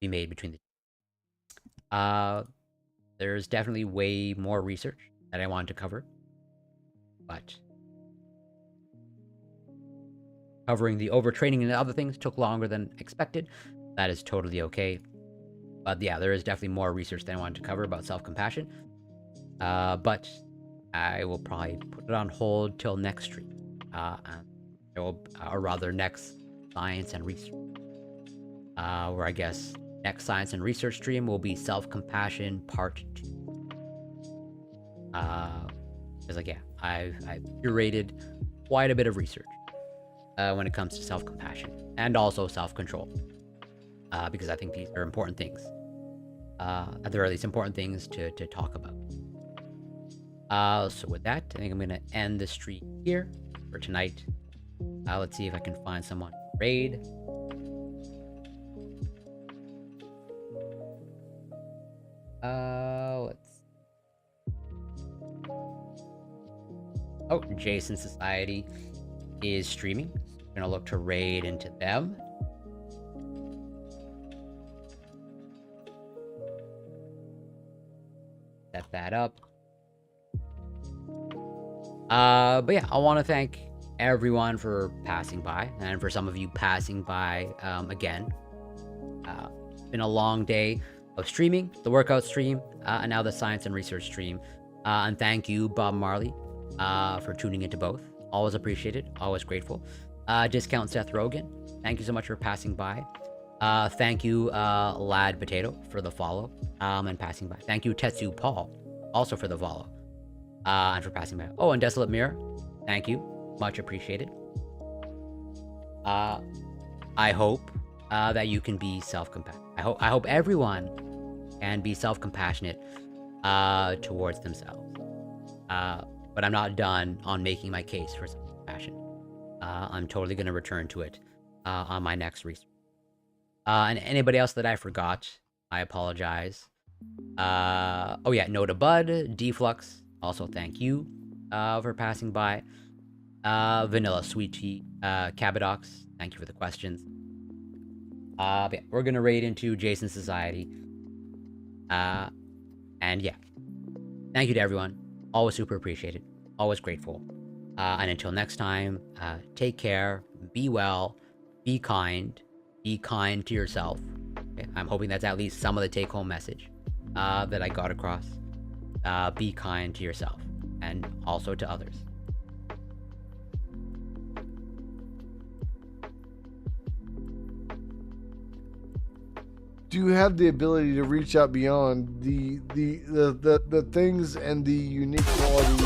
be made between the two. There's definitely way more research that I wanted to cover, but covering the overtraining and other things took longer than expected. That is totally okay. But yeah, there is definitely more research that I wanted to cover about self-compassion. But I will probably put it on hold till next stream. Or rather next science and research. Where I guess next science and research stream will be self-compassion part 2. Because like, yeah, I've curated quite a bit of research when it comes to self-compassion and also self-control. Because I think these are important things. At the very least, important things to talk about. So with that, I think I'm going to end the stream here for tonight. Let's see if I can find someone to raid. Let's... Oh, Jason Society is streaming. I'm going to look to raid into them. Set that up. But yeah, I want to thank everyone for passing by, and for some of you passing by again. It's been a long day of streaming, the workout stream, and now the science and research stream. And thank you, Bob Marley, for tuning into both. Always appreciated, always grateful. Discount Seth Rogen, thank you so much for passing by. Thank you, Lad Potato, for the follow and passing by. Thank you, Tetsu Paul, also for the follow. And for passing by. Oh, and Desolate Mirror, thank you. Much appreciated. I hope that you can be self-compassionate. I hope everyone can be self-compassionate towards themselves. But I'm not done on making my case for self-compassion. I'm totally going to return to it on my next research. And anybody else that I forgot, I apologize. Oh yeah, No to Bud, Deflux, also thank you for passing by. Vanilla Sweet Tea, Cabadox, thank you for the questions. But yeah, we're gonna raid into Jason Society. And yeah, thank you to everyone. Always super appreciated. Always grateful. And until next time, take care, be well, be kind to yourself. Okay? I'm hoping that's at least some of the take-home message that I got across. Be kind to yourself and also to others. Do you have the ability to reach out beyond the things and the unique qualities